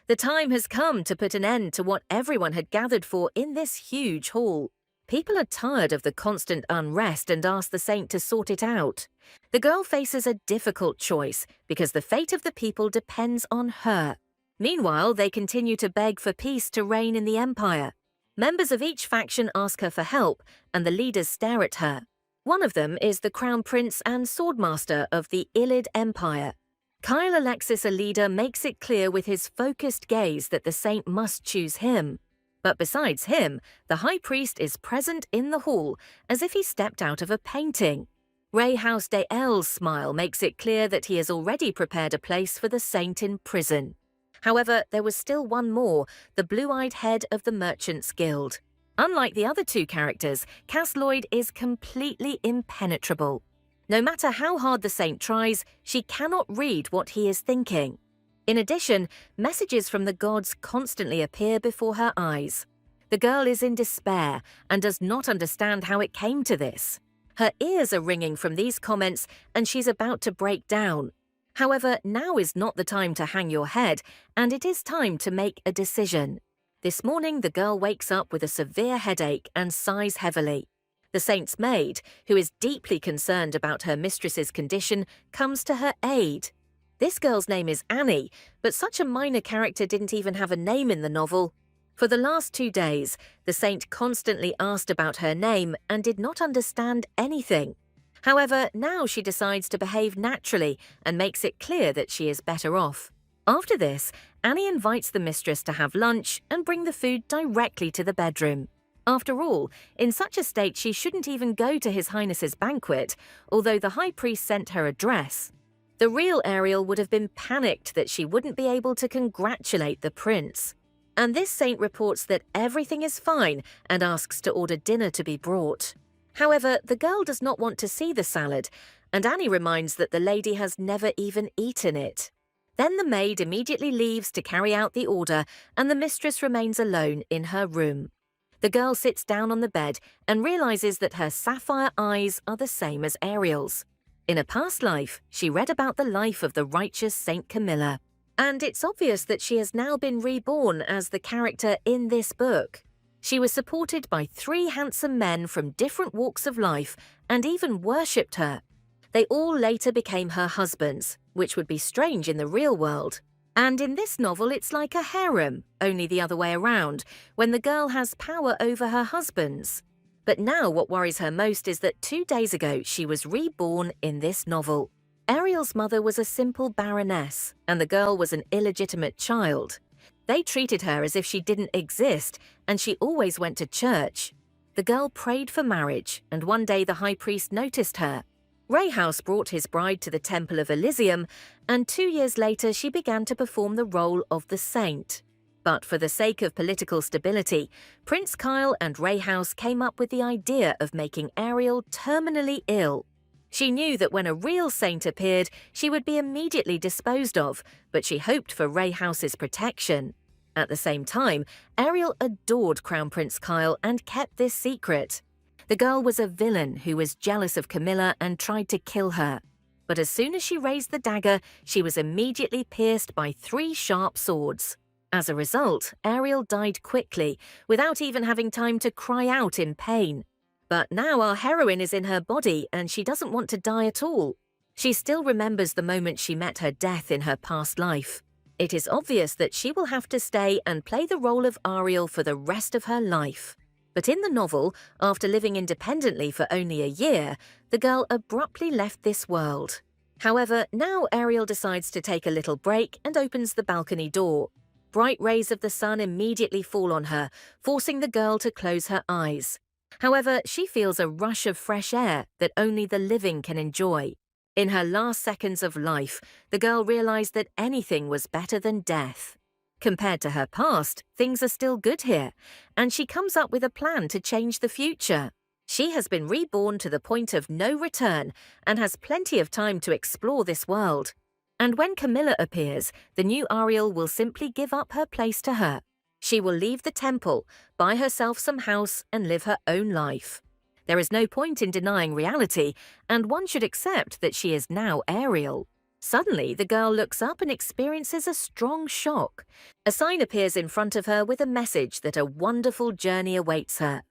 The time has come to put an end to what everyone had gathered for in this huge hall. People are tired of the constant unrest and ask the saint to sort it out. The girl faces a difficult choice because the fate of the people depends on her. Meanwhile, they continue to beg for peace to reign in the empire. Members of each faction ask her for help, and the leaders stare at her. One of them is the crown prince and swordmaster of the Illid Empire. Kyle Alexis, a leader, makes it clear with his focused gaze that the saint must choose him. But besides him, the high priest is present in the hall, as if he stepped out of a painting. Rayhouse de El's smile makes it clear that he has already prepared a place for the saint in prison. However, there was still one more, the blue-eyed head of the Merchants Guild. Unlike the other two characters, Cass Lloyd is completely impenetrable. No matter how hard the saint tries, she cannot read what he is thinking. In addition, messages from the gods constantly appear before her eyes. The girl is in despair and does not understand how it came to this. Her ears are ringing from these comments and she's about to break down. However, now is not the time to hang your head, and it is time to make a decision. This morning, the girl wakes up with a severe headache and sighs heavily. The saint's maid, who is deeply concerned about her mistress's condition, comes to her aid. This girl's name is Annie, but such a minor character didn't even have a name in the novel. For the last 2 days, the saint constantly asked about her name and did not understand anything. However, now she decides to behave naturally and makes it clear that she is better off. After this, Annie invites the mistress to have lunch and bring the food directly to the bedroom. After all, in such a state she shouldn't even go to His Highness's banquet, although the high priest sent her a dress. The real Ariel would have been panicked that she wouldn't be able to congratulate the prince. And this saint reports that everything is fine and asks to order dinner to be brought. However, the girl does not want to see the salad, and Annie reminds that the lady has never even eaten it. Then the maid immediately leaves to carry out the order, and the mistress remains alone in her room. The girl sits down on the bed and realizes that her sapphire eyes are the same as Ariel's. In a past life, she read about the life of the righteous Saint Camilla, and it's obvious that she has now been reborn as the character in this book. She was supported by 3 handsome men from different walks of life and even worshipped her. They all later became her husbands, which would be strange in the real world. And in this novel, it's like a harem, only the other way around, when the girl has power over her husbands. But now what worries her most is that 2 days ago she was reborn in this novel. Ariel's mother was a simple baroness, and the girl was an illegitimate child. They treated her as if she didn't exist, and she always went to church. The girl prayed for marriage, and one day the high priest noticed her. Rayhouse brought his bride to the Temple of Elysium, and 2 years later she began to perform the role of the saint. But for the sake of political stability, Prince Kyle and Rayhouse came up with the idea of making Ariel terminally ill. She knew that when a real saint appeared, she would be immediately disposed of, but she hoped for Rayhouse's protection. At the same time, Ariel adored Crown Prince Kyle and kept this secret. The girl was a villain who was jealous of Camilla and tried to kill her. But as soon as she raised the dagger, she was immediately pierced by 3 sharp swords. As a result, Ariel died quickly, without even having time to cry out in pain. But now our heroine is in her body and she doesn't want to die at all. She still remembers the moment she met her death in her past life. It is obvious that she will have to stay and play the role of Ariel for the rest of her life. But in the novel, after living independently for only a year, the girl abruptly left this world. However, now Ariel decides to take a little break and opens the balcony door. Bright rays of the sun immediately fall on her, forcing the girl to close her eyes. However, she feels a rush of fresh air that only the living can enjoy. In her last seconds of life, the girl realized that anything was better than death. Compared to her past, things are still good here, and she comes up with a plan to change the future. She has been reborn to the point of no return and has plenty of time to explore this world. And when Camilla appears, the new Ariel will simply give up her place to her. She will leave the temple, buy herself some house, and live her own life. There is no point in denying reality, and one should accept that she is now Ariel. Suddenly, the girl looks up and experiences a strong shock. A sign appears in front of her with a message that a wonderful journey awaits her.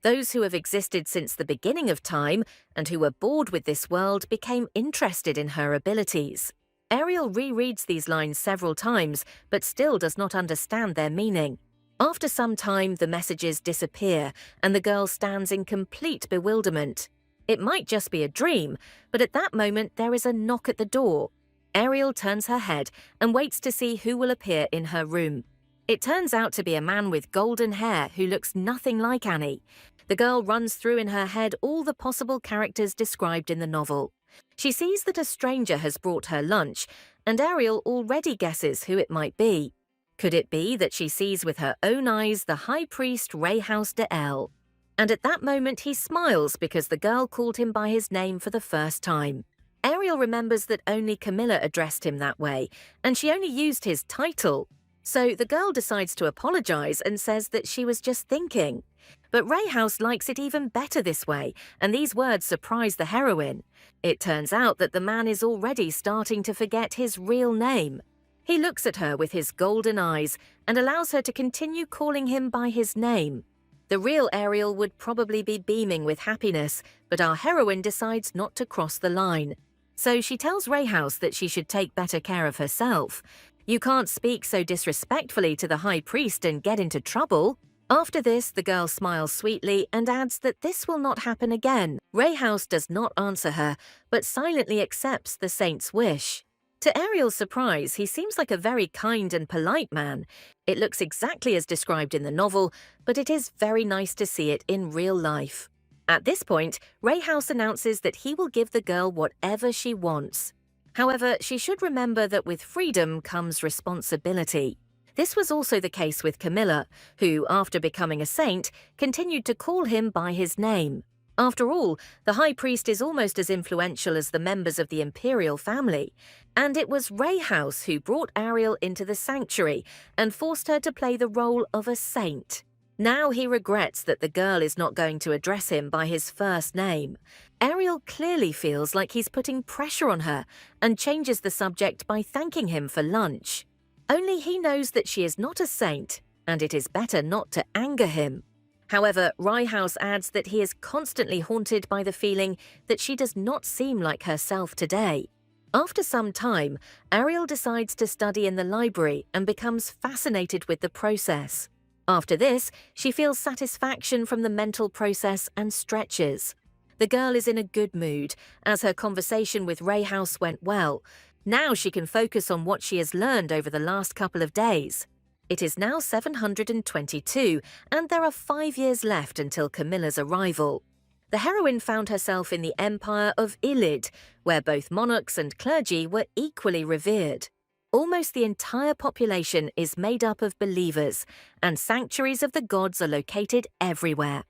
Those who have existed since the beginning of time and who were bored with this world became interested in her abilities. Ariel rereads these lines several times, but still does not understand their meaning. After some time, the messages disappear, and the girl stands in complete bewilderment. It might just be a dream, but at that moment there is a knock at the door. Ariel turns her head and waits to see who will appear in her room. It turns out to be a man with golden hair who looks nothing like Annie. The girl runs through in her head all the possible characters described in the novel. She sees that a stranger has brought her lunch, and Ariel already guesses who it might be. Could it be that she sees with her own eyes the high priest Rayhouse de El? And at that moment he smiles because the girl called him by his name for the first time. Ariel remembers that only Camilla addressed him that way, and she only used his title. So the girl decides to apologize and says that she was just thinking. But Rayhouse likes it even better this way, and these words surprise the heroine. It turns out that the man is already starting to forget his real name. He looks at her with his golden eyes and allows her to continue calling him by his name. The real Ariel would probably be beaming with happiness, but our heroine decides not to cross the line. So she tells Rayhouse that she should take better care of herself. You can't speak so disrespectfully to the high priest and get into trouble. After this, the girl smiles sweetly and adds that this will not happen again. Rayhouse does not answer her, but silently accepts the saint's wish. To Ariel's surprise, he seems like a very kind and polite man. It looks exactly as described in the novel, but it is very nice to see it in real life. At this point, Rayhouse announces that he will give the girl whatever she wants. However, she should remember that with freedom comes responsibility. This was also the case with Camilla, who, after becoming a saint, continued to call him by his name. After all, the high priest is almost as influential as the members of the imperial family, and it was Rayhouse who brought Ariel into the sanctuary and forced her to play the role of a saint. Now he regrets that the girl is not going to address him by his first name. Ariel clearly feels like he's putting pressure on her and changes the subject by thanking him for lunch. Only he knows that she is not a saint, and it is better not to anger him. However, Rayhouse adds that he is constantly haunted by the feeling that she does not seem like herself today. After some time, Ariel decides to study in the library and becomes fascinated with the process. After this, she feels satisfaction from the mental process and stretches. The girl is in a good mood, as her conversation with Rayhouse went well. Now she can focus on what she has learned over the last couple of days. It is now 722, and there are 5 years left until Camilla's arrival. The heroine found herself in the empire of Ilid, where both monarchs and clergy were equally revered. Almost the entire population is made up of believers, and sanctuaries of the gods are located everywhere.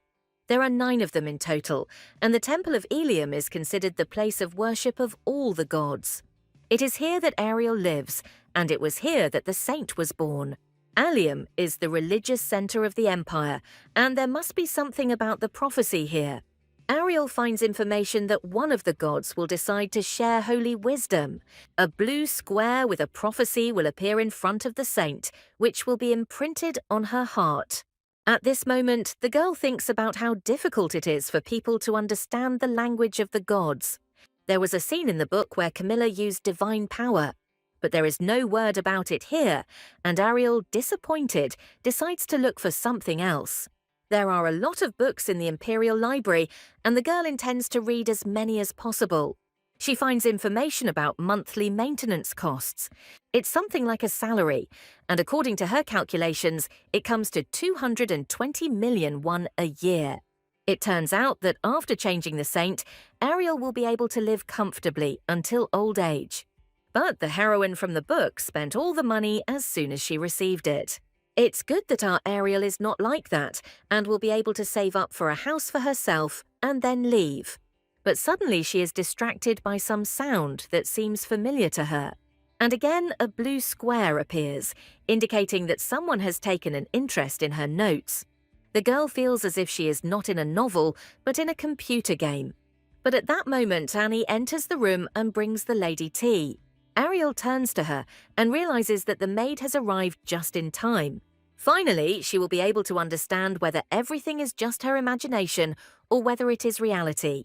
There are 9 of them in total, and the Temple of Ilium is considered the place of worship of all the gods. It is here that Ariel lives, and it was here that the saint was born. Ilium is the religious center of the empire, and there must be something about the prophecy here. Ariel finds information that one of the gods will decide to share holy wisdom. A blue square with a prophecy will appear in front of the saint, which will be imprinted on her heart. At this moment, the girl thinks about how difficult it is for people to understand the language of the gods. There was a scene in the book where Camilla used divine power, but there is no word about it here, and Ariel, disappointed, decides to look for something else. There are a lot of books in the Imperial Library, and the girl intends to read as many as possible. She finds information about monthly maintenance costs. It's something like a salary, and according to her calculations, it comes to 220 million won a year. It turns out that after changing the saint, Ariel will be able to live comfortably until old age. But the heroine from the book spent all the money as soon as she received it. It's good that our Ariel is not like that and will be able to save up for a house for herself and then leave. But suddenly she is distracted by some sound that seems familiar to her. And again a blue square appears, indicating that someone has taken an interest in her notes. The girl feels as if she is not in a novel, but in a computer game. But at that moment Annie enters the room and brings the lady tea. Ariel turns to her and realizes that the maid has arrived just in time. Finally, she will be able to understand whether everything is just her imagination or whether it is reality.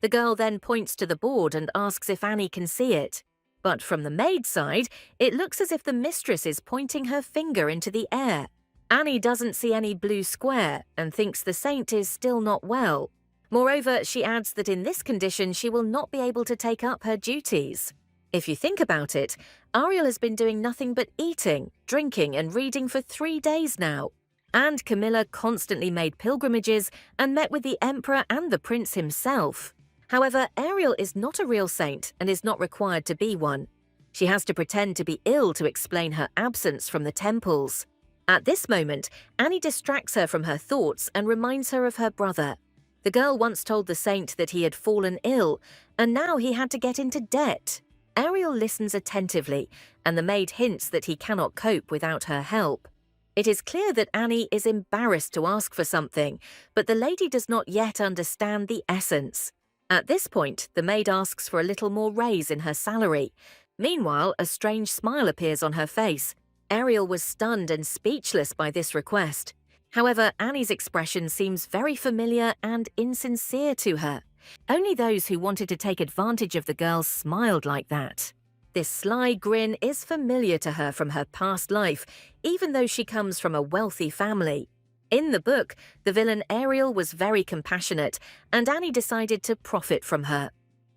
The girl then points to the board and asks if Annie can see it. But from the maid's side, it looks as if the mistress is pointing her finger into the air. Annie doesn't see any blue square and thinks the saint is still not well. Moreover, she adds that in this condition she will not be able to take up her duties. If you think about it, Ariel has been doing nothing but eating, drinking and reading for 3 days now. And Camilla constantly made pilgrimages and met with the emperor and the prince himself. However, Ariel is not a real saint and is not required to be one. She has to pretend to be ill to explain her absence from the temples. At this moment, Annie distracts her from her thoughts and reminds her of her brother. The girl once told the saint that he had fallen ill, and now he had to get into debt. Ariel listens attentively, and the maid hints that he cannot cope without her help. It is clear that Annie is embarrassed to ask for something, but the lady does not yet understand the essence. At this point, the maid asks for a little more raise in her salary. Meanwhile, a strange smile appears on her face. Ariel was stunned and speechless by this request. However, Annie's expression seems very familiar and insincere to her. Only those who wanted to take advantage of the girl smiled like that. This sly grin is familiar to her from her past life, even though she comes from a wealthy family. In the book, the villain Ariel was very compassionate, and Annie decided to profit from her.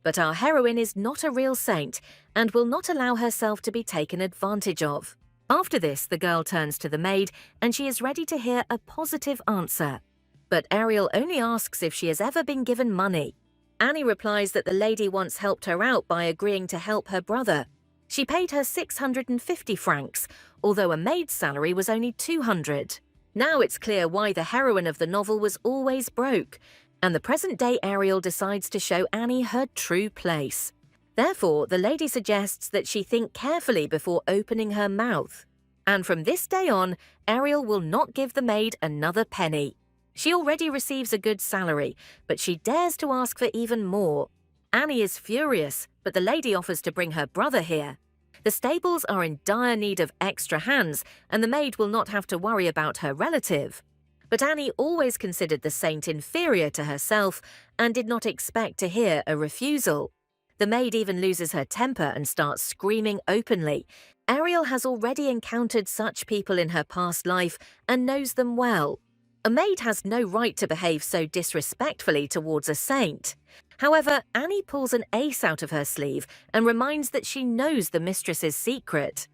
But our heroine is not a real saint and will not allow herself to be taken advantage of. After this, the girl turns to the maid, and she is ready to hear a positive answer. But Ariel only asks if she has ever been given money. Annie replies that the lady once helped her out by agreeing to help her brother. She paid her 650 francs, although a maid's salary was only 200. Now it's clear why the heroine of the novel was always broke, and the present-day Ariel decides to show Annie her true place. Therefore, the lady suggests that she think carefully before opening her mouth. And from this day on, Ariel will not give the maid another penny. She already receives a good salary, but she dares to ask for even more. Annie is furious, but the lady offers to bring her brother here. The stables are in dire need of extra hands, and the maid will not have to worry about her relative. But Annie always considered the saint inferior to herself and did not expect to hear a refusal. The maid even loses her temper and starts screaming openly. Ariel has already encountered such people in her past life and knows them well. A maid has no right to behave so disrespectfully towards a saint. However, Annie pulls an ace out of her sleeve and reminds that she knows the mistress's secret.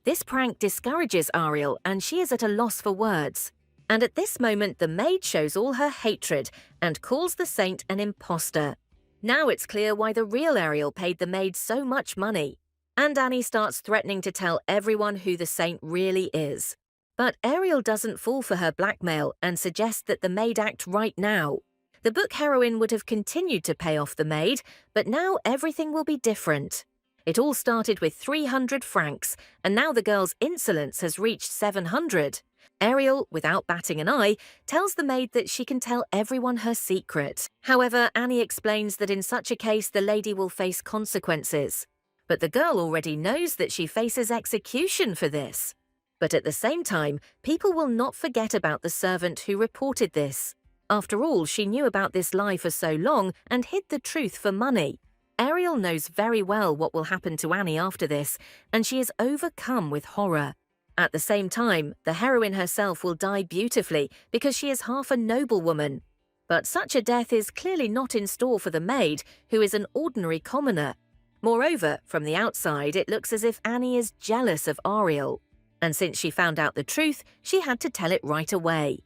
This prank discourages Ariel, and she is at a loss for words. And at this moment, the maid shows all her hatred and calls the saint an imposter. Now it's clear why the real Ariel paid the maid so much money. And Annie starts threatening to tell everyone who the saint really is. But Ariel doesn't fall for her blackmail and suggests that the maid act right now. The book heroine would have continued to pay off the maid, but now everything will be different. It all started with 300 francs, and now the girl's insolence has reached 700. Ariel, without batting an eye, tells the maid that she can tell everyone her secret. However, Annie explains that in such a case the lady will face consequences. But the girl already knows that she faces execution for this. But at the same time, people will not forget about the servant who reported this. After all, she knew about this lie for so long and hid the truth for money. Ariel knows very well what will happen to Annie after this, and she is overcome with horror. At the same time, the heroine herself will die beautifully because she is half a noblewoman. But such a death is clearly not in store for the maid, who is an ordinary commoner. Moreover, from the outside, it looks as if Annie is jealous of Ariel. And since she found out the truth, she had to tell it right away.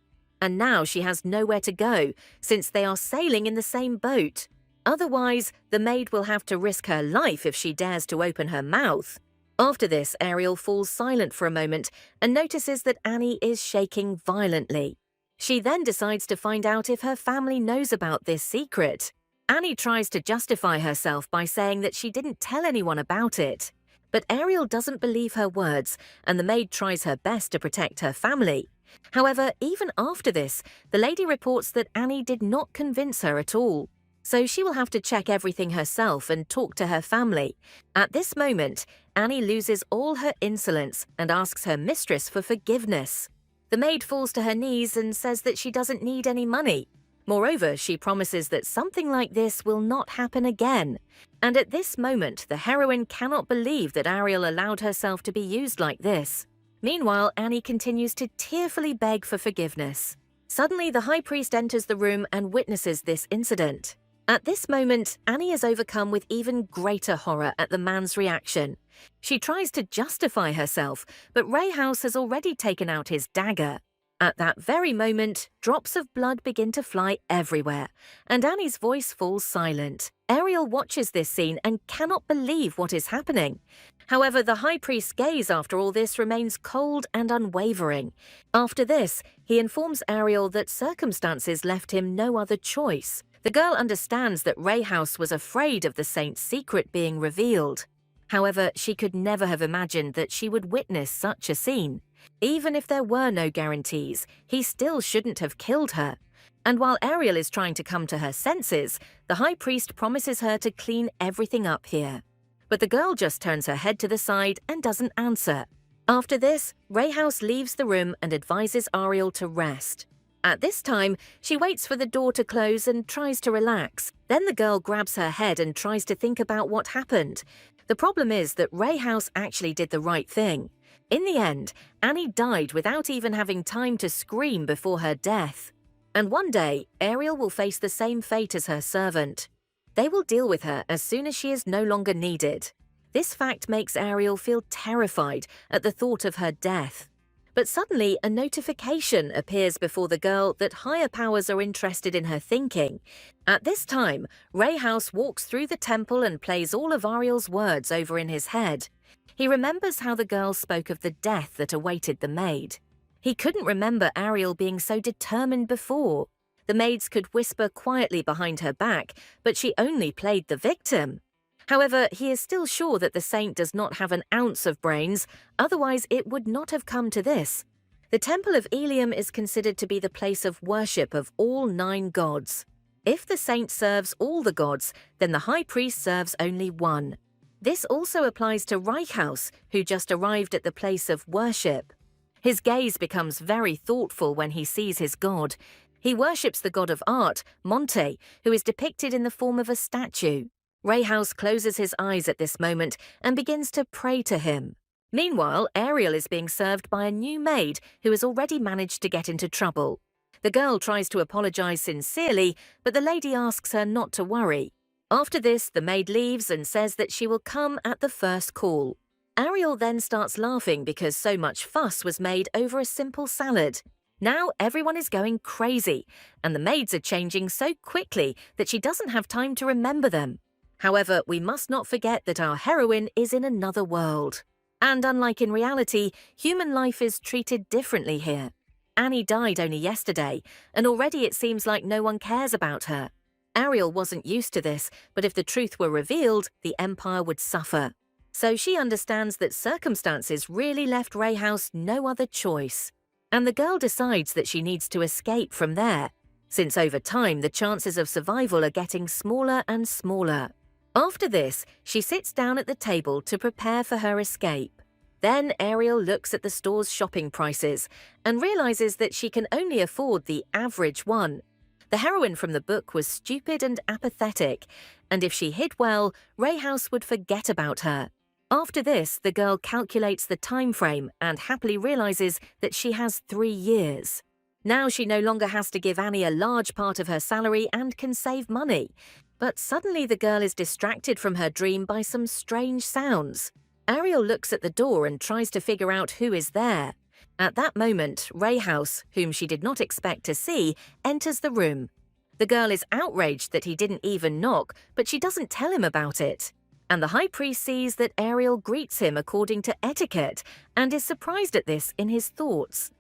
And now she has nowhere to go, since they are sailing in the same boat. Otherwise, the maid will have to risk her life if she dares to open her mouth. After this, Ariel falls silent for a moment and notices that Annie is shaking violently. She then decides to find out if her family knows about this secret. Annie tries to justify herself by saying that she didn't tell anyone about it. But Ariel doesn't believe her words, and the maid tries her best to protect her family. However, even after this, the lady reports that Annie did not convince her at all. so she will have to check everything herself and talk to her family. At this moment, Annie loses all her insolence and asks her mistress for forgiveness. The maid falls to her knees and says that she doesn't need any money. Moreover, she promises that something like this will not happen again. And at this moment, the heroine cannot believe that Ariel allowed herself to be used like this. Meanwhile, Annie continues to tearfully beg for forgiveness. Suddenly, the high priest enters the room and witnesses this incident. At this moment, Annie is overcome with even greater horror at the man's reaction. She tries to justify herself, but Ray House has already taken out his dagger. At that very moment, drops of blood begin to fly everywhere, and Annie's voice falls silent. Ariel watches this scene and cannot believe what is happening. However, the high priest's gaze after all this remains cold and unwavering. After this, he informs Ariel that circumstances left him no other choice. The girl understands that Ray House was afraid of the saint's secret being revealed. However, she could never have imagined that she would witness such a scene. Even if there were no guarantees, he still shouldn't have killed her. And while Ariel is trying to come to her senses, the high priest promises her to clean everything up here. But the girl just turns her head to the side and doesn't answer. After this, Ray House leaves the room and advises Ariel to rest. At this time, she waits for the door to close and tries to relax. Then the girl grabs her head and tries to think about what happened. The problem is that Ray House actually did the right thing. In the end, Annie died without even having time to scream before her death. And one day, Ariel will face the same fate as her servant. They will deal with her as soon as she is no longer needed. This fact makes Ariel feel terrified at the thought of her death. But suddenly, a notification appears before the girl that higher powers are interested in her thinking. At this time, Ray House walks through the temple and plays all of Ariel's words over in his head. He remembers how the girl spoke of the death that awaited the maid. He couldn't remember Ariel being so determined before. The maids could whisper quietly behind her back, but she only played the victim. However, he is still sure that the saint does not have an ounce of brains, otherwise it would not have come to this. The Temple of Ilium is considered to be the place of worship of all 9 gods. If the saint serves all the gods, then the high priest serves only one. This also applies to Reichhaus, who just arrived at the place of worship. His gaze becomes very thoughtful when he sees his god. He worships the god of art, Monte, who is depicted in the form of a statue. Ray House closes his eyes at this moment and begins to pray to him. Meanwhile, Ariel is being served by a new maid who has already managed to get into trouble. The girl tries to apologize sincerely, but the lady asks her not to worry. After this, the maid leaves and says that she will come at the first call. Ariel then starts laughing because so much fuss was made over a simple salad. Now everyone is going crazy, and the maids are changing so quickly that she doesn't have time to remember them. However, we must not forget that our heroine is in another world. And unlike in reality, human life is treated differently here. Annie died only yesterday, and already it seems like no one cares about her. Ariel wasn't used to this, but if the truth were revealed, the Empire would suffer. So she understands that circumstances really left Ray House no other choice. And the girl decides that she needs to escape from there, since over time the chances of survival are getting smaller and smaller. After this, she sits down at the table to prepare for her escape. Then Ariel looks at the store's shopping prices and realizes that she can only afford the average one. The heroine from the book was stupid and apathetic, and if she hid well, Ray House would forget about her. After this, the girl calculates the time frame and happily realizes that she has 3 years. Now she no longer has to give Annie a large part of her salary and can save money. But suddenly the girl is distracted from her dream by some strange sounds. Ariel looks at the door and tries to figure out who is there. At that moment, Ray House, whom she did not expect to see, enters the room. The girl is outraged that he didn't even knock, but she doesn't tell him about it. And the high priest sees that Ariel greets him according to etiquette and is surprised at this in his thoughts.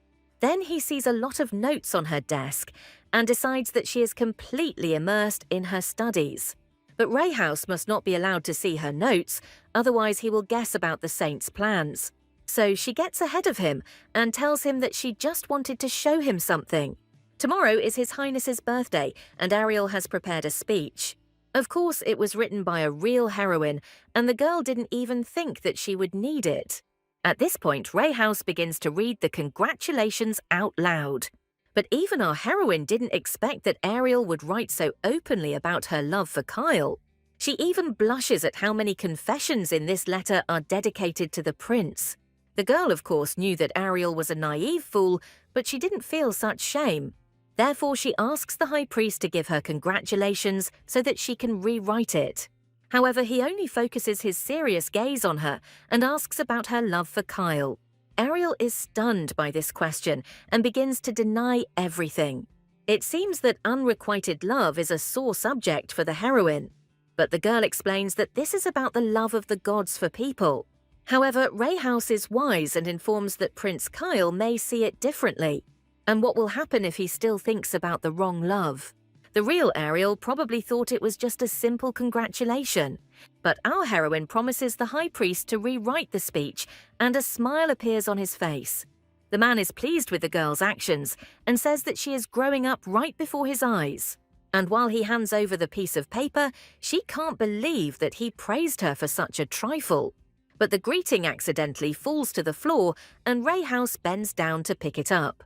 Then he sees a lot of notes on her desk and decides that she is completely immersed in her studies. But Ray House must not be allowed to see her notes, otherwise he will guess about the saint's plans. So she gets ahead of him and tells him that she just wanted to show him something. Tomorrow is His Highness's birthday, and Ariel has prepared a speech. Of course, it was written by a real heroine, and the girl didn't even think that she would need it. At this point, Ray House begins to read the congratulations out loud. But even our heroine didn't expect that Ariel would write so openly about her love for Kyle. She even blushes at how many confessions in this letter are dedicated to the prince. The girl, of course, knew that Ariel was a naive fool, but she didn't feel such shame. Therefore, she asks the high priest to give her congratulations so that she can rewrite it. However, he only focuses his serious gaze on her and asks about her love for Kyle. Ariel is stunned by this question and begins to deny everything. It seems that unrequited love is a sore subject for the heroine. But the girl explains that this is about the love of the gods for people. However, Ray House is wise and informs that Prince Kyle may see it differently. And what will happen if he still thinks about the wrong love? The real Ariel probably thought it was just a simple congratulation. But our heroine promises the high priest to rewrite the speech, and a smile appears on his face. The man is pleased with the girl's actions and says that she is growing up right before his eyes. And while he hands over the piece of paper, she can't believe that he praised her for such a trifle. But the greeting accidentally falls to the floor, and Ray House bends down to pick it up.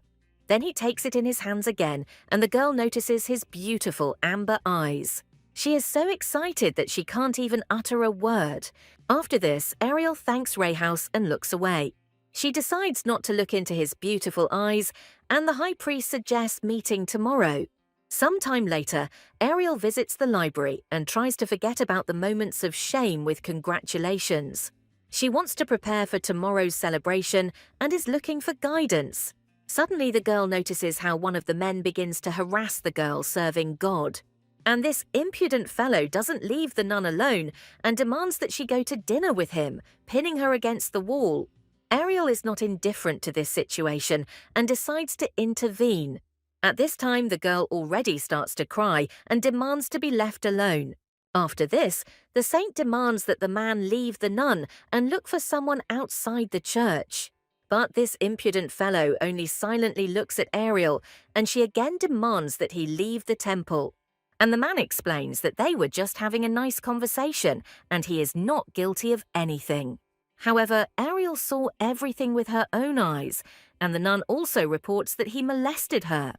Then he takes it in his hands again, and the girl notices his beautiful amber eyes. She is so excited that she can't even utter a word. After this, Ariel thanks Ray House and looks away. She decides not to look into his beautiful eyes, and the high priest suggests meeting tomorrow. Sometime later, Ariel visits the library and tries to forget about the moments of shame with congratulations. She wants to prepare for tomorrow's celebration and is looking for guidance. Suddenly, the girl notices how one of the men begins to harass the girl serving God. And this impudent fellow doesn't leave the nun alone and demands that she go to dinner with him, pinning her against the wall. Ariel is not indifferent to this situation and decides to intervene. At this time, the girl already starts to cry and demands to be left alone. After this, the saint demands that the man leave the nun and look for someone outside the church. But this impudent fellow only silently looks at Ariel, and she again demands that he leave the temple. And the man explains that they were just having a nice conversation, and he is not guilty of anything. However, Ariel saw everything with her own eyes, and the nun also reports that he molested her.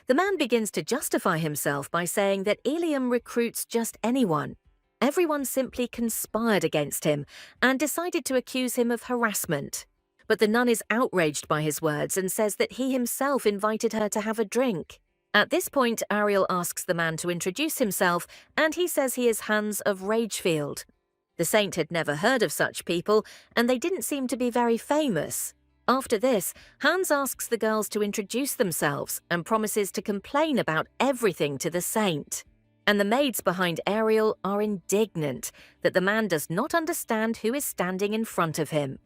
The man begins to justify himself by saying that Eliam recruits just anyone. Everyone simply conspired against him and decided to accuse him of harassment. But the nun is outraged by his words and says that he himself invited her to have a drink. At this point, Ariel asks the man to introduce himself, and he says he is Hans of Ragefield. The saint had never heard of such people, and they didn't seem to be very famous. After this, Hans asks the girls to introduce themselves and promises to complain about everything to the saint. And the maids behind Ariel are indignant that the man does not understand who is standing in front of him.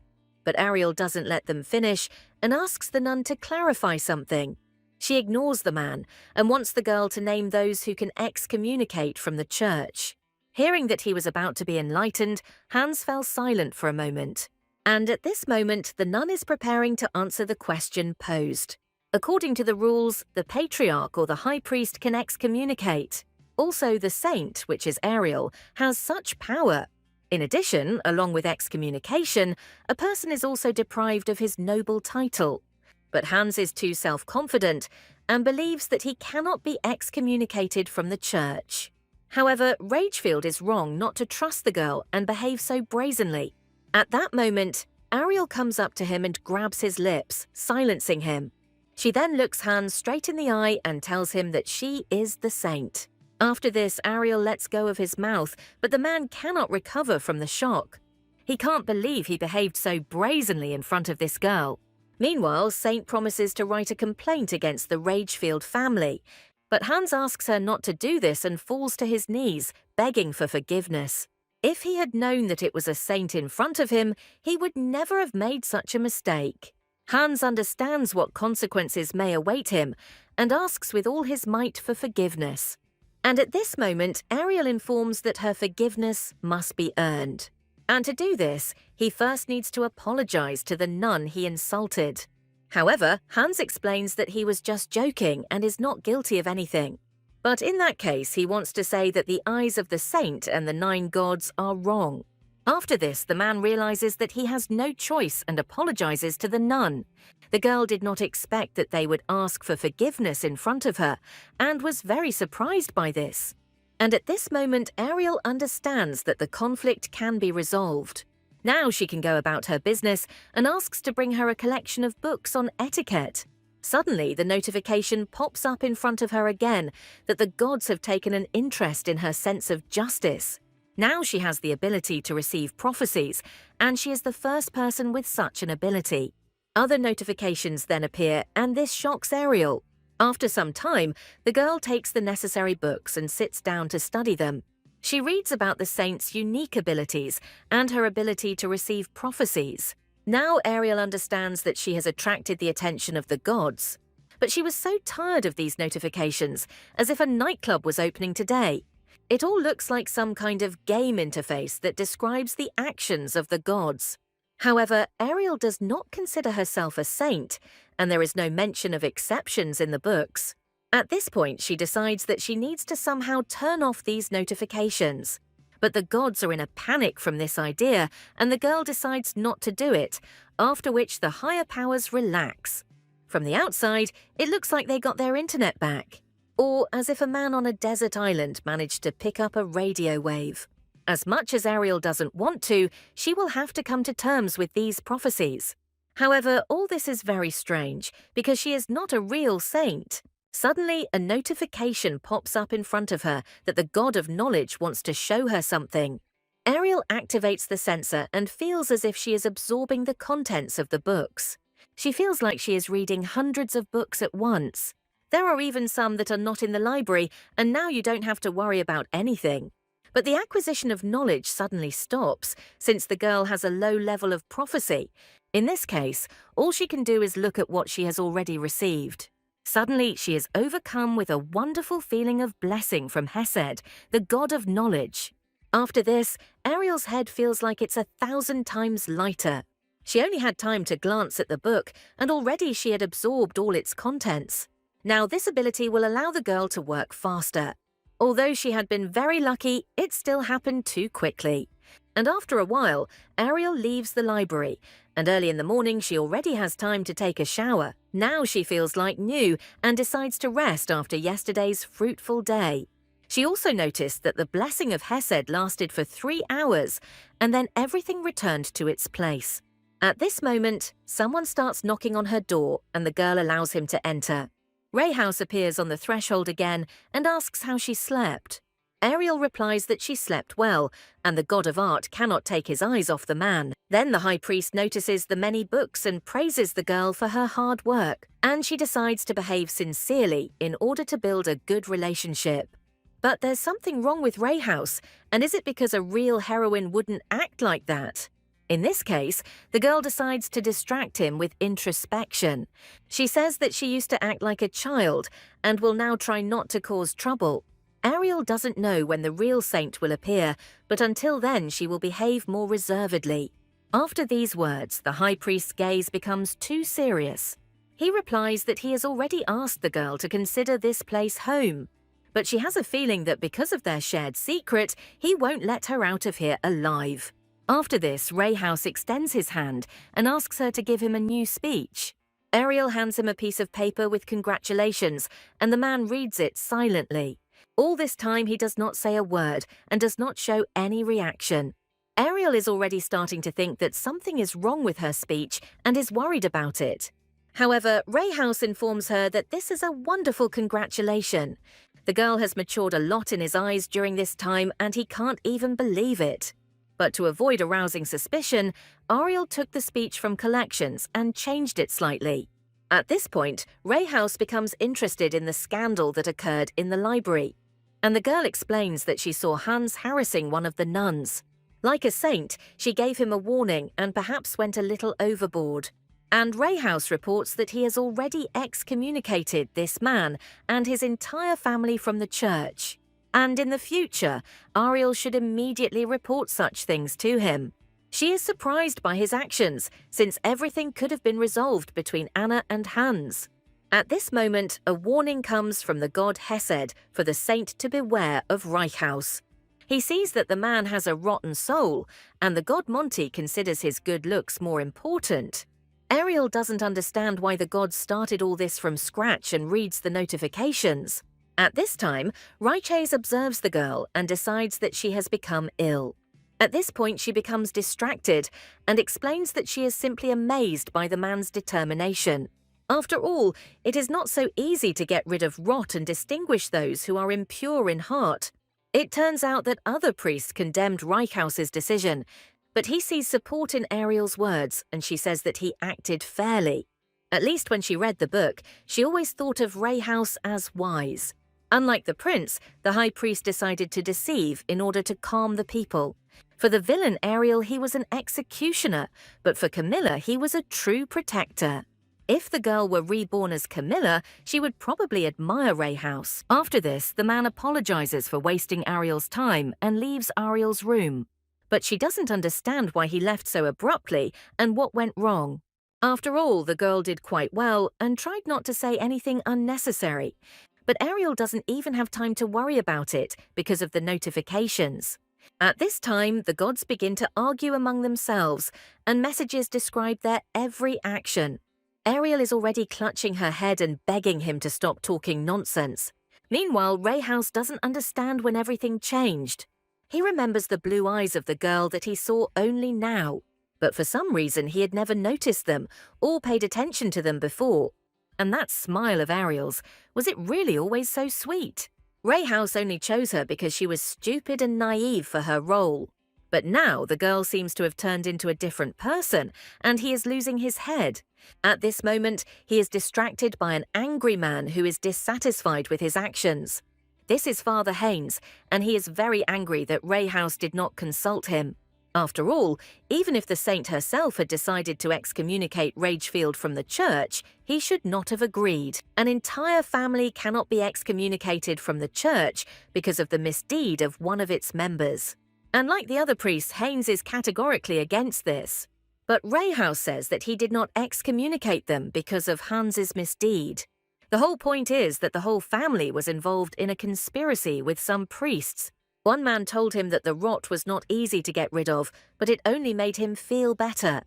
But Ariel doesn't let them finish and asks the nun to clarify something. She ignores the man and wants the girl to name those who can excommunicate from the church. Hearing that he was about to be enlightened, Hans fell silent for a moment. And at this moment, the nun is preparing to answer the question posed. According to the rules, the patriarch or the high priest can excommunicate. Also, the saint, which is Ariel, has such power. In addition, along with excommunication, a person is also deprived of his noble title. But Hans is too self-confident and believes that he cannot be excommunicated from the church. However, Ragefield is wrong not to trust the girl and behave so brazenly. At that moment, Ariel comes up to him and grabs his lips, silencing him. She then looks Hans straight in the eye and tells him that she is the saint. After this, Ariel lets go of his mouth, but the man cannot recover from the shock. He can't believe he behaved so brazenly in front of this girl. Meanwhile, Saint promises to write a complaint against the Ragefield family, but Hans asks her not to do this and falls to his knees, begging for forgiveness. If he had known that it was a saint in front of him, he would never have made such a mistake. Hans understands what consequences may await him and asks with all his might for forgiveness. And at this moment, Ariel informs that her forgiveness must be earned. And to do this, he first needs to apologize to the nun he insulted. However, Hans explains that he was just joking and is not guilty of anything. But in that case, he wants to say that the eyes of the saint and the 9 gods are wrong. After this, the man realizes that he has no choice and apologizes to the nun. The girl did not expect that they would ask for forgiveness in front of her and was very surprised by this. And at this moment, Ariel understands that the conflict can be resolved. Now she can go about her business and asks to bring her a collection of books on etiquette. Suddenly, the notification pops up in front of her again that the gods have taken an interest in her sense of justice. Now she has the ability to receive prophecies, and she is the first person with such an ability. Other notifications then appear, and this shocks Ariel. After some time, the girl takes the necessary books and sits down to study them. She reads about the saint's unique abilities and her ability to receive prophecies. Now Ariel understands that she has attracted the attention of the gods. But she was so tired of these notifications, as if a nightclub was opening today. It all looks like some kind of game interface that describes the actions of the gods. However, Ariel does not consider herself a saint, and there is no mention of exceptions in the books. At this point, she decides that she needs to somehow turn off these notifications. But the gods are in a panic from this idea, and the girl decides not to do it, after which the higher powers relax. From the outside, it looks like they got their internet back. Or as if a man on a desert island managed to pick up a radio wave. As much as Ariel doesn't want to, she will have to come to terms with these prophecies. However, all this is very strange, because she is not a real saint. Suddenly, a notification pops up in front of her that the god of knowledge wants to show her something. Ariel activates the sensor and feels as if she is absorbing the contents of the books. She feels like she is reading hundreds of books at once. There are even some that are not in the library, and now you don't have to worry about anything. But the acquisition of knowledge suddenly stops, since the girl has a low level of prophecy. In this case, all she can do is look at what she has already received. Suddenly, she is overcome with a wonderful feeling of blessing from Hesed, the god of knowledge. After this, Ariel's head feels like it's 1,000 times lighter. She only had time to glance at the book, and already she had absorbed all its contents. Now, this ability will allow the girl to work faster. Although she had been very lucky, it still happened too quickly. And after a while, Ariel leaves the library, and early in the morning she already has time to take a shower. Now she feels like new and decides to rest after yesterday's fruitful day. She also noticed that the blessing of Hesed lasted for 3 hours, and then everything returned to its place. At this moment, someone starts knocking on her door, and the girl allows him to enter. Rayhouse appears on the threshold again and asks how she slept. Ariel replies that she slept well, and the god of art cannot take his eyes off the man. Then the high priest notices the many books and praises the girl for her hard work, and she decides to behave sincerely in order to build a good relationship. But there's something wrong with Rayhouse, and is it because a real heroine wouldn't act like that? In this case, the girl decides to distract him with introspection. She says that she used to act like a child and will now try not to cause trouble. Ariel doesn't know when the real saint will appear, but until then she will behave more reservedly. After these words, the high priest's gaze becomes too serious. He replies that he has already asked the girl to consider this place home. But she has a feeling that because of their shared secret, he won't let her out of here alive. After this, Rayhouse extends his hand and asks her to give him a new speech. Ariel hands him a piece of paper with congratulations, and the man reads it silently. All this time he does not say a word and does not show any reaction. Ariel is already starting to think that something is wrong with her speech and is worried about it. However, Rayhouse informs her that this is a wonderful congratulation. The girl has matured a lot in his eyes during this time, and he can't even believe it. But to avoid arousing suspicion, Ariel took the speech from collections and changed it slightly. At this point, Rayhouse becomes interested in the scandal that occurred in the library, and the girl explains that she saw Hans harassing one of the nuns. Like a saint, she gave him a warning and perhaps went a little overboard. And Rayhouse reports that he has already excommunicated this man and his entire family from the church. And in the future, Ariel should immediately report such things to him. She is surprised by his actions, since everything could have been resolved between Anna and Hans. At this moment, a warning comes from the god Hesed for the saint to beware of Reichhaus. He sees that the man has a rotten soul, and the god Monty considers his good looks more important. Ariel doesn't understand why the god started all this from scratch and reads the notifications. At this time, Reichhaus observes the girl and decides that she has become ill. At this point, she becomes distracted and explains that she is simply amazed by the man's determination. After all, it is not so easy to get rid of rot and distinguish those who are impure in heart. It turns out that other priests condemned Reichhaus's decision, but he sees support in Ariel's words, and she says that he acted fairly. At least when she read the book, she always thought of Reichhaus as wise. Unlike the prince, the high priest decided to deceive in order to calm the people. For the villain Ariel, he was an executioner, but for Camilla, he was a true protector. If the girl were reborn as Camilla, she would probably admire Reichhaus. After this, the man apologizes for wasting Ariel's time and leaves Ariel's room. But she doesn't understand why he left so abruptly and what went wrong. After all, the girl did quite well and tried not to say anything unnecessary. But Ariel doesn't even have time to worry about it because of the notifications. At this time, the gods begin to argue among themselves, and messages describe their every action. Ariel is already clutching her head and begging him to stop talking nonsense. Meanwhile, Reichhaus doesn't understand when everything changed. He remembers the blue eyes of the girl that he saw only now, but for some reason he had never noticed them or paid attention to them before. And that smile of Ariel's, was it really always so sweet? Reichhaus only chose her because she was stupid and naive for her role. But now the girl seems to have turned into a different person, and he is losing his head. At this moment, he is distracted by an angry man who is dissatisfied with his actions. This is Father Haynes, and he is very angry that Reichhaus did not consult him. After all, even if the saint herself had decided to excommunicate Ragefield from the church, he should not have agreed. An entire family cannot be excommunicated from the church because of the misdeed of one of its members. And like the other priests, Haynes is categorically against this. But Reichhaus says that he did not excommunicate them because of Hans's misdeed. The whole point is that the whole family was involved in a conspiracy with some priests. One man told him that the rot was not easy to get rid of, but it only made him feel better.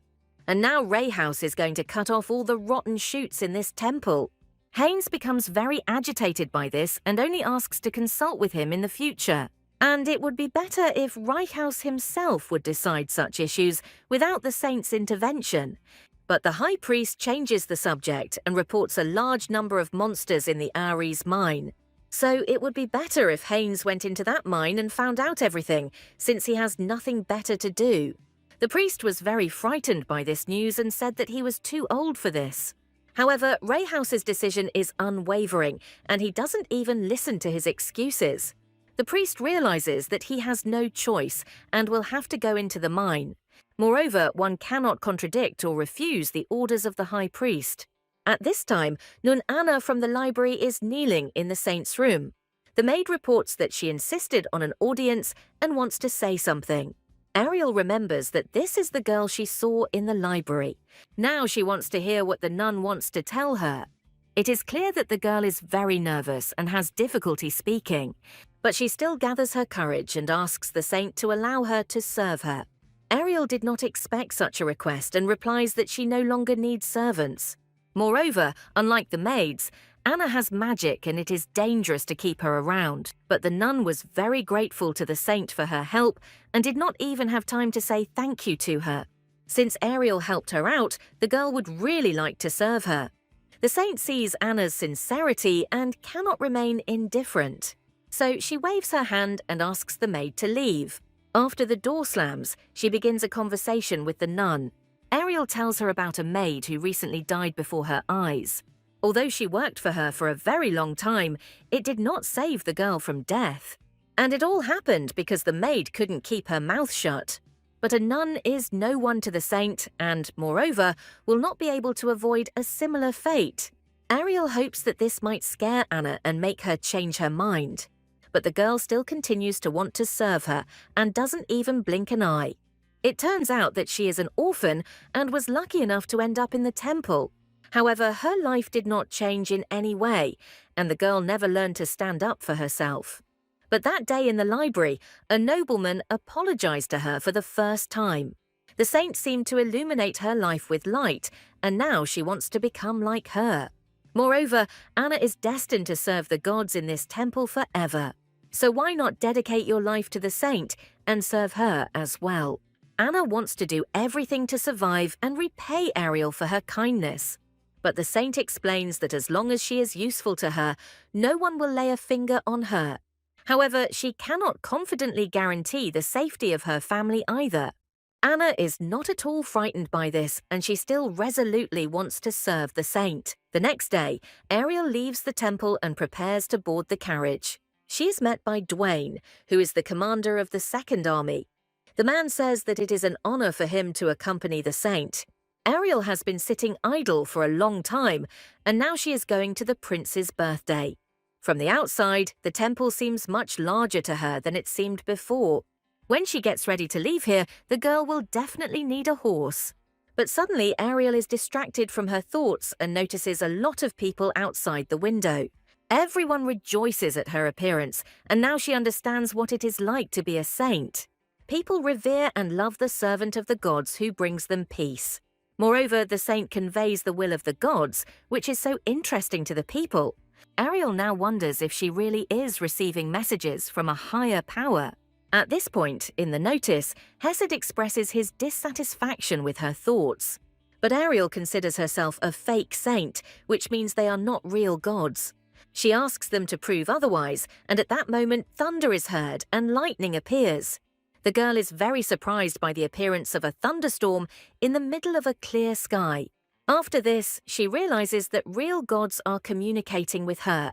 And now Reichhaus is going to cut off all the rotten shoots in this temple. Haynes becomes very agitated by this and only asks to consult with him in the future. And it would be better if Reichhaus himself would decide such issues without the saint's intervention. But the high priest changes the subject and reports a large number of monsters in the Ares mine. So it would be better if Haynes went into that mine and found out everything, since he has nothing better to do. The priest was very frightened by this news and said that he was too old for this. However, Reichhaus's decision is unwavering, and he doesn't even listen to his excuses. The priest realizes that he has no choice and will have to go into the mine. Moreover, one cannot contradict or refuse the orders of the high priest. At this time, Nun Anna from the library is kneeling in the saint's room. The maid reports that she insisted on an audience and wants to say something. Ariel remembers that this is the girl she saw in the library. Now she wants to hear what the nun wants to tell her. It is clear that the girl is very nervous and has difficulty speaking, but she still gathers her courage and asks the saint to allow her to serve her. Ariel did not expect such a request and replies that she no longer needs servants. Moreover, unlike the maids, Anna has magic and it is dangerous to keep her around. But the nun was very grateful to the saint for her help and did not even have time to say thank you to her. Since Ariel helped her out, the girl would really like to serve her. The saint sees Anna's sincerity and cannot remain indifferent. So she waves her hand and asks the maid to leave. After the door slams, she begins a conversation with the nun. Ariel tells her about a maid who recently died before her eyes. Although she worked for her for a very long time, it did not save the girl from death. And it all happened because the maid couldn't keep her mouth shut. But a nun is no one to the saint and, moreover, will not be able to avoid a similar fate. Ariel hopes that this might scare Anna and make her change her mind. But the girl still continues to want to serve her and doesn't even blink an eye. It turns out that she is an orphan and was lucky enough to end up in the temple. However, her life did not change in any way, and the girl never learned to stand up for herself. But that day in the library, a nobleman apologized to her for the first time. The saint seemed to illuminate her life with light, and now she wants to become like her. Moreover, Anna is destined to serve the gods in this temple forever. So why not dedicate your life to the saint and serve her as well? Anna wants to do everything to survive and repay Ariel for her kindness. But the saint explains that as long as she is useful to her, no one will lay a finger on her. However, she cannot confidently guarantee the safety of her family either. Anna is not at all frightened by this, and she still resolutely wants to serve the saint. The next day, Ariel leaves the temple and prepares to board the carriage. She is met by Dwayne, who is the commander of the Second Army. The man says that it is an honor for him to accompany the saint. Ariel has been sitting idle for a long time, and now she is going to the prince's birthday. From the outside, the temple seems much larger to her than it seemed before. When she gets ready to leave here, the girl will definitely need a horse. But suddenly, Ariel is distracted from her thoughts and notices a lot of people outside the window. Everyone rejoices at her appearance, and now she understands what it is like to be a saint. People revere and love the servant of the gods who brings them peace. Moreover, the saint conveys the will of the gods, which is so interesting to the people. Ariel now wonders if she really is receiving messages from a higher power. At this point, in the notice, Hesed expresses his dissatisfaction with her thoughts. But Ariel considers herself a fake saint, which means they are not real gods. She asks them to prove otherwise, and at that moment thunder is heard and lightning appears. The girl is very surprised by the appearance of a thunderstorm in the middle of a clear sky. After this, she realizes that real gods are communicating with her.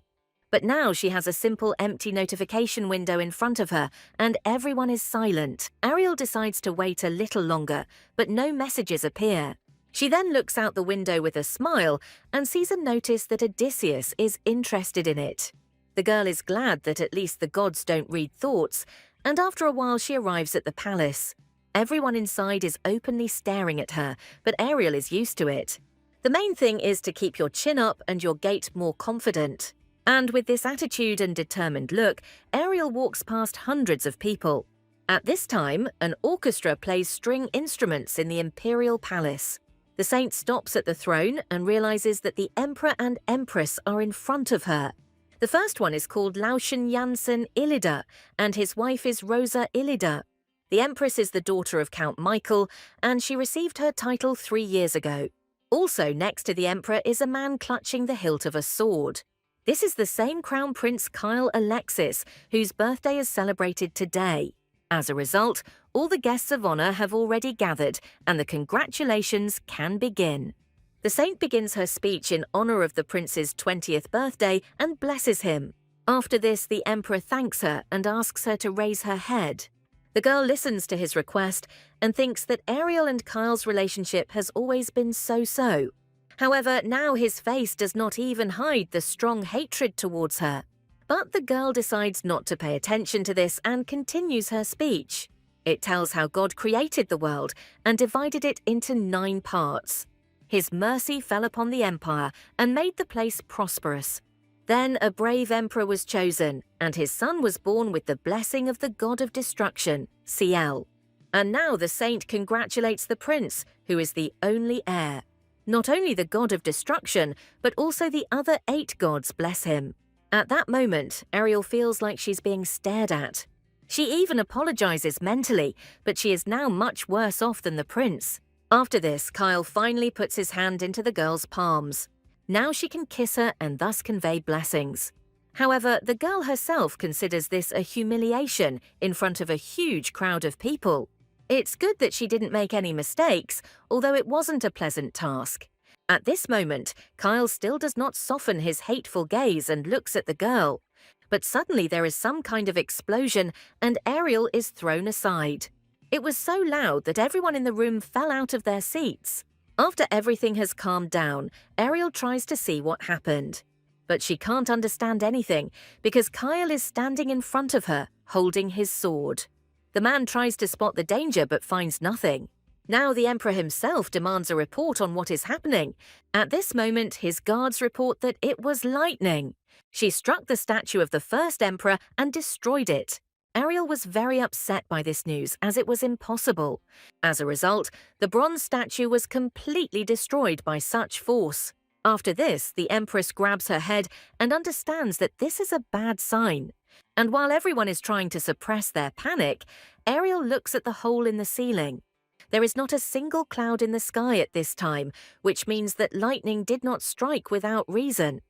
But now she has a simple empty notification window in front of her, and everyone is silent. Ariel decides to wait a little longer, but no messages appear. She then looks out the window with a smile and sees a notice that Odysseus is interested in it. The girl is glad that at least the gods don't read thoughts, and after a while she arrives at the palace. Everyone inside is openly staring at her, but Ariel is used to it. The main thing is to keep your chin up and your gait more confident. And with this attitude and determined look, Ariel walks past hundreds of people. At this time, an orchestra plays string instruments in the imperial palace. The saint stops at the throne and realizes that the emperor and empress are in front of her. The first one is called Laushan Jansen Illida, and his wife is Rosa Illida. The empress is the daughter of Count Michael, and she received her title 3 years ago. Also next to the emperor is a man clutching the hilt of a sword. This is the same Crown Prince Kyle Alexis, whose birthday is celebrated today. As a result, all the guests of honor have already gathered, and the congratulations can begin. The saint begins her speech in honor of the prince's 20th birthday and blesses him. After this, the emperor thanks her and asks her to raise her head. The girl listens to his request and thinks that Ariel and Kyle's relationship has always been so-so. However, now his face does not even hide the strong hatred towards her. But the girl decides not to pay attention to this and continues her speech. It tells how God created the world and divided it into 9 parts. His mercy fell upon the empire and made the place prosperous. Then a brave emperor was chosen, and his son was born with the blessing of the god of destruction, Ciel. And now the saint congratulates the prince, who is the only heir. Not only the god of destruction, but also the other 8 gods bless him. At that moment, Ariel feels like she's being stared at. She even apologizes mentally, but she is now much worse off than the prince. After this, Kyle finally puts his hand into the girl's palms. Now she can kiss her and thus convey blessings. However, the girl herself considers this a humiliation in front of a huge crowd of people. It's good that she didn't make any mistakes, although it wasn't a pleasant task. At this moment, Kyle still does not soften his hateful gaze and looks at the girl. But suddenly there is some kind of explosion and Ariel is thrown aside. It was so loud that everyone in the room fell out of their seats. After everything has calmed down, Ariel tries to see what happened. But she can't understand anything because Kyle is standing in front of her, holding his sword. The man tries to spot the danger but finds nothing. Now the emperor himself demands a report on what is happening. At this moment, his guards report that it was lightning. She struck the statue of the first emperor and destroyed it. Ariel was very upset by this news, as it was impossible. As a result, the bronze statue was completely destroyed by such force. After this, the empress grabs her head and understands that this is a bad sign. And while everyone is trying to suppress their panic, Ariel looks at the hole in the ceiling. There is not a single cloud in the sky at this time, which means that lightning did not strike without reason.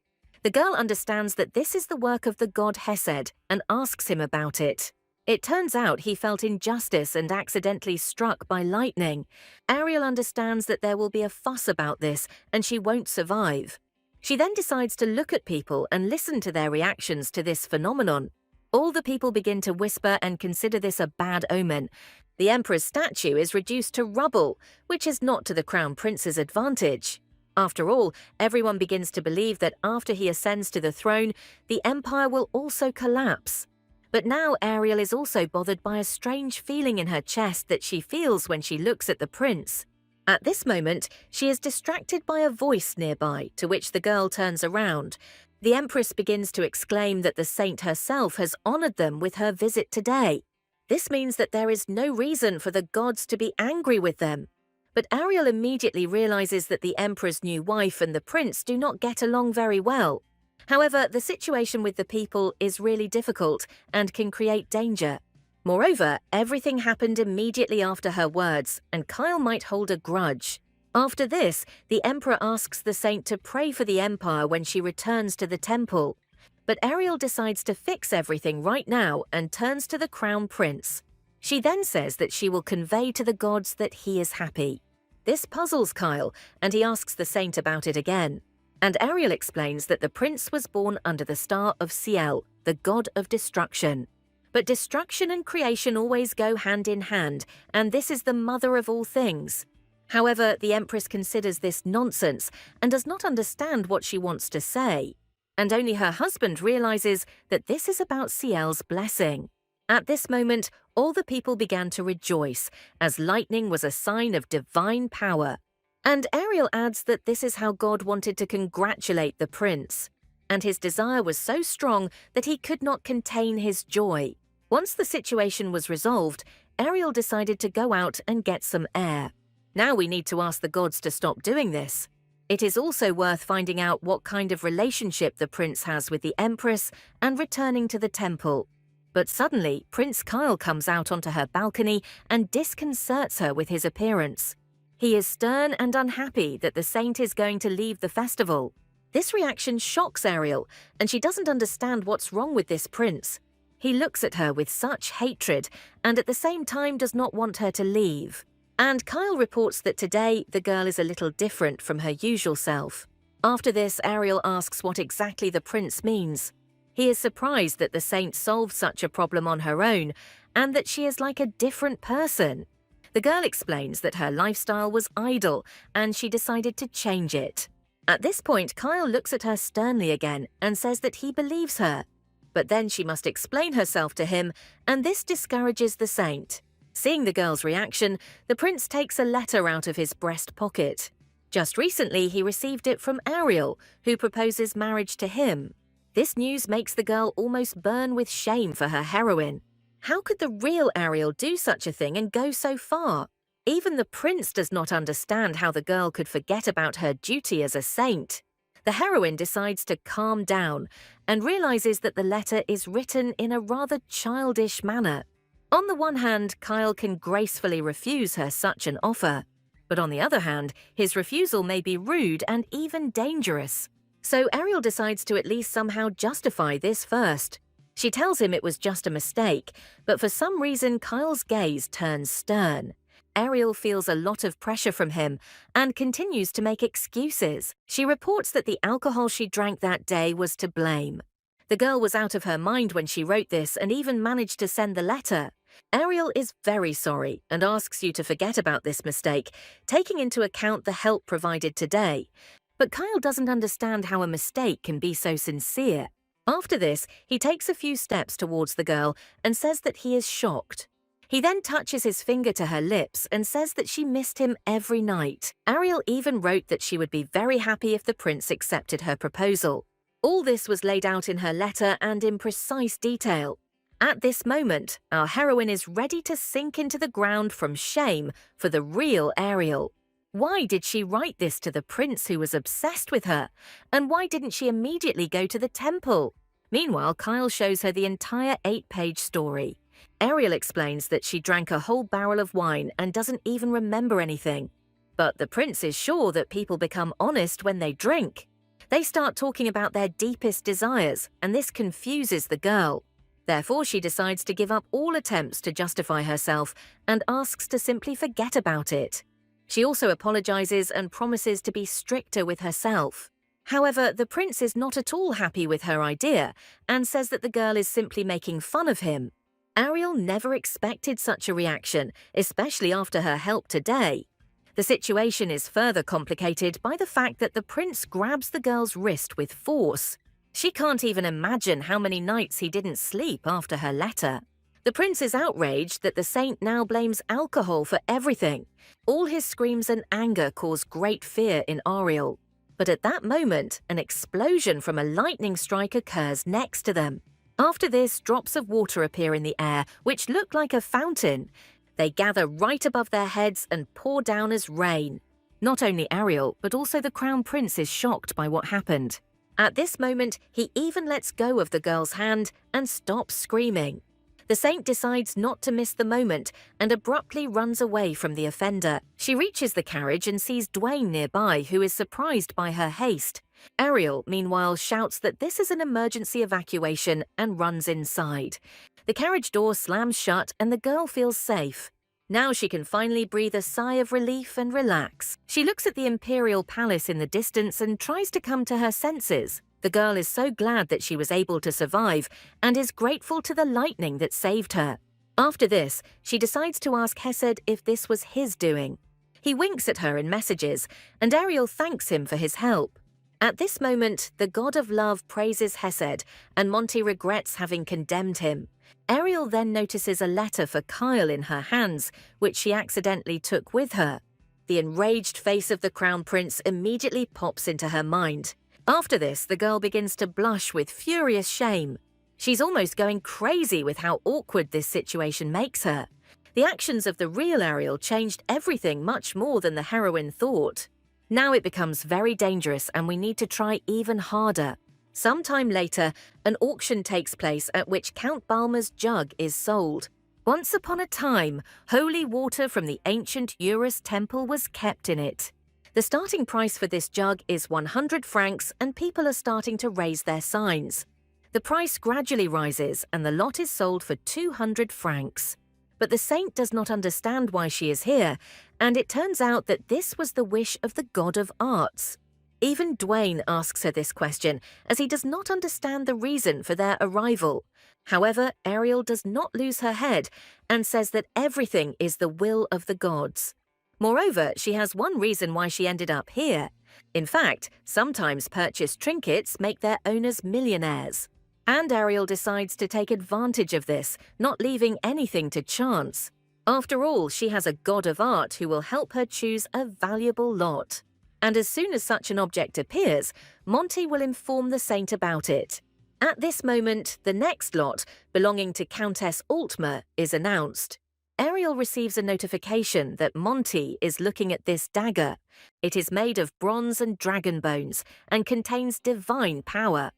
The girl understands that this is the work of the god Hesed and asks him about it. It turns out he felt injustice and accidentally struck by lightning. Ariel understands that there will be a fuss about this and she won't survive. She then decides to look at people and listen to their reactions to this phenomenon. All the people begin to whisper and consider this a bad omen. The emperor's statue is reduced to rubble, which is not to the crown prince's advantage. After all, everyone begins to believe that after he ascends to the throne, the empire will also collapse. But now Ariel is also bothered by a strange feeling in her chest that she feels when she looks at the prince. At this moment, she is distracted by a voice nearby, to which the girl turns around. The empress begins to exclaim that the saint herself has honored them with her visit today. This means that there is no reason for the gods to be angry with them. But Ariel immediately realizes that the emperor's new wife and the prince do not get along very well. However, the situation with the people is really difficult and can create danger. Moreover, everything happened immediately after her words, and Kyle might hold a grudge. After this, the emperor asks the saint to pray for the empire when she returns to the temple. But Ariel decides to fix everything right now and turns to the crown prince. She then says that she will convey to the gods that he is happy. This puzzles Kyle, and he asks the saint about it again. And Ariel explains that the prince was born under the star of Ciel, the god of destruction. But destruction and creation always go hand in hand, and this is the mother of all things. However, the empress considers this nonsense and does not understand what she wants to say. And only her husband realizes that this is about Ciel's blessing. At this moment, all the people began to rejoice, as lightning was a sign of divine power. And Ariel adds that this is how God wanted to congratulate the prince. And his desire was so strong that he could not contain his joy. Once the situation was resolved, Ariel decided to go out and get some air. Now we need to ask the gods to stop doing this. It is also worth finding out what kind of relationship the prince has with the empress and returning to the temple. But suddenly, Prince Kyle comes out onto her balcony and disconcerts her with his appearance. He is stern and unhappy that the saint is going to leave the festival. This reaction shocks Ariel, and she doesn't understand what's wrong with this prince. He looks at her with such hatred and at the same time does not want her to leave. And Kyle reports that today the girl is a little different from her usual self. After this, Ariel asks what exactly the prince means. He is surprised that the saint solved such a problem on her own and that she is like a different person. The girl explains that her lifestyle was idle and she decided to change it. At this point, Kyle looks at her sternly again and says that he believes her. But then she must explain herself to him, and this discourages the saint. Seeing the girl's reaction, the prince takes a letter out of his breast pocket. Just recently, he received it from Ariel, who proposes marriage to him. This news makes the girl almost burn with shame for her heroine. How could the real Ariel do such a thing and go so far? Even the prince does not understand how the girl could forget about her duty as a saint. The heroine decides to calm down and realizes that the letter is written in a rather childish manner. On the one hand, Kyle can gracefully refuse her such an offer. But on the other hand, his refusal may be rude and even dangerous. So Ariel decides to at least somehow justify this first. She tells him it was just a mistake, but for some reason Kyle's gaze turns stern. Ariel feels a lot of pressure from him and continues to make excuses. She reports that the alcohol she drank that day was to blame. The girl was out of her mind when she wrote this and even managed to send the letter. Ariel is very sorry and asks you to forget about this mistake, taking into account the help provided today. But Kyle doesn't understand how a mistake can be so sincere. After this, he takes a few steps towards the girl and says that he is shocked. He then touches his finger to her lips and says that she missed him every night. Ariel even wrote that she would be very happy if the prince accepted her proposal. All this was laid out in her letter and in precise detail. At this moment, our heroine is ready to sink into the ground from shame for the real Ariel. Why did she write this to the prince who was obsessed with her? And why didn't she immediately go to the temple? Meanwhile, Kyle shows her the entire 8-page story. Ariel explains that she drank a whole barrel of wine and doesn't even remember anything. But the prince is sure that people become honest when they drink. They start talking about their deepest desires, and this confuses the girl. Therefore, she decides to give up all attempts to justify herself and asks to simply forget about it. She also apologizes and promises to be stricter with herself. However, the prince is not at all happy with her idea and says that the girl is simply making fun of him. Ariel never expected such a reaction, especially after her help today. The situation is further complicated by the fact that the prince grabs the girl's wrist with force. She can't even imagine how many nights he didn't sleep after her letter. The prince is outraged that the saint now blames alcohol for everything. All his screams and anger cause great fear in Ariel. But at that moment, an explosion from a lightning strike occurs next to them. After this, drops of water appear in the air, which look like a fountain. They gather right above their heads and pour down as rain. Not only Ariel, but also the crown prince is shocked by what happened. At this moment, he even lets go of the girl's hand and stops screaming. The saint decides not to miss the moment and abruptly runs away from the offender. She reaches the carriage and sees Dwayne nearby, who is surprised by her haste. Ariel, meanwhile, shouts that this is an emergency evacuation and runs inside. The carriage door slams shut and the girl feels safe. Now she can finally breathe a sigh of relief and relax. She looks at the imperial palace in the distance and tries to come to her senses. The girl is so glad that she was able to survive and is grateful to the lightning that saved her. After this, she decides to ask Hesed if this was his doing. He winks at her in messages, and Ariel thanks him for his help. At this moment, the god of love praises Hesed, and Monty regrets having condemned him. Ariel then notices a letter for Kyle in her hands, which she accidentally took with her. The enraged face of the crown prince immediately pops into her mind. After this, the girl begins to blush with furious shame. She's almost going crazy with how awkward this situation makes her. The actions of the real Ariel changed everything much more than the heroine thought. Now it becomes very dangerous and we need to try even harder. Sometime later, an auction takes place at which Count Balmer's jug is sold. Once upon a time, holy water from the ancient Eurus temple was kept in it. The starting price for this jug is 100 francs and people are starting to raise their signs. The price gradually rises and the lot is sold for 200 francs. But the saint does not understand why she is here, and it turns out that this was the wish of the god of arts. Even Dwayne asks her this question, as he does not understand the reason for their arrival. However, Ariel does not lose her head and says that everything is the will of the gods. Moreover, she has one reason why she ended up here. In fact, sometimes purchased trinkets make their owners millionaires. And Ariel decides to take advantage of this, not leaving anything to chance. After all, she has a god of art who will help her choose a valuable lot. And as soon as such an object appears, Monty will inform the saint about it. At this moment, the next lot, belonging to Countess Altmer, is announced. Ariel receives a notification that Monty is looking at this dagger. It is made of bronze and dragon bones and contains divine power.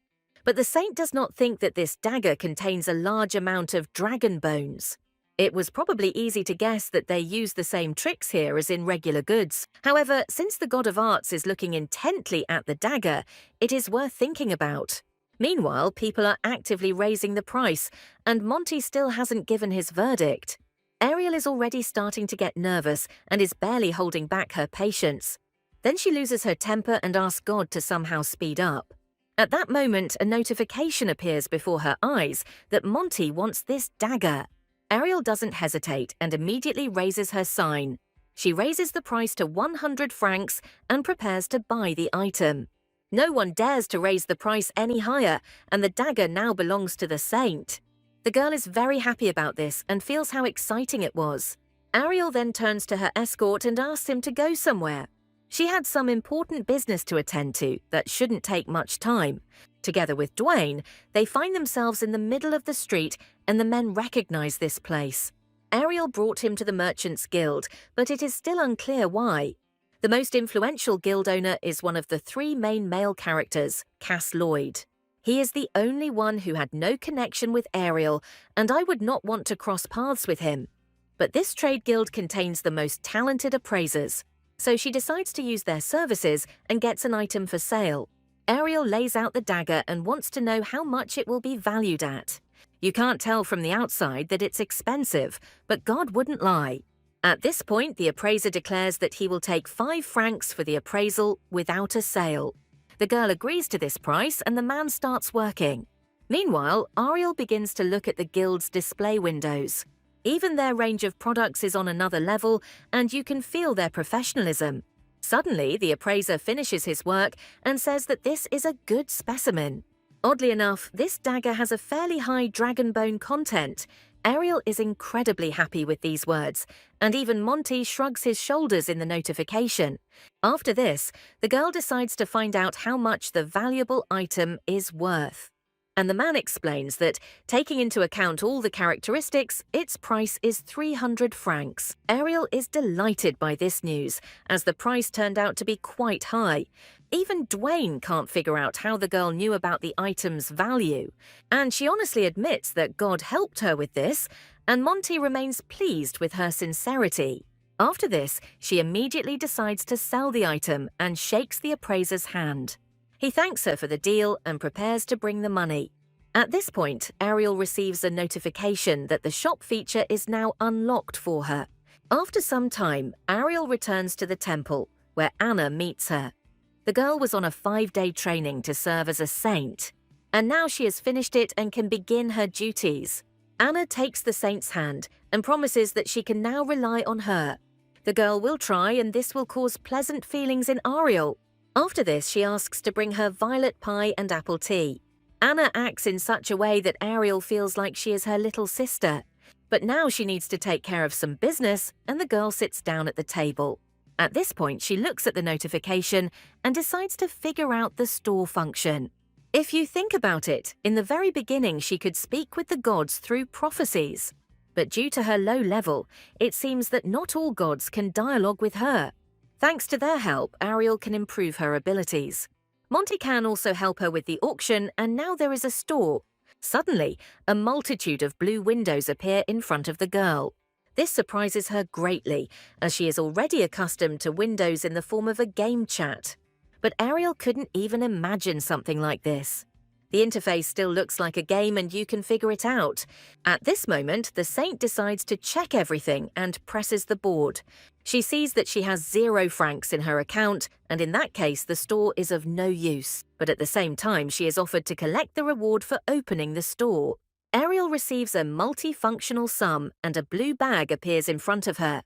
But the saint does not think that this dagger contains a large amount of dragon bones. It was probably easy to guess that they use the same tricks here as in regular goods. However, since the god of arts is looking intently at the dagger, it is worth thinking about. Meanwhile, people are actively raising the price, and Monty still hasn't given his verdict. Ariel is already starting to get nervous and is barely holding back her patience. Then she loses her temper and asks God to somehow speed up. At that moment, a notification appears before her eyes that Monty wants this dagger. Ariel doesn't hesitate and immediately raises her sign. She raises the price to 100 francs and prepares to buy the item. No one dares to raise the price any higher, and the dagger now belongs to the saint. The girl is very happy about this and feels how exciting it was. Ariel then turns to her escort and asks him to go somewhere. She had some important business to attend to that shouldn't take much time. Together with Dwayne, they find themselves in the middle of the street and the men recognize this place. Ariel brought him to the Merchants Guild, but it is still unclear why. The most influential guild owner is one of the three main male characters, Cass Lloyd. He is the only one who had no connection with Ariel, and I would not want to cross paths with him. But this trade guild contains the most talented appraisers, so she decides to use their services and gets an item for sale. Ariel lays out the dagger and wants to know how much it will be valued at. You can't tell from the outside that it's expensive, but God wouldn't lie. At this point, the appraiser declares that he will take 5 francs for the appraisal without a sale. The girl agrees to this price and the man starts working. Meanwhile, Ariel begins to look at the guild's display windows. Even their range of products is on another level, and you can feel their professionalism. Suddenly, the appraiser finishes his work and says that this is a good specimen. Oddly enough, this dagger has a fairly high dragon bone content. Ariel is incredibly happy with these words, and even Monty shrugs his shoulders in the notification. After this, the girl decides to find out how much the valuable item is worth. And the man explains that, taking into account all the characteristics, its price is 300 francs. Ariel is delighted by this news, as the price turned out to be quite high. Even Dwayne can't figure out how the girl knew about the item's value. And she honestly admits that God helped her with this, and Monty remains pleased with her sincerity. After this, she immediately decides to sell the item and shakes the appraiser's hand. He thanks her for the deal and prepares to bring the money. At this point, Ariel receives a notification that the shop feature is now unlocked for her. After some time, Ariel returns to the temple, where Anna meets her. The girl was on a 5-day training to serve as a saint, and now she has finished it and can begin her duties. Anna takes the saint's hand and promises that she can now rely on her. The girl will try, and this will cause pleasant feelings in Ariel. After this, she asks to bring her violet pie and apple tea. Anna acts in such a way that Ariel feels like she is her little sister. But now she needs to take care of some business, and the girl sits down at the table. At this point, she looks at the notification and decides to figure out the store function. If you think about it, in the very beginning she could speak with the gods through prophecies. But due to her low level, it seems that not all gods can dialogue with her. Thanks to their help, Ariel can improve her abilities. Monty can also help her with the auction, and now there is a store. Suddenly, a multitude of blue windows appear in front of the girl. This surprises her greatly, as she is already accustomed to windows in the form of a game chat. But Ariel couldn't even imagine something like this. The interface still looks like a game and you can figure it out. At this moment, the saint decides to check everything and presses the board. She sees that she has 0 francs in her account, and in that case the store is of no use. But at the same time, she is offered to collect the reward for opening the store. Ariel receives a multifunctional sum and a blue bag appears in front of her.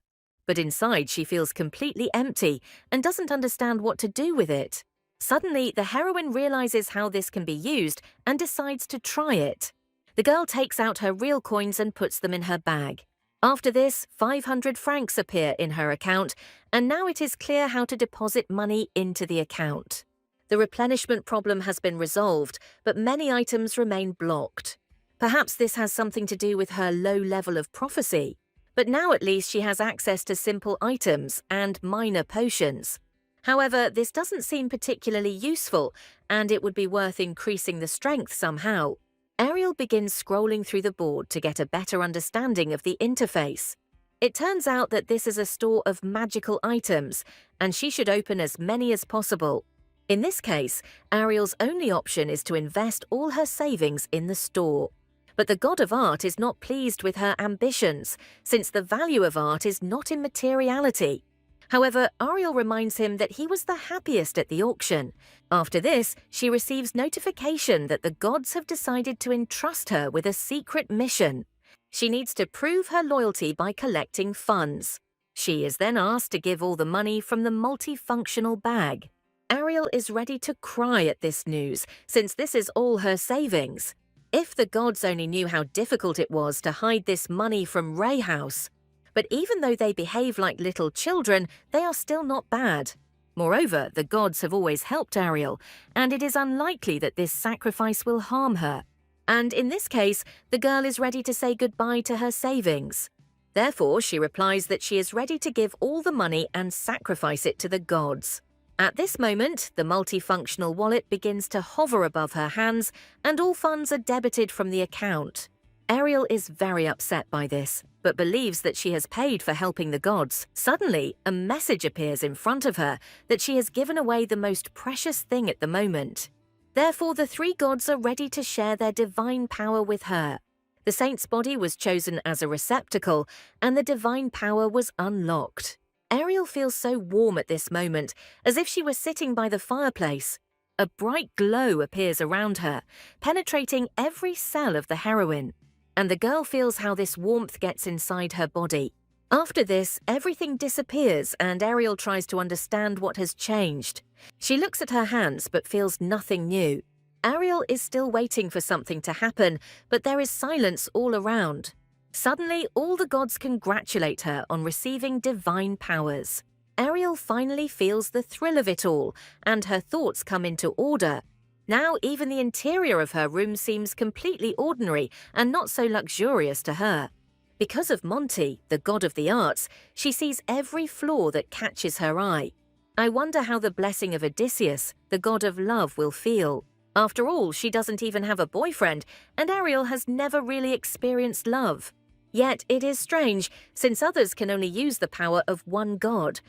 But inside she feels completely empty and doesn't understand what to do with it. Suddenly, the heroine realizes how this can be used and decides to try it. The girl takes out her real coins and puts them in her bag. After this, 500 francs appear in her account, and now it is clear how to deposit money into the account. The replenishment problem has been resolved, but many items remain blocked. Perhaps this has something to do with her low level of prophecy. But now at least she has access to simple items and minor potions. However, this doesn't seem particularly useful, and it would be worth increasing the strength somehow. Ariel begins scrolling through the board to get a better understanding of the interface. It turns out that this is a store of magical items, and she should open as many as possible. In this case, Ariel's only option is to invest all her savings in the store. But the god of art is not pleased with her ambitions, since the value of art is not in materiality. However, Ariel reminds him that he was the happiest at the auction. After this, she receives notification that the gods have decided to entrust her with a secret mission. She needs to prove her loyalty by collecting funds. She is then asked to give all the money from the multifunctional bag. Ariel is ready to cry at this news, since this is all her savings. If the gods only knew how difficult it was to hide this money from Ray House. But even though they behave like little children, they are still not bad. Moreover, the gods have always helped Ariel, and it is unlikely that this sacrifice will harm her. And in this case, the girl is ready to say goodbye to her savings. Therefore, she replies that she is ready to give all the money and sacrifice it to the gods. At this moment, the multifunctional wallet begins to hover above her hands, and all funds are debited from the account. Ariel is very upset by this, but believes that she has paid for helping the gods. Suddenly, a message appears in front of her that she has given away the most precious thing at the moment. Therefore, the three gods are ready to share their divine power with her. The saint's body was chosen as a receptacle, and the divine power was unlocked. Ariel feels so warm at this moment, as if she were sitting by the fireplace. A bright glow appears around her, penetrating every cell of the heroine. And the girl feels how this warmth gets inside her body. After this, everything disappears and Ariel tries to understand what has changed. She looks at her hands but feels nothing new. Ariel is still waiting for something to happen, but there is silence all around. Suddenly, all the gods congratulate her on receiving divine powers. Ariel finally feels the thrill of it all, and her thoughts come into order. Now even the interior of her room seems completely ordinary and not so luxurious to her. Because of Monty, the god of the arts, she sees every flaw that catches her eye. I wonder how the blessing of Odysseus, the god of love, will feel. After all, she doesn't even have a boyfriend, and Ariel has never really experienced love. Yet it is strange, since others can only use the power of one god.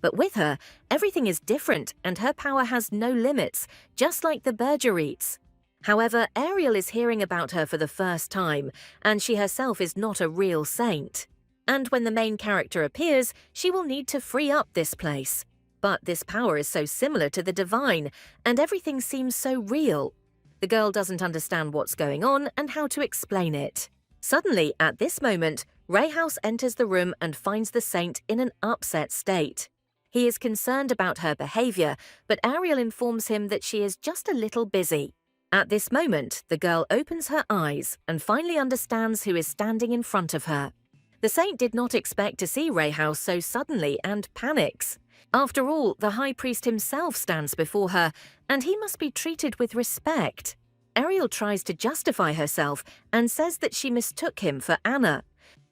But with her, everything is different and her power has no limits, just like the Bergerites. However, Ariel is hearing about her for the first time, and she herself is not a real saint. And when the main character appears, she will need to free up this place. But this power is so similar to the divine, and everything seems so real. The girl doesn't understand what's going on and how to explain it. Suddenly, at this moment, Ray House enters the room and finds the saint in an upset state. He is concerned about her behavior, but Ariel informs him that she is just a little busy. At this moment, the girl opens her eyes and finally understands who is standing in front of her. The saint did not expect to see Ray House so suddenly and panics. After all, the high priest himself stands before her, and he must be treated with respect. Ariel tries to justify herself and says that she mistook him for Anna.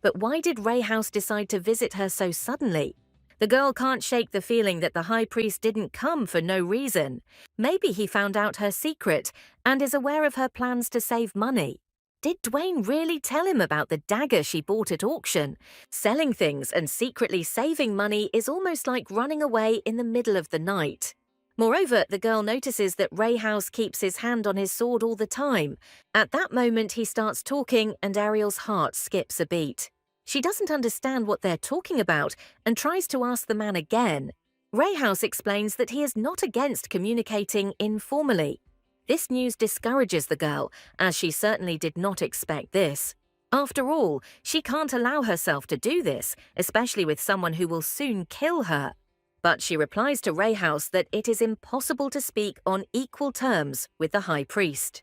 But why did Ray House decide to visit her so suddenly? The girl can't shake the feeling that the high priest didn't come for no reason. Maybe he found out her secret and is aware of her plans to save money. Did Dwayne really tell him about the dagger she bought at auction? Selling things and secretly saving money is almost like running away in the middle of the night. Moreover, the girl notices that Ray House keeps his hand on his sword all the time. At that moment, he starts talking and Ariel's heart skips a beat. She doesn't understand what they're talking about and tries to ask the man again. Ray House explains that he is not against communicating informally. This news discourages the girl, as she certainly did not expect this. After all, she can't allow herself to do this, especially with someone who will soon kill her. But she replies to Ray House that it is impossible to speak on equal terms with the high priest.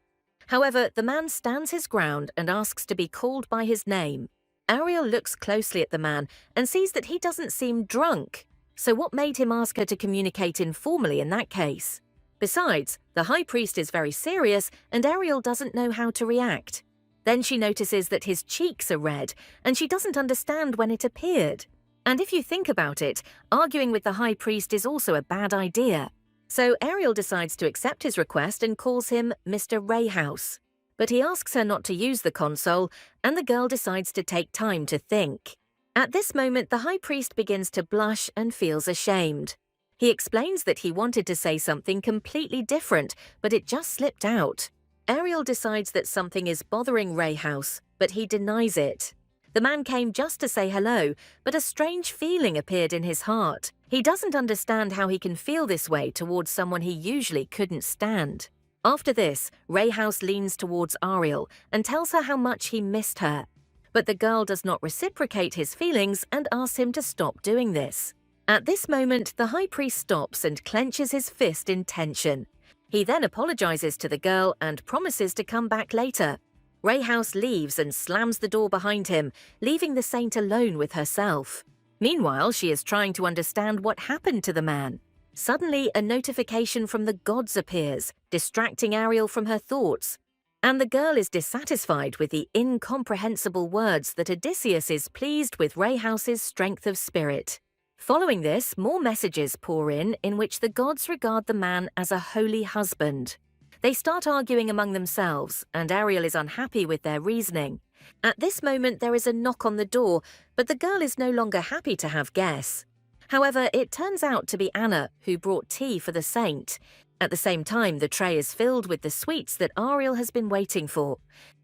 However, the man stands his ground and asks to be called by his name. Ariel looks closely at the man and sees that he doesn't seem drunk. So what made him ask her to communicate informally in that case? Besides, the high priest is very serious and Ariel doesn't know how to react. Then she notices that his cheeks are red and she doesn't understand when it appeared. And if you think about it, arguing with the high priest is also a bad idea. So Ariel decides to accept his request and calls him Mr. Ray House. But he asks her not to use the console, and the girl decides to take time to think. At this moment, the high priest begins to blush and feels ashamed. He explains that he wanted to say something completely different, but it just slipped out. Ariel decides that something is bothering Ray House, but he denies it. The man came just to say hello, but a strange feeling appeared in his heart. He doesn't understand how he can feel this way towards someone he usually couldn't stand. After this, Ray House leans towards Ariel and tells her how much he missed her. But the girl does not reciprocate his feelings and asks him to stop doing this. At this moment, the high priest stops and clenches his fist in tension. He then apologizes to the girl and promises to come back later. Ray House leaves and slams the door behind him, leaving the saint alone with herself. Meanwhile, she is trying to understand what happened to the man. Suddenly, a notification from the gods appears, distracting Ariel from her thoughts. And the girl is dissatisfied with the incomprehensible words that Odysseus is pleased with Ray House's strength of spirit. Following this, more messages pour in which the gods regard the man as a holy husband. They start arguing among themselves, and Ariel is unhappy with their reasoning. At this moment, there is a knock on the door, but the girl is no longer happy to have guests. However, it turns out to be Anna, who brought tea for the saint. At the same time, the tray is filled with the sweets that Ariel has been waiting for.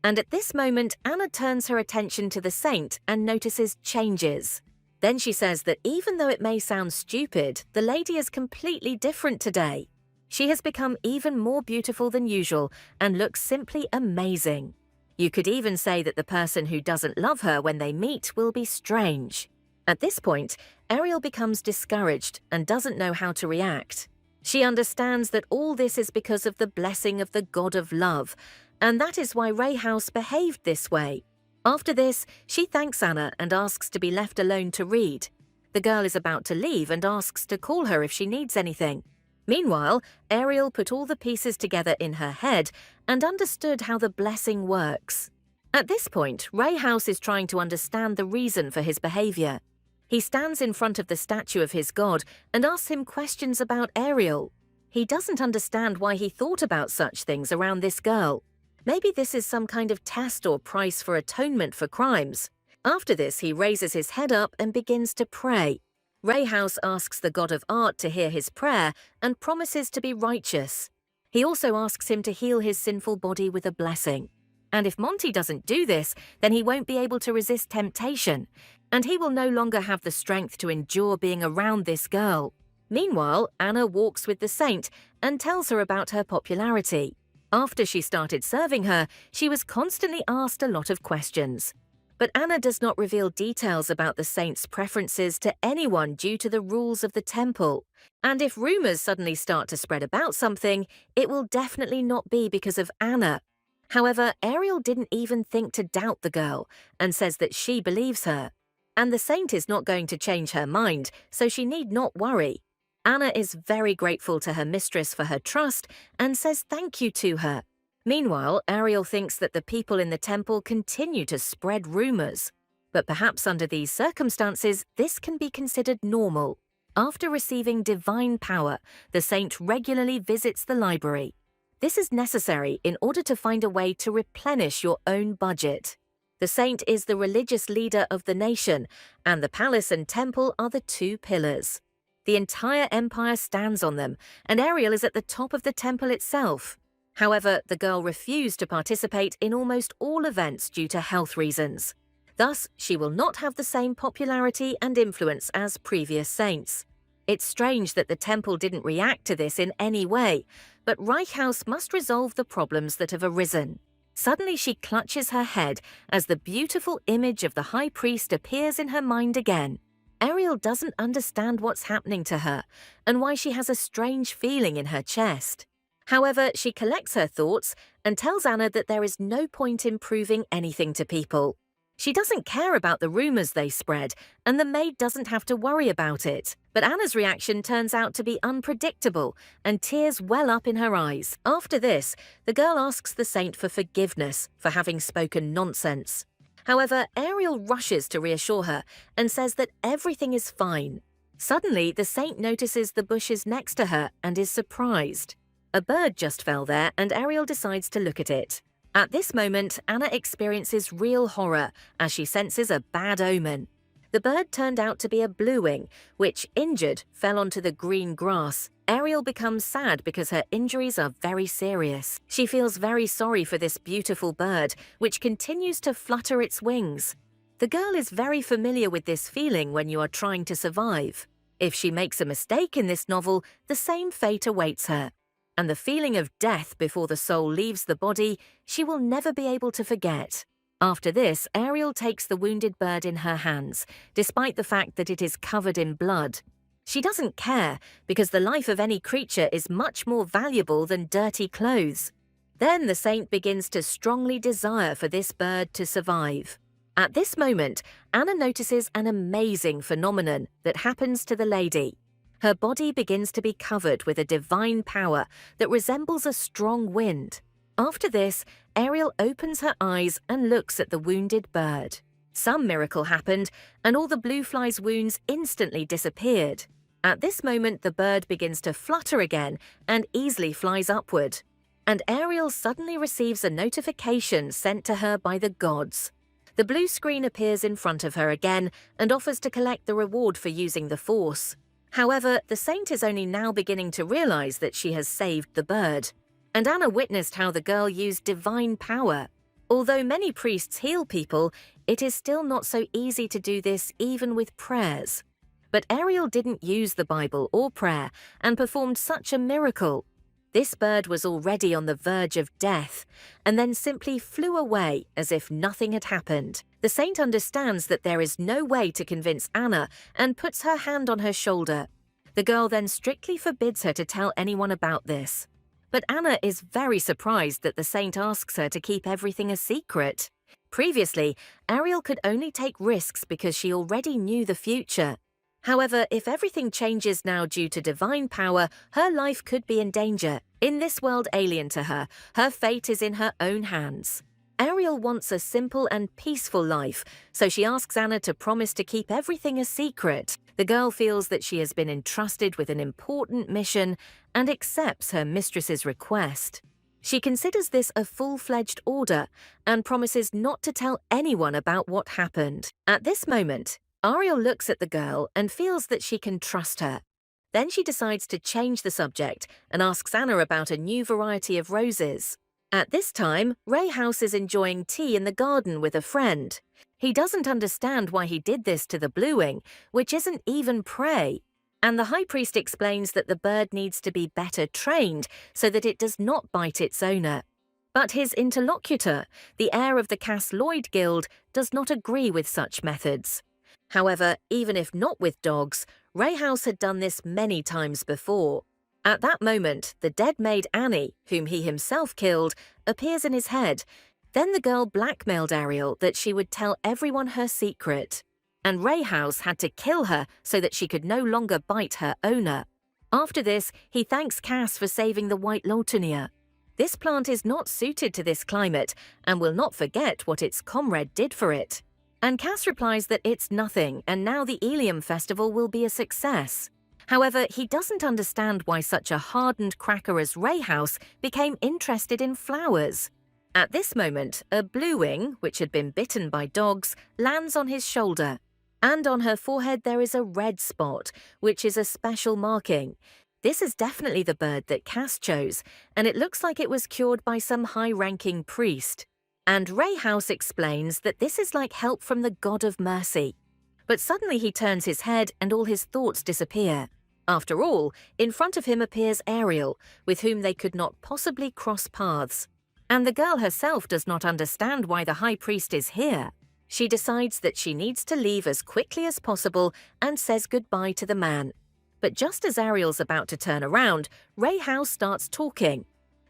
And at this moment, Anna turns her attention to the saint and notices changes. Then she says that even though it may sound stupid, the lady is completely different today. She has become even more beautiful than usual and looks simply amazing. You could even say that the person who doesn't love her when they meet will be strange. At this point, Ariel becomes discouraged and doesn't know how to react. She understands that all this is because of the blessing of the god of love, and that is why Ray House behaved this way. After this, she thanks Anna and asks to be left alone to read. The girl is about to leave and asks to call her if she needs anything. Meanwhile, Ariel put all the pieces together in her head and understood how the blessing works. At this point, Ray House is trying to understand the reason for his behavior. He stands in front of the statue of his god and asks him questions about Ariel. He doesn't understand why he thought about such things around this girl. Maybe this is some kind of test or price for atonement for crimes. After this, he raises his head up and begins to pray. Ray House asks the god of art to hear his prayer and promises to be righteous. He also asks him to heal his sinful body with a blessing. And if Monty doesn't do this, then he won't be able to resist temptation, and he will no longer have the strength to endure being around this girl. Meanwhile, Anna walks with the saint and tells her about her popularity. After she started serving her, she was constantly asked a lot of questions. But Anna does not reveal details about the saint's preferences to anyone due to the rules of the temple. And if rumors suddenly start to spread about something, it will definitely not be because of Anna. However, Ariel didn't even think to doubt the girl and says that she believes her. And the saint is not going to change her mind, so she need not worry. Anna is very grateful to her mistress for her trust and says thank you to her. Meanwhile, Ariel thinks that the people in the temple continue to spread rumors. But perhaps under these circumstances, this can be considered normal. After receiving divine power, the saint regularly visits the library. This is necessary in order to find a way to replenish your own budget. The saint is the religious leader of the nation, and the palace and temple are the two pillars. The entire empire stands on them, and Ariel is at the top of the temple itself. However, the girl refused to participate in almost all events due to health reasons. Thus, she will not have the same popularity and influence as previous saints. It's strange that the temple didn't react to this in any way, but Ray House must resolve the problems that have arisen. Suddenly she clutches her head as the beautiful image of the high priest appears in her mind again. Ariel doesn't understand what's happening to her and why she has a strange feeling in her chest. However, she collects her thoughts and tells Anna that there is no point in proving anything to people. She doesn't care about the rumors they spread, and the maid doesn't have to worry about it. But Anna's reaction turns out to be unpredictable, and tears well up in her eyes. After this, the girl asks the saint for forgiveness for having spoken nonsense. However, Ariel rushes to reassure her and says that everything is fine. Suddenly, the saint notices the bushes next to her and is surprised. A bird just fell there, and Ariel decides to look at it. At this moment, Anna experiences real horror as she senses a bad omen. The bird turned out to be a bluewing, which, injured, fell onto the green grass. Ariel becomes sad because her injuries are very serious. She feels very sorry for this beautiful bird, which continues to flutter its wings. The girl is very familiar with this feeling when you are trying to survive. If she makes a mistake in this novel, the same fate awaits her. And the feeling of death before the soul leaves the body, she will never be able to forget. After this, Ariel takes the wounded bird in her hands, despite the fact that it is covered in blood. She doesn't care, because the life of any creature is much more valuable than dirty clothes. Then the saint begins to strongly desire for this bird to survive. At this moment, Anna notices an amazing phenomenon that happens to the lady. Her body begins to be covered with a divine power that resembles a strong wind. After this, Ariel opens her eyes and looks at the wounded bird. Some miracle happened, and all the blue fly's wounds instantly disappeared. At this moment, the bird begins to flutter again and easily flies upward. And Ariel suddenly receives a notification sent to her by the gods. The blue screen appears in front of her again and offers to collect the reward for using the Force. However, the saint is only now beginning to realize that she has saved the bird. And Anna witnessed how the girl used divine power. Although many priests heal people, it is still not so easy to do this even with prayers. But Ariel didn't use the Bible or prayer and performed such a miracle. This bird was already on the verge of death, and then simply flew away as if nothing had happened. The saint understands that there is no way to convince Anna and puts her hand on her shoulder. The girl then strictly forbids her to tell anyone about this. But Anna is very surprised that the saint asks her to keep everything a secret. Previously, Ariel could only take risks because she already knew the future. However, if everything changes now due to divine power, her life could be in danger. In this world alien to her, her fate is in her own hands. Ariel wants a simple and peaceful life, so she asks Anna to promise to keep everything a secret. The girl feels that she has been entrusted with an important mission and accepts her mistress's request. She considers this a full-fledged order and promises not to tell anyone about what happened. At this moment, Ariel looks at the girl and feels that she can trust her. Then she decides to change the subject and asks Anna about a new variety of roses. At this time, Ray House is enjoying tea in the garden with a friend. He doesn't understand why he did this to the bluewing, which isn't even prey. And the high priest explains that the bird needs to be better trained so that it does not bite its owner. But his interlocutor, the heir of the Cass Lloyd Guild, does not agree with such methods. However, even if not with dogs, Ray House had done this many times before. At that moment, the dead maid Annie, whom he himself killed, appears in his head. Then the girl blackmailed Ariel that she would tell everyone her secret. And Ray House had to kill her so that she could no longer bite her owner. After this, he thanks Cass for saving the White Lawtonia. This plant is not suited to this climate and will not forget what its comrade did for it. And Cass replies that it's nothing and now the Ilium festival will be a success. However, he doesn't understand why such a hardened cracker as Ray House became interested in flowers. At this moment, a bluewing, which had been bitten by dogs, lands on his shoulder. And on her forehead there is a red spot, which is a special marking. This is definitely the bird that Cass chose, and it looks like it was cured by some high-ranking priest. And Ray House explains that this is like help from the God of Mercy. But suddenly he turns his head and all his thoughts disappear. After all, in front of him appears Ariel, with whom they could not possibly cross paths. And the girl herself does not understand why the high priest is here. She decides that she needs to leave as quickly as possible and says goodbye to the man. But just as Ariel's about to turn around, Ray House starts talking.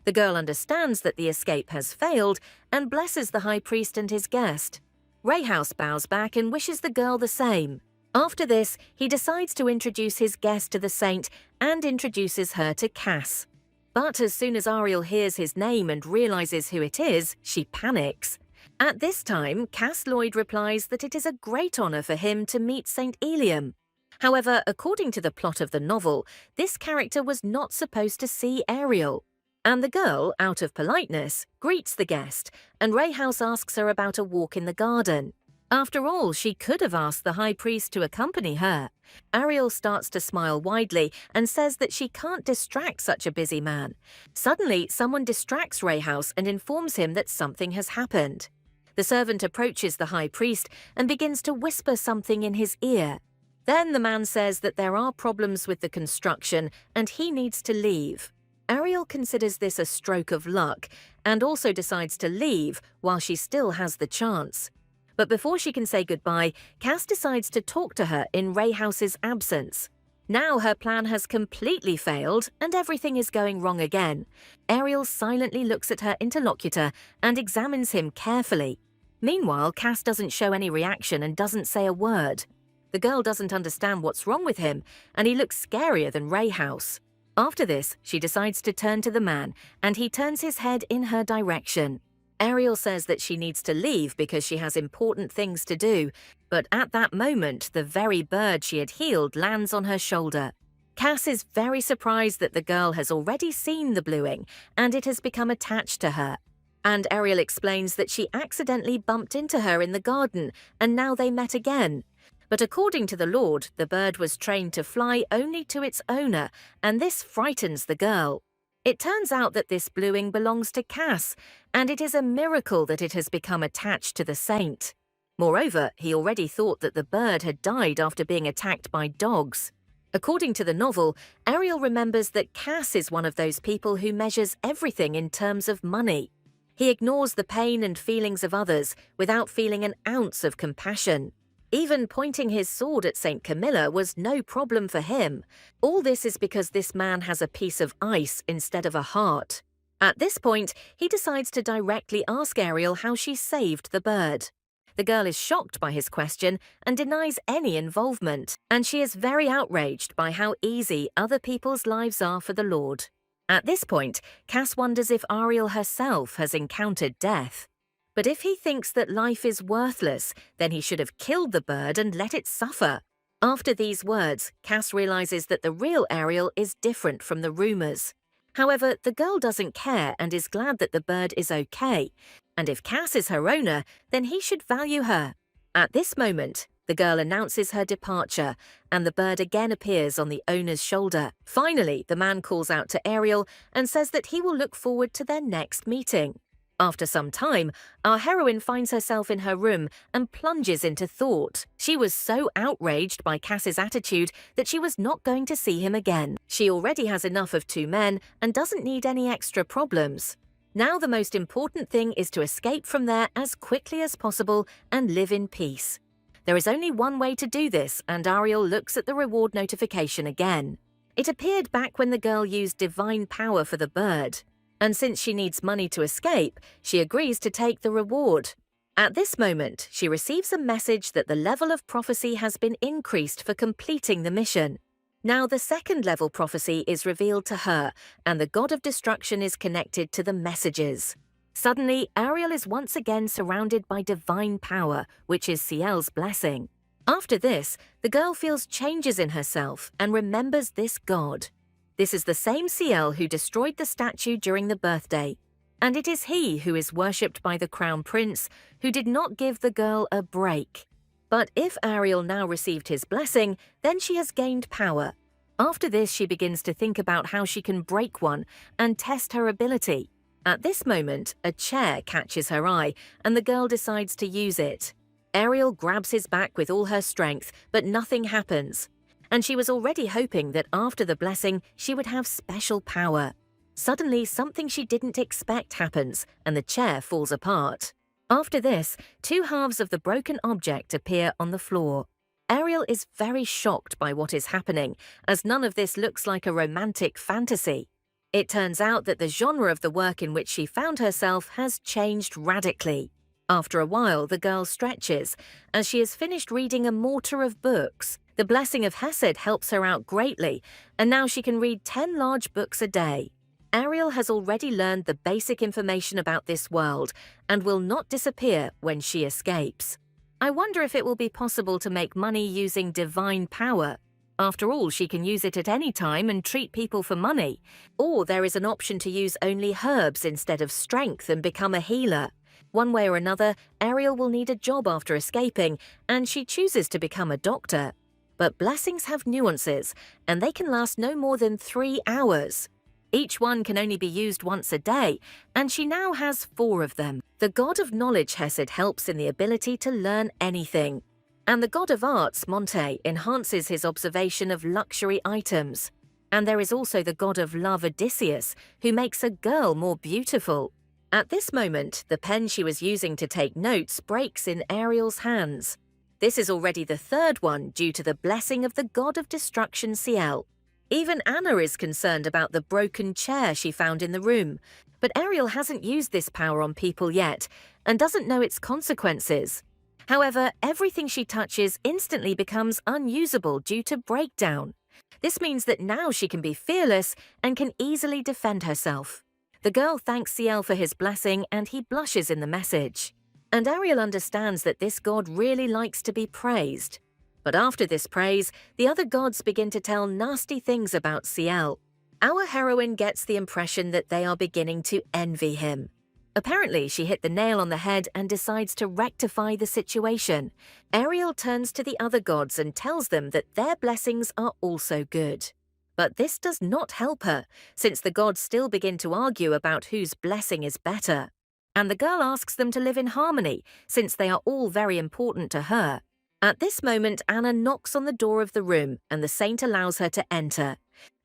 The girl understands that the escape has failed and blesses the high priest and his guest. Ray House bows back and wishes the girl the same. After this, he decides to introduce his guest to the saint and introduces her to Cass. But as soon as Ariel hears his name and realizes who it is, she panics. At this time, Cass Lloyd replies that it is a great honor for him to meet St. Eliam. However, according to the plot of the novel, this character was not supposed to see Ariel. And the girl, out of politeness, greets the guest, and Ray House asks her about a walk in the garden. After all, she could have asked the high priest to accompany her. Ariel starts to smile widely and says that she can't distract such a busy man. Suddenly, someone distracts Ray House and informs him that something has happened. The servant approaches the high priest and begins to whisper something in his ear. Then the man says that there are problems with the construction and he needs to leave. Ariel considers this a stroke of luck and also decides to leave while she still has the chance. But before she can say goodbye, Cass decides to talk to her in Ray House's absence. Now her plan has completely failed and everything is going wrong again. Ariel silently looks at her interlocutor and examines him carefully. Meanwhile, Cass doesn't show any reaction and doesn't say a word. The girl doesn't understand what's wrong with him, and he looks scarier than Ray House. After this, she decides to turn to the man, and he turns his head in her direction. Ariel says that she needs to leave because she has important things to do, but at that moment, the very bird she had healed lands on her shoulder. Cass is very surprised that the girl has already seen the bluing, and it has become attached to her. And Ariel explains that she accidentally bumped into her in the garden, and now they met again. But according to the Lord, the bird was trained to fly only to its owner, and this frightens the girl. It turns out that this bluing belongs to Cass, and it is a miracle that it has become attached to the saint. Moreover, he already thought that the bird had died after being attacked by dogs. According to the novel, Ariel remembers that Cass is one of those people who measures everything in terms of money. He ignores the pain and feelings of others without feeling an ounce of compassion. Even pointing his sword at St. Camilla was no problem for him. All this is because this man has a piece of ice instead of a heart. At this point, he decides to directly ask Ariel how she saved the bird. The girl is shocked by his question and denies any involvement, and she is very outraged by how easy other people's lives are for the Lord. At this point, Cass wonders if Ariel herself has encountered death. But if he thinks that life is worthless, then he should have killed the bird and let it suffer. After these words, Cass realizes that the real Ariel is different from the rumors. However, the girl doesn't care and is glad that the bird is okay. And if Cass is her owner, then he should value her. At this moment, the girl announces her departure, and the bird again appears on the owner's shoulder. Finally, the man calls out to Ariel and says that he will look forward to their next meeting. After some time, our heroine finds herself in her room and plunges into thought. She was so outraged by Cass's attitude that she was not going to see him again. She already has enough of two men and doesn't need any extra problems. Now the most important thing is to escape from there as quickly as possible and live in peace. There is only one way to do this, and Ariel looks at the reward notification again. It appeared back when the girl used divine power for the bird. And since she needs money to escape, she agrees to take the reward. At this moment, she receives a message that the level of prophecy has been increased for completing the mission. Now the second level prophecy is revealed to her, and the god of destruction is connected to the messages. Suddenly, Ariel is once again surrounded by divine power, which is Ciel's blessing. After this, the girl feels changes in herself and remembers this god. This is the same Ciel who destroyed the statue during the birthday, and it is he who is worshipped by the crown prince, who did not give the girl a break. But if Ariel now received his blessing, then she has gained power. After this, she begins to think about how she can break one and test her ability. At this moment, a chair catches her eye, and the girl decides to use it. Ariel grabs his back with all her strength, but nothing happens. And she was already hoping that after the blessing, she would have special power. Suddenly, something she didn't expect happens, and the chair falls apart. After this, two halves of the broken object appear on the floor. Ariel is very shocked by what is happening, as none of this looks like a romantic fantasy. It turns out that the genre of the work in which she found herself has changed radically. After a while, the girl stretches, as she has finished reading a mortar of books. The blessing of Hesed helps her out greatly, and now she can read 10 large books a day. Ariel has already learned the basic information about this world and will not disappear when she escapes. I wonder if it will be possible to make money using divine power. After all, she can use it at any time and treat people for money. Or there is an option to use only herbs instead of strength and become a healer. One way or another, Ariel will need a job after escaping, and she chooses to become a doctor. But blessings have nuances, and they can last no more than 3 hours. Each one can only be used once a day, and she now has 4 of them. The god of knowledge Hesed helps in the ability to learn anything. And the god of arts, Monte, enhances his observation of luxury items. And there is also the god of love, Odysseus, who makes a girl more beautiful. At this moment, the pen she was using to take notes breaks in Ariel's hands. This is already the third one due to the blessing of the god of destruction Ciel. Even Anna is concerned about the broken chair she found in the room, but Ariel hasn't used this power on people yet and doesn't know its consequences. However, everything she touches instantly becomes unusable due to breakdown. This means that now she can be fearless and can easily defend herself. The girl thanks Ciel for his blessing and he blushes in the message. And Ariel understands that this god really likes to be praised. But after this praise, the other gods begin to tell nasty things about Ciel. Our heroine gets the impression that they are beginning to envy him. Apparently, she hit the nail on the head and decides to rectify the situation. Ariel turns to the other gods and tells them that their blessings are also good. But this does not help her, since the gods still begin to argue about whose blessing is better. And the girl asks them to live in harmony, since they are all very important to her. At this moment, Anna knocks on the door of the room, and the saint allows her to enter.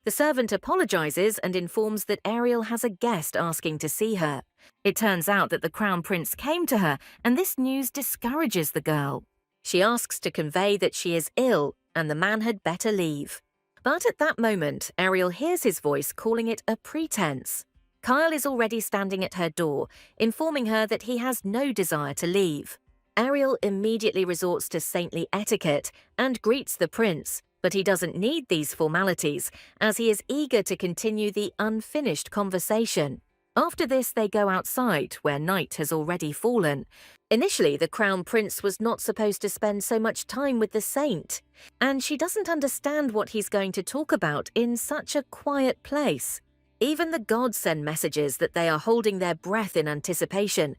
The servant apologizes and informs that Ariel has a guest asking to see her. It turns out that the crown prince came to her, and this news discourages the girl. She asks to convey that she is ill, and the man had better leave. But at that moment, Ariel hears his voice calling it a pretense. Kyle is already standing at her door, informing her that he has no desire to leave. Ariel immediately resorts to saintly etiquette and greets the prince, but he doesn't need these formalities, as he is eager to continue the unfinished conversation. After this, they go outside, where night has already fallen. Initially, the crown prince was not supposed to spend so much time with the saint, and she doesn't understand what he's going to talk about in such a quiet place. Even the gods send messages that they are holding their breath in anticipation,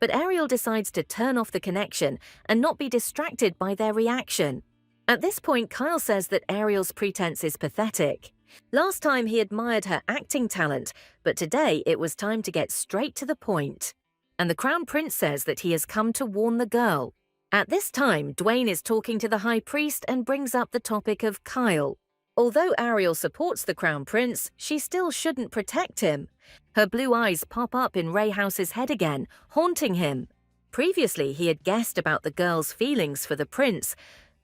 but Ariel decides to turn off the connection and not be distracted by their reaction. At this point, Kyle says that Ariel's pretense is pathetic. Last time he admired her acting talent, but today it was time to get straight to the point. And the crown prince says that he has come to warn the girl. At this time, Dwayne is talking to the high priest and brings up the topic of Kyle. Although Ariel supports the crown prince, she still shouldn't protect him. Her blue eyes pop up in Ray House's head again, haunting him. Previously, he had guessed about the girl's feelings for the prince,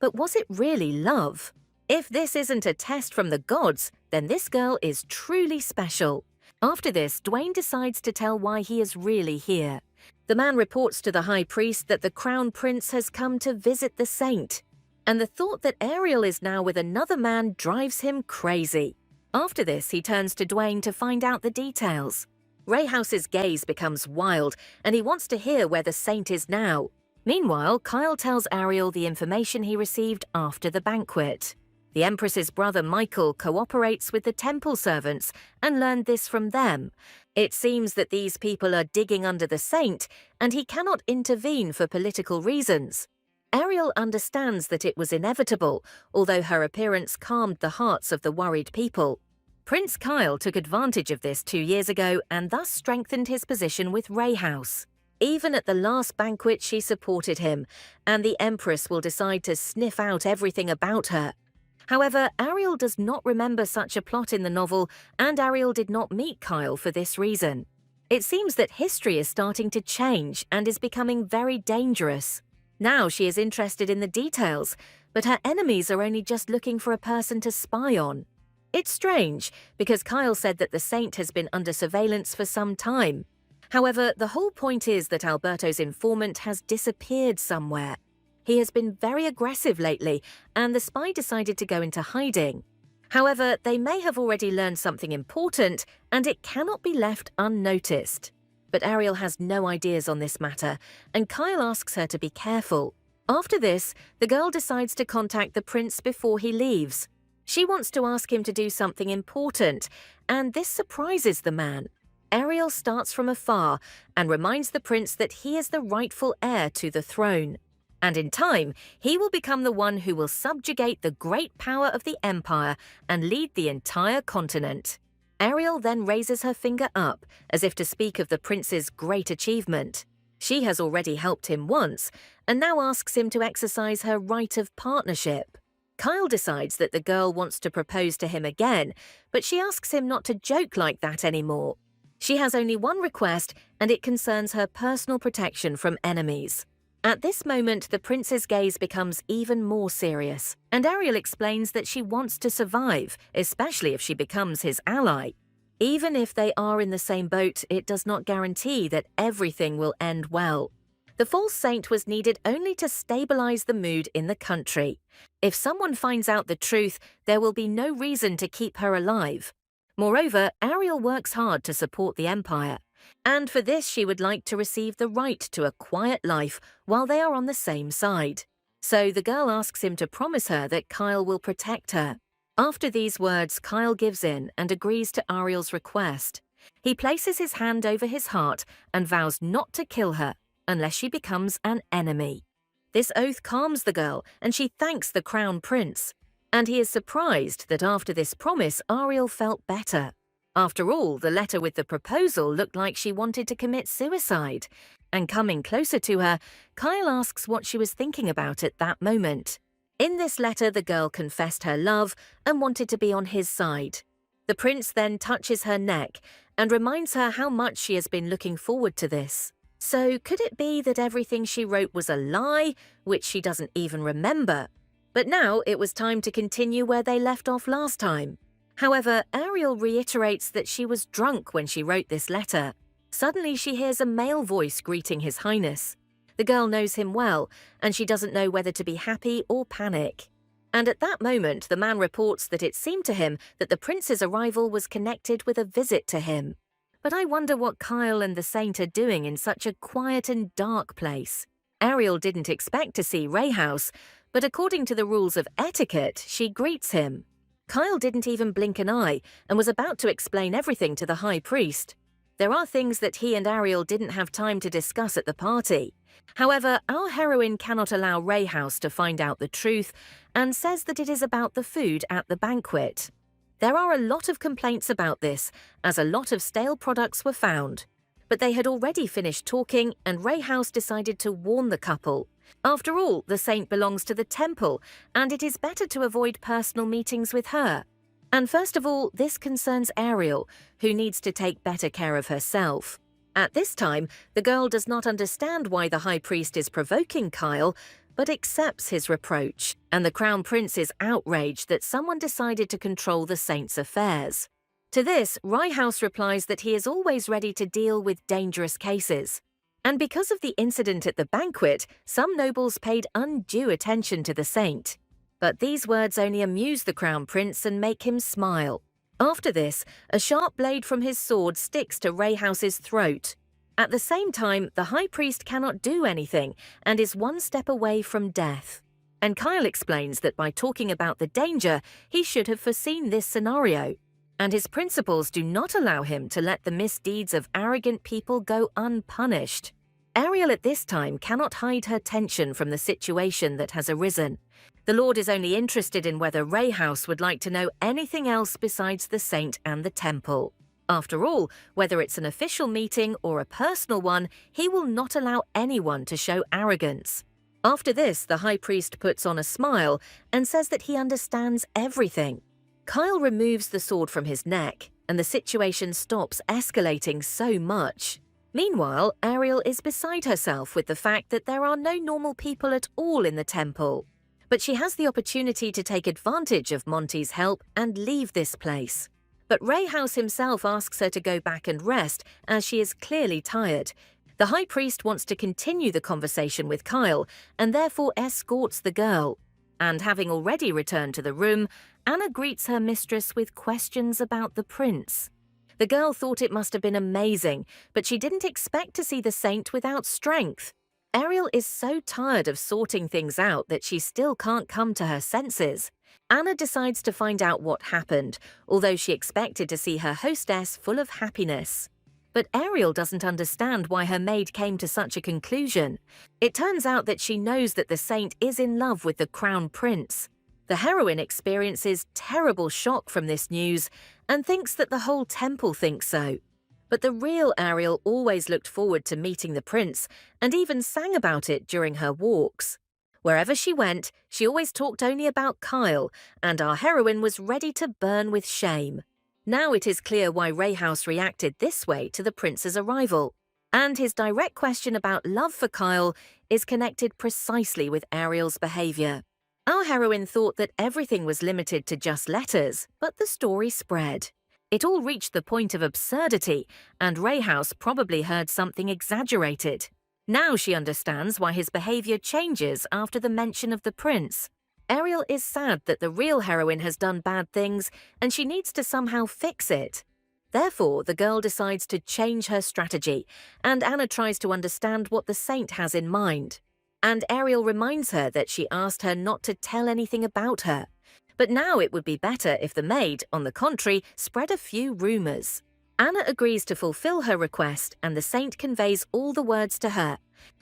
but was it really love? If this isn't a test from the gods, then this girl is truly special. After this, Dwayne decides to tell why he is really here. The man reports to the high priest that the crown prince has come to visit the saint, and the thought that Ariel is now with another man drives him crazy. After this, he turns to Dwayne to find out the details. Ray House's gaze becomes wild, and he wants to hear where the saint is now. Meanwhile, Kyle tells Ariel the information he received after the banquet. The Empress's brother Michael cooperates with the temple servants and learned this from them. It seems that these people are digging under the saint, and he cannot intervene for political reasons. Ariel understands that it was inevitable, although her appearance calmed the hearts of the worried people. Prince Kyle took advantage of this 2 years ago and thus strengthened his position with Ray House. Even at the last banquet, she supported him, and the Empress will decide to sniff out everything about her. However, Ariel does not remember such a plot in the novel, and Ariel did not meet Kyle for this reason. It seems that history is starting to change and is becoming very dangerous. Now she is interested in the details, but her enemies are only just looking for a person to spy on. It's strange, because Kyle said that the saint has been under surveillance for some time. However, the whole point is that Alberto's informant has disappeared somewhere. He has been very aggressive lately, and the spy decided to go into hiding. However, they may have already learned something important, and it cannot be left unnoticed. But Ariel has no ideas on this matter, and Kyle asks her to be careful. After this, the girl decides to contact the prince before he leaves. She wants to ask him to do something important, and this surprises the man. Ariel starts from afar and reminds the prince that he is the rightful heir to the throne. And in time, he will become the one who will subjugate the great power of the empire and lead the entire continent. Ariel then raises her finger up, as if to speak of the prince's great achievement. She has already helped him once, and now asks him to exercise her right of partnership. Kyle decides that the girl wants to propose to him again, but she asks him not to joke like that anymore. She has only one request, and it concerns her personal protection from enemies. At this moment, the prince's gaze becomes even more serious, and Ariel explains that she wants to survive, especially if she becomes his ally. Even if they are in the same boat, it does not guarantee that everything will end well. The false saint was needed only to stabilize the mood in the country. If someone finds out the truth, there will be no reason to keep her alive. Moreover, Ariel works hard to support the empire, and for this she would like to receive the right to a quiet life while they are on the same side. So the girl asks him to promise her that Kyle will protect her. After these words, Kyle gives in and agrees to Ariel's request. He places his hand over his heart and vows not to kill her unless she becomes an enemy. This oath calms the girl, and she thanks the crown prince. And he is surprised that after this promise, Ariel felt better. After all, the letter with the proposal looked like she wanted to commit suicide. And coming closer to her, Kyle asks what she was thinking about at that moment. In this letter, the girl confessed her love and wanted to be on his side. The prince then touches her neck and reminds her how much she has been looking forward to this. So could it be that everything she wrote was a lie, which she doesn't even remember? But now it was time to continue where they left off last time. However, Ariel reiterates that she was drunk when she wrote this letter. Suddenly she hears a male voice greeting His Highness. The girl knows him well, and she doesn't know whether to be happy or panic. And at that moment, the man reports that it seemed to him that the prince's arrival was connected with a visit to him. But I wonder what Kyle and the saint are doing in such a quiet and dark place. Ariel didn't expect to see Ray House, but according to the rules of etiquette, she greets him. Kyle didn't even blink an eye and was about to explain everything to the high priest. There are things that he and Ariel didn't have time to discuss at the party. However, our heroine cannot allow Ray House to find out the truth and says that it is about the food at the banquet. There are a lot of complaints about this, as a lot of stale products were found. But they had already finished talking, and Ray House decided to warn the couple. After all, the saint belongs to the temple, and it is better to avoid personal meetings with her. And first of all, this concerns Ariel, who needs to take better care of herself. At this time, the girl does not understand why the high priest is provoking Kyle, but accepts his reproach, and the crown prince is outraged that someone decided to control the saint's affairs. To this, Rye House replies that he is always ready to deal with dangerous cases. And because of the incident at the banquet, some nobles paid undue attention to the saint. But these words only amuse the crown prince and make him smile. After this, a sharp blade from his sword sticks to Ray House's throat. At the same time, the high priest cannot do anything and is one step away from death. And Kyle explains that by talking about the danger, he should have foreseen this scenario. And his principles do not allow him to let the misdeeds of arrogant people go unpunished. Ariel at this time cannot hide her tension from the situation that has arisen. The Lord is only interested in whether Ray House would like to know anything else besides the saint and the temple. After all, whether it's an official meeting or a personal one, he will not allow anyone to show arrogance. After this, the high priest puts on a smile and says that he understands everything. Kyle removes the sword from his neck, and the situation stops escalating so much. Meanwhile, Ariel is beside herself with the fact that there are no normal people at all in the temple. But she has the opportunity to take advantage of Monty's help and leave this place. But Ray House himself asks her to go back and rest, as she is clearly tired. The high priest wants to continue the conversation with Kyle, and therefore escorts the girl. And having already returned to the room, Anna greets her mistress with questions about the prince. The girl thought it must have been amazing, but she didn't expect to see the saint without strength. Ariel is so tired of sorting things out that she still can't come to her senses. Anna decides to find out what happened, although she expected to see her hostess full of happiness. But Ariel doesn't understand why her maid came to such a conclusion. It turns out that she knows that the saint is in love with the crown prince. The heroine experiences terrible shock from this news and thinks that the whole temple thinks so. But the real Ariel always looked forward to meeting the prince and even sang about it during her walks. Wherever she went, she always talked only about Kyle, and our heroine was ready to burn with shame. Now it is clear why Ray House reacted this way to the prince's arrival. And his direct question about love for Kyle is connected precisely with Ariel's behavior. Our heroine thought that everything was limited to just letters, but the story spread. It all reached the point of absurdity, and Ray House probably heard something exaggerated. Now she understands why his behavior changes after the mention of the prince. Ariel is sad that the real heroine has done bad things, and she needs to somehow fix it. Therefore, the girl decides to change her strategy, and Anna tries to understand what the saint has in mind. And Ariel reminds her that she asked her not to tell anything about her. But now it would be better if the maid, on the contrary, spread a few rumors. Anna agrees to fulfill her request, and the saint conveys all the words to her.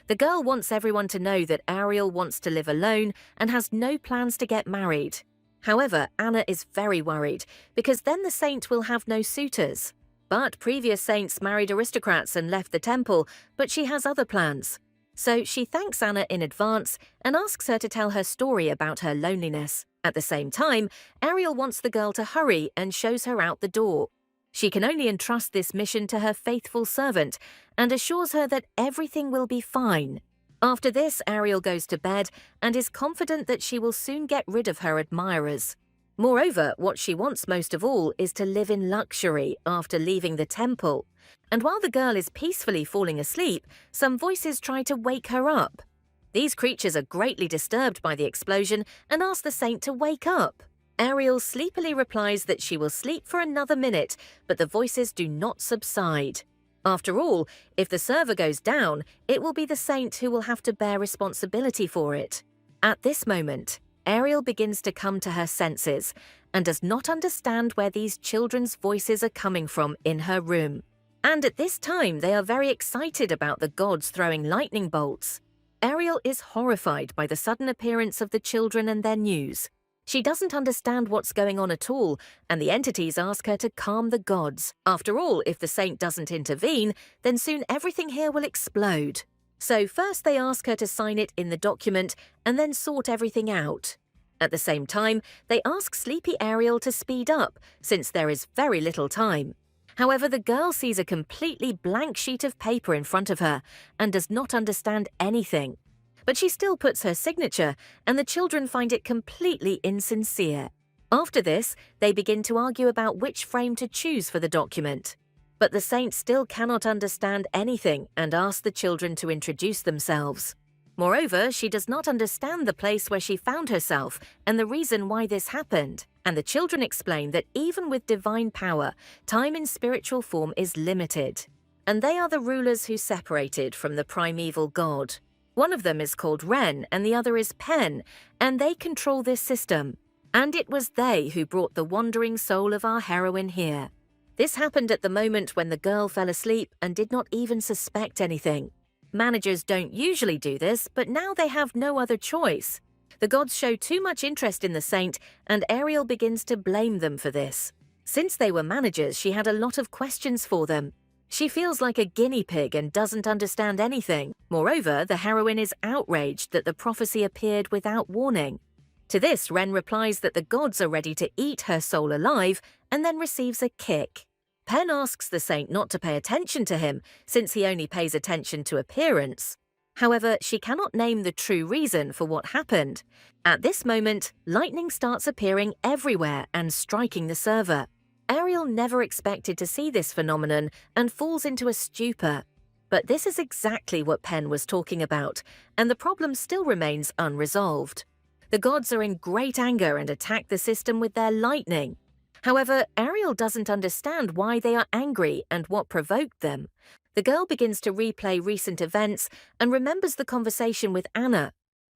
The girl wants everyone to know that Ariel wants to live alone and has no plans to get married. However, Anna is very worried, because then the saint will have no suitors. But previous saints married aristocrats and left the temple, but she has other plans. So she thanks Anna in advance and asks her to tell her story about her loneliness. At the same time, Ariel wants the girl to hurry and shows her out the door. She can only entrust this mission to her faithful servant and assures her that everything will be fine. After this, Ariel goes to bed and is confident that she will soon get rid of her admirers. Moreover, what she wants most of all is to live in luxury after leaving the temple. And while the girl is peacefully falling asleep, some voices try to wake her up. These creatures are greatly disturbed by the explosion and ask the saint to wake up. Ariel sleepily replies that she will sleep for another minute, but the voices do not subside. After all, if the server goes down, it will be the saint who will have to bear responsibility for it. At this moment, Ariel begins to come to her senses and does not understand where these children's voices are coming from in her room. And at this time, they are very excited about the gods throwing lightning bolts. Ariel is horrified by the sudden appearance of the children and their news. She doesn't understand what's going on at all, and the entities ask her to calm the gods. After all, if the saint doesn't intervene, then soon everything here will explode. So first they ask her to sign it in the document and then sort everything out. At the same time, they ask sleepy Ariel to speed up, since there is very little time. However, the girl sees a completely blank sheet of paper in front of her and does not understand anything. But she still puts her signature, and the children find it completely insincere. After this, they begin to argue about which frame to choose for the document. But the saint still cannot understand anything and asks the children to introduce themselves. Moreover, she does not understand the place where she found herself and the reason why this happened. And the children explain that even with divine power, time in spiritual form is limited. And they are the rulers who separated from the primeval god. One of them is called Ren and the other is Pen, and they control this system. And it was they who brought the wandering soul of our heroine here. This happened at the moment when the girl fell asleep and did not even suspect anything. Managers don't usually do this, but now they have no other choice. The gods show too much interest in the saint, and Ariel begins to blame them for this. Since they were managers, she had a lot of questions for them. She feels like a guinea pig and doesn't understand anything. Moreover, the heroine is outraged that the prophecy appeared without warning. To this, Ren replies that the gods are ready to eat her soul alive and then receives a kick. Pen asks the saint not to pay attention to him, since he only pays attention to appearance. However, she cannot name the true reason for what happened. At this moment, lightning starts appearing everywhere and striking the server. Ariel never expected to see this phenomenon and falls into a stupor. But this is exactly what Pen was talking about, and the problem still remains unresolved. The gods are in great anger and attack the system with their lightning. However, Ariel doesn't understand why they are angry and what provoked them. The girl begins to replay recent events and remembers the conversation with Anna.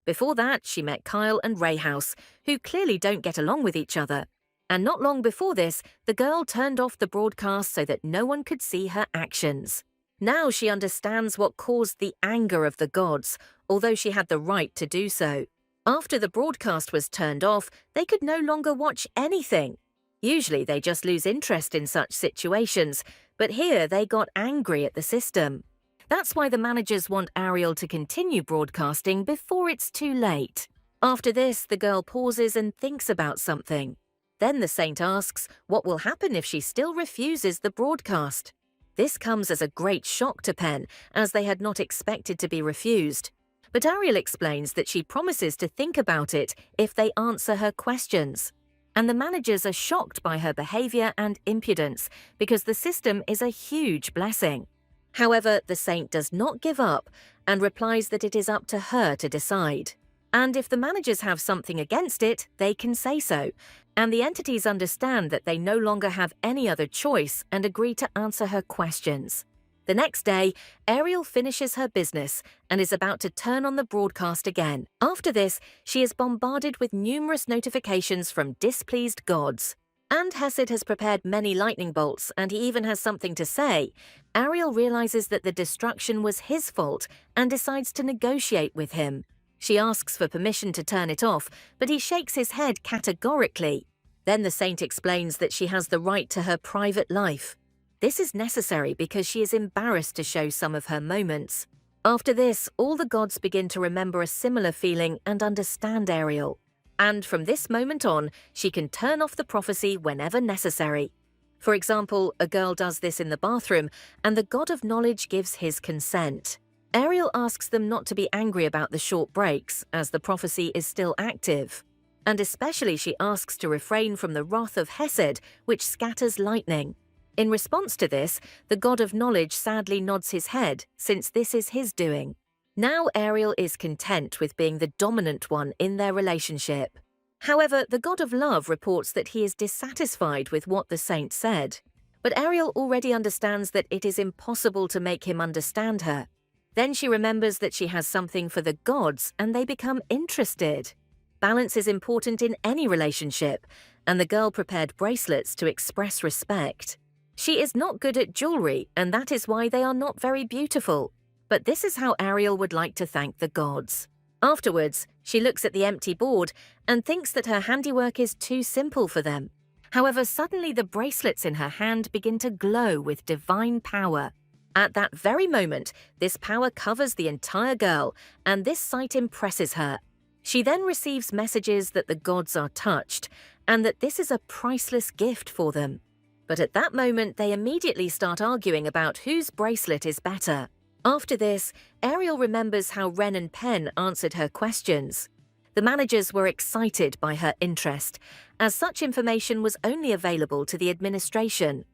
Before that, she met Kyle and Ray House, who clearly don't get along with each other. And not long before this, the girl turned off the broadcast so that no one could see her actions. Now she understands what caused the anger of the gods, although she had the right to do so. After the broadcast was turned off, they could no longer watch anything. Usually they just lose interest in such situations, but here they got angry at the system. That's why the managers want Ariel to continue broadcasting before it's too late. After this, the girl pauses and thinks about something. Then the saint asks what will happen if she still refuses the broadcast. This comes as a great shock to Penn, as they had not expected to be refused. But Ariel explains that she promises to think about it if they answer her questions. And the managers are shocked by her behavior and impudence because the system is a huge blessing. However, the saint does not give up and replies that it is up to her to decide. And if the managers have something against it, they can say so. And the entities understand that they no longer have any other choice and agree to answer her questions. The next day, Ariel finishes her business and is about to turn on the broadcast again. After this, she is bombarded with numerous notifications from displeased gods. And Hesed has prepared many lightning bolts, and he even has something to say. Ariel realizes that the destruction was his fault and decides to negotiate with him. She asks for permission to turn it off, but he shakes his head categorically. Then the saint explains that she has the right to her private life. This is necessary because she is embarrassed to show some of her moments. After this, all the gods begin to remember a similar feeling and understand Ariel. And from this moment on, she can turn off the prophecy whenever necessary. For example, a girl does this in the bathroom, and the god of knowledge gives his consent. Ariel asks them not to be angry about the short breaks, as the prophecy is still active. And especially she asks to refrain from the wrath of Hesed, which scatters lightning. In response to this, the god of knowledge sadly nods his head, since this is his doing. Now Ariel is content with being the dominant one in their relationship. However, the god of love reports that he is dissatisfied with what the saint said. But Ariel already understands that it is impossible to make him understand her. Then she remembers that she has something for the gods and they become interested. Balance is important in any relationship, and the girl prepared bracelets to express respect. She is not good at jewelry, and that is why they are not very beautiful. But this is how Ariel would like to thank the gods. Afterwards, she looks at the empty board and thinks that her handiwork is too simple for them. However, suddenly the bracelets in her hand begin to glow with divine power. At that very moment, this power covers the entire girl, and this sight impresses her. She then receives messages that the gods are touched, and that this is a priceless gift for them. But at that moment, they immediately start arguing about whose bracelet is better. After this, Ariel remembers how Ren and Penn answered her questions. The managers were excited by her interest, as such information was only available to the administration.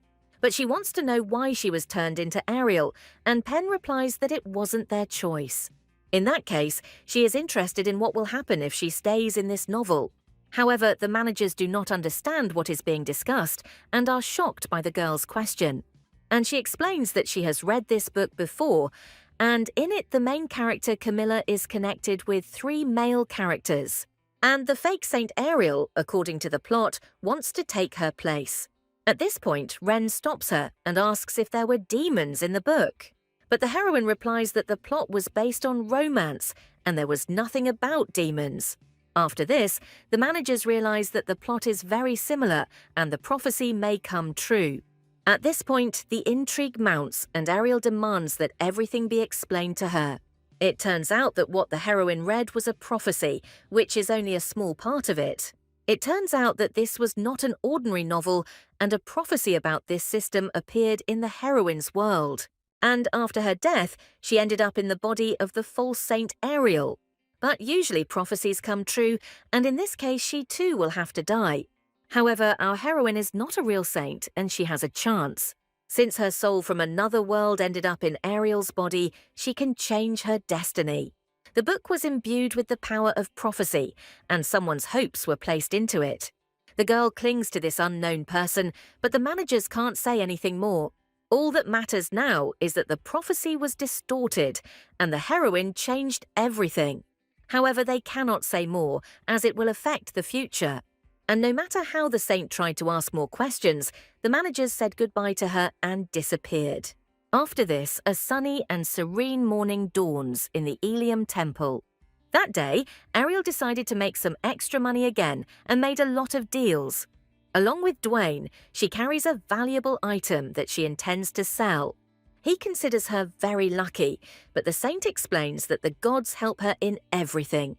But she wants to know why she was turned into Ariel, and Penn replies that it wasn't their choice. In that case, she is interested in what will happen if she stays in this novel. However, the managers do not understand what is being discussed and are shocked by the girl's question. And she explains that she has read this book before, and in it the main character Camilla is connected with 3 male characters. And the fake Saint Ariel, according to the plot, wants to take her place. At this point, Ren stops her and asks if there were demons in the book. But the heroine replies that the plot was based on romance and there was nothing about demons. After this, the managers realize that the plot is very similar and the prophecy may come true. At this point, the intrigue mounts and Ariel demands that everything be explained to her. It turns out that what the heroine read was a prophecy, which is only a small part of it. It turns out that this was not an ordinary novel, and a prophecy about this system appeared in the heroine's world. And after her death, she ended up in the body of the false Saint Ariel. But usually prophecies come true, and in this case she too will have to die. However, our heroine is not a real saint, and she has a chance. Since her soul from another world ended up in Ariel's body, she can change her destiny. The book was imbued with the power of prophecy, and someone's hopes were placed into it. The girl clings to this unknown person, but the managers can't say anything more. All that matters now is that the prophecy was distorted, and the heroine changed everything. However, they cannot say more, as it will affect the future. And no matter how the saint tried to ask more questions, the managers said goodbye to her and disappeared. After this, a sunny and serene morning dawns in the Ilium Temple. That day, Ariel decided to make some extra money again and made a lot of deals. Along with Dwayne, she carries a valuable item that she intends to sell. He considers her very lucky, but the saint explains that the gods help her in everything.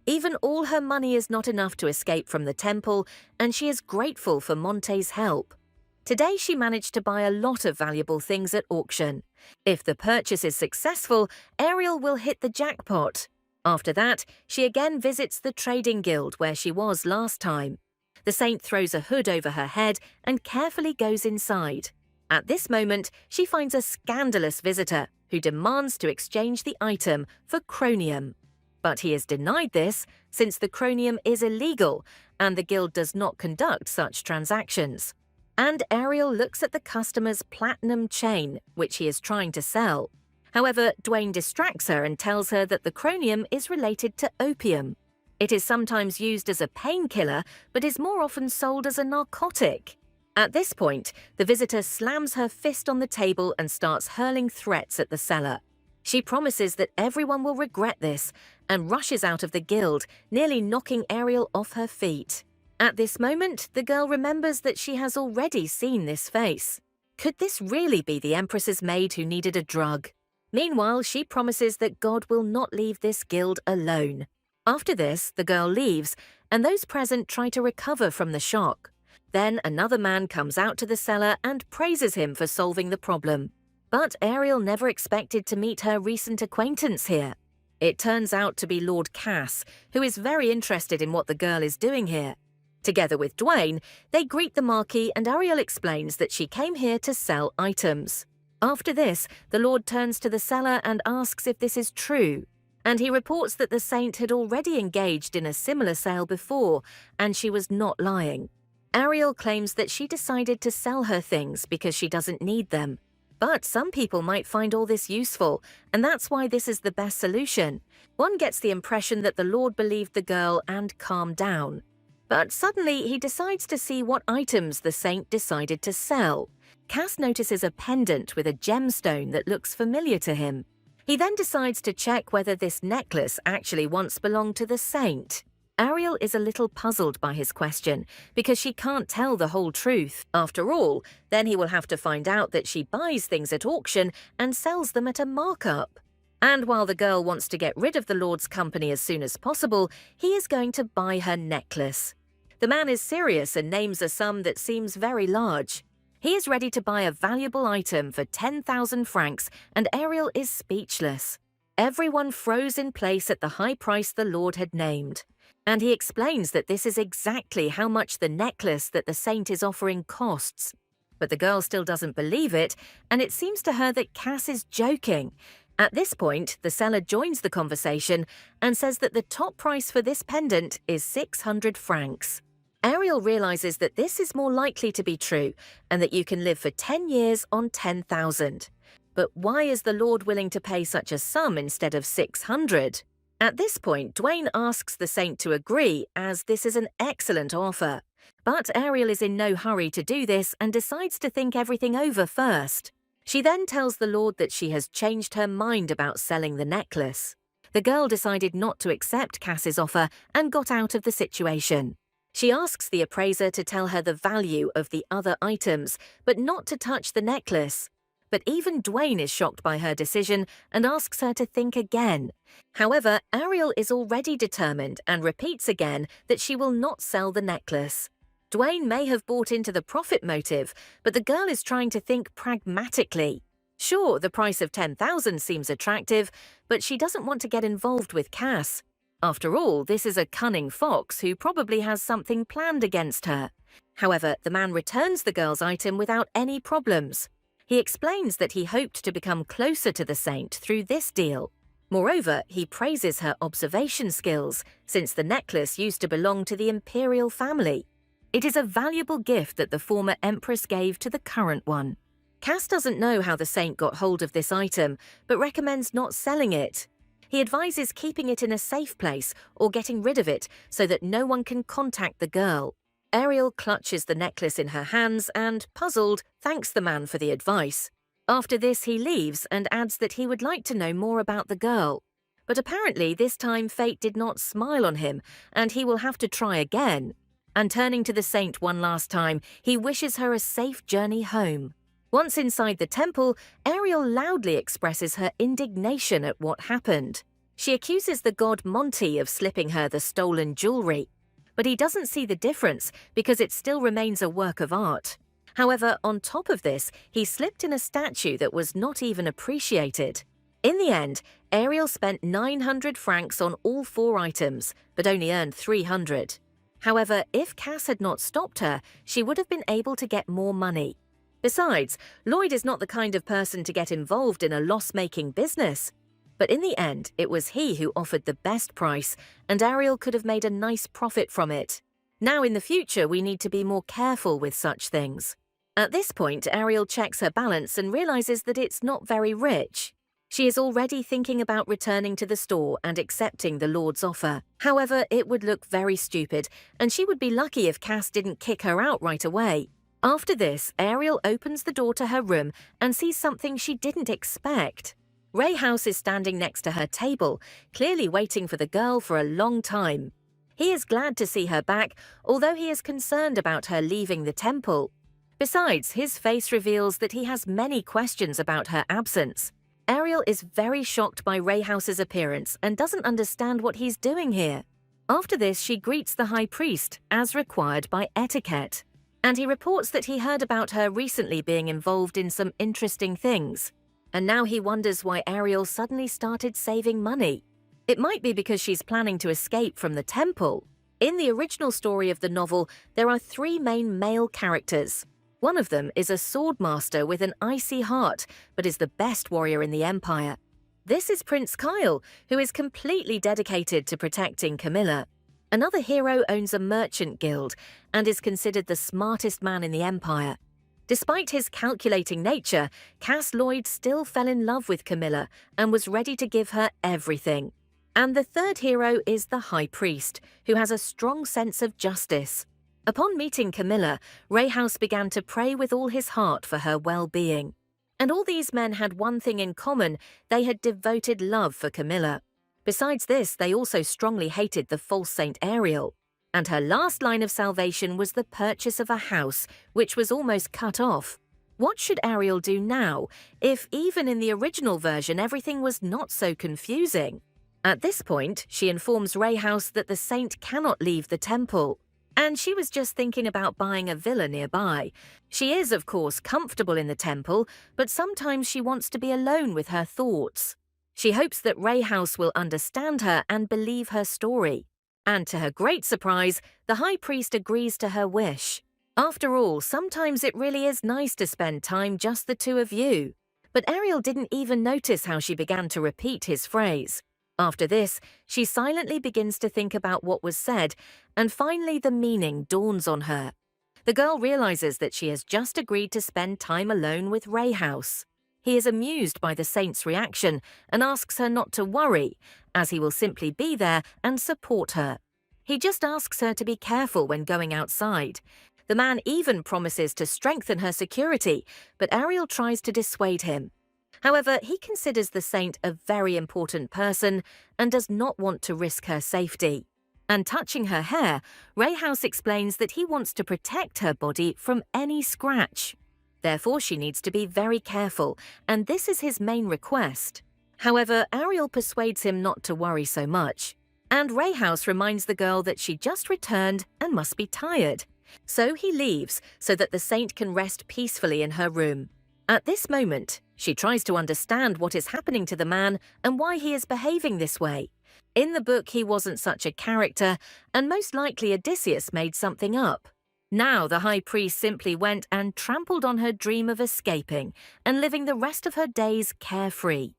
Even all her money is not enough to escape from the temple, and she is grateful for Monte's help. Today she managed to buy a lot of valuable things at auction. If the purchase is successful, Ariel will hit the jackpot. After that, she again visits the trading guild where she was last time. The saint throws a hood over her head and carefully goes inside. At this moment, she finds a scandalous visitor who demands to exchange the item for cronium. But he is denied this since the cronium is illegal and the guild does not conduct such transactions. And Ariel looks at the customer's platinum chain, which he is trying to sell. However, Dwayne distracts her and tells her that the cronium is related to opium. It is sometimes used as a painkiller, but is more often sold as a narcotic. At this point, the visitor slams her fist on the table and starts hurling threats at the seller. She promises that everyone will regret this and rushes out of the guild, nearly knocking Ariel off her feet. At this moment, the girl remembers that she has already seen this face. Could this really be the Empress's maid who needed a drug? Meanwhile, she promises that God will not leave this guild alone. After this, the girl leaves, and those present try to recover from the shock. Then another man comes out to the cellar and praises him for solving the problem. But Ariel never expected to meet her recent acquaintance here. It turns out to be Lord Cass, who is very interested in what the girl is doing here. Together with Dwayne, they greet the Marquis and Ariel explains that she came here to sell items. After this, the Lord turns to the seller and asks if this is true. And he reports that the saint had already engaged in a similar sale before, and she was not lying. Ariel claims that she decided to sell her things because she doesn't need them. But some people might find all this useful, and that's why this is the best solution. One gets the impression that the Lord believed the girl and calmed down. But suddenly he decides to see what items the saint decided to sell. Cass notices a pendant with a gemstone that looks familiar to him. He then decides to check whether this necklace actually once belonged to the saint. Ariel is a little puzzled by his question because she can't tell the whole truth. After all, then he will have to find out that she buys things at auction and sells them at a markup. And while the girl wants to get rid of the Lord's company as soon as possible, he is going to buy her necklace. The man is serious and names a sum that seems very large. He is ready to buy a valuable item for 10,000 francs, and Ariel is speechless. Everyone froze in place at the high price the Lord had named. And he explains that this is exactly how much the necklace that the saint is offering costs. But the girl still doesn't believe it, and it seems to her that Cass is joking. At this point, the seller joins the conversation and says that the top price for this pendant is 600 francs. Ariel realizes that this is more likely to be true and that you can live for 10 years on 10,000. But why is the Lord willing to pay such a sum instead of 600? At this point, Dwayne asks the saint to agree, as this is an excellent offer. But Ariel is in no hurry to do this and decides to think everything over first. She then tells the Lord that she has changed her mind about selling the necklace. The girl decided not to accept Cass's offer and got out of the situation. She asks the appraiser to tell her the value of the other items, but not to touch the necklace. But even Dwayne is shocked by her decision and asks her to think again. However, Ariel is already determined and repeats again that she will not sell the necklace. Dwayne may have bought into the profit motive, but the girl is trying to think pragmatically. Sure, the price of 10,000 seems attractive, but she doesn't want to get involved with Cass. After all, this is a cunning fox who probably has something planned against her. However, the man returns the girl's item without any problems. He explains that he hoped to become closer to the saint through this deal. Moreover, he praises her observation skills, since the necklace used to belong to the imperial family. It is a valuable gift that the former empress gave to the current one. Cass doesn't know how the saint got hold of this item, but recommends not selling it. He advises keeping it in a safe place or getting rid of it so that no one can contact the girl. Ariel clutches the necklace in her hands and, puzzled, thanks the man for the advice. After this, he leaves and adds that he would like to know more about the girl. But apparently this time fate did not smile on him, and he will have to try again. And turning to the saint one last time, he wishes her a safe journey home. Once inside the temple, Ariel loudly expresses her indignation at what happened. She accuses the god Monty of slipping her the stolen jewelry. But he doesn't see the difference because it still remains a work of art. However, on top of this, he slipped in a statue that was not even appreciated. In the end, Ariel spent 900 francs on all 4 items, but only earned 300. However, if Cass had not stopped her, she would have been able to get more money. Besides, Lloyd is not the kind of person to get involved in a loss-making business. But in the end, it was he who offered the best price, and Ariel could have made a nice profit from it. Now in the future, we need to be more careful with such things. At this point, Ariel checks her balance and realizes that it's not very rich. She is already thinking about returning to the store and accepting the Lord's offer. However, it would look very stupid, and she would be lucky if Cass didn't kick her out right away. After this, Ariel opens the door to her room and sees something she didn't expect. Ray House is standing next to her table, clearly waiting for the girl for a long time. He is glad to see her back, although he is concerned about her leaving the temple. Besides, his face reveals that he has many questions about her absence. Ariel is very shocked by Ray House's appearance and doesn't understand what he's doing here. After this, she greets the high priest, as required by etiquette. And he reports that he heard about her recently being involved in some interesting things. And now he wonders why Ariel suddenly started saving money. It might be because she's planning to escape from the temple. In the original story of the novel, there are 3 main male characters. One of them is a sword master with an icy heart, but is the best warrior in the Empire. This is Prince Kyle, who is completely dedicated to protecting Camilla. Another hero owns a merchant guild and is considered the smartest man in the Empire. Despite his calculating nature, Cass Lloyd still fell in love with Camilla and was ready to give her everything. And the third hero is the High Priest, who has a strong sense of justice. Upon meeting Camilla, Ray House began to pray with all his heart for her well-being. And all these men had one thing in common: they had devoted love for Camilla. Besides this, they also strongly hated the false Saint Ariel. And her last line of salvation was the purchase of a house, which was almost cut off. What should Ariel do now, if even in the original version everything was not so confusing? At this point, she informs Ray House that the saint cannot leave the temple. And she was just thinking about buying a villa nearby. She is, of course, comfortable in the temple, but sometimes she wants to be alone with her thoughts. She hopes that Ray House will understand her and believe her story. And to her great surprise, the High Priest agrees to her wish. After all, sometimes it really is nice to spend time just the 2 of you. But Ariel didn't even notice how she began to repeat his phrase. After this, she silently begins to think about what was said, and finally the meaning dawns on her. The girl realizes that she has just agreed to spend time alone with Ray House. He is amused by the saint's reaction and asks her not to worry, as he will simply be there and support her. He just asks her to be careful when going outside. The man even promises to strengthen her security, but Ariel tries to dissuade him. However, he considers the saint a very important person and does not want to risk her safety. And touching her hair, Ray House explains that he wants to protect her body from any scratch. Therefore, she needs to be very careful, and this is his main request. However, Ariel persuades him not to worry so much. And Ray House reminds the girl that she just returned and must be tired. So he leaves so that the saint can rest peacefully in her room. At this moment, she tries to understand what is happening to the man and why he is behaving this way. In the book, he wasn't such a character, and most likely Odysseus made something up. Now the high priest simply went and trampled on her dream of escaping and living the rest of her days carefree.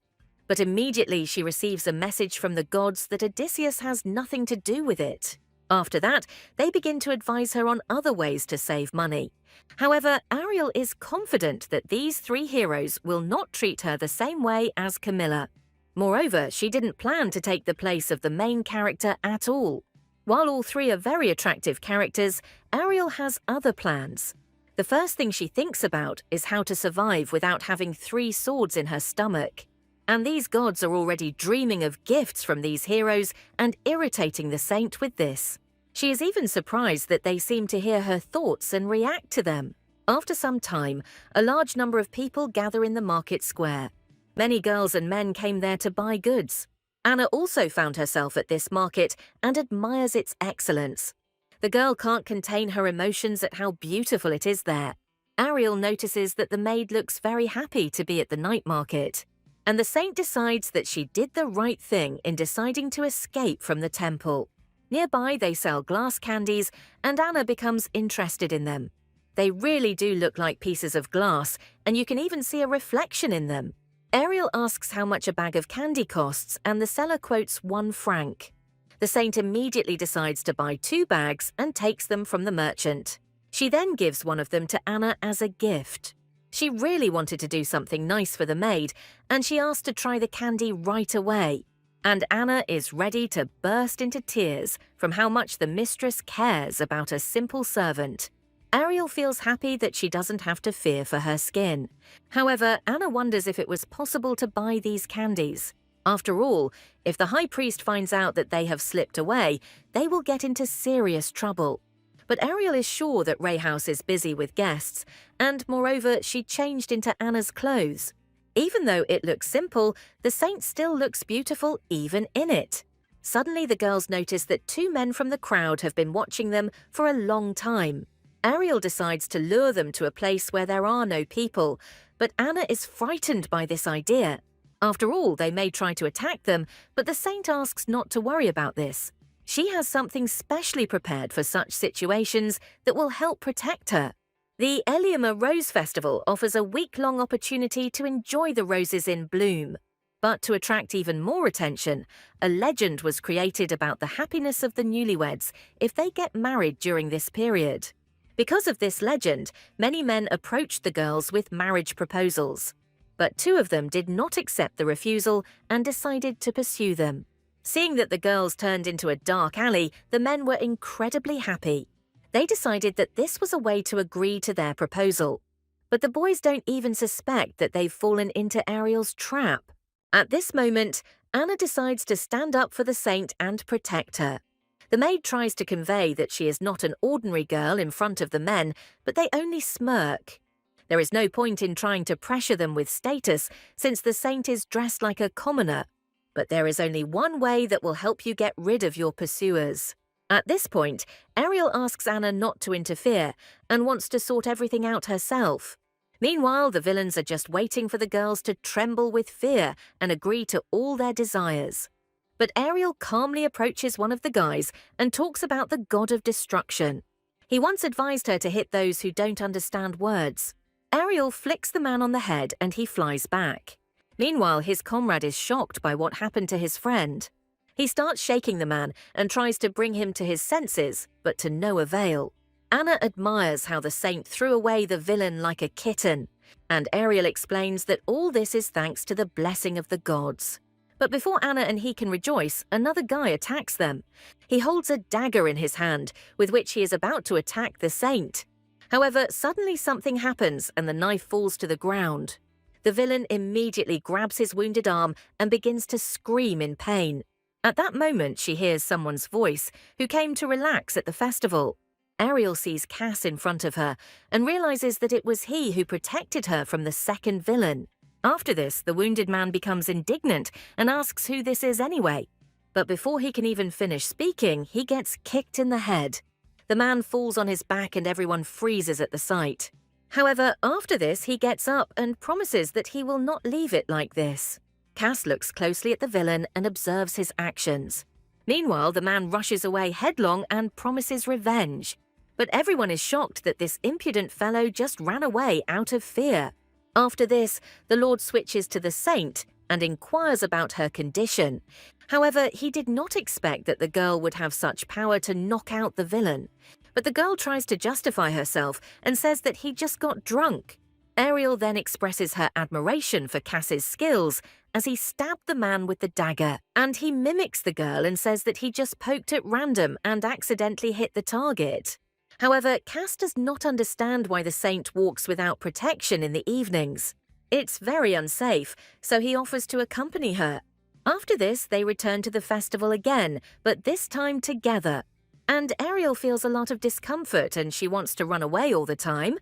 But immediately she receives a message from the gods that Odysseus has nothing to do with it. After that, they begin to advise her on other ways to save money. However, Ariel is confident that these 3 heroes will not treat her the same way as Camilla. Moreover, she didn't plan to take the place of the main character at all. While all 3 are very attractive characters, Ariel has other plans. The first thing she thinks about is how to survive without having 3 swords in her stomach. And these gods are already dreaming of gifts from these heroes and irritating the saint with this. She is even surprised that they seem to hear her thoughts and react to them. After some time, a large number of people gather in the market square. Many girls and men came there to buy goods. Anna also found herself at this market and admires its excellence. The girl can't contain her emotions at how beautiful it is there. Ariel notices that the maid looks very happy to be at the night market, and the saint decides that she did the right thing in deciding to escape from the temple. Nearby, they sell glass candies, and Anna becomes interested in them. They really do look like pieces of glass, and you can even see a reflection in them. Ariel asks how much a bag of candy costs, and the seller quotes 1 franc. The saint immediately decides to buy 2 bags and takes them from the merchant. She then gives one of them to Anna as a gift. She really wanted to do something nice for the maid, and she asked to try the candy right away. And Anna is ready to burst into tears from how much the mistress cares about a simple servant. Ariel feels happy that she doesn't have to fear for her skin. However, Anna wonders if it was possible to buy these candies. After all, if the high priest finds out that they have slipped away, they will get into serious trouble. But Ariel is sure that Ray House is busy with guests, and moreover, she changed into Anna's clothes. Even though it looks simple, the saint still looks beautiful even in it. Suddenly, the girls notice that 2 men from the crowd have been watching them for a long time. Ariel decides to lure them to a place where there are no people, but Anna is frightened by this idea. After all, they may try to attack them, but the saint asks not to worry about this. She has something specially prepared for such situations that will help protect her. The Eliama Rose Festival offers a week-long opportunity to enjoy the roses in bloom. But to attract even more attention, a legend was created about the happiness of the newlyweds if they get married during this period. Because of this legend, many men approached the girls with marriage proposals. But 2 of them did not accept the refusal and decided to pursue them. Seeing that the girls turned into a dark alley, the men were incredibly happy. They decided that this was a way to agree to their proposal. But the boys don't even suspect that they've fallen into Ariel's trap. At this moment, Anna decides to stand up for the saint and protect her. The maid tries to convey that she is not an ordinary girl in front of the men, but they only smirk. There is no point in trying to pressure them with status, since the saint is dressed like a commoner. But there is only one way that will help you get rid of your pursuers. At this point, Ariel asks Anna not to interfere and wants to sort everything out herself. Meanwhile, the villains are just waiting for the girls to tremble with fear and agree to all their desires. But Ariel calmly approaches one of the guys and talks about the god of destruction. He once advised her to hit those who don't understand words. Ariel flicks the man on the head and he flies back. Meanwhile, his comrade is shocked by what happened to his friend. He starts shaking the man and tries to bring him to his senses, but to no avail. Anna admires how the saint threw away the villain like a kitten, and Ariel explains that all this is thanks to the blessing of the gods. But before Anna and he can rejoice, another guy attacks them. He holds a dagger in his hand, with which he is about to attack the saint. However, suddenly something happens and the knife falls to the ground. The villain immediately grabs his wounded arm and begins to scream in pain. At that moment, she hears someone's voice, who came to relax at the festival. Ariel sees Cass in front of her and realizes that it was he who protected her from the second villain. After this, the wounded man becomes indignant and asks who this is anyway. But before he can even finish speaking, he gets kicked in the head. The man falls on his back and everyone freezes at the sight. However, after this, he gets up and promises that he will not leave it like this. Cass looks closely at the villain and observes his actions. Meanwhile, the man rushes away headlong and promises revenge. But everyone is shocked that this impudent fellow just ran away out of fear. After this, the Lord switches to the saint and inquires about her condition. However, he did not expect that the girl would have such power to knock out the villain. But the girl tries to justify herself and says that he just got drunk. Ariel then expresses her admiration for Cass's skills as he stabbed the man with the dagger, and he mimics the girl and says that he just poked at random and accidentally hit the target. However, Cass does not understand why the saint walks without protection in the evenings. It's very unsafe, so he offers to accompany her. After this, they return to the festival again, but this time together. And Ariel feels a lot of discomfort and she wants to run away all the time.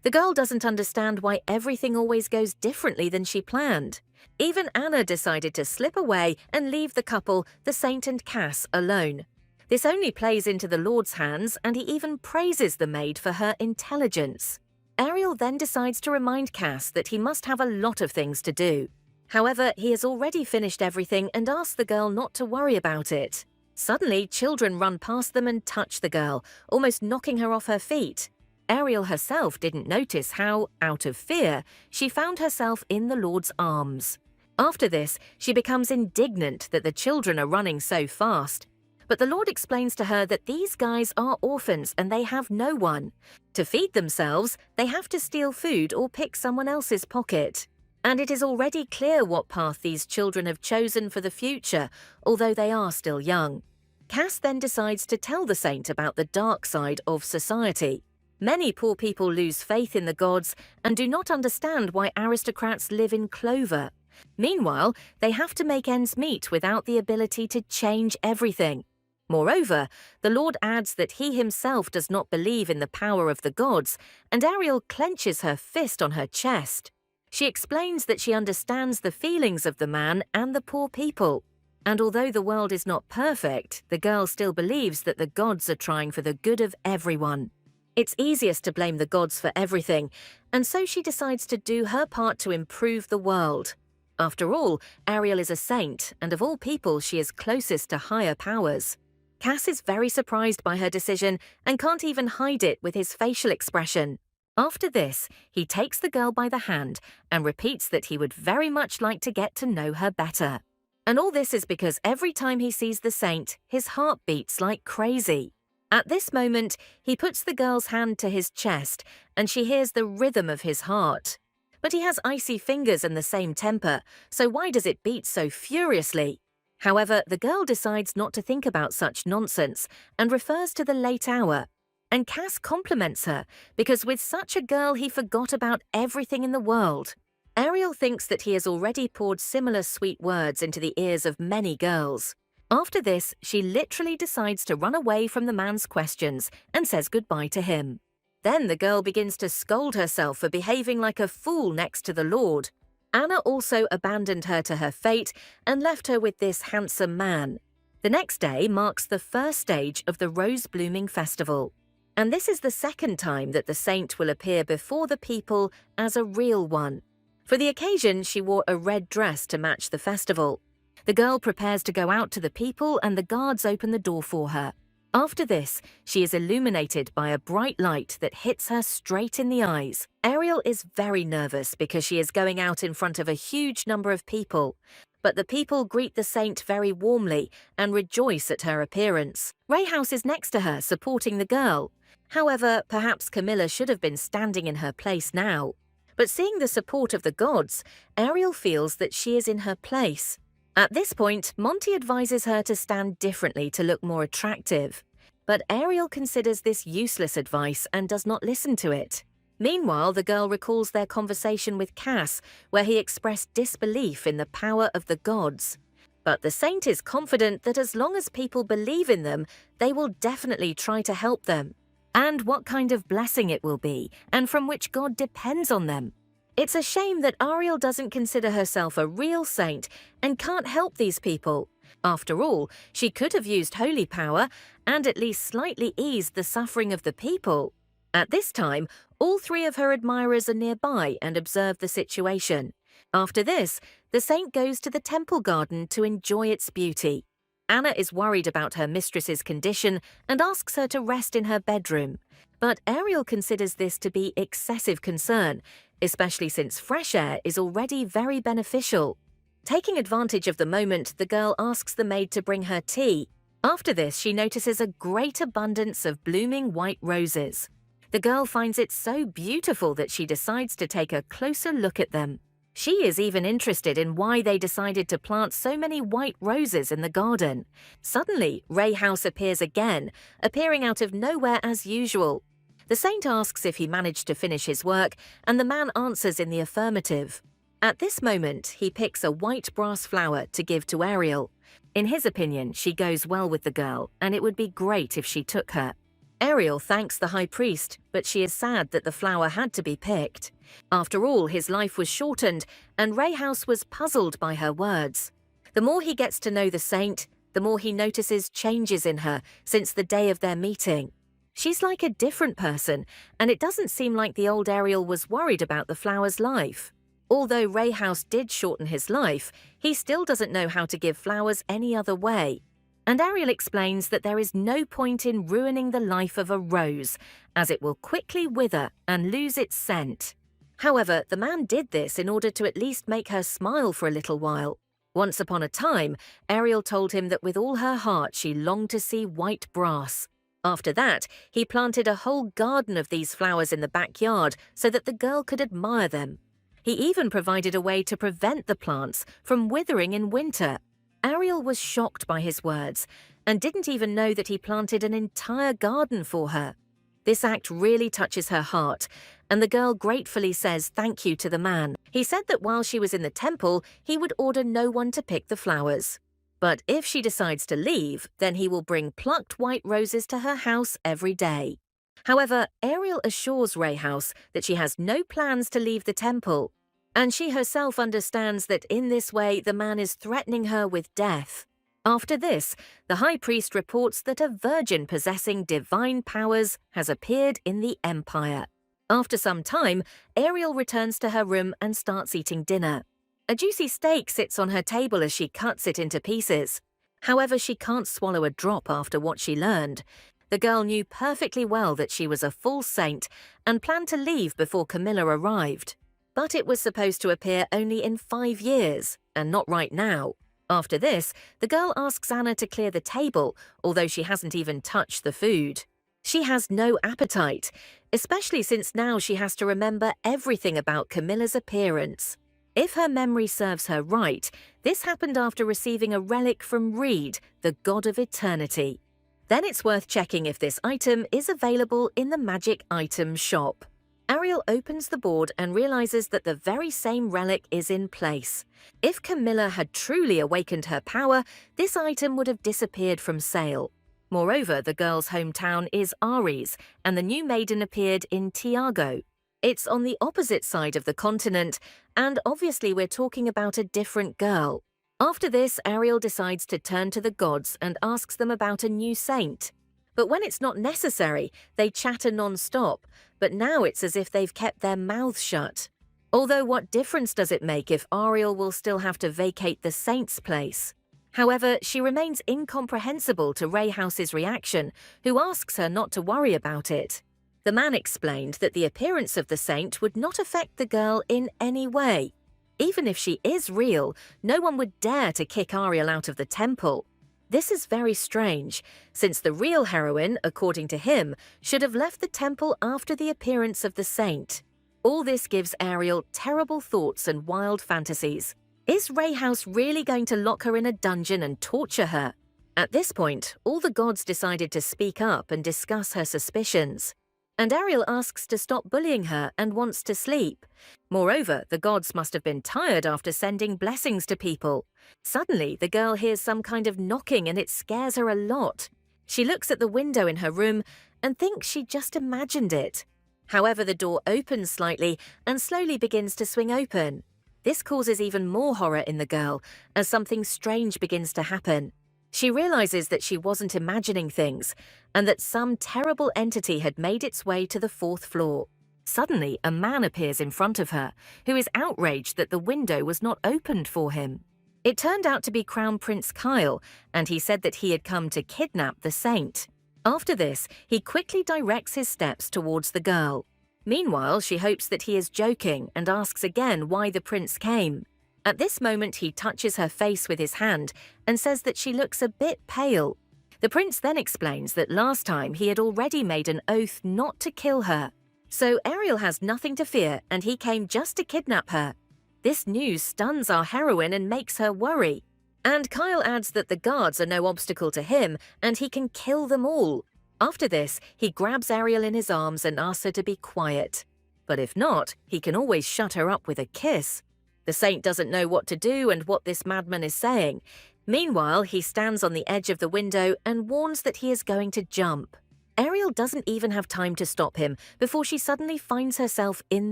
The girl doesn't understand why everything always goes differently than she planned. Even Anna decided to slip away and leave the couple, the saint and Cass, alone. This only plays into the Lord's hands, and he even praises the maid for her intelligence. Ariel then decides to remind Cass that he must have a lot of things to do. However, he has already finished everything and asks the girl not to worry about it. Suddenly, children run past them and touch the girl, almost knocking her off her feet. Ariel herself didn't notice how, out of fear, she found herself in the Lord's arms. After this, she becomes indignant that the children are running so fast. But the Lord explains to her that these guys are orphans and they have no one. To feed themselves, they have to steal food or pick someone else's pocket. And it is already clear what path these children have chosen for the future, although they are still young. Cass then decides to tell the saint about the dark side of society. Many poor people lose faith in the gods and do not understand why aristocrats live in clover. Meanwhile, they have to make ends meet without the ability to change everything. Moreover, the Lord adds that he himself does not believe in the power of the gods, and Ariel clenches her fist on her chest. She explains that she understands the feelings of the man and the poor people. And although the world is not perfect, the girl still believes that the gods are trying for the good of everyone. It's easiest to blame the gods for everything, and so she decides to do her part to improve the world. After all, Ariel is a saint, and of all people she is closest to higher powers. Cass is very surprised by her decision and can't even hide it with his facial expression. After this, he takes the girl by the hand and repeats that he would very much like to get to know her better. And all this is because every time he sees the saint, his heart beats like crazy. At this moment, he puts the girl's hand to his chest and she hears the rhythm of his heart. But he has icy fingers and the same temper, so why does it beat so furiously? However, the girl decides not to think about such nonsense and refers to the late hour. And Cass compliments her, because with such a girl he forgot about everything in the world. Ariel thinks that he has already poured similar sweet words into the ears of many girls. After this, she literally decides to run away from the man's questions and says goodbye to him. Then the girl begins to scold herself for behaving like a fool next to the Lord. Anna also abandoned her to her fate and left her with this handsome man. The next day marks the first stage of the rose-blooming festival. And this is the second time that the saint will appear before the people as a real one. For the occasion, she wore a red dress to match the festival. The girl prepares to go out to the people and the guards open the door for her. After this, she is illuminated by a bright light that hits her straight in the eyes. Ariel is very nervous because she is going out in front of a huge number of people. But the people greet the saint very warmly and rejoice at her appearance. Rayhouse is next to her, supporting the girl. However, perhaps Camilla should have been standing in her place now. But seeing the support of the gods, Ariel feels that she is in her place. At this point, Monty advises her to stand differently to look more attractive. But Ariel considers this useless advice and does not listen to it. Meanwhile, the girl recalls their conversation with Cass, where he expressed disbelief in the power of the gods. But the saint is confident that as long as people believe in them, they will definitely try to help them. And what kind of blessing it will be, and from which god depends on them. It's a shame that Ariel doesn't consider herself a real saint and can't help these people. After all, she could have used holy power and at least slightly eased the suffering of the people. At this time, all three of her admirers are nearby and observe the situation. After this, the saint goes to the temple garden to enjoy its beauty. Anna is worried about her mistress's condition and asks her to rest in her bedroom. But Ariel considers this to be excessive concern, especially since fresh air is already very beneficial. Taking advantage of the moment, the girl asks the maid to bring her tea. After this, she notices a great abundance of blooming white roses. The girl finds it so beautiful that she decides to take a closer look at them. She is even interested in why they decided to plant so many white roses in the garden. Suddenly, Rayhouse appears again, appearing out of nowhere as usual. The saint asks if he managed to finish his work, and the man answers in the affirmative. At this moment, he picks a white brass flower to give to Ariel. In his opinion, she goes well with the girl, and it would be great if she took her. Ariel thanks the high priest, but she is sad that the flower had to be picked. After all, his life was shortened, and Rayhouse was puzzled by her words. The more he gets to know the saint, the more he notices changes in her since the day of their meeting. She's like a different person, and it doesn't seem like the old Ariel was worried about the flower's life. Although Ray House did shorten his life, he still doesn't know how to give flowers any other way. And Ariel explains that there is no point in ruining the life of a rose, as it will quickly wither and lose its scent. However, the man did this in order to at least make her smile for a little while. Once upon a time, Ariel told him that with all her heart she longed to see white brass. After that, he planted a whole garden of these flowers in the backyard so that the girl could admire them. He even provided a way to prevent the plants from withering in winter. Ariel was shocked by his words and didn't even know that he planted an entire garden for her. This act really touches her heart, and the girl gratefully says thank you to the man. He said that while she was in the temple, he would order no one to pick the flowers. But if she decides to leave, then he will bring plucked white roses to her house every day. However, Ariel assures Ray House that she has no plans to leave the temple, and she herself understands that in this way the man is threatening her with death. After this, the high priest reports that a virgin possessing divine powers has appeared in the empire. After some time, Ariel returns to her room and starts eating dinner. A juicy steak sits on her table as she cuts it into pieces. However, she can't swallow a drop after what she learned. The girl knew perfectly well that she was a false saint and planned to leave before Camilla arrived. But it was supposed to appear only in 5 years, and not right now. After this, the girl asks Anna to clear the table, although she hasn't even touched the food. She has no appetite, especially since now she has to remember everything about Camilla's appearance. If her memory serves her right, this happened after receiving a relic from Reed, the god of eternity. Then it's worth checking if this item is available in the magic item shop. Ariel opens the board and realizes that the very same relic is in place. If Camilla had truly awakened her power, this item would have disappeared from sale. Moreover, the girl's hometown is Ares, and the new maiden appeared in Tiago. It's on the opposite side of the continent, and obviously we're talking about a different girl. After this, Ariel decides to turn to the gods and asks them about a new saint. But when it's not necessary, they chatter non-stop, but now it's as if they've kept their mouths shut. Although what difference does it make if Ariel will still have to vacate the saint's place? However, she remains incomprehensible to Ray House's reaction, who asks her not to worry about it. The man explained that the appearance of the saint would not affect the girl in any way. Even if she is real, no one would dare to kick Ariel out of the temple. This is very strange, since the real heroine, according to him, should have left the temple after the appearance of the saint. All this gives Ariel terrible thoughts and wild fantasies. Is Ray House really going to lock her in a dungeon and torture her? At this point, all the gods decided to speak up and discuss her suspicions. And Ariel asks to stop bullying her and wants to sleep. Moreover, the gods must have been tired after sending blessings to people. Suddenly, the girl hears some kind of knocking and it scares her a lot. She looks at the window in her room and thinks she just imagined it. However, the door opens slightly and slowly begins to swing open. This causes even more horror in the girl as something strange begins to happen. She realizes that she wasn't imagining things and that some terrible entity had made its way to the 4th floor. Suddenly, a man appears in front of her, who is outraged that the window was not opened for him. It turned out to be Crown Prince Kyle, and he said that he had come to kidnap the saint. After this, he quickly directs his steps towards the girl. Meanwhile, she hopes that he is joking and asks again why the prince came. At this moment, he touches her face with his hand and says that she looks a bit pale. The prince then explains that last time he had already made an oath not to kill her. So Ariel has nothing to fear and he came just to kidnap her. This news stuns our heroine and makes her worry. And Kyle adds that the guards are no obstacle to him and he can kill them all. After this, he grabs Ariel in his arms and asks her to be quiet. But if not, he can always shut her up with a kiss. The saint doesn't know what to do and what this madman is saying. Meanwhile, he stands on the edge of the window and warns that he is going to jump. Ariel doesn't even have time to stop him before she suddenly finds herself in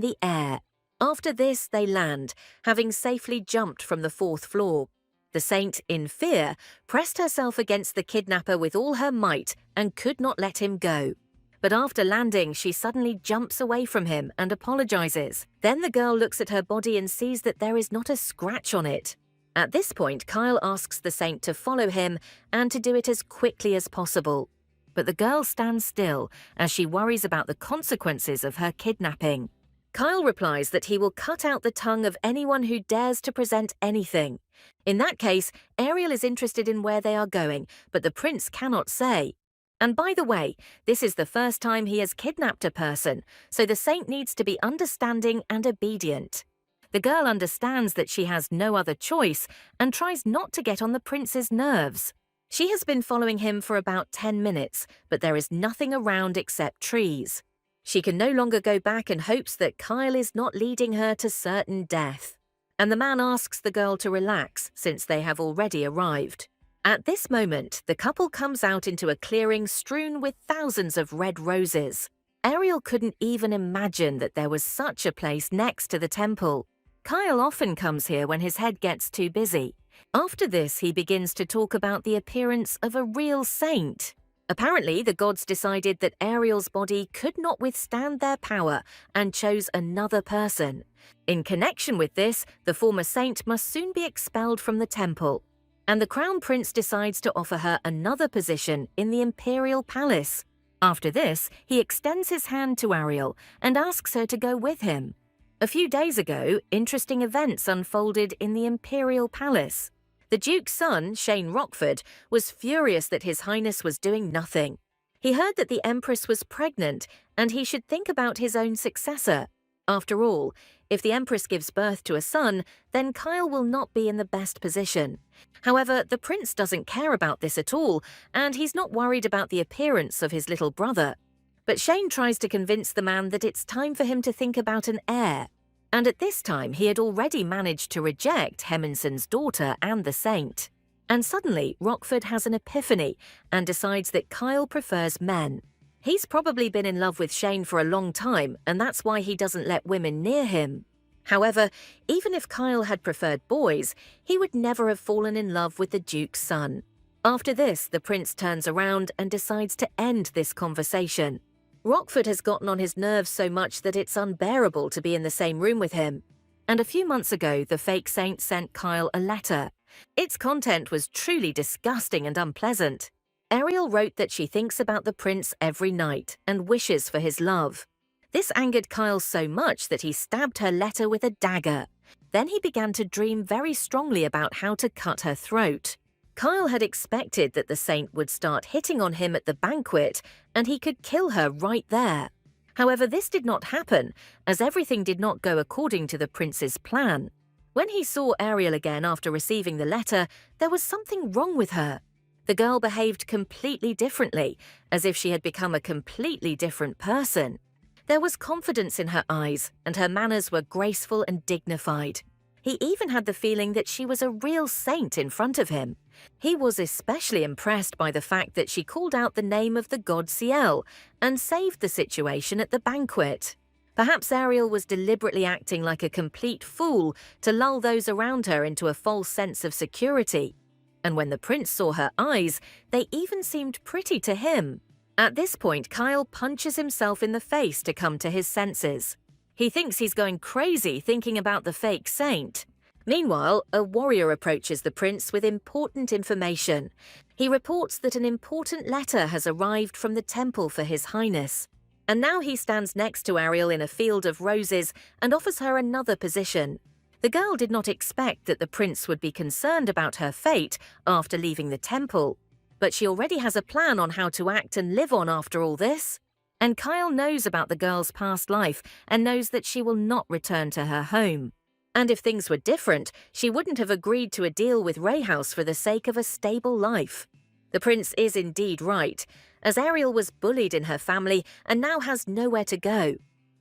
the air. After this, they land, having safely jumped from the 4th floor. The saint, in fear, pressed herself against the kidnapper with all her might and could not let him go. But after landing, she suddenly jumps away from him and apologizes. Then the girl looks at her body and sees that there is not a scratch on it. At this point, Kyle asks the saint to follow him and to do it as quickly as possible. But the girl stands still as she worries about the consequences of her kidnapping. Kyle replies that he will cut out the tongue of anyone who dares to present anything. In that case, Ariel is interested in where they are going, but the prince cannot say. And by the way, this is the first time he has kidnapped a person, so the saint needs to be understanding and obedient. The girl understands that she has no other choice and tries not to get on the prince's nerves. She has been following him for about 10 minutes, but there is nothing around except trees. She can no longer go back and hopes that Kyle is not leading her to certain death. And the man asks the girl to relax since they have already arrived. At this moment, the couple comes out into a clearing strewn with thousands of red roses. Ariel couldn't even imagine that there was such a place next to the temple. Kyle often comes here when his head gets too busy. After this, he begins to talk about the appearance of a real saint. Apparently, the gods decided that Ariel's body could not withstand their power and chose another person. In connection with this, the former saint must soon be expelled from the temple. And the crown prince decides to offer her another position in the imperial palace. After this, he extends his hand to Ariel and asks her to go with him. A few days ago, interesting events unfolded in the imperial palace. The Duke's son, Shane Rockford, was furious that His Highness was doing nothing. He heard that the Empress was pregnant and he should think about his own successor. After all, if the Empress gives birth to a son, then Kyle will not be in the best position. However, the prince doesn't care about this at all, and he's not worried about the appearance of his little brother. But Shane tries to convince the man that it's time for him to think about an heir. And at this time, he had already managed to reject Hemminson's daughter and the saint. And suddenly, Rockford has an epiphany and decides that Kyle prefers men. He's probably been in love with Shane for a long time, and that's why he doesn't let women near him. However, even if Kyle had preferred boys, he would never have fallen in love with the Duke's son. After this, the prince turns around and decides to end this conversation. Rockford has gotten on his nerves so much that it's unbearable to be in the same room with him. And a few months ago, the fake saint sent Kyle a letter. Its content was truly disgusting and unpleasant. Ariel wrote that she thinks about the prince every night and wishes for his love. This angered Kyle so much that he stabbed her letter with a dagger. Then he began to dream very strongly about how to cut her throat. Kyle had expected that the saint would start hitting on him at the banquet and he could kill her right there. However, this did not happen, as everything did not go according to the prince's plan. When he saw Ariel again after receiving the letter, there was something wrong with her. The girl behaved completely differently, as if she had become a completely different person. There was confidence in her eyes, and her manners were graceful and dignified. He even had the feeling that she was a real saint in front of him. He was especially impressed by the fact that she called out the name of the god Ciel and saved the situation at the banquet. Perhaps Ariel was deliberately acting like a complete fool to lull those around her into a false sense of security. And when the prince saw her eyes, they even seemed pretty to him. At this point, Kyle punches himself in the face to come to his senses. He thinks he's going crazy thinking about the fake saint. Meanwhile, a warrior approaches the prince with important information. He reports that an important letter has arrived from the temple for His Highness. And now he stands next to Ariel in a field of roses and offers her another position. The girl did not expect that the prince would be concerned about her fate after leaving the temple. But she already has a plan on how to act and live on after all this. And Kyle knows about the girl's past life and knows that she will not return to her home. And if things were different, she wouldn't have agreed to a deal with Rayhouse for the sake of a stable life. The prince is indeed right, as Ariel was bullied in her family and now has nowhere to go.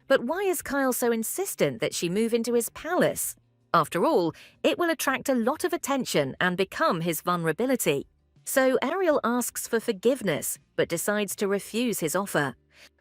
But why is Kyle so insistent that she move into his palace? After all, it will attract a lot of attention and become his vulnerability. So Ariel asks for forgiveness, but decides to refuse his offer.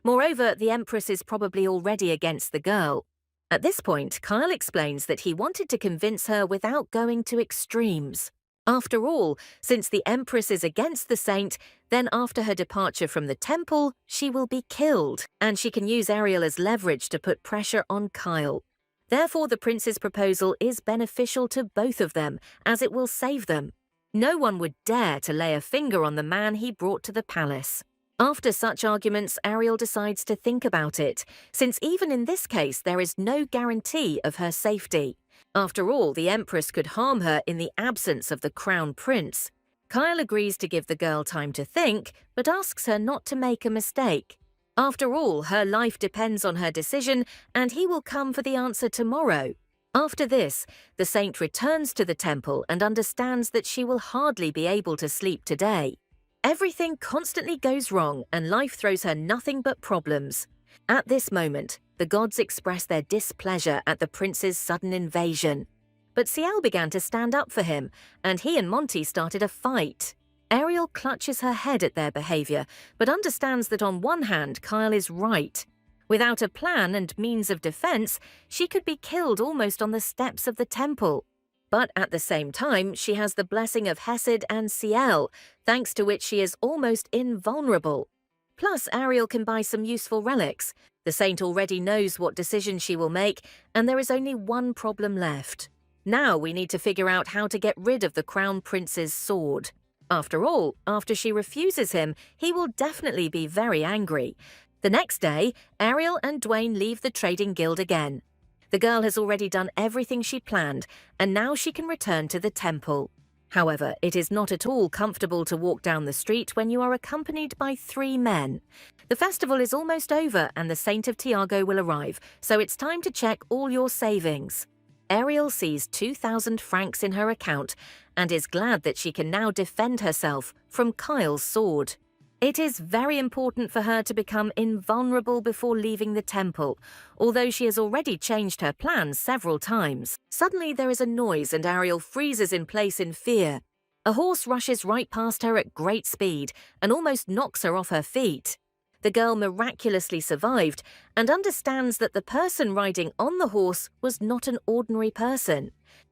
Moreover, the Empress is probably already against the girl. At this point, Kyle explains that he wanted to convince her without going to extremes. After all, since the Empress is against the saint, then after her departure from the temple, she will be killed, and she can use Ariel as leverage to put pressure on Kyle. Therefore, the prince's proposal is beneficial to both of them, as it will save them. No one would dare to lay a finger on the man he brought to the palace. After such arguments, Ariel decides to think about it, since even in this case there is no guarantee of her safety. After all, the Empress could harm her in the absence of the Crown Prince. Kyle agrees to give the girl time to think, but asks her not to make a mistake. After all, her life depends on her decision, and he will come for the answer tomorrow. After this, the saint returns to the temple and understands that she will hardly be able to sleep today. Everything constantly goes wrong, and life throws her nothing but problems. At this moment, the gods express their displeasure at the prince's sudden invasion. But Ciel began to stand up for him, and he and Monty started a fight. Ariel clutches her head at their behavior, but understands that on one hand, Kyle is right. Without a plan and means of defense, she could be killed almost on the steps of the temple. But at the same time, she has the blessing of Hesed and Ciel, thanks to which she is almost invulnerable. Plus, Ariel can buy some useful relics. The saint already knows what decision she will make, and there is only one problem left. Now we need to figure out how to get rid of the Crown Prince's sword. After all, after she refuses him, he will definitely be very angry. The next day, Ariel and Dwayne leave the trading guild again. The girl has already done everything she planned, and now she can return to the temple. However, it is not at all comfortable to walk down the street when you are accompanied by 3 men. The festival is almost over and the Saint of Tiago will arrive, so it's time to check all your savings. Ariel sees 2,000 francs in her account and is glad that she can now defend herself from Kyle's sword. It is very important for her to become invulnerable before leaving the temple, although she has already changed her plans several times. Suddenly there is a noise and Ariel freezes in place in fear. A horse rushes right past her at great speed and almost knocks her off her feet. The girl miraculously survived and understands that the person riding on the horse was not an ordinary person.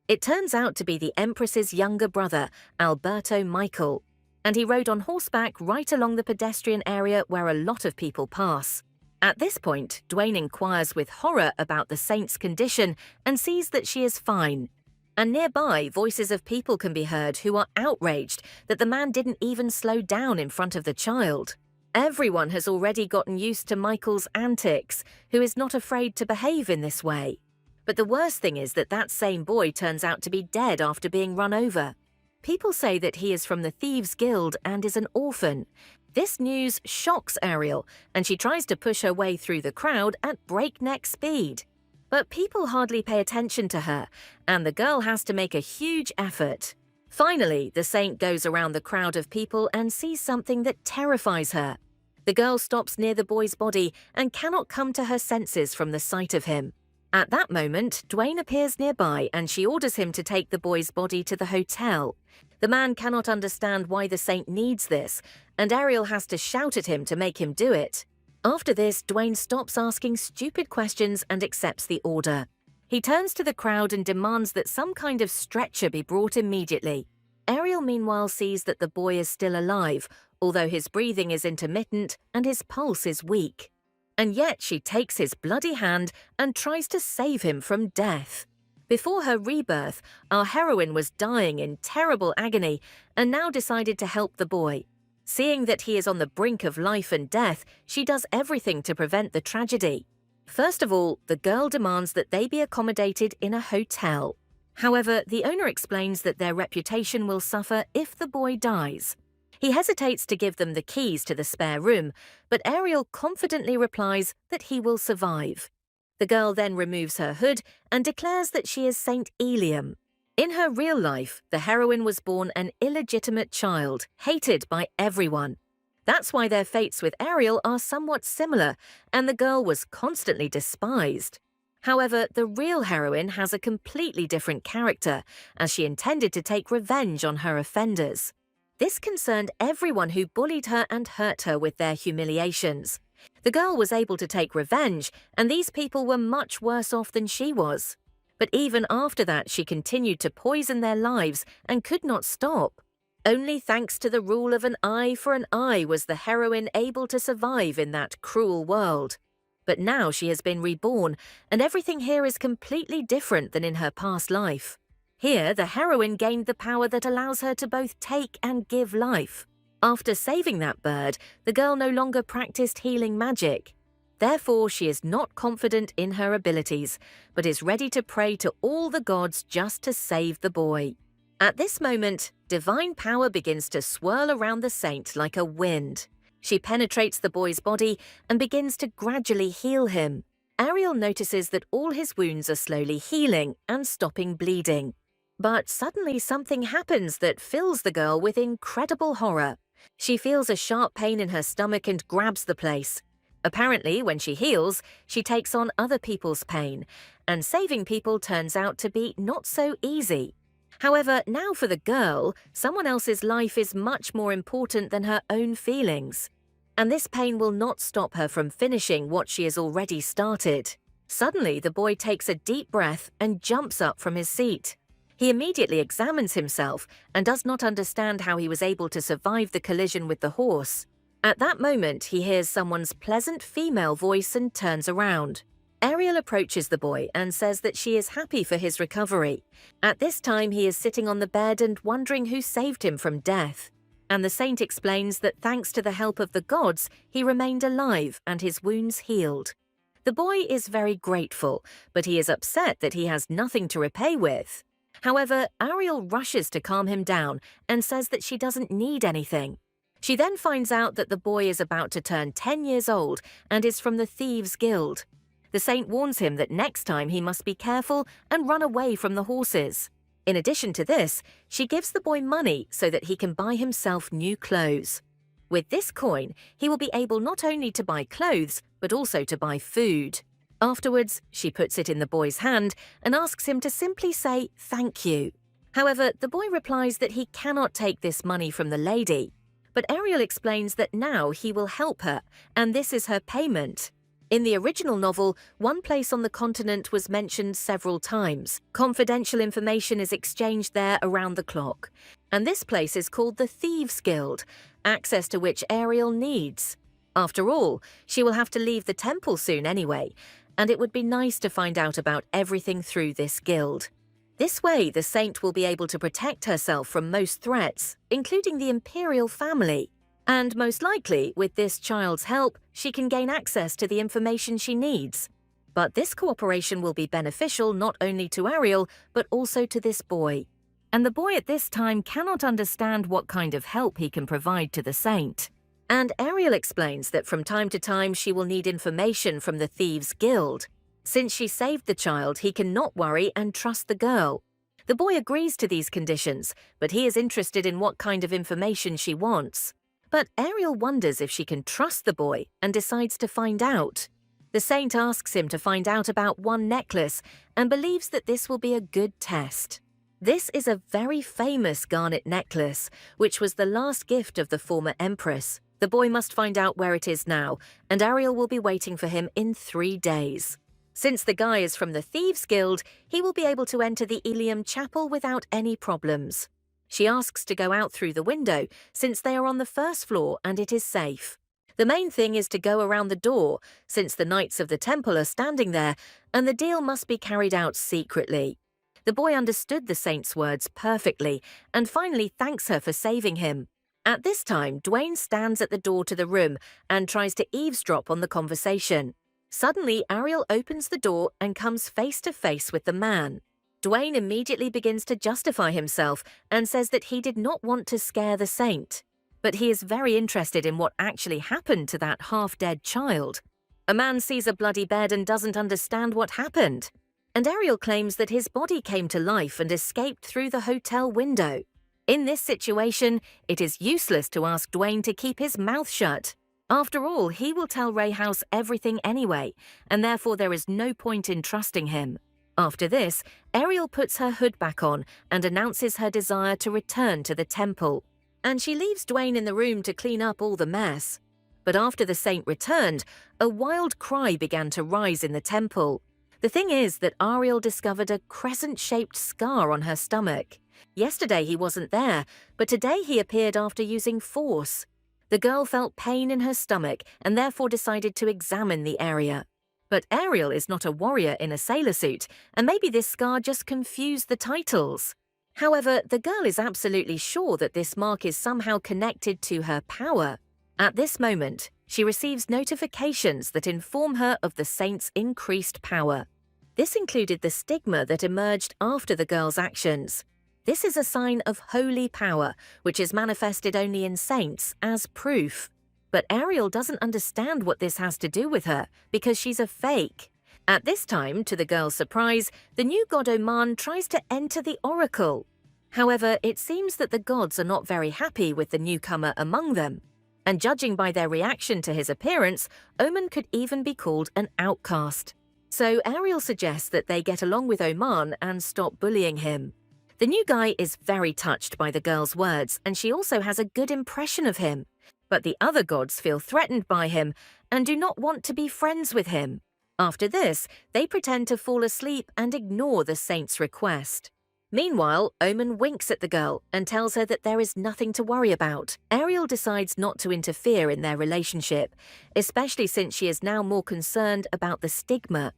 It turns out to be the Empress's younger brother, Alberto Michael, and he rode on horseback right along the pedestrian area where a lot of people pass. At this point, Dwayne inquires with horror about the saint's condition and sees that she is fine. And nearby, voices of people can be heard who are outraged that the man didn't even slow down in front of the child. Everyone has already gotten used to Michael's antics, who is not afraid to behave in this way. But the worst thing is that that same boy turns out to be dead after being run over. People say that he is from the Thieves' Guild and is an orphan. This news shocks Ariel, and she tries to push her way through the crowd at breakneck speed. But people hardly pay attention to her, and the girl has to make a huge effort. Finally, the saint goes around the crowd of people and sees something that terrifies her. The girl stops near the boy's body and cannot come to her senses from the sight of him. At that moment, Dwayne appears nearby and she orders him to take the boy's body to the hotel. The man cannot understand why the saint needs this, and Ariel has to shout at him to make him do it. After this, Dwayne stops asking stupid questions and accepts the order. He turns to the crowd and demands that some kind of stretcher be brought immediately. Ariel meanwhile sees that the boy is still alive, although his breathing is intermittent and his pulse is weak. And yet she takes his bloody hand and tries to save him from death. Before her rebirth, our heroine was dying in terrible agony and now decided to help the boy. Seeing that he is on the brink of life and death, she does everything to prevent the tragedy. First of all, the girl demands that they be accommodated in a hotel. However, the owner explains that their reputation will suffer if the boy dies. He hesitates to give them the keys to the spare room, but Ariel confidently replies that he will survive. The girl then removes her hood and declares that she is Saint Eliam. In her real life, the heroine was born an illegitimate child, hated by everyone. That's why their fates with Ariel are somewhat similar, and the girl was constantly despised. However, the real heroine has a completely different character, as she intended to take revenge on her offenders. This concerned everyone who bullied her and hurt her with their humiliations. The girl was able to take revenge, and these people were much worse off than she was. But even after that, she continued to poison their lives and could not stop. Only thanks to the rule of an eye for an eye was the heroine able to survive in that cruel world. But now she has been reborn, and everything here is completely different than in her past life. Here, the heroine gained the power that allows her to both take and give life. After saving that bird, the girl no longer practiced healing magic. Therefore, she is not confident in her abilities, but is ready to pray to all the gods just to save the boy. At this moment, divine power begins to swirl around the saint like a wind. She penetrates the boy's body and begins to gradually heal him. Ariel notices that all his wounds are slowly healing and stopping bleeding. But suddenly something happens that fills the girl with incredible horror. She feels a sharp pain in her stomach and grabs the place. Apparently, when she heals, she takes on other people's pain, and saving people turns out to be not so easy. However, now for the girl, someone else's life is much more important than her own feelings. And this pain will not stop her from finishing what she has already started. Suddenly, the boy takes a deep breath and jumps up from his seat. He immediately examines himself and does not understand how he was able to survive the collision with the horse. At that moment, he hears someone's pleasant female voice and turns around. Ariel approaches the boy and says that she is happy for his recovery. At this time, he is sitting on the bed and wondering who saved him from death. And the saint explains that thanks to the help of the gods, he remained alive and his wounds healed. The boy is very grateful, but he is upset that he has nothing to repay with. However, Ariel rushes to calm him down and says that she doesn't need anything. She then finds out that the boy is about to turn 10 years old and is from the Thieves' Guild. The saint warns him that next time he must be careful and run away from the horses. In addition to this, she gives the boy money so that he can buy himself new clothes. With this coin, he will be able not only to buy clothes, but also to buy food. Afterwards, she puts it in the boy's hand and asks him to simply say thank you. However, the boy replies that he cannot take this money from the lady. But Ariel explains that now he will help her, and this is her payment. In the original novel, one place on the continent was mentioned several times. Confidential information is exchanged there around the clock. And this place is called the Thieves' Guild, access to which Ariel needs. After all, she will have to leave the temple soon anyway, and it would be nice to find out about everything through this guild. This way, the saint will be able to protect herself from most threats, including the imperial family. And most likely, with this child's help, she can gain access to the information she needs. But this cooperation will be beneficial not only to Ariel, but also to this boy. And the boy at this time cannot understand what kind of help he can provide to the saint. And Ariel explains that from time to time she will need information from the Thieves' Guild. Since she saved the child, he cannot worry and trust the girl. The boy agrees to these conditions, but he is interested in what kind of information she wants. But Ariel wonders if she can trust the boy and decides to find out. The saint asks him to find out about one necklace and believes that this will be a good test. This is a very famous garnet necklace, which was the last gift of the former empress. The boy must find out where it is now, and Ariel will be waiting for him in 3 days. Since the guy is from the Thieves' Guild, he will be able to enter the Ilium Chapel without any problems. She asks to go out through the window, since they are on the first floor and it is safe. The main thing is to go around the door, since the knights of the temple are standing there, and the deal must be carried out secretly. The boy understood the saint's words perfectly, and finally thanks her for saving him. At this time, Dwayne stands at the door to the room and tries to eavesdrop on the conversation. Suddenly, Ariel opens the door and comes face to face with the man. Dwayne immediately begins to justify himself and says that he did not want to scare the saint. But he is very interested in what actually happened to that half-dead child. A man sees a bloody bed and doesn't understand what happened. And Ariel claims that his body came to life and escaped through the hotel window. In this situation, it is useless to ask Dwayne to keep his mouth shut. After all, he will tell Ray House everything anyway, and therefore there is no point in trusting him. After this, Ariel puts her hood back on and announces her desire to return to the temple. And she leaves Dwayne in the room to clean up all the mess. But after the saint returned, a wild cry began to rise in the temple. The thing is that Ariel discovered a crescent-shaped scar on her stomach. Yesterday he wasn't there, but today he appeared after using force. The girl felt pain in her stomach and therefore decided to examine the area. But Ariel is not a warrior in a sailor suit, and maybe this scar just confused the titles. However, the girl is absolutely sure that this mark is somehow connected to her power. At this moment, she receives notifications that inform her of the saint's increased power. This included the stigma that emerged after the girl's actions. This is a sign of holy power, which is manifested only in saints as proof. But Ariel doesn't understand what this has to do with her, because she's a fake. At this time, to the girl's surprise, the new god Oman tries to enter the oracle. However, it seems that the gods are not very happy with the newcomer among them. And judging by their reaction to his appearance, Oman could even be called an outcast. So Ariel suggests that they get along with Oman and stop bullying him. The new guy is very touched by the girl's words, and she also has a good impression of him. But the other gods feel threatened by him and do not want to be friends with him. After this, they pretend to fall asleep and ignore the saint's request. Meanwhile, Oman winks at the girl and tells her that there is nothing to worry about. Ariel decides not to interfere in their relationship, especially since she is now more concerned about the stigma.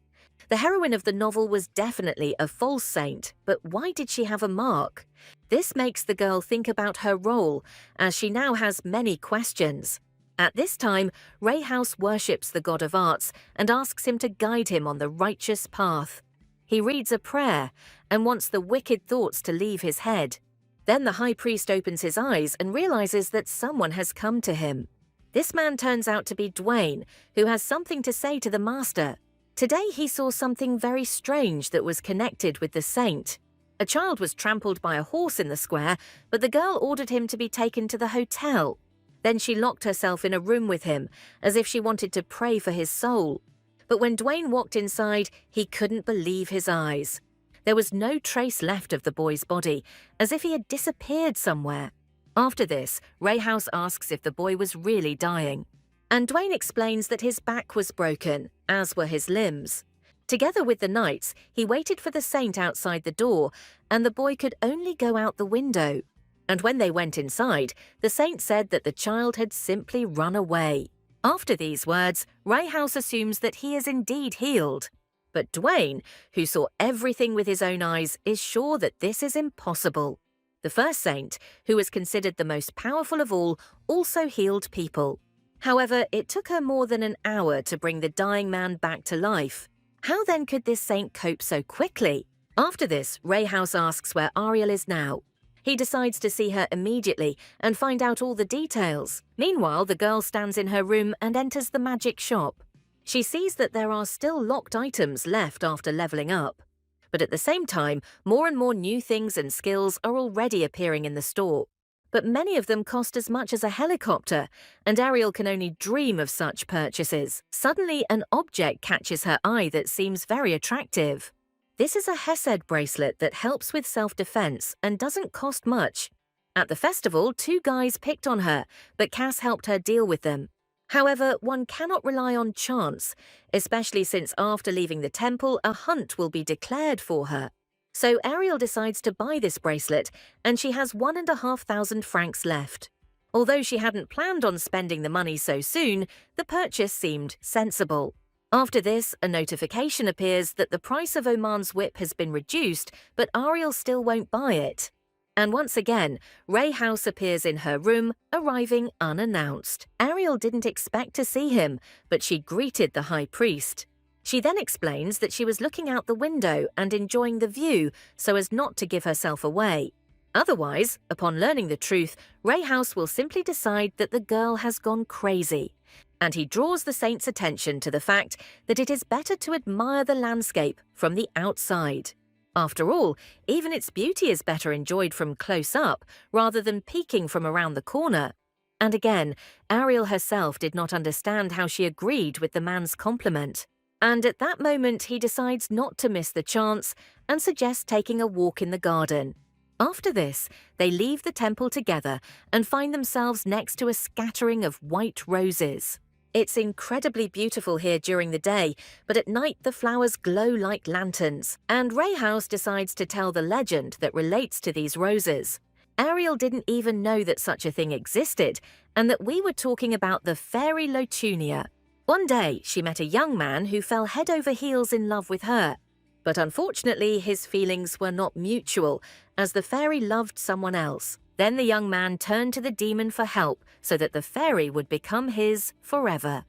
The heroine of the novel was definitely a false saint, but why did she have a mark? This makes the girl think about her role, as she now has many questions. At this time, Ray House worships the god of arts and asks him to guide him on the righteous path. He reads a prayer and wants the wicked thoughts to leave his head. Then the high priest opens his eyes and realizes that someone has come to him. This man turns out to be Dwayne, who has something to say to the master. Today he saw something very strange that was connected with the saint. A child was trampled by a horse in the square, but the girl ordered him to be taken to the hotel. Then she locked herself in a room with him, as if she wanted to pray for his soul. But when Dwayne walked inside, he couldn't believe his eyes. There was no trace left of the boy's body, as if he had disappeared somewhere. After this, Ray House asks if the boy was really dying. And Dwayne explains that his back was broken, as were his limbs. Together with the knights, he waited for the saint outside the door, and the boy could only go out the window. And when they went inside, the saint said that the child had simply run away. After these words, Ray House assumes that he is indeed healed. But Dwayne, who saw everything with his own eyes, is sure that this is impossible. The first saint, who was considered the most powerful of all, also healed people. However, it took her more than an hour to bring the dying man back to life. How then could this saint cope so quickly? After this, Ray House asks where Ariel is now. He decides to see her immediately and find out all the details. Meanwhile, the girl stands in her room and enters the magic shop. She sees that there are still locked items left after leveling up. But at the same time, more and more new things and skills are already appearing in the store. But many of them cost as much as a helicopter, and Ariel can only dream of such purchases. Suddenly, an object catches her eye that seems very attractive. This is a Hesed bracelet that helps with self-defense and doesn't cost much. At the festival, 2 guys picked on her, but Cass helped her deal with them. However, one cannot rely on chance, especially since after leaving the temple, a hunt will be declared for her. So Ariel decides to buy this bracelet, and she has 1,500 francs left. Although she hadn't planned on spending the money so soon, the purchase seemed sensible. After this, a notification appears that the price of Oman's whip has been reduced, but Ariel still won't buy it. And once again, Ray House appears in her room, arriving unannounced. Ariel didn't expect to see him, but she greeted the high priest. She then explains that she was looking out the window and enjoying the view so as not to give herself away. Otherwise, upon learning the truth, Ray House will simply decide that the girl has gone crazy. And he draws the saint's attention to the fact that it is better to admire the landscape from the outside. After all, even its beauty is better enjoyed from close up rather than peeking from around the corner. And again, Ariel herself did not understand how she agreed with the man's compliment. And at that moment, he decides not to miss the chance and suggests taking a walk in the garden. After this, they leave the temple together and find themselves next to a scattering of white roses. It's incredibly beautiful here during the day, but at night the flowers glow like lanterns, and Ray House decides to tell the legend that relates to these roses. Ariel didn't even know that such a thing existed, and that we were talking about the fairy Lotunia. One day, she met a young man who fell head over heels in love with her. But unfortunately, his feelings were not mutual, as the fairy loved someone else. Then the young man turned to the demon for help so that the fairy would become his forever.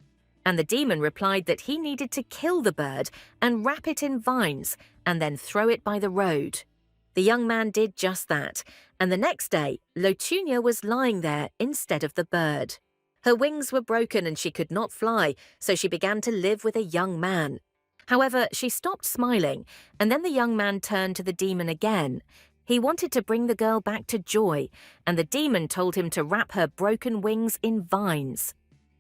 And the demon replied that he needed to kill the bird and wrap it in vines and then throw it by the road. The young man did just that, and the next day, Lotunia was lying there instead of the bird. Her wings were broken and she could not fly, so she began to live with a young man. However, she stopped smiling, and then the young man turned to the demon again. He wanted to bring the girl back to joy, and the demon told him to wrap her broken wings in vines.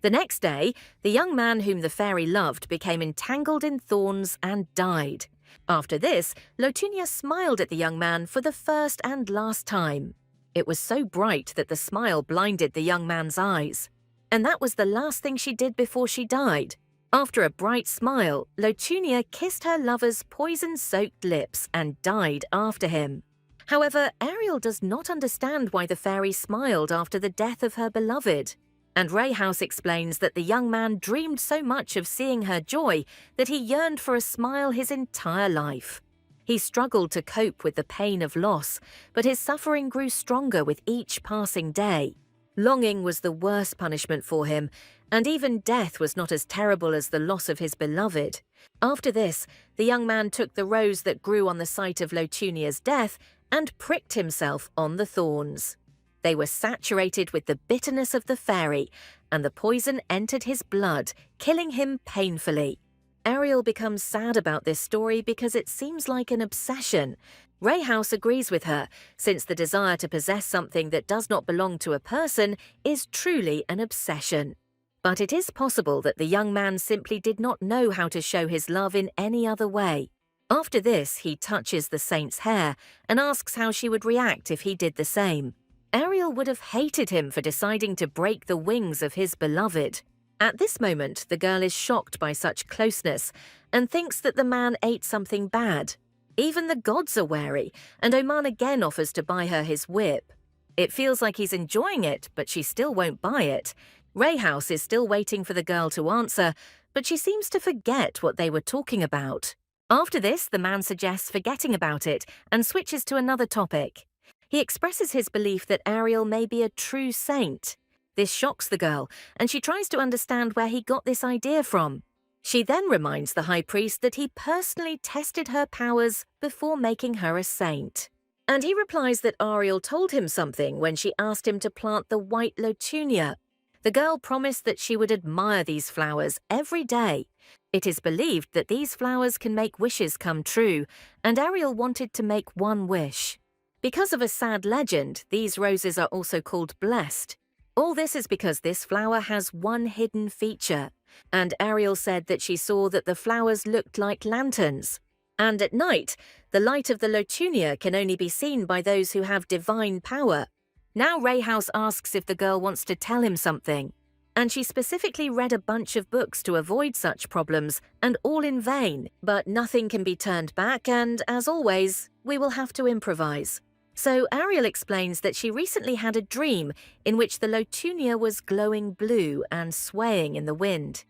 The next day, the young man whom the fairy loved became entangled in thorns and died. After this, Lotunia smiled at the young man for the first and last time. It was so bright that the smile blinded the young man's eyes. And that was the last thing she did before she died. After a bright smile, Lotunia kissed her lover's poison-soaked lips and died after him. However, Ariel does not understand why the fairy smiled after the death of her beloved. And Ray House explains that the young man dreamed so much of seeing her joy that he yearned for a smile his entire life. He struggled to cope with the pain of loss, but his suffering grew stronger with each passing day. Longing was the worst punishment for him, and even death was not as terrible as the loss of his beloved. After this, the young man took the rose that grew on the site of Lotunia's death and pricked himself on the thorns. They were saturated with the bitterness of the fairy, and the poison entered his blood, killing him painfully. Ariel becomes sad about this story because it seems like an obsession. Ray House agrees with her, since the desire to possess something that does not belong to a person is truly an obsession. But it is possible that the young man simply did not know how to show his love in any other way. After this, he touches the saint's hair and asks how she would react if he did the same. Ariel would have hated him for deciding to break the wings of his beloved. At this moment, the girl is shocked by such closeness and thinks that the man ate something bad. Even the gods are wary, and Oman again offers to buy her his whip. It feels like he's enjoying it, but she still won't buy it. Ray House is still waiting for the girl to answer, but she seems to forget what they were talking about. After this, the man suggests forgetting about it and switches to another topic. He expresses his belief that Ariel may be a true saint. This shocks the girl, and she tries to understand where he got this idea from. She then reminds the high priest that he personally tested her powers before making her a saint. And he replies that Ariel told him something when she asked him to plant the white Lotunia. The girl promised that she would admire these flowers every day. It is believed that these flowers can make wishes come true, and Ariel wanted to make one wish. Because of a sad legend, these roses are also called blessed. All this is because this flower has one hidden feature, and Ariel said that she saw that the flowers looked like lanterns. And at night, the light of the Lotunia can only be seen by those who have divine power. Now Ray House asks if the girl wants to tell him something, and she specifically read a bunch of books to avoid such problems, and all in vain. But nothing can be turned back, and as always, we will have to improvise. So Ariel explains that she recently had a dream in which the Lotunia was glowing blue and swaying in the wind.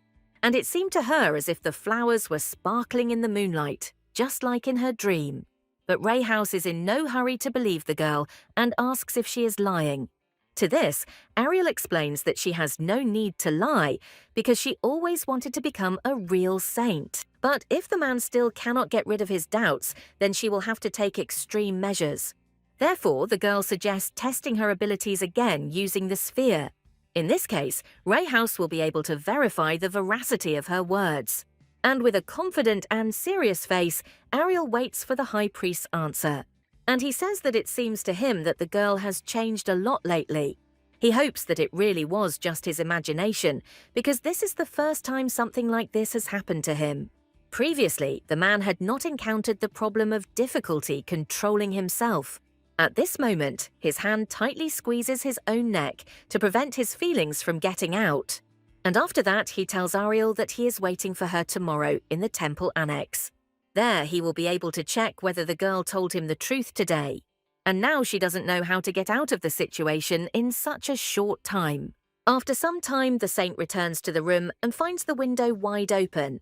And it seemed to her as if the flowers were sparkling in the moonlight, just like in her dream. But Ray House is in no hurry to believe the girl and asks if she is lying. To this, Ariel explains that she has no need to lie because she always wanted to become a real saint. But if the man still cannot get rid of his doubts, then she will have to take extreme measures. Therefore, the girl suggests testing her abilities again using the sphere. In this case, Ray House will be able to verify the veracity of her words. And with a confident and serious face, Ariel waits for the high priest's answer. And he says that it seems to him that the girl has changed a lot lately. He hopes that it really was just his imagination, because this is the first time something like this has happened to him. Previously, the man had not encountered the problem of difficulty controlling himself. At this moment, his hand tightly squeezes his own neck to prevent his feelings from getting out. And after that, he tells Ariel that he is waiting for her tomorrow in the temple annex. There, he will be able to check whether the girl told him the truth today. And now she doesn't know how to get out of the situation in such a short time. After some time, the saint returns to the room and finds the window wide open.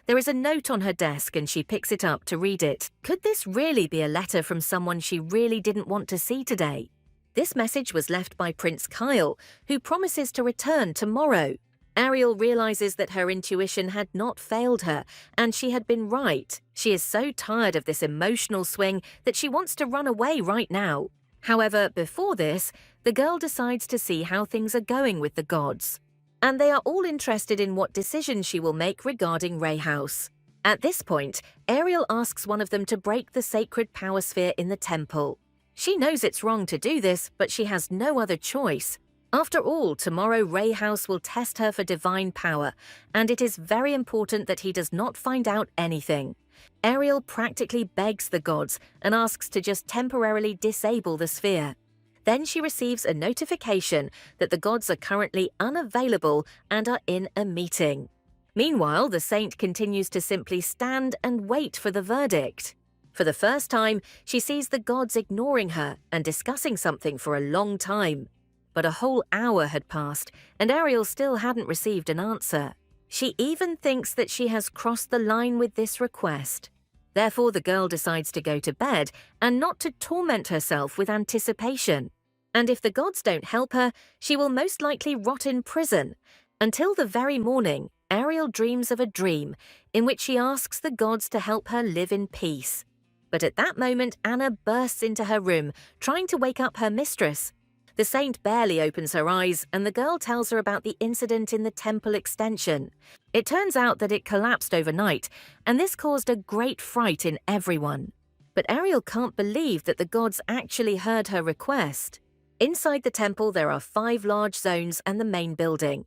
There is a note on her desk and she picks it up to read it. Could this really be a letter from someone she really didn't want to see today? This message was left by Prince Kyle, who promises to return tomorrow. Ariel realizes that her intuition had not failed her, and she had been right. She is so tired of this emotional swing that she wants to run away right now. However, before this, the girl decides to see how things are going with the gods. And they are all interested in what decision she will make regarding Ray House. At this point, Ariel asks one of them to break the sacred power sphere in the temple. She knows it's wrong to do this, but she has no other choice. After all, tomorrow Ray House will test her for divine power, and it is very important that he does not find out anything. Ariel practically begs the gods and asks to just temporarily disable the sphere. Then she receives a notification that the gods are currently unavailable and are in a meeting. Meanwhile, the saint continues to simply stand and wait for the verdict. For the first time, she sees the gods ignoring her and discussing something for a long time. But a whole hour had passed, and Ariel still hadn't received an answer. She even thinks that she has crossed the line with this request. Therefore, the girl decides to go to bed and not to torment herself with anticipation. And if the gods don't help her, she will most likely rot in prison. Until the very morning, Ariel dreams of a dream in which she asks the gods to help her live in peace. But at that moment, Anna bursts into her room, trying to wake up her mistress. The saint barely opens her eyes, and the girl tells her about the incident in the temple extension. It turns out that it collapsed overnight, and this caused a great fright in everyone. But Ariel can't believe that the gods actually heard her request. Inside the temple, there are 5 large zones and the main building.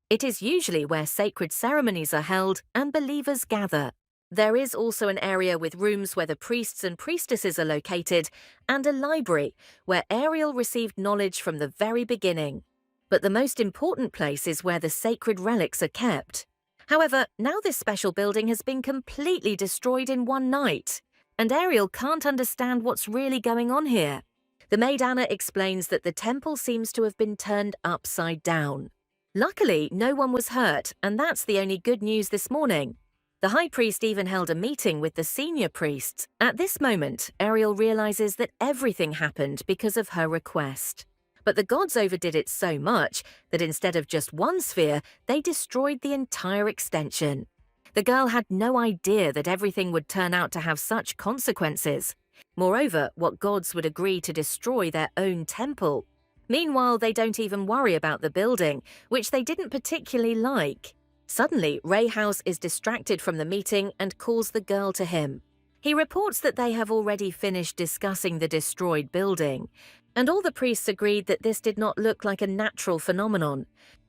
It is usually where sacred ceremonies are held and believers gather. There is also an area with rooms where the priests and priestesses are located, and a library where Ariel received knowledge from the very beginning. But the most important place is where the sacred relics are kept. However, now this special building has been completely destroyed in one night, and Ariel can't understand what's really going on here. The maid Anna explains that the temple seems to have been turned upside down. Luckily, no one was hurt, and that's the only good news this morning. The high priest even held a meeting with the senior priests. At this moment, Ariel realizes that everything happened because of her request. But the gods overdid it so much that instead of just one sphere, they destroyed the entire extension. The girl had no idea that everything would turn out to have such consequences. Moreover, what gods would agree to destroy their own temple? Meanwhile, they don't even worry about the building, which they didn't particularly like. Suddenly, Ray House is distracted from the meeting and calls the girl to him. He reports that they have already finished discussing the destroyed building, and all the priests agreed that this did not look like a natural phenomenon.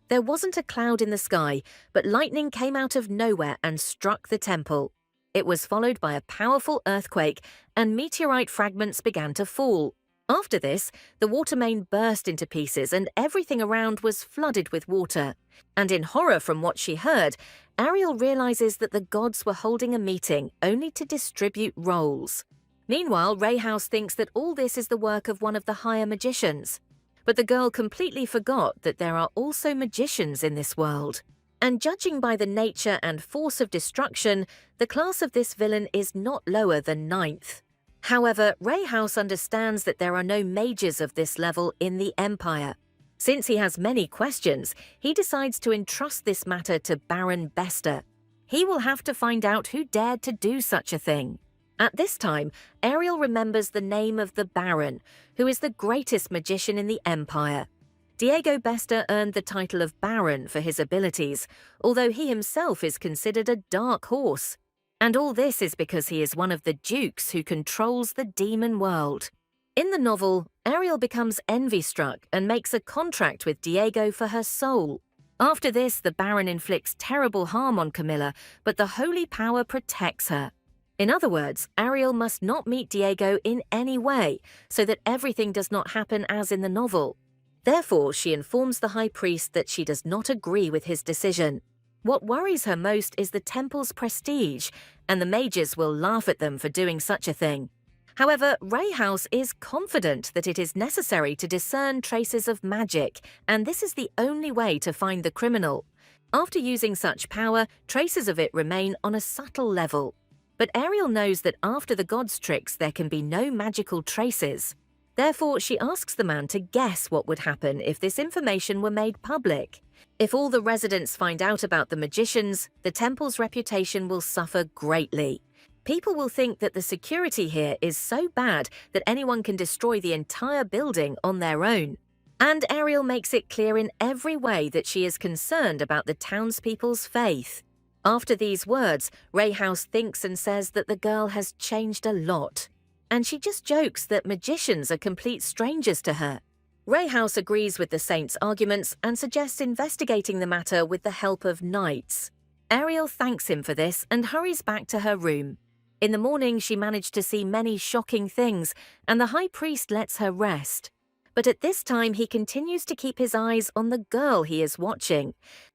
There wasn't a cloud in the sky, but lightning came out of nowhere and struck the temple. It was followed by a powerful earthquake, and meteorite fragments began to fall. After this, the water main burst into pieces and everything around was flooded with water. And in horror from what she heard, Ariel realizes that the gods were holding a meeting only to distribute roles. Meanwhile, Ray House thinks that all this is the work of one of the higher magicians. But the girl completely forgot that there are also magicians in this world. And judging by the nature and force of destruction, the class of this villain is not lower than 9th. However, Ray House understands that there are no mages of this level in the Empire. Since he has many questions, he decides to entrust this matter to Baron Bester. He will have to find out who dared to do such a thing. At this time, Ariel remembers the name of the Baron, who is the greatest magician in the Empire. Diego Bester earned the title of Baron for his abilities, although he himself is considered a dark horse. And all this is because he is one of the dukes who controls the demon world. In the novel, Ariel becomes envy-struck and makes a contract with Diego for her soul. After this, the Baron inflicts terrible harm on Camilla, but the holy power protects her. In other words, Ariel must not meet Diego in any way, so that everything does not happen as in the novel. Therefore, she informs the high priest that she does not agree with his decision. What worries her most is the temple's prestige, and the mages will laugh at them for doing such a thing. However, Ray House is confident that it is necessary to discern traces of magic, and this is the only way to find the criminal. After using such power, traces of it remain on a subtle level. But Ariel knows that after the god's tricks, there can be no magical traces. Therefore, she asks the man to guess what would happen if this information were made public. If all the residents find out about the magicians, the temple's reputation will suffer greatly. People will think that the security here is so bad that anyone can destroy the entire building on their own. And Ariel makes it clear in every way that she is concerned about the townspeople's faith. After these words, Ray House thinks and says that the girl has changed a lot. And she just jokes that magicians are complete strangers to her. Ray House agrees with the saint's arguments and suggests investigating the matter with the help of knights. Ariel thanks him for this and hurries back to her room. In the morning, she managed to see many shocking things, and the high priest lets her rest. But at this time, he continues to keep his eyes on the girl he is watching.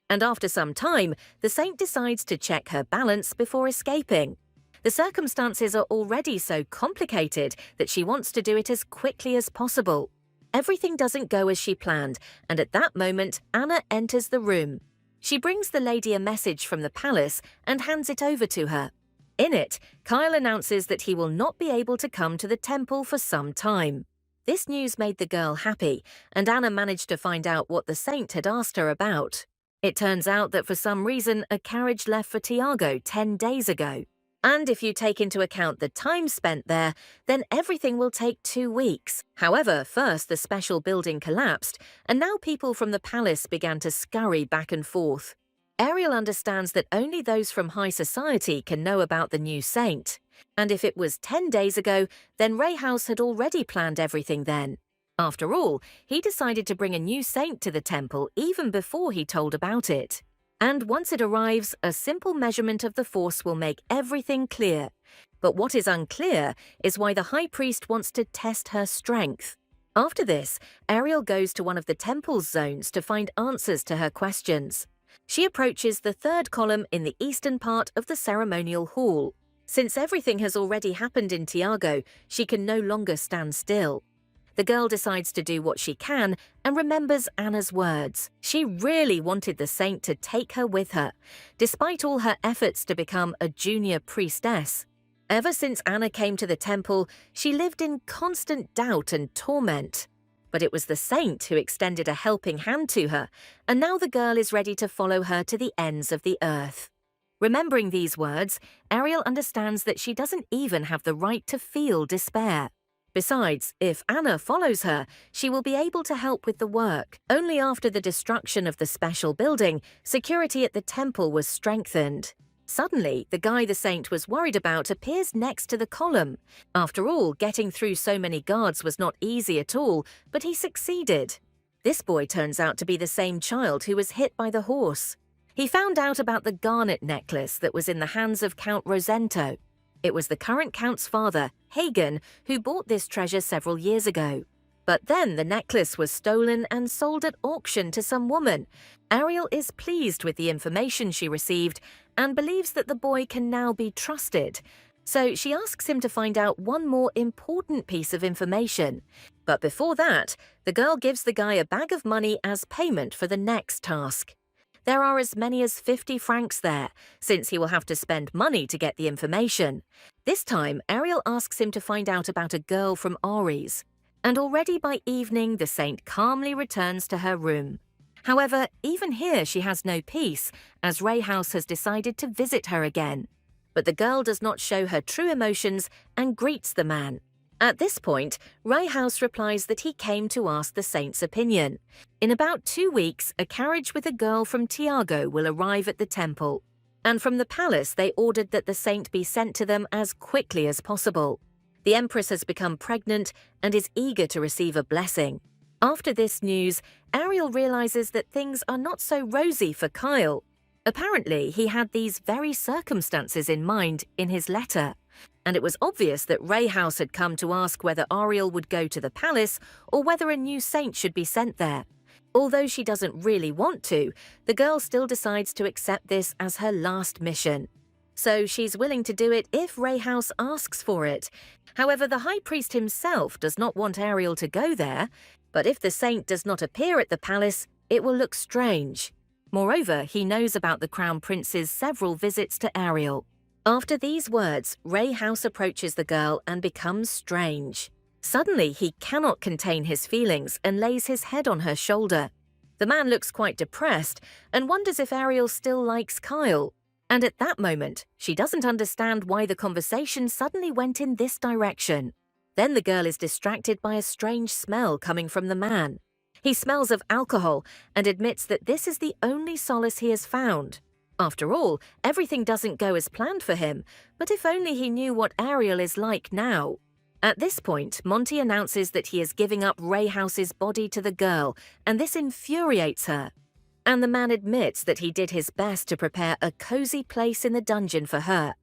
And after some time, the saint decides to check her balance before escaping. The circumstances are already so complicated that she wants to do it as quickly as possible. Everything doesn't go as she planned, and at that moment, Anna enters the room. She brings the lady a message from the palace and hands it over to her. In it, Kyle announces that he will not be able to come to the temple for some time. This news made the girl happy, and Anna managed to find out what the saint had asked her about. It turns out that for some reason, a carriage left for Tiago 10 days ago. And if you take into account the time spent there, then everything will take 2 weeks. However, first the special building collapsed, and now people from the palace began to scurry back and forth. Ariel understands that only those from high society can know about the new saint. And if it was 10 days ago, then Ray House had already planned everything then. After all, he decided to bring a new saint to the temple even before he told about it. And once it arrives, a simple measurement of the force will make everything clear. But what is unclear is why the high priest wants to test her strength. After this, Ariel goes to one of the temple's zones to find answers to her questions. She approaches the 3rd column in the eastern part of the ceremonial hall. Since everything has already happened in Tiago, she can no longer stand still. The girl decides to do what she can and remembers Anna's words. She really wanted the saint to take her with her, despite all her efforts to become a junior priestess. Ever since Anna came to the temple, she lived in constant doubt and torment. But it was the saint who extended a helping hand to her, and now the girl is ready to follow her to the ends of the earth. Remembering these words, Ariel understands that she doesn't even have the right to feel despair. Besides, if Anna follows her, she will be able to help with the work. Only after the destruction of the special building, security at the temple was strengthened. Suddenly, the guy the saint was worried about appears next to the column. After all, getting through so many guards was not easy at all, but he succeeded. This boy turns out to be the same child who was hit by the horse. He found out about the garnet necklace that was in the hands of Count Rosento. It was the current count's father, Hagen, who bought this treasure several years ago. But then the necklace was stolen and sold at auction to some woman. Ariel is pleased with the information she received and believes that the boy can now be trusted. So she asks him to find out one more important piece of information. But before that, the girl gives the guy a bag of money as payment for the next task. There are as many as 50 francs there, since he will have to spend money to get the information. This time, Ariel asks him to find out about a girl from Aries. And already by evening, the saint calmly returns to her room. However, even here she has no peace, as Ray House has decided to visit her again. But the girl does not show her true emotions and greets the man. At this point, Ray House replies that he came to ask the saint's opinion. In about 2 weeks, a carriage with a girl from Tiago will arrive at the temple. And from the palace, they ordered that the saint be sent to them as quickly as possible. The empress has become pregnant and is eager to receive a blessing. After this news, Ariel realizes that things are not so rosy for Kyle. Apparently, he had these very circumstances in mind in his letter. And it was obvious that Ray House had come to ask whether Ariel would go to the palace or whether a new saint should be sent there. Although she doesn't really want to, the girl still decides to accept this as her last mission. So she's willing to do it if Ray House asks for it. However, the high priest himself does not want Ariel to go there, but if the saint does not appear at the palace, it will look strange. Moreover, he knows about the crown prince's several visits to Ariel. After these words, Ray House approaches the girl and becomes strange. Suddenly, he cannot contain his feelings and lays his head on her shoulder. The man looks quite depressed and wonders if Ariel still likes Kyle. And at that moment, she doesn't understand why the conversation suddenly went in this direction. Then the girl is distracted by a strange smell coming from the man. He smells of alcohol and admits that this is the only solace he has found. After all, everything doesn't go as planned for him, but if only he knew what Ariel is like now. At this point, Monty announces that he is giving up Ray House's body to the girl, and this infuriates her. And the man admits that he did his best to prepare a cozy place in the dungeon for her.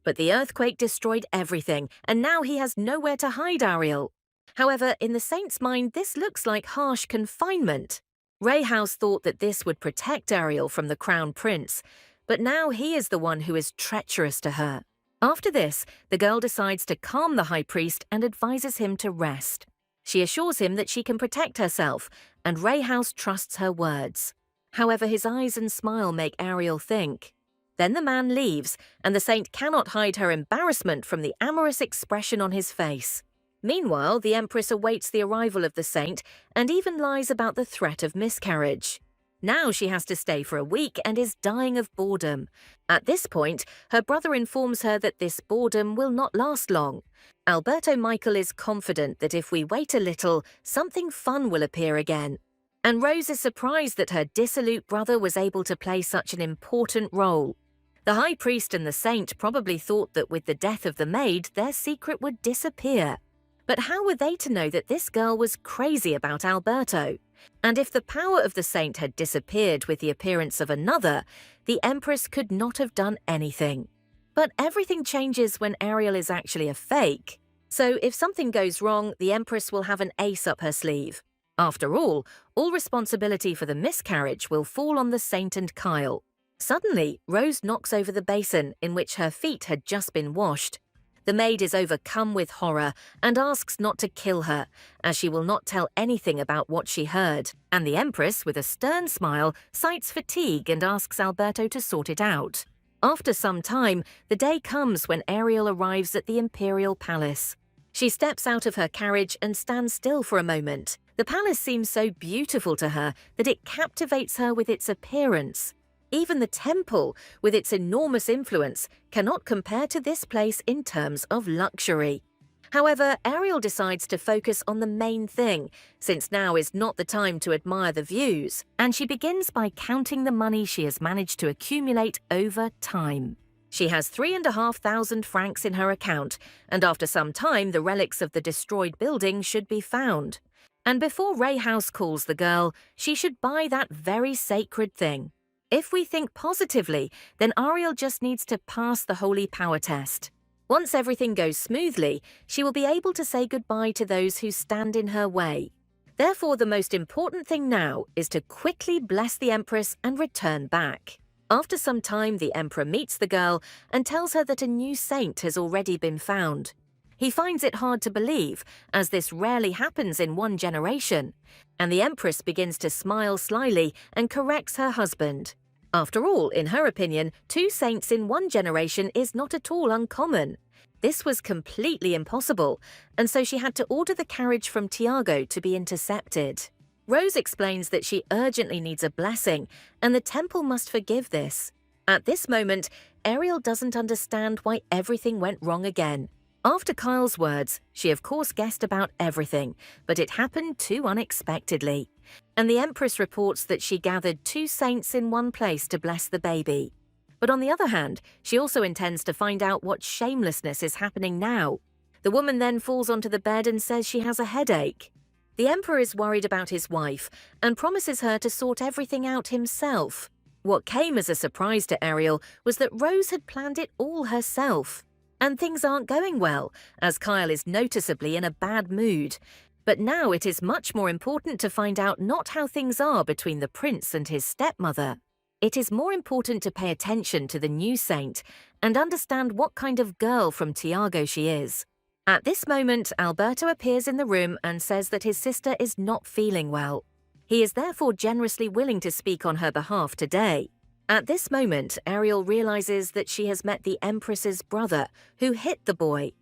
But the earthquake destroyed everything, and now he has nowhere to hide Ariel. However, in the saint's mind, this looks like harsh confinement. Ray House thought that this would protect Ariel from the crown prince, but now he is the one who is treacherous to her. After this, the girl decides to calm the high priest and advises him to rest. She assures him that she can protect herself, and Ray House trusts her words. However, his eyes and smile make Ariel think. Then the man leaves, and the saint cannot hide her embarrassment from the amorous expression on his face. Meanwhile, the empress awaits the arrival of the saint and even lies about the threat of miscarriage. Now she has to stay for a week and is dying of boredom. At this point, her brother informs her that this boredom will not last long. Alberto Michael is confident that if we wait a little, something fun will appear again. And Rose is surprised that her dissolute brother was able to play such an important role. The high priest and the saint probably thought that with the death of the maid, their secret would disappear. But how were they to know that this girl was crazy about Alberto? And if the power of the saint had disappeared with the appearance of another, the empress could not have done anything. But everything changes when Ariel is actually a fake. So if something goes wrong, the empress will have an ace up her sleeve. After all responsibility for the miscarriage will fall on the saint and Kyle. Suddenly, Rose knocks over the basin in which her feet had just been washed. The maid is overcome with horror and asks not to kill her, as she will not tell anything about what she heard. And the empress, with a stern smile, cites fatigue and asks Alberto to sort it out. After some time, the day comes when Ariel arrives at the imperial palace. She steps out of her carriage and stands still for a moment. The palace seems so beautiful to her that it captivates her with its appearance. Even the temple, with its enormous influence, cannot compare to this place in terms of luxury. However, Ariel decides to focus on the main thing, since now is not the time to admire the views, and she begins by counting the money she has managed to accumulate over time. She has 3,500 francs in her account, and after some time the relics of the destroyed building should be found. And before Ray House calls the girl, she should buy that very sacred thing. If we think positively, then Ariel just needs to pass the holy power test. Once everything goes smoothly, she will be able to say goodbye to those who stand in her way. Therefore, the most important thing now is to quickly bless the empress and return back. After some time, the emperor meets the girl and tells her that a new saint has already been found. He finds it hard to believe, as this rarely happens in one generation, and the empress begins to smile slyly and corrects her husband. After all, in her opinion, 2 saints in one generation is not at all uncommon. This was completely impossible, and so she had to order the carriage from Tiago to be intercepted. Rose explains that she urgently needs a blessing, and the temple must forgive this. At this moment, Ariel doesn't understand why everything went wrong again. After Kyle's words, she of course guessed about everything, but it happened too unexpectedly. And the empress reports that she gathered 2 saints in one place to bless the baby. But on the other hand, she also intends to find out what shamelessness is happening now. The woman then falls onto the bed and says she has a headache. The emperor is worried about his wife and promises her to sort everything out himself. What came as a surprise to Ariel was that Rose had planned it all herself. And things aren't going well, as Kyle is noticeably in a bad mood. But now it is much more important to find out not how things are between the prince and his stepmother. It is more important to pay attention to the new saint and understand what kind of girl from Tiago she is. At this moment, Alberto appears in the room and says that his sister is not feeling well. He is therefore generously willing to speak on her behalf today. At this moment, Ariel realizes that she has met the Empress's brother, who hit the boy.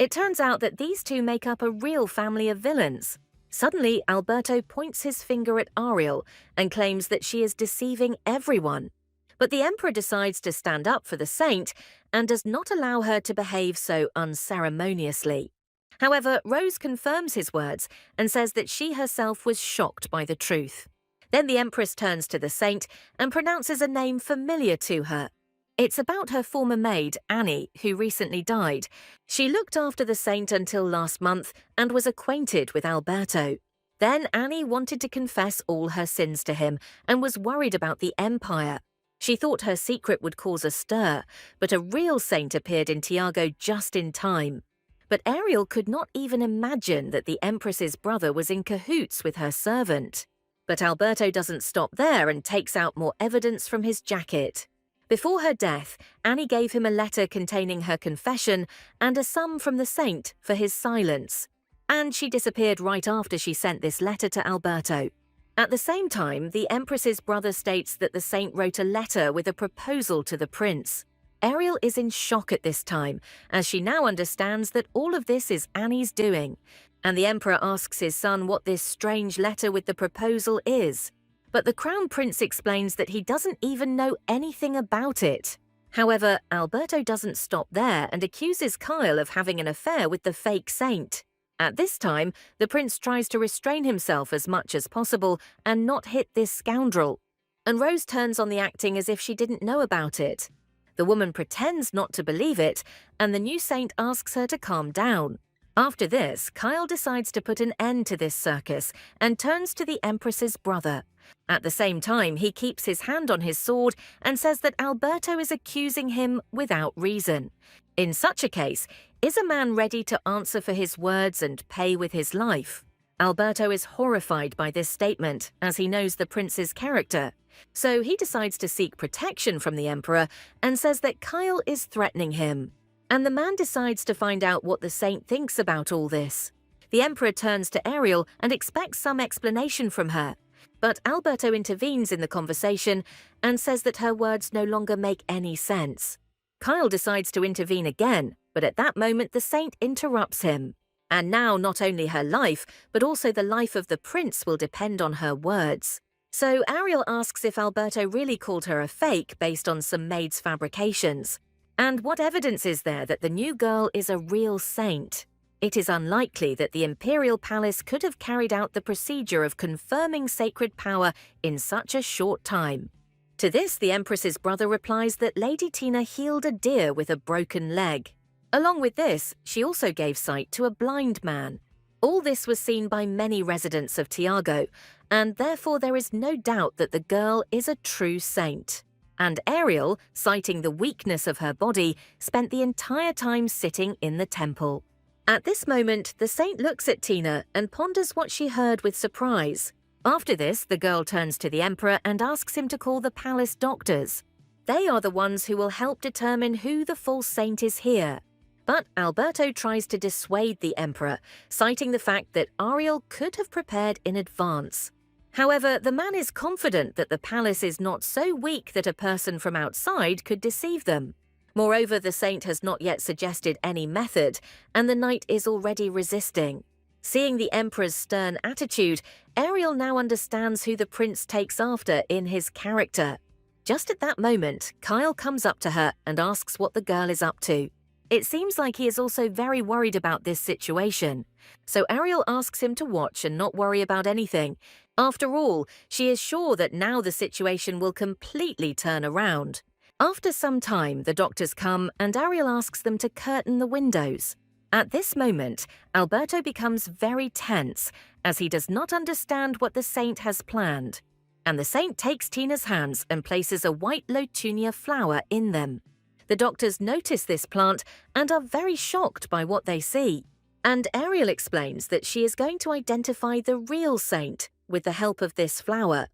It turns out that these two make up a real family of villains. Suddenly, Alberto points his finger at Ariel and claims that she is deceiving everyone. But the Emperor decides to stand up for the saint and does not allow her to behave so unceremoniously. However, Rose confirms his words and says that she herself was shocked by the truth. Then the Empress turns to the saint and pronounces a name familiar to her. It's about her former maid, Annie, who recently died. She looked after the saint until last month and was acquainted with Alberto. Then Annie wanted to confess all her sins to him and was worried about the empire. She thought her secret would cause a stir, but a real saint appeared in Tiago just in time. But Ariel could not even imagine that the Empress's brother was in cahoots with her servant. But Alberto doesn't stop there and takes out more evidence from his jacket. Before her death, Annie gave him a letter containing her confession and a sum from the saint for his silence. And she disappeared right after she sent this letter to Alberto. At the same time, the Empress's brother states that the saint wrote a letter with a proposal to the prince. Ariel is in shock at this time, as she now understands that all of this is Annie's doing, and the Emperor asks his son what this strange letter with the proposal is. But the Crown Prince explains that he doesn't even know anything about it. However, Alberto doesn't stop there and accuses Kyle of having an affair with the fake saint. At this time, the prince tries to restrain himself as much as possible and not hit this scoundrel. And Rose turns on the acting as if she didn't know about it. The woman pretends not to believe it, and the new saint asks her to calm down. After this, Kyle decides to put an end to this circus and turns to the Empress's brother. At the same time, he keeps his hand on his sword and says that Alberto is accusing him without reason. In such a case, is a man ready to answer for his words and pay with his life? Alberto is horrified by this statement, as he knows the prince's character. So he decides to seek protection from the Emperor and says that Kyle is threatening him. And the man decides to find out what the saint thinks about all this. The Emperor turns to Ariel and expects some explanation from her. But Alberto intervenes in the conversation and says that her words no longer make any sense. Kyle decides to intervene again, but at that moment the saint interrupts him. And now not only her life, but also the life of the prince will depend on her words. So Ariel asks if Alberto really called her a fake based on some maid's fabrications. And what evidence is there that the new girl is a real saint? It is unlikely that the imperial palace could have carried out the procedure of confirming sacred power in such a short time. To this, the Empress's brother replies that Lady Tina healed a deer with a broken leg. Along with this, she also gave sight to a blind man. All this was seen by many residents of Tiago, and therefore there is no doubt that the girl is a true saint. And Ariel, citing the weakness of her body, spent the entire time sitting in the temple. At this moment, the saint looks at Tina and ponders what she heard with surprise. After this, the girl turns to the Emperor and asks him to call the palace doctors. They are the ones who will help determine who the false saint is here. But Alberto tries to dissuade the Emperor, citing the fact that Ariel could have prepared in advance. However, the man is confident that the palace is not so weak that a person from outside could deceive them. Moreover, the saint has not yet suggested any method, and the knight is already resisting. Seeing the Emperor's stern attitude, Ariel now understands who the prince takes after in his character. Just at that moment, Kyle comes up to her and asks what the girl is up to. It seems like he is also very worried about this situation. So Ariel asks him to watch and not worry about anything. After all, she is sure that now the situation will completely turn around. After some time, the doctors come and Ariel asks them to curtain the windows. At this moment, Alberto becomes very tense, as he does not understand what the saint has planned. And the saint takes Tina's hands and places a white lotunia flower in them. The doctors notice this plant and are very shocked by what they see. And Ariel explains that she is going to identify the real saint with the help of this flower.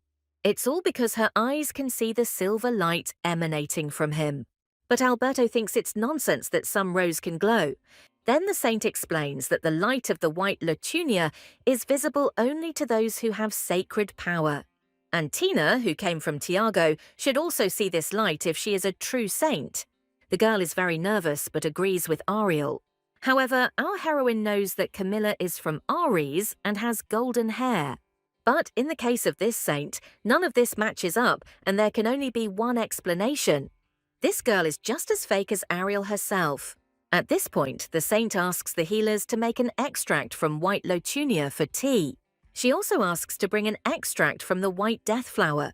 It's all because her eyes can see the silver light emanating from him. But Alberto thinks it's nonsense that some rose can glow. Then the saint explains that the light of the white Lotunia is visible only to those who have sacred power. And Tina, who came from Tiago, should also see this light if she is a true saint. The girl is very nervous but agrees with Ariel. However, our heroine knows that Camilla is from Aries and has golden hair. But in the case of this saint, none of this matches up and there can only be one explanation. This girl is just as fake as Ariel herself. At this point, the saint asks the healers to make an extract from white Lotunia for tea. She also asks to bring an extract from the white death flower.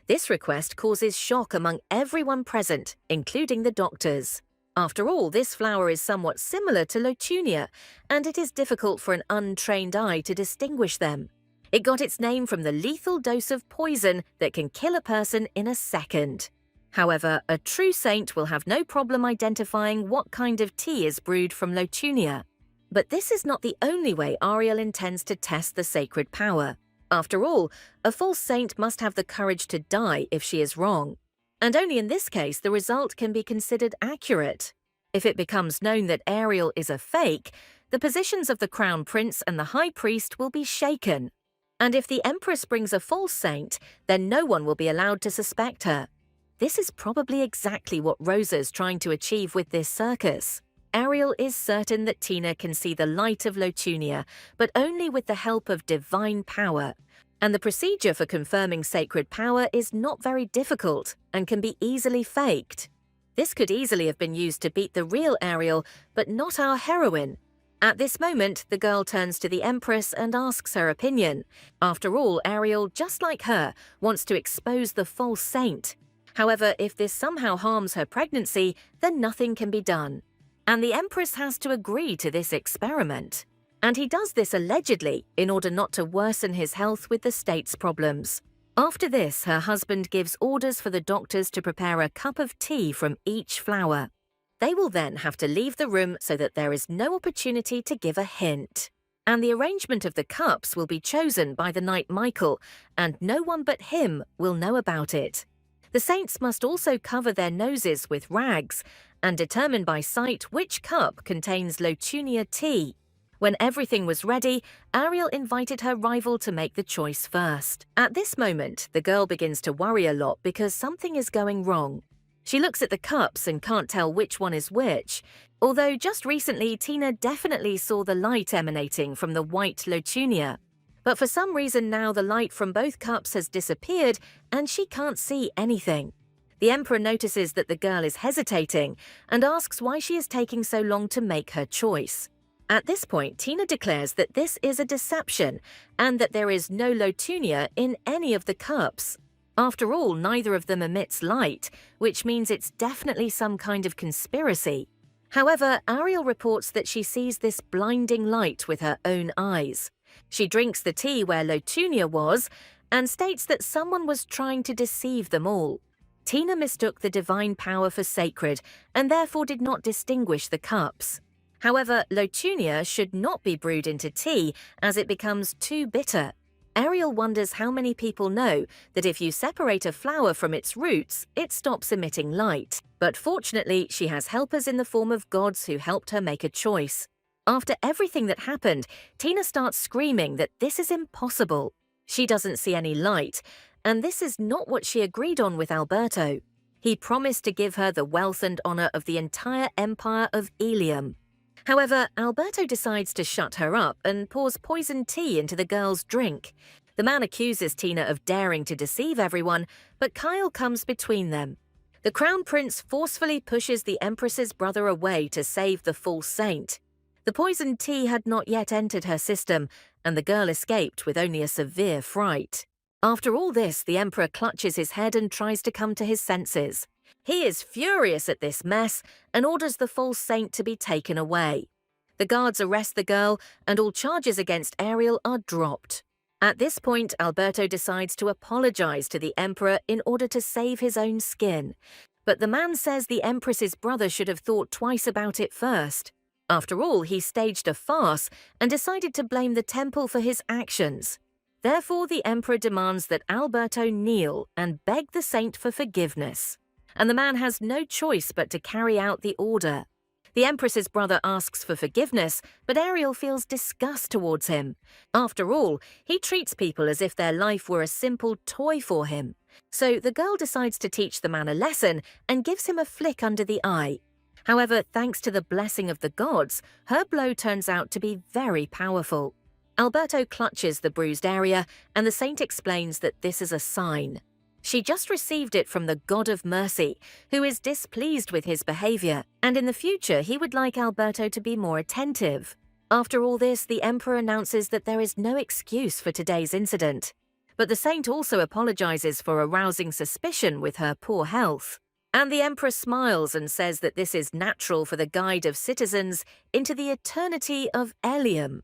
This request causes shock among everyone present, including the doctors. After all, this flower is somewhat similar to Lotunia, and it is difficult for an untrained eye to distinguish them. It got its name from the lethal dose of poison that can kill a person in a second. However, a true saint will have no problem identifying what kind of tea is brewed from Lotunia. But this is not the only way Ariel intends to test the sacred power. After all, a false saint must have the courage to die if she is wrong. And only in this case the result can be considered accurate. If it becomes known that Ariel is a fake, the positions of the crown prince and the high priest will be shaken. And if the empress brings a false saint, then no one will be allowed to suspect her. This is probably exactly what Rosa's trying to achieve with this circus. Ariel is certain that Tina can see the light of Lotunia, but only with the help of divine power. And the procedure for confirming sacred power is not very difficult and can be easily faked. This could easily have been used to beat the real Ariel, but not our heroine. At this moment, the girl turns to the Empress and asks her opinion. After all, Ariel, just like her, wants to expose the false saint. However, if this somehow harms her pregnancy, then nothing can be done. And the Empress has to agree to this experiment. And he does this allegedly in order not to worsen his health with the state's problems. After this, her husband gives orders for the doctors to prepare a cup of tea from each flower. They will then have to leave the room so that there is no opportunity to give a hint. And the arrangement of the cups will be chosen by the knight Michael, and no one but him will know about it. The saints must also cover their noses with rags and determine by sight which cup contains Lotunia tea. When everything was ready, Ariel invited her rival to make the choice first. At this moment, the girl begins to worry a lot because something is going wrong. She looks at the cups and can't tell which one is which, although just recently Tina definitely saw the light emanating from the white Lotunia. But for some reason now the light from both cups has disappeared and she can't see anything. The Emperor notices that the girl is hesitating and asks why she is taking so long to make her choice. At this point, Tina declares that this is a deception and that there is no Lotunia in any of the cups. After all, neither of them emits light, which means it's definitely some kind of conspiracy. However, Ariel reports that she sees this blinding light with her own eyes. She drinks the tea where Lotunia was and states that someone was trying to deceive them all. Tina mistook the divine power for sacred and therefore did not distinguish the cups. However, Lotunia should not be brewed into tea as it becomes too bitter. Ariel wonders how many people know that if you separate a flower from its roots, it stops emitting light. But fortunately, she has helpers in the form of gods who helped her make a choice. After everything that happened, Tina starts screaming that this is impossible. She doesn't see any light, and this is not what she agreed on with Alberto. He promised to give her the wealth and honor of the entire empire of Ilium. However, Alberto decides to shut her up and pours poisoned tea into the girl's drink. The man accuses Tina of daring to deceive everyone, but Kyle comes between them. The crown prince forcefully pushes the empress's brother away to save the false saint. The poisoned tea had not yet entered her system, and the girl escaped with only a severe fright. After all this, the emperor clutches his head and tries to come to his senses. He is furious at this mess and orders the false saint to be taken away. The guards arrest the girl and all charges against Ariel are dropped. At this point, Alberto decides to apologize to the emperor in order to save his own skin. But the man says the Empress's brother should have thought twice about it first. After all, he staged a farce and decided to blame the temple for his actions. Therefore, the Emperor demands that Alberto kneel and beg the saint for forgiveness. And the man has no choice but to carry out the order. The Empress's brother asks for forgiveness, but Ariel feels disgust towards him. After all, he treats people as if their life were a simple toy for him. So the girl decides to teach the man a lesson and gives him a flick under the eye. However, thanks to the blessing of the gods, her blow turns out to be very powerful. Alberto clutches the bruised area, and the saint explains that this is a sign. She just received it from the God of Mercy, who is displeased with his behavior, and in the future he would like Alberto to be more attentive. After all this, the Emperor announces that there is no excuse for today's incident. But the saint also apologizes for arousing suspicion with her poor health. And the Emperor smiles and says that this is natural for the guide of citizens into the eternity of Elysium.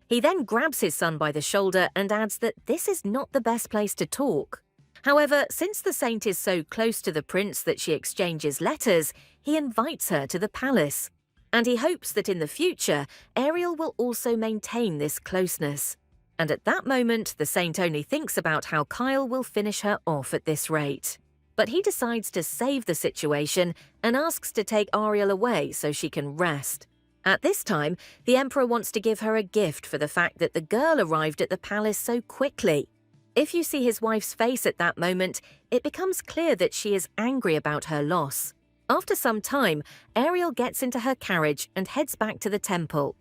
He then grabs his son by the shoulder and adds that this is not the best place to talk. However, since the saint is so close to the prince that she exchanges letters, he invites her to the palace. And he hopes that in the future, Ariel will also maintain this closeness. And at that moment, the saint only thinks about how Kyle will finish her off at this rate. But he decides to save the situation and asks to take Ariel away so she can rest. At this time, the Emperor wants to give her a gift for the fact that the girl arrived at the palace so quickly. If you see his wife's face at that moment, it becomes clear that she is angry about her loss. After some time, Ariel gets into her carriage and heads back to the temple.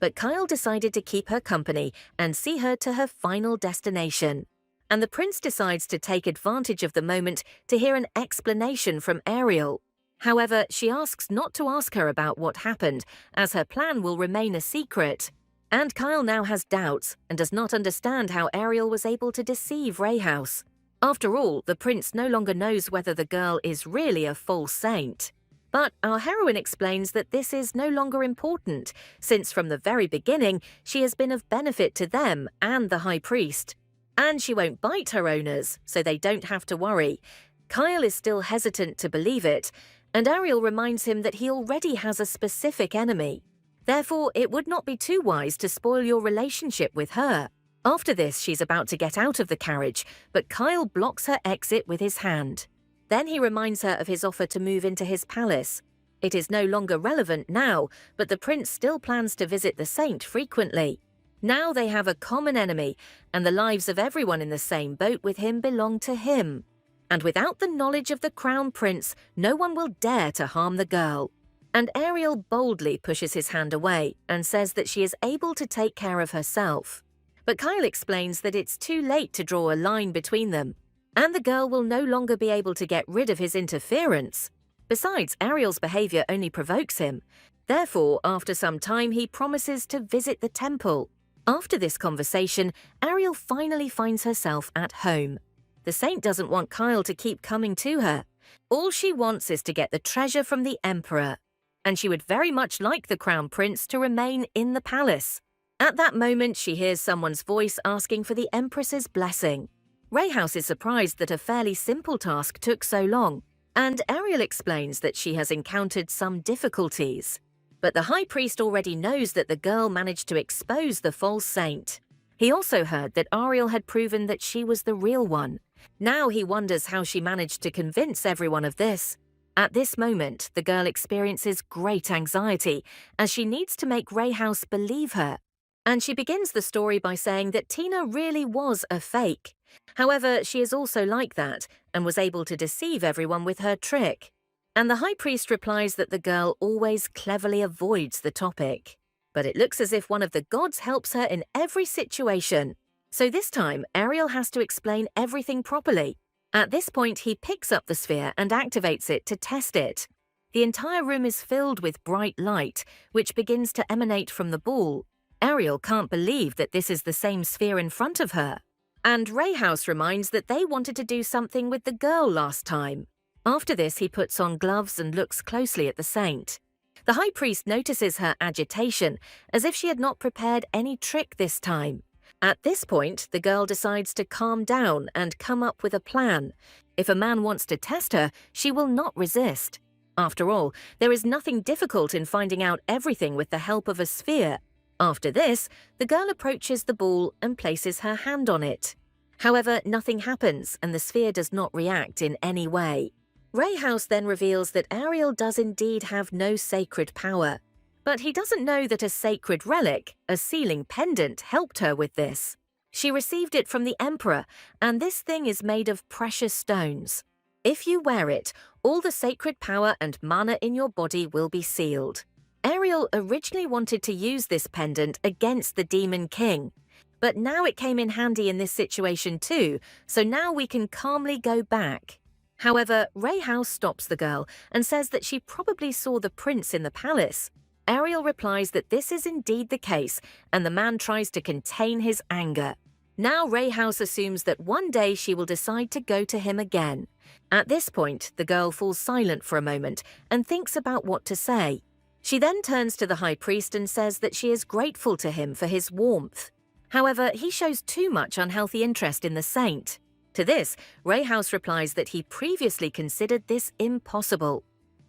But Kyle decided to keep her company and see her to her final destination. And the prince decides to take advantage of the moment to hear an explanation from Ariel. However, she asks not to ask her about what happened, as her plan will remain a secret. And Kyle now has doubts and does not understand how Ariel was able to deceive Rayhouse. After all, the prince no longer knows whether the girl is really a false saint. But our heroine explains that this is no longer important, since from the very beginning she has been of benefit to them and the high priest. And she won't bite her owners, so they don't have to worry. Kyle is still hesitant to believe it, and Ariel reminds him that he already has a specific enemy. Therefore, it would not be too wise to spoil your relationship with her. After this, she's about to get out of the carriage, but Kyle blocks her exit with his hand. Then he reminds her of his offer to move into his palace. It is no longer relevant now, but the prince still plans to visit the saint frequently. Now they have a common enemy, and the lives of everyone in the same boat with him belong to him. And without the knowledge of the crown prince, no one will dare to harm the girl. And Ariel boldly pushes his hand away and says that she is able to take care of herself. But Kyle explains that it's too late to draw a line between them, and the girl will no longer be able to get rid of his interference. Besides, Ariel's behavior only provokes him. Therefore, after some time, he promises to visit the temple. After this conversation, Ariel finally finds herself at home. The saint doesn't want Kyle to keep coming to her. All she wants is to get the treasure from the emperor, and she would very much like the crown prince to remain in the palace. At that moment, she hears someone's voice asking for the empress's blessing. Rayhouse is surprised that a fairly simple task took so long, and Ariel explains that she has encountered some difficulties. But the high priest already knows that the girl managed to expose the false saint. He also heard that Ariel had proven that she was the real one. Now he wonders how she managed to convince everyone of this. At this moment, the girl experiences great anxiety as she needs to make Rayhouse believe her. And she begins the story by saying that Tina really was a fake. However, she is also like that and was able to deceive everyone with her trick. And the high priest replies that the girl always cleverly avoids the topic. But it looks as if one of the gods helps her in every situation. So this time, Ariel has to explain everything properly. At this point, he picks up the sphere and activates it to test it. The entire room is filled with bright light, which begins to emanate from the ball. Ariel can't believe that this is the same sphere in front of her. And Rayhouse reminds that they wanted to do something with the girl last time. After this, he puts on gloves and looks closely at the saint. The high priest notices her agitation, as if she had not prepared any trick this time. At this point, the girl decides to calm down and come up with a plan. If a man wants to test her, she will not resist. After all, there is nothing difficult in finding out everything with the help of a sphere. After this, the girl approaches the ball and places her hand on it. However, nothing happens and the sphere does not react in any way. Ray House then reveals that Ariel does indeed have no sacred power. But he doesn't know that a sacred relic, a sealing pendant, helped her with this. She received it from the Emperor, and this thing is made of precious stones. If you wear it, all the sacred power and mana in your body will be sealed. Ariel originally wanted to use this pendant against the Demon King, but now it came in handy in this situation too, so now we can calmly go back. However, Ray House stops the girl and says that she probably saw the prince in the palace. Ariel replies that this is indeed the case, and the man tries to contain his anger. Now Ray House assumes that one day she will decide to go to him again. At this point, the girl falls silent for a moment and thinks about what to say. She then turns to the high priest and says that she is grateful to him for his warmth. However, he shows too much unhealthy interest in the saint. To this, Ray House replies that he previously considered this impossible.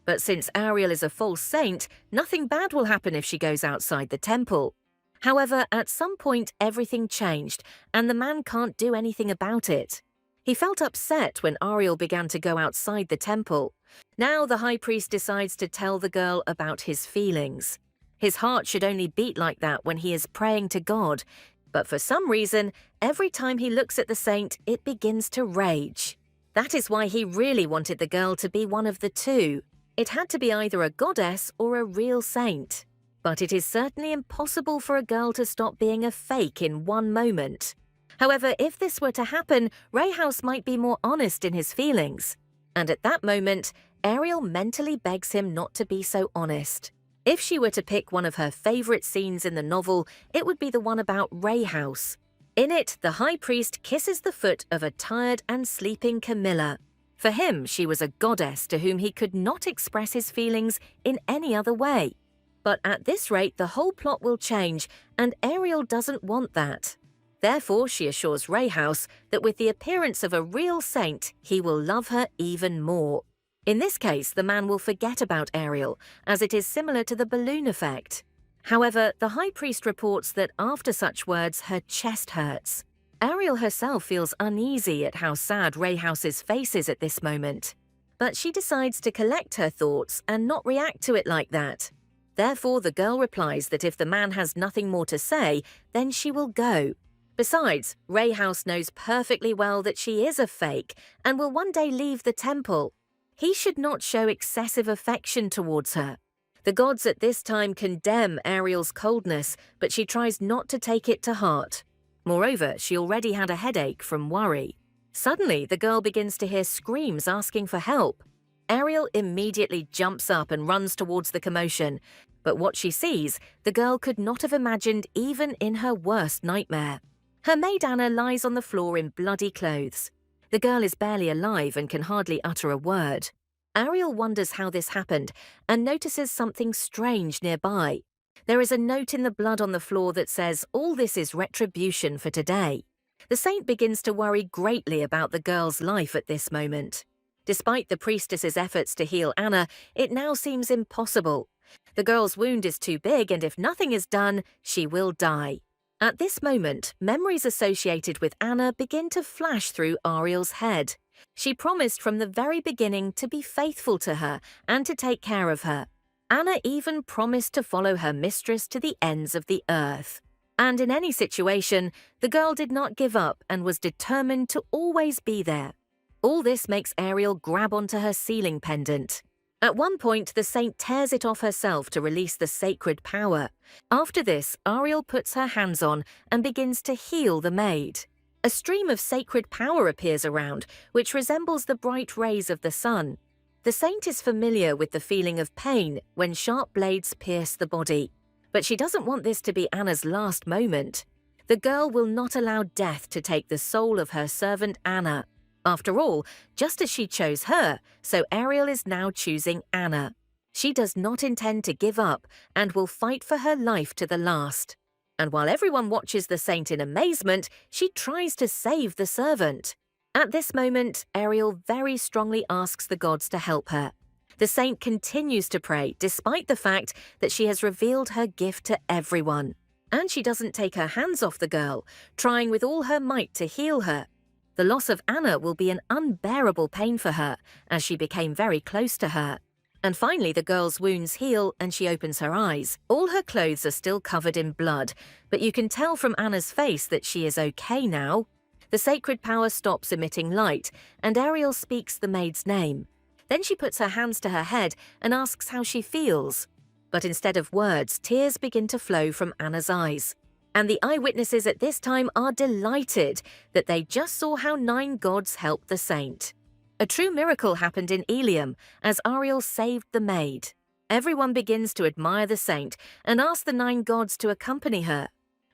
But since Ariel is a false saint, nothing bad will happen if she goes outside the temple. However, at some point everything changed, and the man can't do anything about it. He felt upset when Ariel began to go outside the temple. Now the high priest decides to tell the girl about his feelings. His heart should only beat like that when he is praying to God, but for some reason, every time he looks at the saint, it begins to rage. That is why he really wanted the girl to be one of the two. It had to be either a goddess or a real saint. But it is certainly impossible for a girl to stop being a fake in one moment. However, if this were to happen, Ray House might be more honest in his feelings. And at that moment, Ariel mentally begs him not to be so honest. If she were to pick one of her favorite scenes in the novel, it would be the one about Ray House. In it, the high priest kisses the foot of a tired and sleeping Camilla. For him, she was a goddess to whom he could not express his feelings in any other way. But at this rate, the whole plot will change, and Ariel doesn't want that. Therefore, she assures Ray House that with the appearance of a real saint, he will love her even more. In this case, the man will forget about Ariel, as it is similar to the balloon effect. However, the high priest reports that after such words, her chest hurts. Ariel herself feels uneasy at how sad Ray House's face is at this moment. But she decides to collect her thoughts and not react to it like that. Therefore, the girl replies that if the man has nothing more to say, then she will go. Besides, Ray House knows perfectly well that she is a fake and will one day leave the temple. He should not show excessive affection towards her. The gods at this time condemn Ariel's coldness, but she tries not to take it to heart. Moreover, she already had a headache from worry. Suddenly, the girl begins to hear screams asking for help. Ariel immediately jumps up and runs towards the commotion, but what she sees, the girl could not have imagined even in her worst nightmare. Her maid Anna lies on the floor in bloody clothes. The girl is barely alive and can hardly utter a word. Ariel wonders how this happened and notices something strange nearby. There is a note in the blood on the floor that says, "All this is retribution for today." The saint begins to worry greatly about the girl's life at this moment. Despite the priestess's efforts to heal Anna, it now seems impossible. The girl's wound is too big, and if nothing is done, she will die. At this moment, memories associated with Anna begin to flash through Ariel's head. She promised from the very beginning to be faithful to her and to take care of her. Anna even promised to follow her mistress to the ends of the earth. And in any situation, the girl did not give up and was determined to always be there. All this makes Ariel grab onto her sealing pendant. At one point, the saint tears it off herself to release the sacred power. After this, Ariel puts her hands on and begins to heal the maid. A stream of sacred power appears around, which resembles the bright rays of the sun. The saint is familiar with the feeling of pain when sharp blades pierce the body. But she doesn't want this to be Anna's last moment. The girl will not allow death to take the soul of her servant Anna. After all, just as she chose her, so Ariel is now choosing Anna. She does not intend to give up and will fight for her life to the last. And while everyone watches the saint in amazement, she tries to save the servant. At this moment, Ariel very strongly asks the gods to help her. The saint continues to pray despite the fact that she has revealed her gift to everyone. And she doesn't take her hands off the girl, trying with all her might to heal her. The loss of Anna will be an unbearable pain for her, as she became very close to her. And finally, the girl's wounds heal and she opens her eyes. All her clothes are still covered in blood, but you can tell from Anna's face that she is okay now. The sacred power stops emitting light, and Ariel speaks the maid's name. Then she puts her hands to her head and asks how she feels. But instead of words, tears begin to flow from Anna's eyes. And the eyewitnesses at this time are delighted that they just saw how 9 gods helped the saint. A true miracle happened in Ilium as Ariel saved the maid. Everyone begins to admire the saint and ask the 9 gods to accompany her.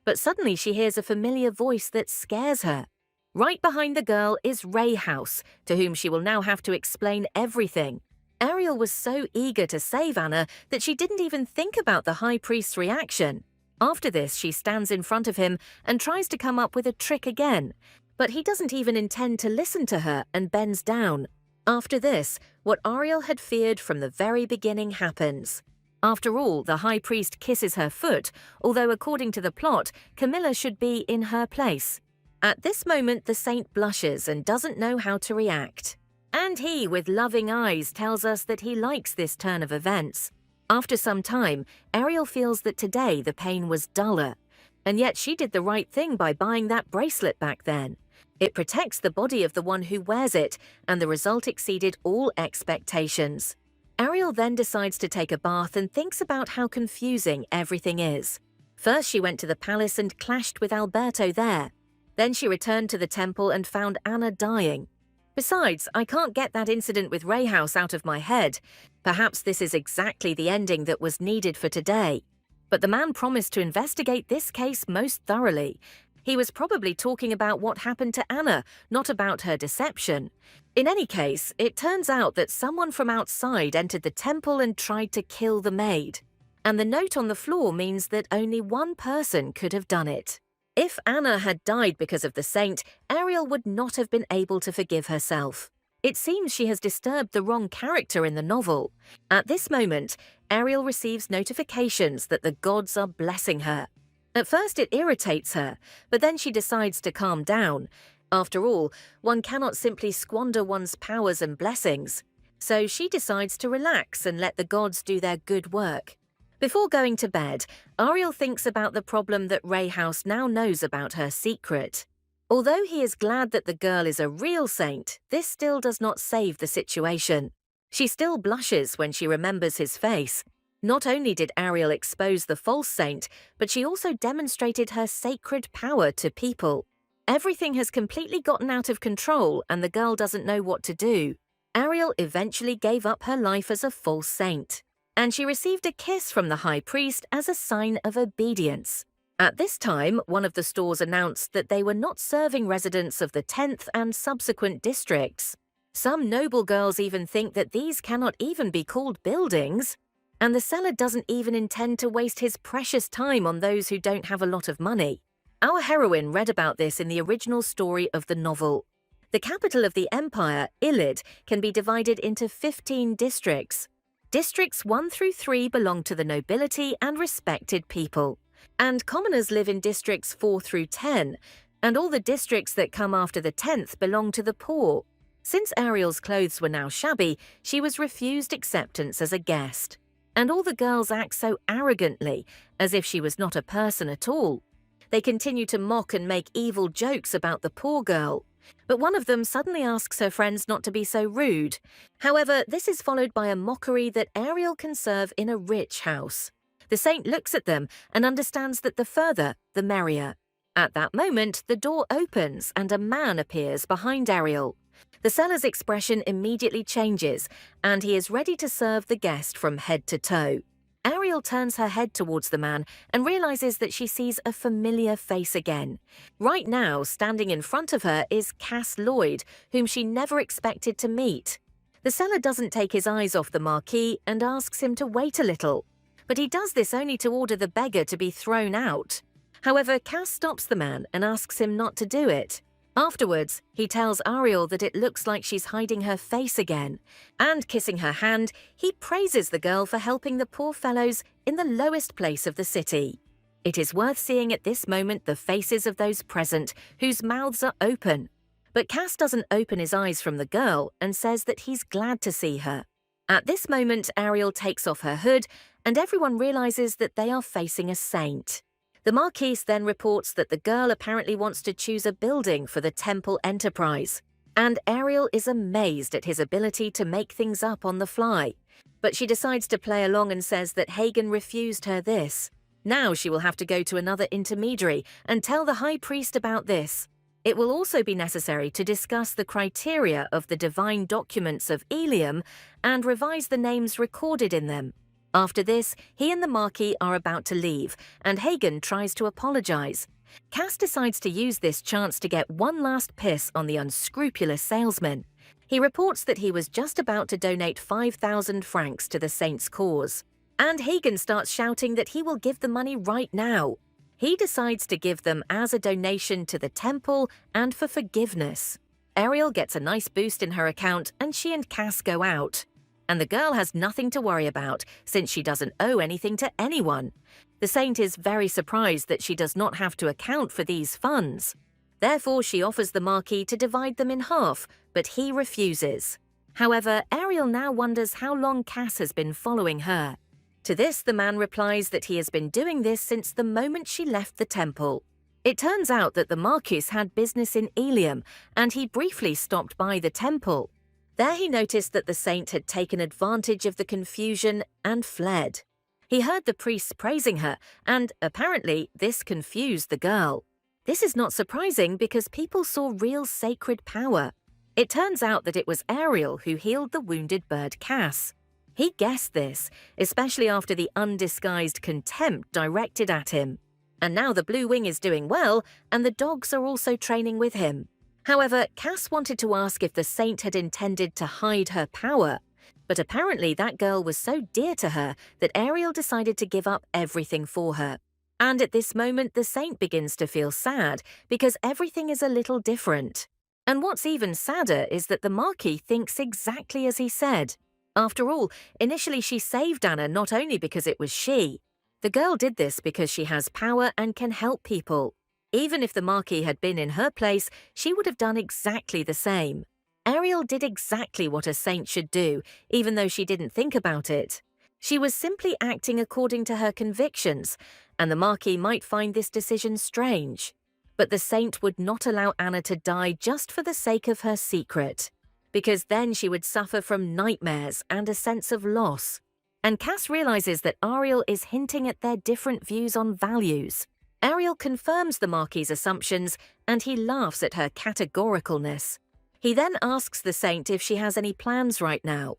But suddenly she hears a familiar voice that scares her. Right behind the girl is Rayhouse, to whom she will now have to explain everything. Ariel was so eager to save Anna that she didn't even think about the high priest's reaction. After this, she stands in front of him and tries to come up with a trick again, but he doesn't even intend to listen to her and bends down. After this, what Ariel had feared from the very beginning happens. After all, the high priest kisses her foot, although according to the plot, Camilla should be in her place. At this moment, the saint blushes and doesn't know how to react. And he, with loving eyes, tells us that he likes this turn of events. After some time, Ariel feels that today the pain was duller. And yet she did the right thing by buying that bracelet back then. It protects the body of the one who wears it, and the result exceeded all expectations. Ariel then decides to take a bath and thinks about how confusing everything is. First, she went to the palace and clashed with Alberto there. Then she returned to the temple and found Anna dying. Besides, I can't get that incident with Rayhouse out of my head. Perhaps this is exactly the ending that was needed for today. But the man promised to investigate this case most thoroughly. He was probably talking about what happened to Anna, not about her deception. In any case, it turns out that someone from outside entered the temple and tried to kill the maid. And the note on the floor means that only one person could have done it. If Anna had died because of the saint, Ariel would not have been able to forgive herself. It seems she has disturbed the wrong character in the novel. At this moment, Ariel receives notifications that the gods are blessing her. At first it irritates her, but then she decides to calm down. After all, one cannot simply squander one's powers and blessings. So she decides to relax and let the gods do their good work. Before going to bed, Ariel thinks about the problem that Rayhouse now knows about her secret. Although he is glad that the girl is a real saint, this still does not save the situation. She still blushes when she remembers his face. Not only did Ariel expose the false saint, but she also demonstrated her sacred power to people. Everything has completely gotten out of control and the girl doesn't know what to do. Ariel eventually gave up her life as a false saint. And she received a kiss from the high priest as a sign of obedience. At this time, one of the stores announced that they were not serving residents of the 10th and subsequent districts. Some noble girls even think that these cannot even be called buildings. And the seller doesn't even intend to waste his precious time on those who don't have a lot of money. Our heroine read about this in the original story of the novel. The capital of the empire, Ilid, can be divided into 15 districts. Districts 1 through 3 belong to the nobility and respected people, and commoners live in districts 4 through 10, and all the districts that come after the 10th belong to the poor. Since Ariel's clothes were now shabby, she was refused acceptance as a guest. And all the girls act so arrogantly, as if she was not a person at all. They continue to mock and make evil jokes about the poor girl. But one of them suddenly asks her friends not to be so rude. However, this is followed by a mockery that Ariel can serve in a rich house. The saint looks at them and understands that the further, the merrier. At that moment, the door opens and a man appears behind Ariel. The seller's expression immediately changes, and he is ready to serve the guest from head to toe. Ariel turns her head towards the man and realizes that she sees a familiar face again. Right now, standing in front of her is Cass Lloyd, whom she never expected to meet. The seller doesn't take his eyes off the marquee and asks him to wait a little. But he does this only to order the beggar to be thrown out. However, Cass stops the man and asks him not to do it. Afterwards, he tells Ariel that it looks like she's hiding her face again, and kissing her hand, he praises the girl for helping the poor fellows in the lowest place of the city. It is worth seeing at this moment the faces of those present whose mouths are open. But Cass doesn't open his eyes from the girl and says that he's glad to see her. At this moment, Ariel takes off her hood, and everyone realizes that they are facing a saint. The Marquise then reports that the girl apparently wants to choose a building for the temple enterprise, and Ariel is amazed at his ability to make things up on the fly. But she decides to play along and says that Hagen refused her this. Now she will have to go to another intermediary and tell the high priest about this. It will also be necessary to discuss the criteria of the divine documents of Elium and revise the names recorded in them. After this, he and the Marquis are about to leave, and Hagen tries to apologize. Cass decides to use this chance to get one last piss on the unscrupulous salesman. He reports that he was just about to donate 5,000 francs to the saint's cause. And Hagen starts shouting that he will give the money right now. He decides to give them as a donation to the temple and for forgiveness. Ariel gets a nice boost in her account, and she and Cass go out. And the girl has nothing to worry about, since she doesn't owe anything to anyone. The saint is very surprised that she does not have to account for these funds. Therefore, she offers the Marquis to divide them in half, but he refuses. However, Ariel now wonders how long Cass has been following her. To this, the man replies that he has been doing this since the moment she left the temple. It turns out that the Marquis had business in Elium, and he briefly stopped by the temple. There he noticed that the saint had taken advantage of the confusion and fled. He heard the priests praising her, and apparently this confused the girl. This is not surprising because people saw real sacred power. It turns out that it was Ariel who healed the wounded bird Cass. He guessed this, especially after the undisguised contempt directed at him. And now the Blue Wing is doing well, and the dogs are also training with him. However, Cass wanted to ask if the saint had intended to hide her power, but apparently that girl was so dear to her that Ariel decided to give up everything for her. And at this moment, the saint begins to feel sad because everything is a little different. And what's even sadder is that the Marquis thinks exactly as he said. After all, initially she saved Anna not only because it was she. The girl did this because she has power and can help people. Even if the Marquis had been in her place, she would have done exactly the same. Ariel did exactly what a saint should do, even though she didn't think about it. She was simply acting according to her convictions, and the Marquis might find this decision strange. But the saint would not allow Anna to die just for the sake of her secret, because then she would suffer from nightmares and a sense of loss. And Cass realizes that Ariel is hinting at their different views on values. Ariel confirms the Marquis's assumptions, and he laughs at her categoricalness. He then asks the saint if she has any plans right now.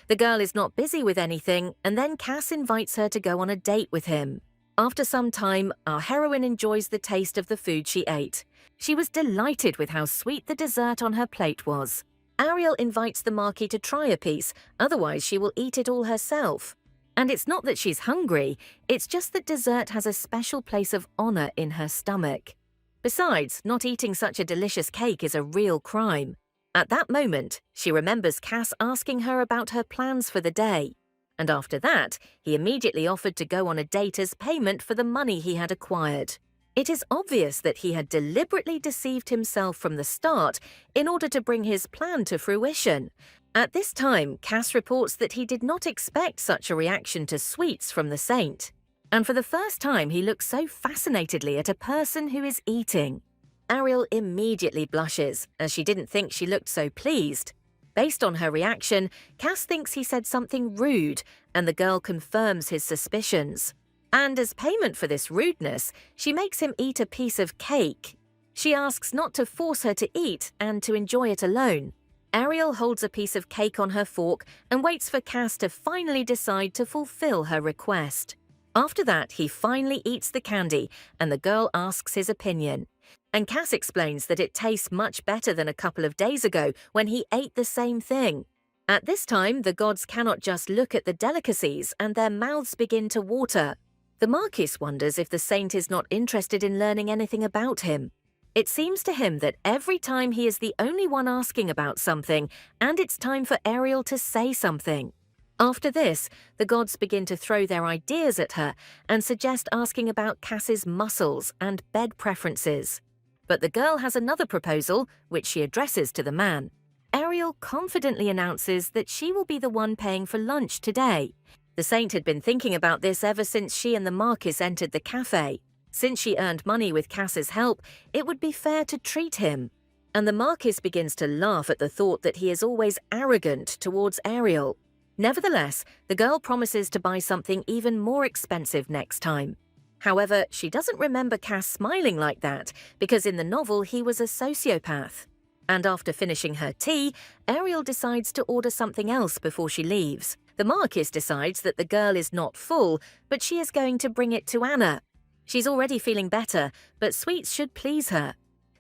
The girl is not busy with anything, and then Cass invites her to go on a date with him. After some time, our heroine enjoys the taste of the food she ate. She was delighted with how sweet the dessert on her plate was. Ariel invites the Marquis to try a piece, otherwise she will eat it all herself. And it's not that she's hungry, it's just that dessert has a special place of honor in her stomach. Besides, not eating such a delicious cake is a real crime. At that moment, she remembers Cass asking her about her plans for the day. And after that, he immediately offered to go on a date as payment for the money he had acquired. It is obvious that he had deliberately deceived himself from the start in order to bring his plan to fruition. At this time, Cass reports that he did not expect such a reaction to sweets from the saint. And for the first time, he looks so fascinatedly at a person who is eating. Ariel immediately blushes, as she didn't think she looked so pleased. Based on her reaction, Cass thinks he said something rude, and the girl confirms his suspicions. And as payment for this rudeness, she makes him eat a piece of cake. She asks not to force her to eat and to enjoy it alone. Ariel holds a piece of cake on her fork and waits for Cass to finally decide to fulfill her request. After that, he finally eats the candy, and the girl asks his opinion. And Cass explains that it tastes much better than a couple of days ago when he ate the same thing. At this time, the gods cannot just look at the delicacies, and their mouths begin to water. The Marquis wonders if the saint is not interested in learning anything about him. It seems to him that every time he is the only one asking about something, and it's time for Ariel to say something. After this, the gods begin to throw their ideas at her and suggest asking about Cass's muscles and bed preferences. But the girl has another proposal, which she addresses to the man. Ariel confidently announces that she will be the one paying for lunch today. The saint had been thinking about this ever since she and the Marquis entered the cafe. Since she earned money with Cass's help, it would be fair to treat him. And the Marquis begins to laugh at the thought that he is always arrogant towards Ariel. Nevertheless, the girl promises to buy something even more expensive next time. However, she doesn't remember Cass smiling like that, because in the novel he was a sociopath. And after finishing her tea, Ariel decides to order something else before she leaves. The Marquis decides that the girl is not full, but she is going to bring it to Anna. She's already feeling better, but sweets should please her.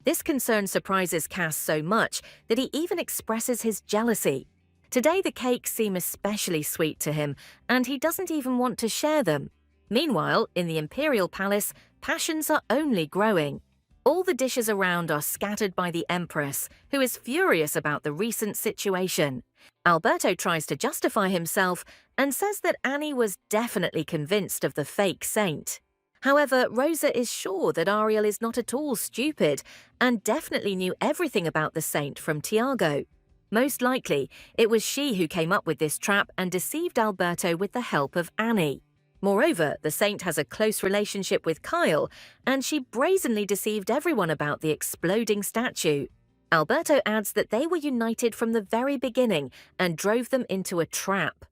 This concern surprises Cass so much that he even expresses his jealousy. Today the cakes seem especially sweet to him, and he doesn't even want to share them. Meanwhile, in the Imperial Palace, passions are only growing. All the dishes around are scattered by the Empress, who is furious about the recent situation. Alberto tries to justify himself and says that Annie was definitely convinced of the fake saint. However, Rosa is sure that Ariel is not at all stupid and definitely knew everything about the saint from Tiago. Most likely, it was she who came up with this trap and deceived Alberto with the help of Annie. Moreover, the saint has a close relationship with Kyle, and she brazenly deceived everyone about the exploding statue. Alberto adds that they were united from the very beginning and drove them into a trap.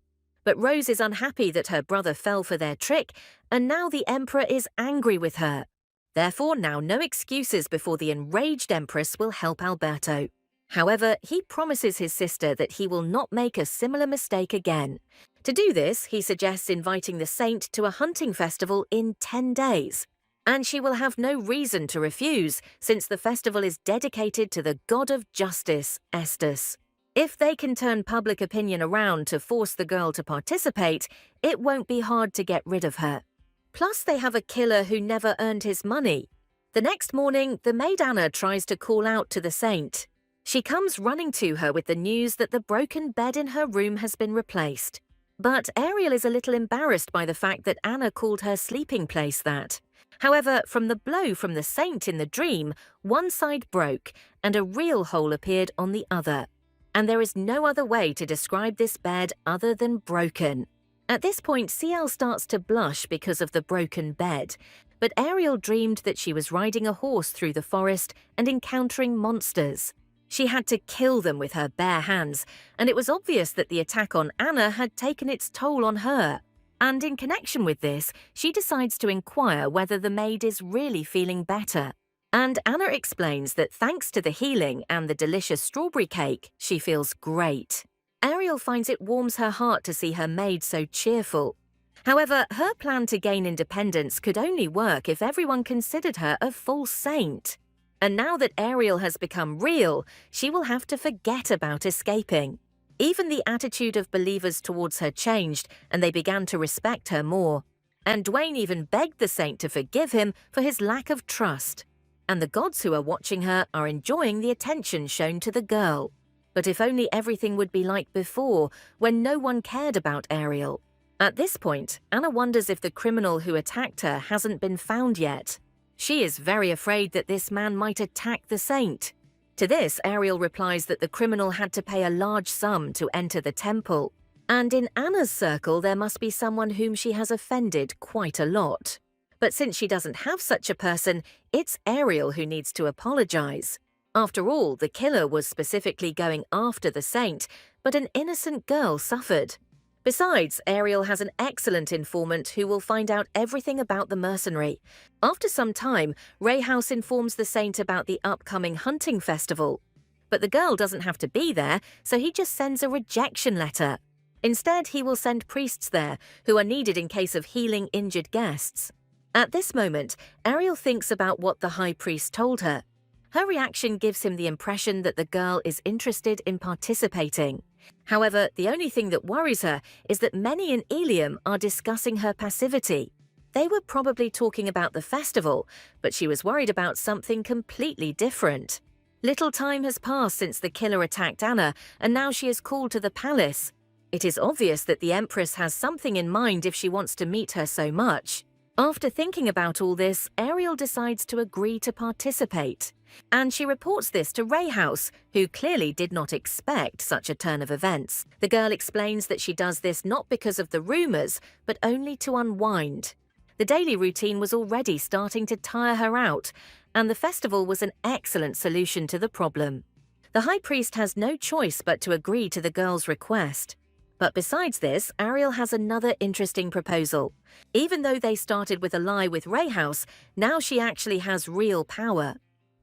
But Rose is unhappy that her brother fell for their trick, and now the Emperor is angry with her. Therefore, now no excuses before the enraged Empress will help Alberto. However, he promises his sister that he will not make a similar mistake again. To do this, he suggests inviting the saint to a hunting festival in 10 days. And she will have no reason to refuse, since the festival is dedicated to the god of justice, Estes. If they can turn public opinion around to force the girl to participate, it won't be hard to get rid of her. Plus, they have a killer who never earned his money. The next morning, the maid Anna tries to call out to the saint. She comes running to her with the news that the broken bed in her room has been replaced. But Ariel is a little embarrassed by the fact that Anna called her sleeping place that. However, from the blow from the saint in the dream, one side broke and a real hole appeared on the other. And there is no other way to describe this bed other than broken. At this point, CL starts to blush because of the broken bed, but Ariel dreamed that she was riding a horse through the forest and encountering monsters. She had to kill them with her bare hands, and it was obvious that the attack on Anna had taken its toll on her. And in connection with this, she decides to inquire whether the maid is really feeling better. And Anna explains that thanks to the healing and the delicious strawberry cake, she feels great. Ariel finds it warms her heart to see her maid so cheerful. However, her plan to gain independence could only work if everyone considered her a false saint. And now that Ariel has become real, she will have to forget about escaping. Even the attitude of believers towards her changed, and they began to respect her more. And Dwayne even begged the saint to forgive him for his lack of trust. And the gods who are watching her are enjoying the attention shown to the girl. But if only everything would be like before, when no one cared about Ariel. At this point, Anna wonders if the criminal who attacked her hasn't been found yet. She is very afraid that this man might attack the saint. To this, Ariel replies that the criminal had to pay a large sum to enter the temple. And in Anna's circle, there must be someone whom she has offended quite a lot. But since she doesn't have such a person, it's Ariel who needs to apologize. After all, the killer was specifically going after the saint, but an innocent girl suffered. Besides, Ariel has an excellent informant who will find out everything about the mercenary. After some time, Ray House informs the saint about the upcoming hunting festival. But the girl doesn't have to be there, so he just sends a rejection letter. Instead, he will send priests there, who are needed in case of healing injured guests. At this moment, Ariel thinks about what the high priest told her. Her reaction gives him the impression that the girl is interested in participating. However, the only thing that worries her is that many in Ilium are discussing her passivity. They were probably talking about the festival, but she was worried about something completely different. Little time has passed since the killer attacked Anna, and now she is called to the palace. It is obvious that the Empress has something in mind if she wants to meet her so much. After thinking about all this, Ariel decides to agree to participate. And she reports this to Ray House, who clearly did not expect such a turn of events. The girl explains that she does this not because of the rumors, but only to unwind. The daily routine was already starting to tire her out, and the festival was an excellent solution to the problem. The high priest has no choice but to agree to the girl's request. But besides this, Ariel has another interesting proposal. Even though they started with a lie with Ray House, now she actually has real power.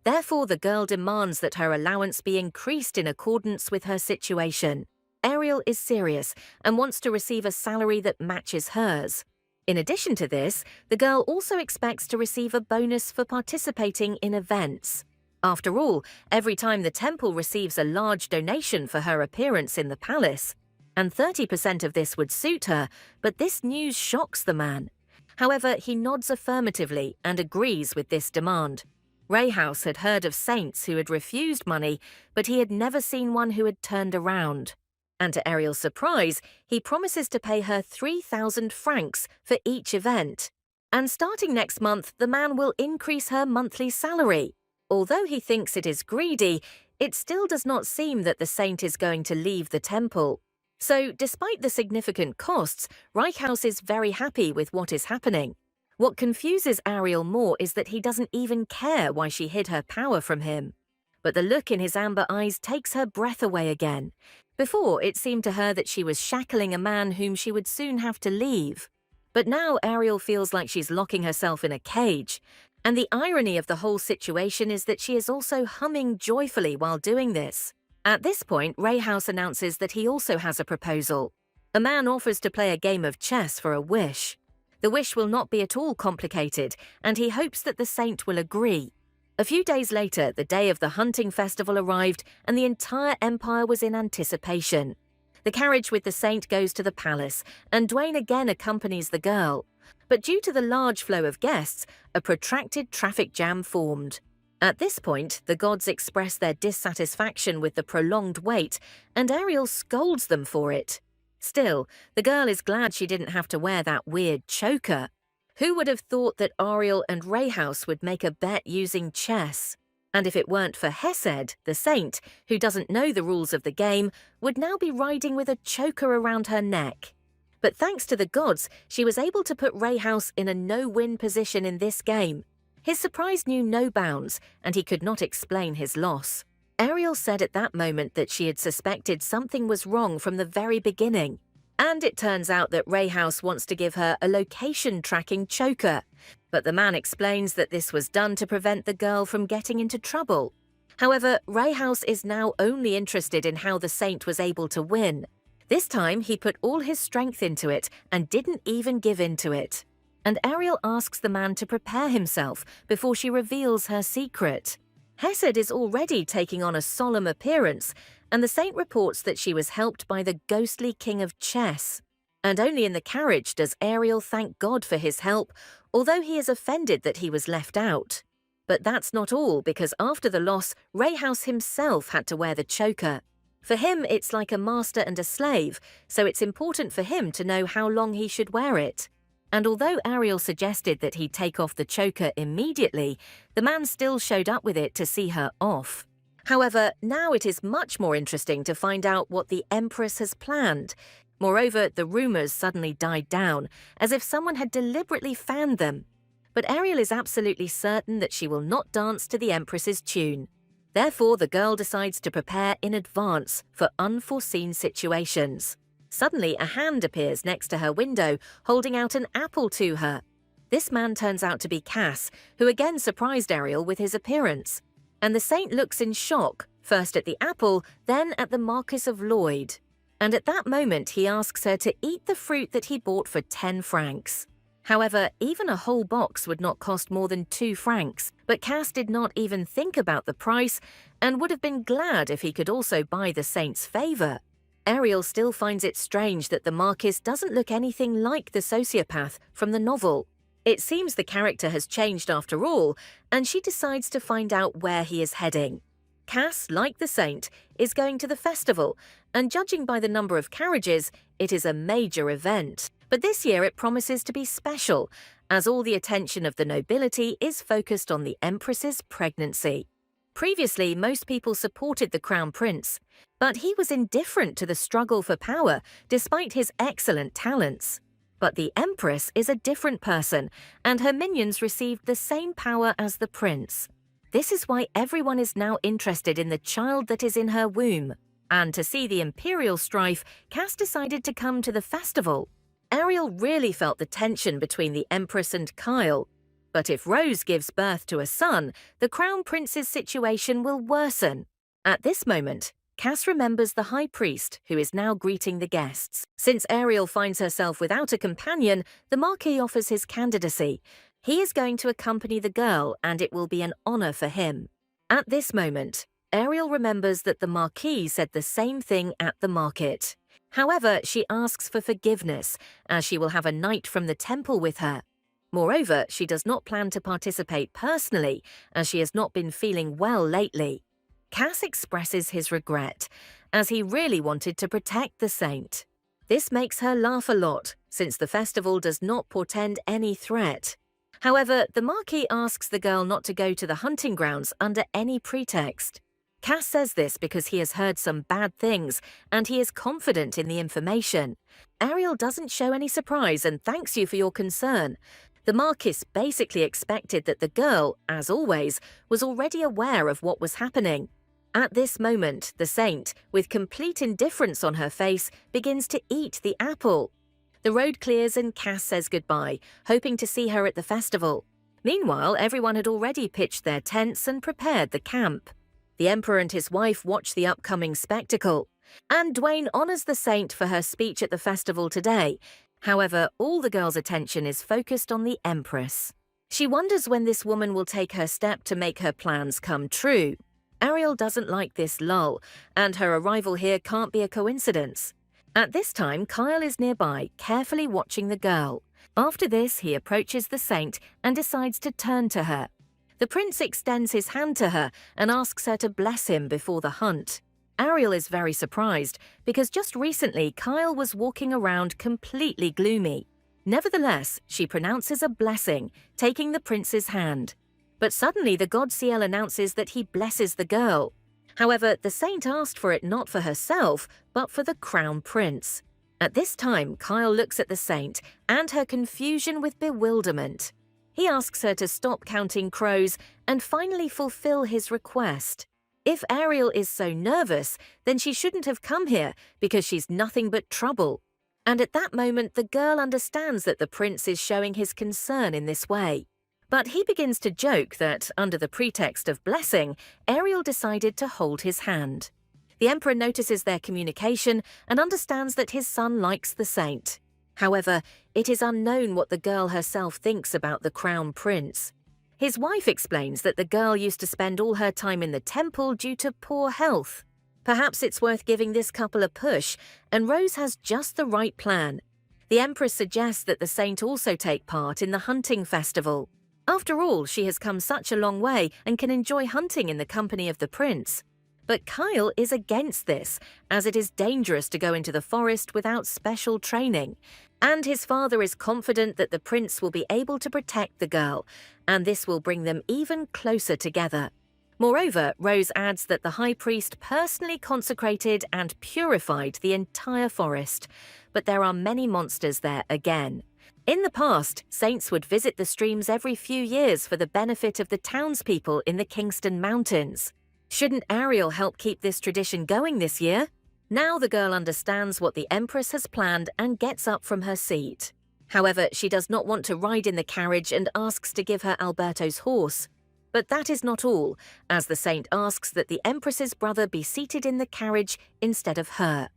Therefore, the girl demands that her allowance be increased in accordance with her situation. Ariel is serious and wants to receive a salary that matches hers. In addition to this, the girl also expects to receive a bonus for participating in events. After all, every time the temple receives a large donation for her appearance in the palace, and 30% of this would suit her, but this news shocks the man. However, he nods affirmatively and agrees with this demand. Ray House had heard of saints who had refused money, but he had never seen one who had turned around. And to Ariel's surprise, he promises to pay her 3,000 francs for each event. And starting next month, the man will increase her monthly salary. Although he thinks it is greedy, it still does not seem that the saint is going to leave the temple. So, despite the significant costs, Reichhaus is very happy with what is happening. What confuses Ariel more is that he doesn't even care why she hid her power from him. But the look in his amber eyes takes her breath away again. Before, it seemed to her that she was shackling a man whom she would soon have to leave. But now Ariel feels like she's locking herself in a cage. And the irony of the whole situation is that she is also humming joyfully while doing this. At this point, Ray House announces that he also has a proposal. A man offers to play a game of chess for a wish. The wish will not be at all complicated, and he hopes that the saint will agree. A few days later, the day of the hunting festival arrived, and the entire empire was in anticipation. The carriage with the saint goes to the palace, and Dwayne again accompanies the girl. But due to the large flow of guests, a protracted traffic jam formed. At this point, the gods express their dissatisfaction with the prolonged wait, and Ariel scolds them for it. Still, the girl is glad she didn't have to wear that weird choker. Who would have thought that Ariel and Ray House would make a bet using chess? And if it weren't for Hesed, the saint, who doesn't know the rules of the game, would now be riding with a choker around her neck. But thanks to the gods, she was able to put Ray House in a no-win position in this game. His surprise knew no bounds, and he could not explain his loss. Ariel said at that moment that she had suspected something was wrong from the very beginning. And it turns out that Ray House wants to give her a location-tracking choker. But the man explains that this was done to prevent the girl from getting into trouble. However, Ray House is now only interested in how the saint was able to win. This time, he put all his strength into it and didn't even give in to it. And Ariel asks the man to prepare himself before she reveals her secret. Hesed is already taking on a solemn appearance, and the saint reports that she was helped by the ghostly king of chess. And only in the carriage does Ariel thank God for his help, although he is offended that he was left out. But that's not all, because after the loss, Ray House himself had to wear the choker. For him, it's like a master and a slave, so it's important for him to know how long he should wear it. And although Ariel suggested that he take off the choker immediately, the man still showed up with it to see her off. However, now it is much more interesting to find out what the Empress has planned. Moreover, the rumors suddenly died down, as if someone had deliberately fanned them. But Ariel is absolutely certain that she will not dance to the Empress's tune. Therefore, the girl decides to prepare in advance for unforeseen situations. Suddenly, a hand appears next to her window, holding out an apple to her. This man turns out to be Cass, who again surprised Ariel with his appearance. And the saint looks in shock, first at the apple, then at the Marquis of Lloyd. And at that moment, he asks her to eat the fruit that he bought for 10 francs. However, even a whole box would not cost more than 2 francs, but Cass did not even think about the price and would have been glad if he could also buy the saint's favor. Ariel still finds it strange that the Marquis doesn't look anything like the sociopath from the novel. It seems the character has changed after all, and she decides to find out where he is heading. Cass, like the saint, is going to the festival, and judging by the number of carriages, it is a major event. But this year it promises to be special, as all the attention of the nobility is focused on the Empress's pregnancy. Previously, most people supported the Crown Prince, but he was indifferent to the struggle for power despite his excellent talents. But the Empress is a different person, and her minions received the same power as the prince. This is why everyone is now interested in the child that is in her womb. And to see the imperial strife, Cass decided to come to the festival. Ariel really felt the tension between the Empress and Kyle. But if Rose gives birth to a son, the Crown Prince's situation will worsen. At this moment, Cass remembers the High Priest, who is now greeting the guests. Since Ariel finds herself without a companion, the Marquis offers his candidacy. He is going to accompany the girl, and it will be an honor for him. At this moment, Ariel remembers that the Marquis said the same thing at the market. However, she asks for forgiveness, as she will have a knight from the temple with her. Moreover, she does not plan to participate personally, as she has not been feeling well lately. Cass expresses his regret, as he really wanted to protect the saint. This makes her laugh a lot, since the festival does not portend any threat. However, the Marquis asks the girl not to go to the hunting grounds under any pretext. Cass says this because he has heard some bad things, and he is confident in the information. Ariel doesn't show any surprise and thanks you for your concern. The Marquis basically expected that the girl, as always, was already aware of what was happening. At this moment, the saint, with complete indifference on her face, begins to eat the apple. The road clears and Cass says goodbye, hoping to see her at the festival. Meanwhile, everyone had already pitched their tents and prepared the camp. The Emperor and his wife watch the upcoming spectacle. And Dwayne honors the saint for her speech at the festival today. However, all the girl's attention is focused on the Empress. She wonders when this woman will take her step to make her plans come true. Ariel doesn't like this lull, and her arrival here can't be a coincidence. At this time, Kyle is nearby, carefully watching the girl. After this, he approaches the saint and decides to turn to her. The prince extends his hand to her and asks her to bless him before the hunt. Ariel is very surprised because just recently Kyle was walking around completely gloomy. Nevertheless, she pronounces a blessing, taking the prince's hand. But suddenly the god Ciel announces that he blesses the girl. However, the saint asked for it not for herself, but for the crown prince. At this time, Kyle looks at the saint and her confusion with bewilderment. He asks her to stop counting crows and finally fulfill his request. If Ariel is so nervous, then she shouldn't have come here because she's nothing but trouble. And at that moment, the girl understands that the prince is showing his concern in this way. But he begins to joke that, under the pretext of blessing, Ariel decided to hold his hand. The Emperor notices their communication and understands that his son likes the saint. However, it is unknown what the girl herself thinks about the crown prince. His wife explains that the girl used to spend all her time in the temple due to poor health. Perhaps it's worth giving this couple a push, and Rose has just the right plan. The Empress suggests that the saint also take part in the hunting festival. After all, she has come such a long way and can enjoy hunting in the company of the prince. But Kyle is against this, as it is dangerous to go into the forest without special training. And his father is confident that the prince will be able to protect the girl, and this will bring them even closer together. Moreover, Rose adds that the high priest personally consecrated and purified the entire forest, but there are many monsters there again. In the past, saints would visit the streams every few years for the benefit of the townspeople in the Kingston Mountains. Shouldn't Ariel help keep this tradition going this year? Now the girl understands what the Empress has planned and gets up from her seat. However, she does not want to ride in the carriage and asks to give her Alberto's horse. But that is not all, as the saint asks that the Empress's brother be seated in the carriage instead of her.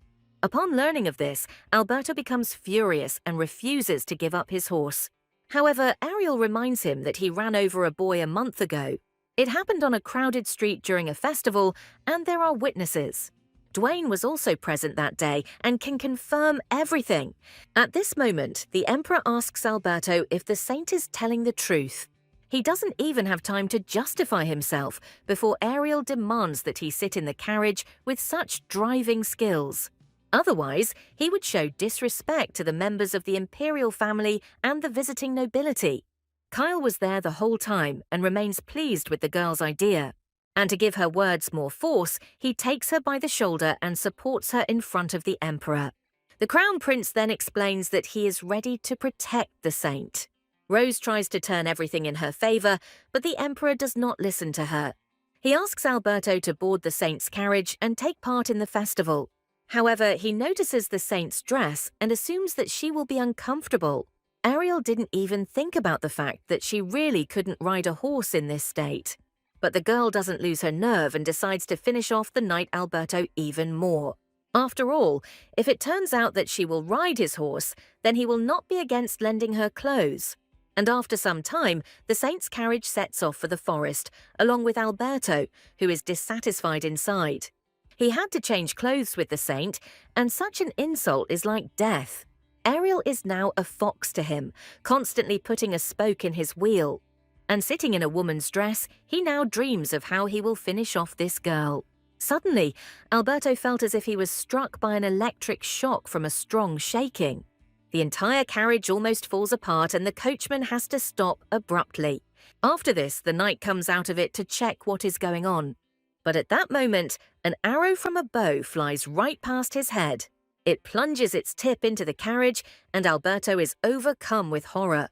Upon learning of this, Alberto becomes furious and refuses to give up his horse. However, Ariel reminds him that he ran over a boy a month ago. It happened on a crowded street during a festival, and there are witnesses. Dwayne was also present that day and can confirm everything. At this moment, the Emperor asks Alberto if the saint is telling the truth. He doesn't even have time to justify himself before Ariel demands that he sit in the carriage with such driving skills. Otherwise, he would show disrespect to the members of the imperial family and the visiting nobility. Kyle was there the whole time and remains pleased with the girl's idea. And to give her words more force, he takes her by the shoulder and supports her in front of the Emperor. The Crown Prince then explains that he is ready to protect the saint. Rose tries to turn everything in her favor, but the Emperor does not listen to her. He asks Alberto to board the saint's carriage and take part in the festival. However, he notices the saint's dress and assumes that she will be uncomfortable. Ariel didn't even think about the fact that she really couldn't ride a horse in this state. But the girl doesn't lose her nerve and decides to finish off the Knight Alberto even more. After all, if it turns out that she will ride his horse, then he will not be against lending her clothes. And after some time, the saint's carriage sets off for the forest, along with Alberto, who is dissatisfied inside. He had to change clothes with the saint, and such an insult is like death. Ariel is now a fox to him, constantly putting a spoke in his wheel. And sitting in a woman's dress, he now dreams of how he will finish off this girl. Suddenly, Alberto felt as if he was struck by an electric shock from a strong shaking. The entire carriage almost falls apart and the coachman has to stop abruptly. After this, the knight comes out of it to check what is going on. But at that moment, an arrow from a bow flies right past his head. It plunges its tip into the carriage, and Alberto is overcome with horror.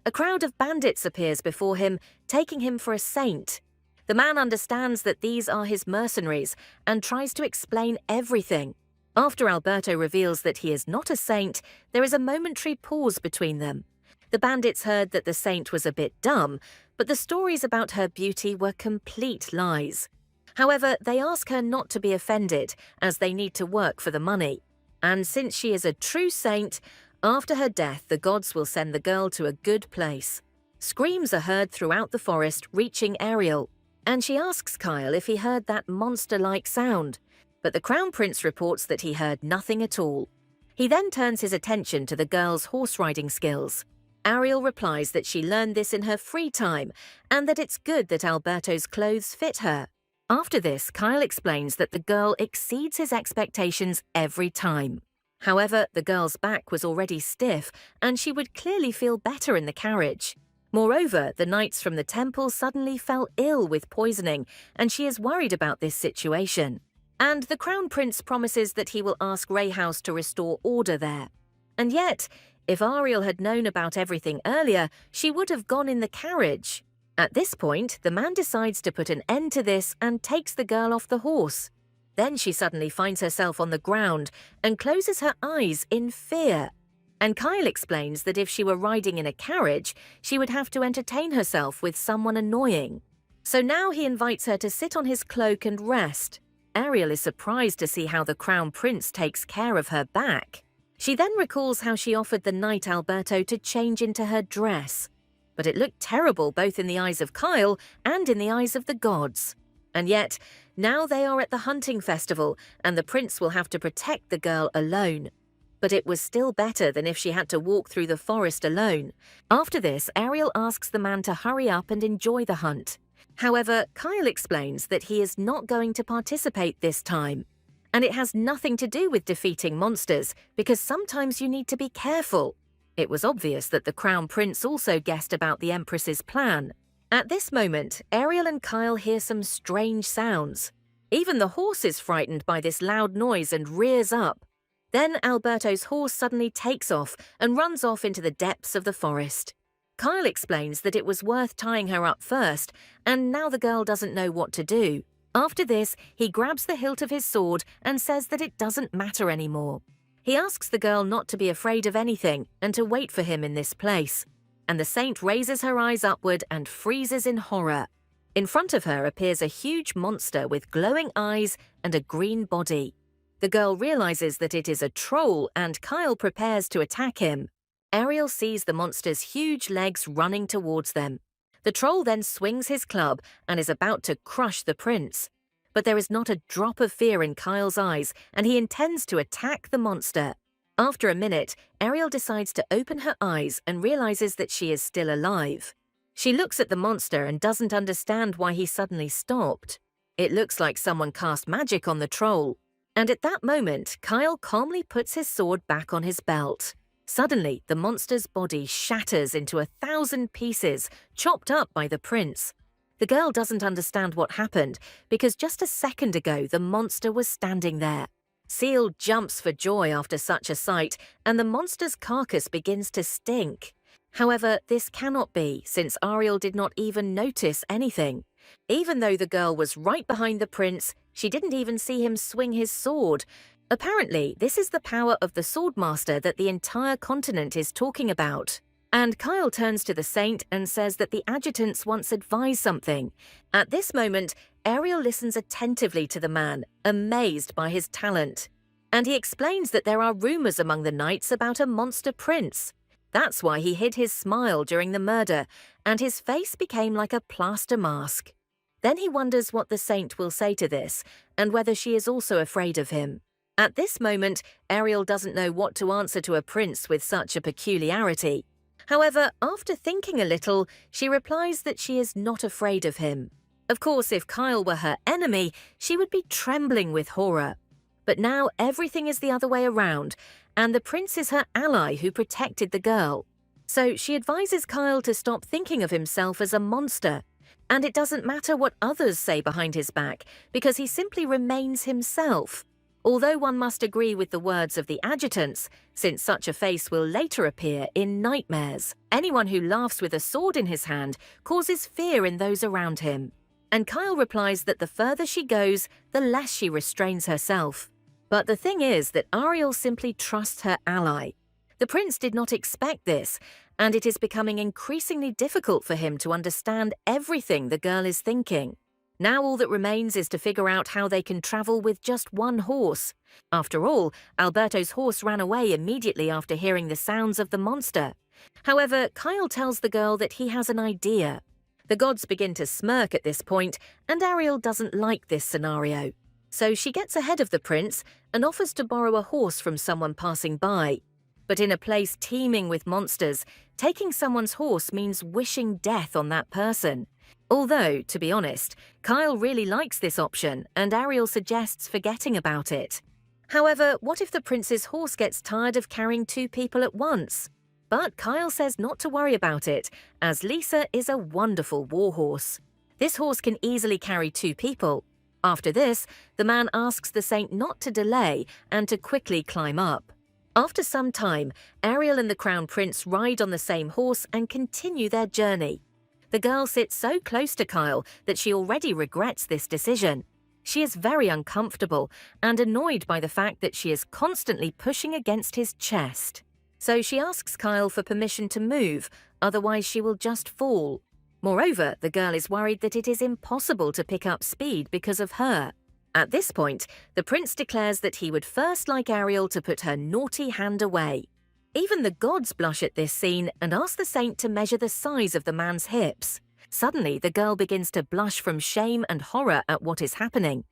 A crowd of bandits appears before him, taking him for a saint. The man understands that these are his mercenaries and tries to explain everything. After Alberto reveals that he is not a saint, there is a momentary pause between them. The bandits heard that the saint was a bit dumb, but the stories about her beauty were complete lies. However, they ask her not to be offended, as they need to work for the money. And since she is a true saint, after her death the gods will send the girl to a good place. Screams are heard throughout the forest, reaching Ariel, and she asks Kyle if he heard that monster-like sound. But the Crown Prince reports that he heard nothing at all. He then turns his attention to the girl's horse-riding skills. Ariel replies that she learned this in her free time and that it's good that Alberto's clothes fit her. After this, Kyle explains that the girl exceeds his expectations every time. However, the girl's back was already stiff and she would clearly feel better in the carriage. Moreover, the knights from the temple suddenly fell ill with poisoning and she is worried about this situation. And the Crown Prince promises that he will ask Rayhouse to restore order there. And yet, if Ariel had known about everything earlier, she would have gone in the carriage. At this point, the man decides to put an end to this and takes the girl off the horse. Then she suddenly finds herself on the ground and closes her eyes in fear. And Kyle explains that if she were riding in a carriage, she would have to entertain herself with someone annoying. So now he invites her to sit on his cloak and rest. Ariel is surprised to see how the Crown Prince takes care of her back. She then recalls how she offered the knight Alberto to change into her dress. But it looked terrible both in the eyes of Kyle and in the eyes of the gods. And yet, now they are at the hunting festival and the prince will have to protect the girl alone. But it was still better than if she had to walk through the forest alone. After this, Ariel asks the man to hurry up and enjoy the hunt. However, Kyle explains that he is not going to participate this time. And it has nothing to do with defeating monsters, because sometimes you need to be careful. It was obvious that the Crown Prince also guessed about the Empress's plan. At this moment, Ariel and Kyle hear some strange sounds. Even the horse is frightened by this loud noise and rears up. Then Alberto's horse suddenly takes off and runs off into the depths of the forest. Kyle explains that it was worth tying her up first, and now the girl doesn't know what to do. After this, he grabs the hilt of his sword and says that it doesn't matter anymore. He asks the girl not to be afraid of anything and to wait for him in this place. And the saint raises her eyes upward and freezes in horror. In front of her appears a huge monster with glowing eyes and a green body. The girl realizes that it is a troll and Kyle prepares to attack him. Ariel sees the monster's huge legs running towards them. The troll then swings his club and is about to crush the prince. But there is not a drop of fear in Kyle's eyes, and he intends to attack the monster. After a minute, Ariel decides to open her eyes and realizes that she is still alive. She looks at the monster and doesn't understand why he suddenly stopped. It looks like someone cast magic on the troll. And at that moment, Kyle calmly puts his sword back on his belt. Suddenly, the monster's body shatters into 1,000 pieces, chopped up by the prince. The girl doesn't understand what happened because just a second ago the monster was standing there. Seal jumps for joy after such a sight, and the monster's carcass begins to stink. However, this cannot be, since Ariel did not even notice anything. Even though the girl was right behind the prince, she didn't even see him swing his sword. Apparently, this is the power of the swordmaster that the entire continent is talking about. And Kyle turns to the saint and says that the adjutants once advised something. At this moment, Ariel listens attentively to the man, amazed by his talent. And he explains that there are rumors among the knights about a monster prince. That's why he hid his smile during the murder, and his face became like a plaster mask. Then he wonders what the saint will say to this, and whether she is also afraid of him. At this moment, Ariel doesn't know what to answer to a prince with such a peculiarity. However, after thinking a little, she replies that she is not afraid of him. Of course, if Kyle were her enemy, she would be trembling with horror. But now everything is the other way around, and the prince is her ally who protected the girl. So she advises Kyle to stop thinking of himself as a monster. And it doesn't matter what others say behind his back, because he simply remains himself. Although one must agree with the words of the adjutants, since such a face will later appear in nightmares. Anyone who laughs with a sword in his hand causes fear in those around him. And Kyle replies that the further she goes, the less she restrains herself. But the thing is that Ariel simply trusts her ally. The prince did not expect this, and it is becoming increasingly difficult for him to understand everything the girl is thinking. Now all that remains is to figure out how they can travel with just one horse. After all, Alberto's horse ran away immediately after hearing the sounds of the monster. However, Kyle tells the girl that he has an idea. The gods begin to smirk at this point, and Ariel doesn't like this scenario. So she gets ahead of the prince and offers to borrow a horse from someone passing by. But in a place teeming with monsters, taking someone's horse means wishing death on that person. Although, to be honest, Kyle really likes this option, and Ariel suggests forgetting about it. However, what if the prince's horse gets tired of carrying two people at once? But Kyle says not to worry about it, as Lisa is a wonderful warhorse. This horse can easily carry two people. After this, the man asks the saint not to delay and to quickly climb up. After some time, Ariel and the crown prince ride on the same horse and continue their journey. The girl sits so close to Kyle that she already regrets this decision. She is very uncomfortable and annoyed by the fact that she is constantly pushing against his chest. So she asks Kyle for permission to move, otherwise she will just fall. Moreover, the girl is worried that it is impossible to pick up speed because of her. At this point, the prince declares that he would first like Ariel to put her naughty hand away. Even the gods blush at this scene and ask the saint to measure the size of the man's hips. Suddenly, the girl begins to blush from shame and horror at what is happening.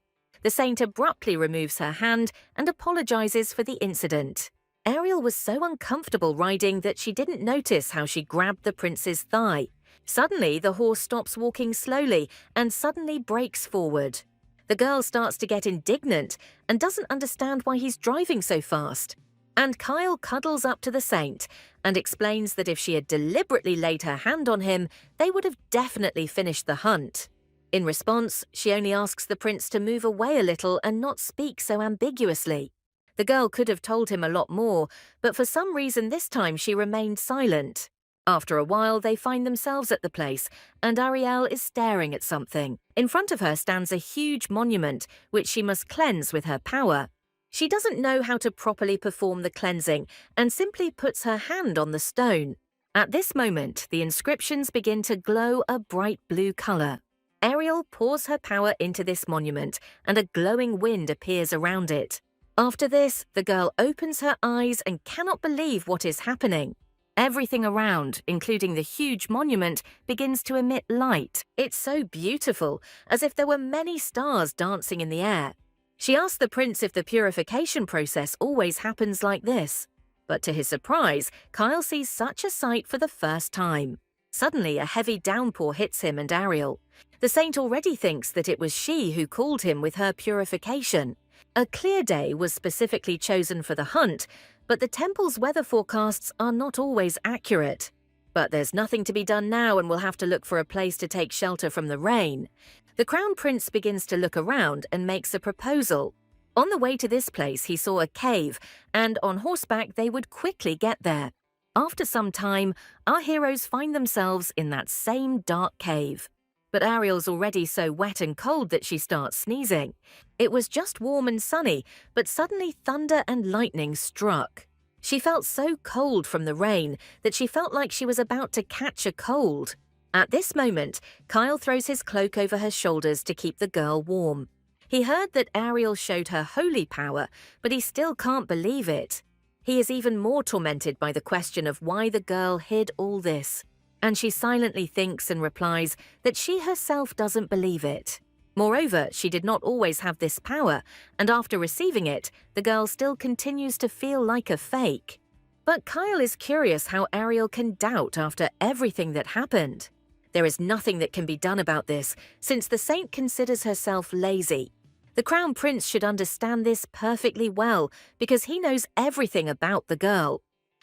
The saint abruptly removes her hand and apologizes for the incident. Ariel was so uncomfortable riding that she didn't notice how she grabbed the prince's thigh. Suddenly, the horse stops walking slowly and suddenly breaks forward. The girl starts to get indignant and doesn't understand why he's driving so fast. And Kyle cuddles up to the saint and explains that if she had deliberately laid her hand on him, they would have definitely finished the hunt. In response, she only asks the prince to move away a little and not speak so ambiguously. The girl could have told him a lot more, but for some reason this time she remained silent. After a while, they find themselves at the place, and Ariel is staring at something. In front of her stands a huge monument, which she must cleanse with her power. She doesn't know how to properly perform the cleansing and simply puts her hand on the stone. At this moment, the inscriptions begin to glow a bright blue color. Ariel pours her power into this monument, and a glowing wind appears around it. After this, the girl opens her eyes and cannot believe what is happening. Everything around, including the huge monument, begins to emit light. It's so beautiful, as if there were many stars dancing in the air. She asks the prince if the purification process always happens like this. But to his surprise, Kyle sees such a sight for the first time. Suddenly, a heavy downpour hits him and Ariel. The saint already thinks that it was she who called him with her purification. A clear day was specifically chosen for the hunt, but the temple's weather forecasts are not always accurate. But there's nothing to be done now and we'll have to look for a place to take shelter from the rain. The crown prince begins to look around and makes a proposal. On the way to this place, he saw a cave, and on horseback they would quickly get there. After some time, our heroes find themselves in that same dark cave. But Ariel's already so wet and cold that she starts sneezing. It was just warm and sunny, but suddenly thunder and lightning struck. She felt so cold from the rain that she felt like she was about to catch a cold. At this moment, Kyle throws his cloak over her shoulders to keep the girl warm. He heard that Ariel showed her holy power, but he still can't believe it. He is even more tormented by the question of why the girl hid all this. And she silently thinks and replies that she herself doesn't believe it. Moreover, she did not always have this power, and after receiving it, the girl still continues to feel like a fake. But Kyle is curious how Ariel can doubt after everything that happened. There is nothing that can be done about this, since the saint considers herself lazy. The crown prince should understand this perfectly well, because he knows everything about the girl.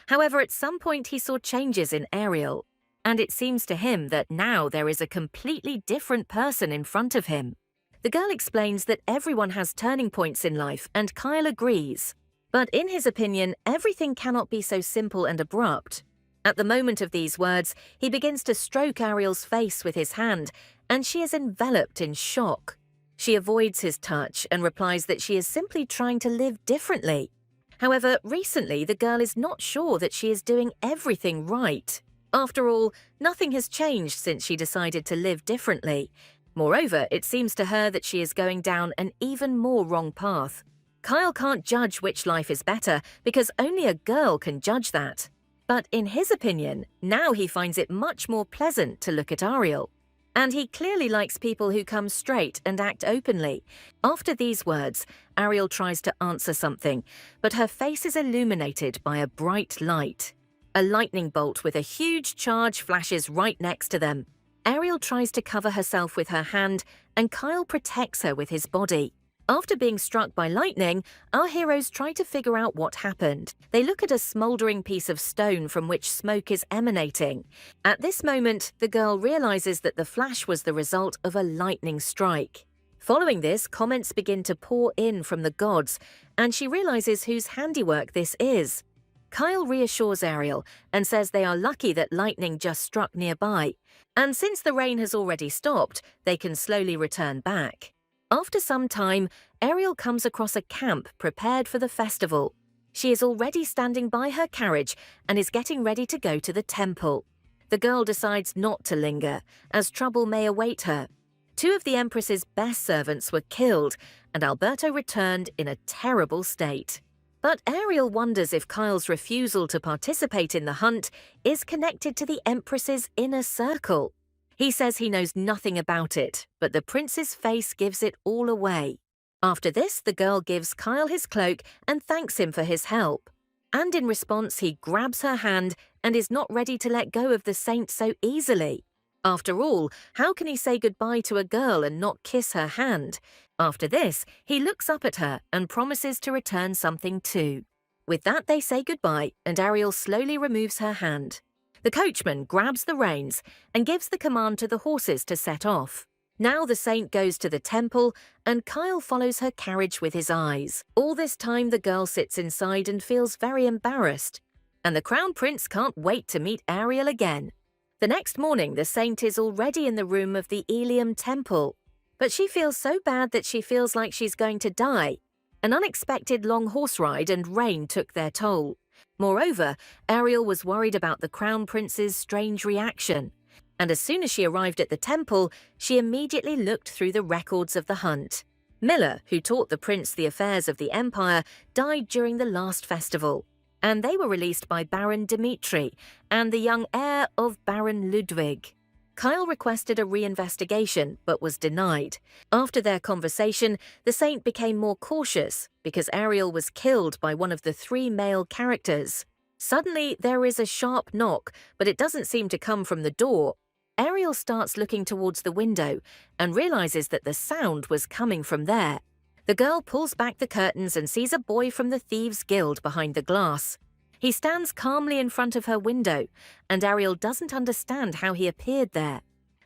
However, at some point he saw changes in Ariel. And it seems to him that now there is a completely different person in front of him. The girl explains that everyone has turning points in life, and Kyle agrees. But in his opinion, everything cannot be so simple and abrupt. At the moment of these words, he begins to stroke Ariel's face with his hand, and she is enveloped in shock. She avoids his touch and replies that she is simply trying to live differently. However, recently the girl is not sure that she is doing everything right. After all, nothing has changed since she decided to live differently. Moreover, it seems to her that she is going down an even more wrong path. Kyle can't judge which life is better because only a girl can judge that. But in his opinion, now he finds it much more pleasant to look at Ariel. And he clearly likes people who come straight and act openly. After these words, Ariel tries to answer something, but her face is illuminated by a bright light. A lightning bolt with a huge charge flashes right next to them. Ariel tries to cover herself with her hand, and Kyle protects her with his body. After being struck by lightning, our heroes try to figure out what happened. They look at a smoldering piece of stone from which smoke is emanating. At this moment, the girl realizes that the flash was the result of a lightning strike. Following this, comments begin to pour in from the gods, and she realizes whose handiwork this is. Kyle reassures Ariel and says they are lucky that lightning just struck nearby, and since the rain has already stopped, they can slowly return back. After some time, Ariel comes across a camp prepared for the festival. She is already standing by her carriage and is getting ready to go to the temple. The girl decides not to linger, as trouble may await her. 2 of the Empress's best servants were killed, and Alberto returned in a terrible state. But Ariel wonders if Kyle's refusal to participate in the hunt is connected to the Empress's inner circle. He says he knows nothing about it, but the prince's face gives it all away. After this, the girl gives Kyle his cloak and thanks him for his help. And in response, he grabs her hand and is not ready to let go of the saint so easily. After all, how can he say goodbye to a girl and not kiss her hand? After this, he looks up at her and promises to return something too. With that, they say goodbye, and Ariel slowly removes her hand. The coachman grabs the reins and gives the command to the horses to set off. Now the saint goes to the temple, and Kyle follows her carriage with his eyes. All this time, the girl sits inside and feels very embarrassed. And the crown prince can't wait to meet Ariel again. The next morning, the saint is already in the room of the Ilium temple. But she feels so bad that she feels like she's going to die. An unexpected long horse ride and rain took their toll. Moreover, Ariel was worried about the crown prince's strange reaction. And as soon as she arrived at the temple, she immediately looked through the records of the hunt. Miller, who taught the prince the affairs of the empire, died during the last festival. and they were released by Baron Dmitri and the young heir of Baron Ludwig. Kyle requested a reinvestigation but was denied. After their conversation, the saint became more cautious because Ariel was killed by one of the 3 male characters. Suddenly, there is a sharp knock, but it doesn't seem to come from the door. Ariel starts looking towards the window and realizes that the sound was coming from there. The girl pulls back the curtains and sees a boy from the Thieves' Guild behind the glass. He stands calmly in front of her window, and Ariel doesn't understand how he appeared there.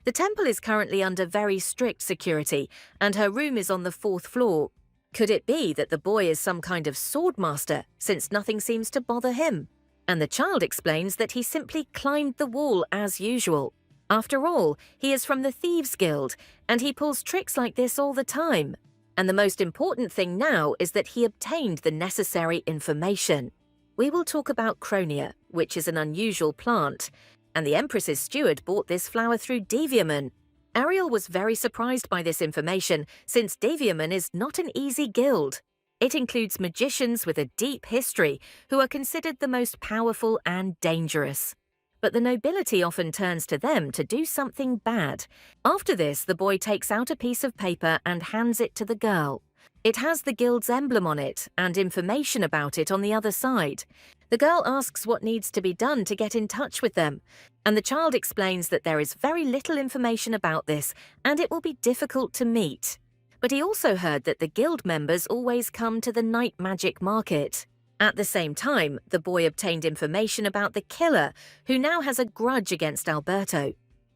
The temple is currently under very strict security, and her room is on the 4th floor. Could it be that the boy is some kind of sword master, since nothing seems to bother him? And the child explains that he simply climbed the wall as usual. After all, he is from the Thieves' Guild, and he pulls tricks like this all the time. And the most important thing now is that he obtained the necessary information. We will talk about Cronia, which is an unusual plant, and the Empress's steward bought this flower through Deviaman. Ariel was very surprised by this information, since Deviaman is not an easy guild. It includes magicians with a deep history who are considered the most powerful and dangerous. But the nobility often turns to them to do something bad. After this, the boy takes out a piece of paper and hands it to the girl. It has the guild's emblem on it and information about it on the other side. The girl asks what needs to be done to get in touch with them, and the child explains that there is very little information about this and it will be difficult to meet. But he also heard that the guild members always come to the night magic market. At the same time, the boy obtained information about the killer, who now has a grudge against Alberto.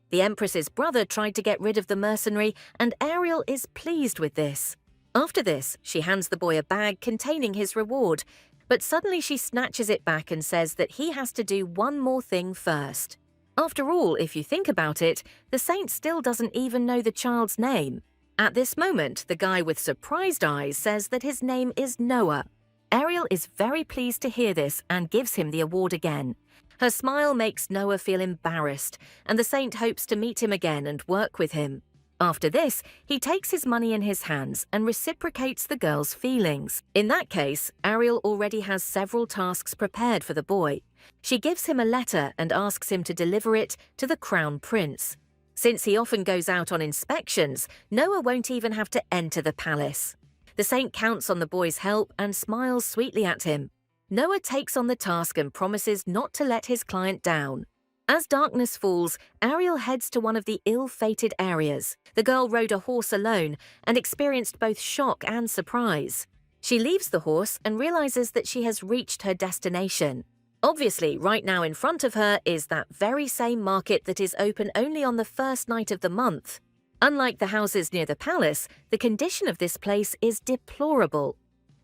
The Empress's brother tried to get rid of the mercenary, and Ariel is pleased with this. After this, she hands the boy a bag containing his reward, but suddenly she snatches it back and says that he has to do one more thing first. After all, if you think about it, the saint still doesn't even know the child's name. At this moment, the guy with surprised eyes says that his name is Noah. Ariel is very pleased to hear this and gives him the award again. Her smile makes Noah feel embarrassed, and the saint hopes to meet him again and work with him. After this, he takes his money in his hands and reciprocates the girl's feelings. In that case, Ariel already has several tasks prepared for the boy. She gives him a letter and asks him to deliver it to the Crown Prince. Since he often goes out on inspections, Noah won't even have to enter the palace. The saint counts on the boy's help and smiles sweetly at him. Noah takes on the task and promises not to let his client down. As darkness falls, Ariel heads to one of the ill-fated areas. The girl rode a horse alone and experienced both shock and surprise. She leaves the horse and realizes that she has reached her destination. Obviously, right now in front of her is that very same market that is open only on the first night of the month. Unlike the houses near the palace, the condition of this place is deplorable.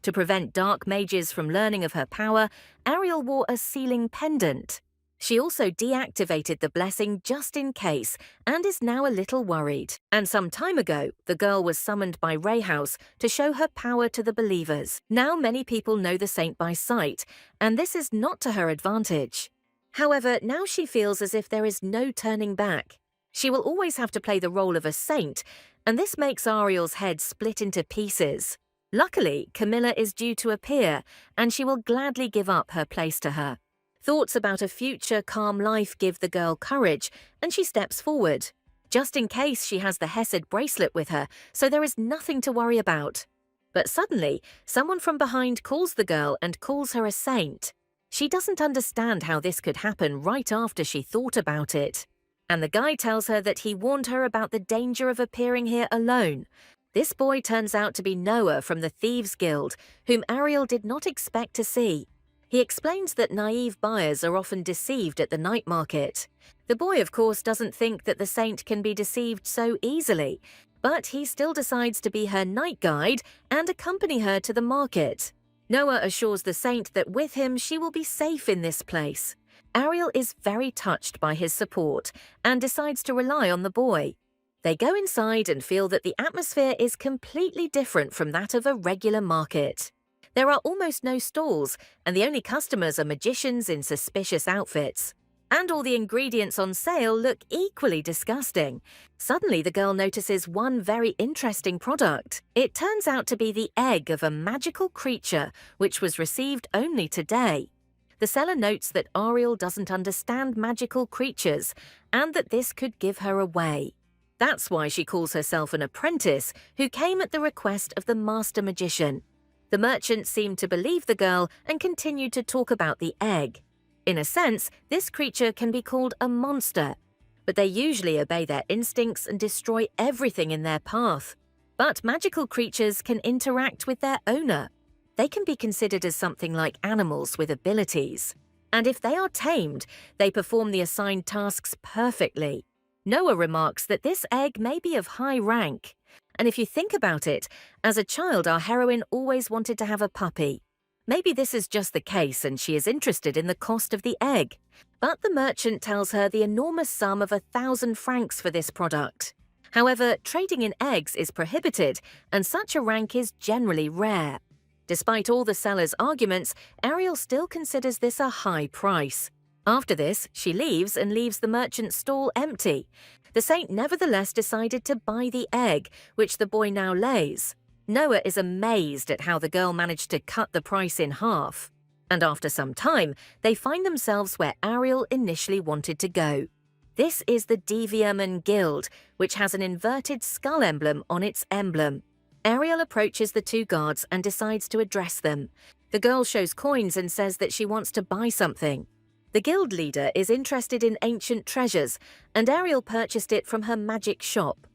To prevent dark mages from learning of her power, Ariel wore a sealing pendant. She also deactivated the blessing just in case and is now a little worried. And some time ago, the girl was summoned by Rayhouse to show her power to the believers. Now many people know the saint by sight, and this is not to her advantage. However, now she feels as if there is no turning back. She will always have to play the role of a saint, and this makes Ariel's head split into pieces. Luckily, Camilla is due to appear, and she will gladly give up her place to her. Thoughts about a future calm life give the girl courage, and she steps forward. Just in case, she has the Hesed bracelet with her, so there is nothing to worry about. But suddenly, someone from behind calls the girl and calls her a saint. She doesn't understand how this could happen right after she thought about it. And the guy tells her that he warned her about the danger of appearing here alone. This boy turns out to be Noah from the Thieves' Guild, whom Ariel did not expect to see. He explains that naive buyers are often deceived at the night market. The boy, of course, doesn't think that the saint can be deceived so easily, but he still decides to be her night guide and accompany her to the market. Noah assures the saint that with him she will be safe in this place. Ariel is very touched by his support and decides to rely on the boy. They go inside and feel that the atmosphere is completely different from that of a regular market. There are almost no stalls, and the only customers are magicians in suspicious outfits. And all the ingredients on sale look equally disgusting. Suddenly, the girl notices one very interesting product. It turns out to be the egg of a magical creature, which was received only today. The seller notes that Ariel doesn't understand magical creatures and that this could give her away. That's why she calls herself an apprentice who came at the request of the master magician. The merchant seemed to believe the girl and continued to talk about the egg. In a sense, this creature can be called a monster, but they usually obey their instincts and destroy everything in their path. But magical creatures can interact with their owner. They can be considered as something like animals with abilities. And if they are tamed, they perform the assigned tasks perfectly. Noah remarks that this egg may be of high rank. And if you think about it, as a child our heroine always wanted to have a puppy. Maybe this is just the case and she is interested in the cost of the egg. But the merchant tells her the enormous sum of 1,000 francs for this product. However, trading in eggs is prohibited and such a rank is generally rare. Despite all the seller's arguments, Ariel still considers this a high price. After this, she leaves and leaves the merchant's stall empty. The saint nevertheless decided to buy the egg, which the boy now lays. Noah is amazed at how the girl managed to cut the price in half. And after some time, they find themselves where Ariel initially wanted to go. This is the Deviaman Guild, which has an inverted skull emblem on its emblem. Ariel approaches the two guards and decides to address them. The girl shows coins and says that she wants to buy something. The guild leader is interested in ancient treasures, and Ariel purchased it from her magic shop.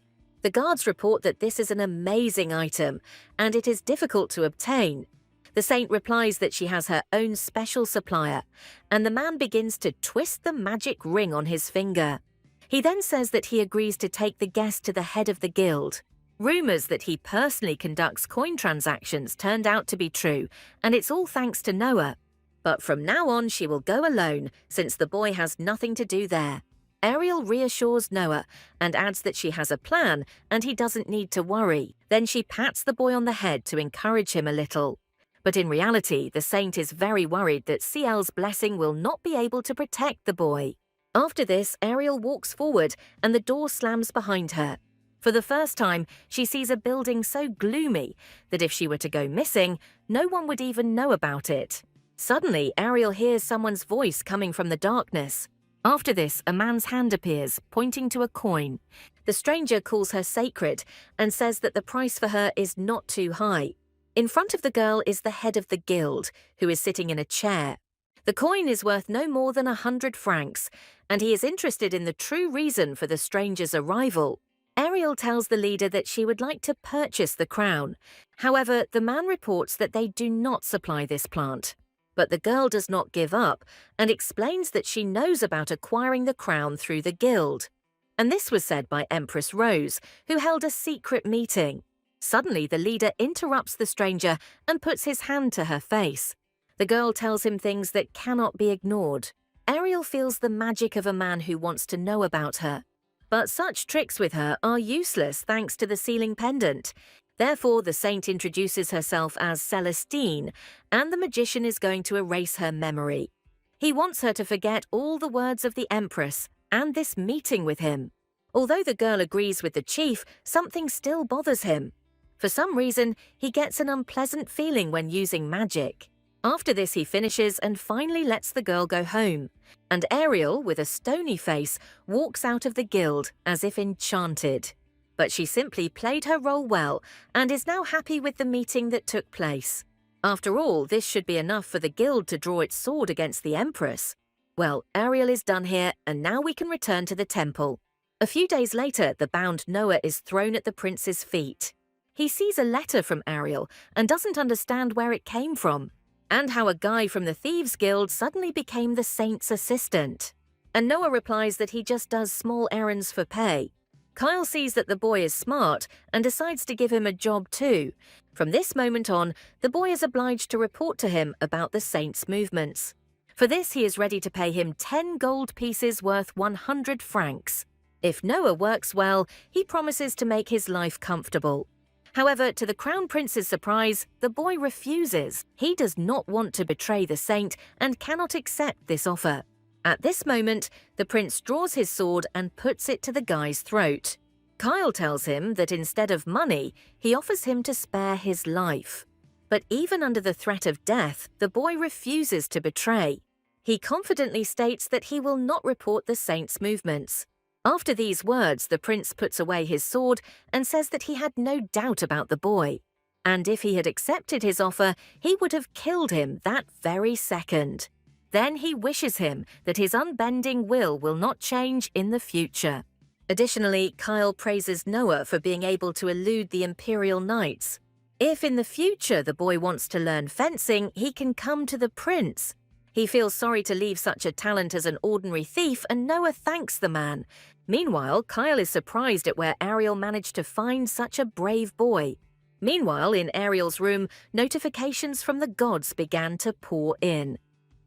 The guards report that this is an amazing item, and it is difficult to obtain. The saint replies that she has her own special supplier, and the man begins to twist the magic ring on his finger. He then says that he agrees to take the guest to the head of the guild. Rumors that he personally conducts coin transactions turned out to be true, and it's all thanks to Noah. But from now on she will go alone, since the boy has nothing to do there. Ariel reassures Noah and adds that she has a plan and he doesn't need to worry. Then she pats the boy on the head to encourage him a little. But in reality, the saint is very worried that Ciel's blessing will not be able to protect the boy. After this, Ariel walks forward and the door slams behind her. For the first time, she sees a building so gloomy that if she were to go missing, no one would even know about it. Suddenly, Ariel hears someone's voice coming from the darkness. After this, a man's hand appears, pointing to a coin. The stranger calls her sacred and says that the price for her is not too high. In front of the girl is the head of the guild, who is sitting in a chair. The coin is worth no more than 100 francs, and he is interested in the true reason for the stranger's arrival. Ariel tells the leader that she would like to purchase the crown. However, the man reports that they do not supply this plant. But the girl does not give up and explains that she knows about acquiring the crown through the guild. And this was said by Empress Rose, who held a secret meeting. Suddenly, the leader interrupts the stranger and puts his hand to her face. The girl tells him things that cannot be ignored. Ariel feels the magic of a man who wants to know about her. But such tricks with her are useless thanks to the sealing pendant. Therefore, the saint introduces herself as Celestine, and the magician is going to erase her memory. He wants her to forget all the words of the Empress and this meeting with him. Although the girl agrees with the chief, something still bothers him. For some reason, he gets an unpleasant feeling when using magic. After this, he finishes and finally lets the girl go home. And Ariel, with a stony face, walks out of the guild as if enchanted. But she simply played her role well and is now happy with the meeting that took place. After all, this should be enough for the guild to draw its sword against the Empress. Well, Ariel is done here, and now we can return to the temple. A few days later, the bound Noah is thrown at the prince's feet. He sees a letter from Ariel and doesn't understand where it came from, and how a guy from the Thieves' Guild suddenly became the saint's assistant. And Noah replies that he just does small errands for pay. Kyle sees that the boy is smart and decides to give him a job too. From this moment on, the boy is obliged to report to him about the saint's movements. For this, he is ready to pay him 10 gold pieces worth 100 francs. If Noah works well, he promises to make his life comfortable. However, to the Crown Prince's surprise, the boy refuses. He does not want to betray the saint and cannot accept this offer. At this moment, the prince draws his sword and puts it to the guy's throat. Kyle tells him that instead of money, he offers him to spare his life. But even under the threat of death, the boy refuses to betray. He confidently states that he will not report the saint's movements. After these words, the prince puts away his sword and says that he had no doubt about the boy. And if he had accepted his offer, he would have killed him that very second. Then he wishes him that his unbending will not change in the future. Additionally, Kyle praises Noah for being able to elude the Imperial Knights. If in the future the boy wants to learn fencing, he can come to the prince. He feels sorry to leave such a talent as an ordinary thief, and Noah thanks the man. Meanwhile, Kyle is surprised at where Ariel managed to find such a brave boy. Meanwhile, in Ariel's room, notifications from the gods began to pour in.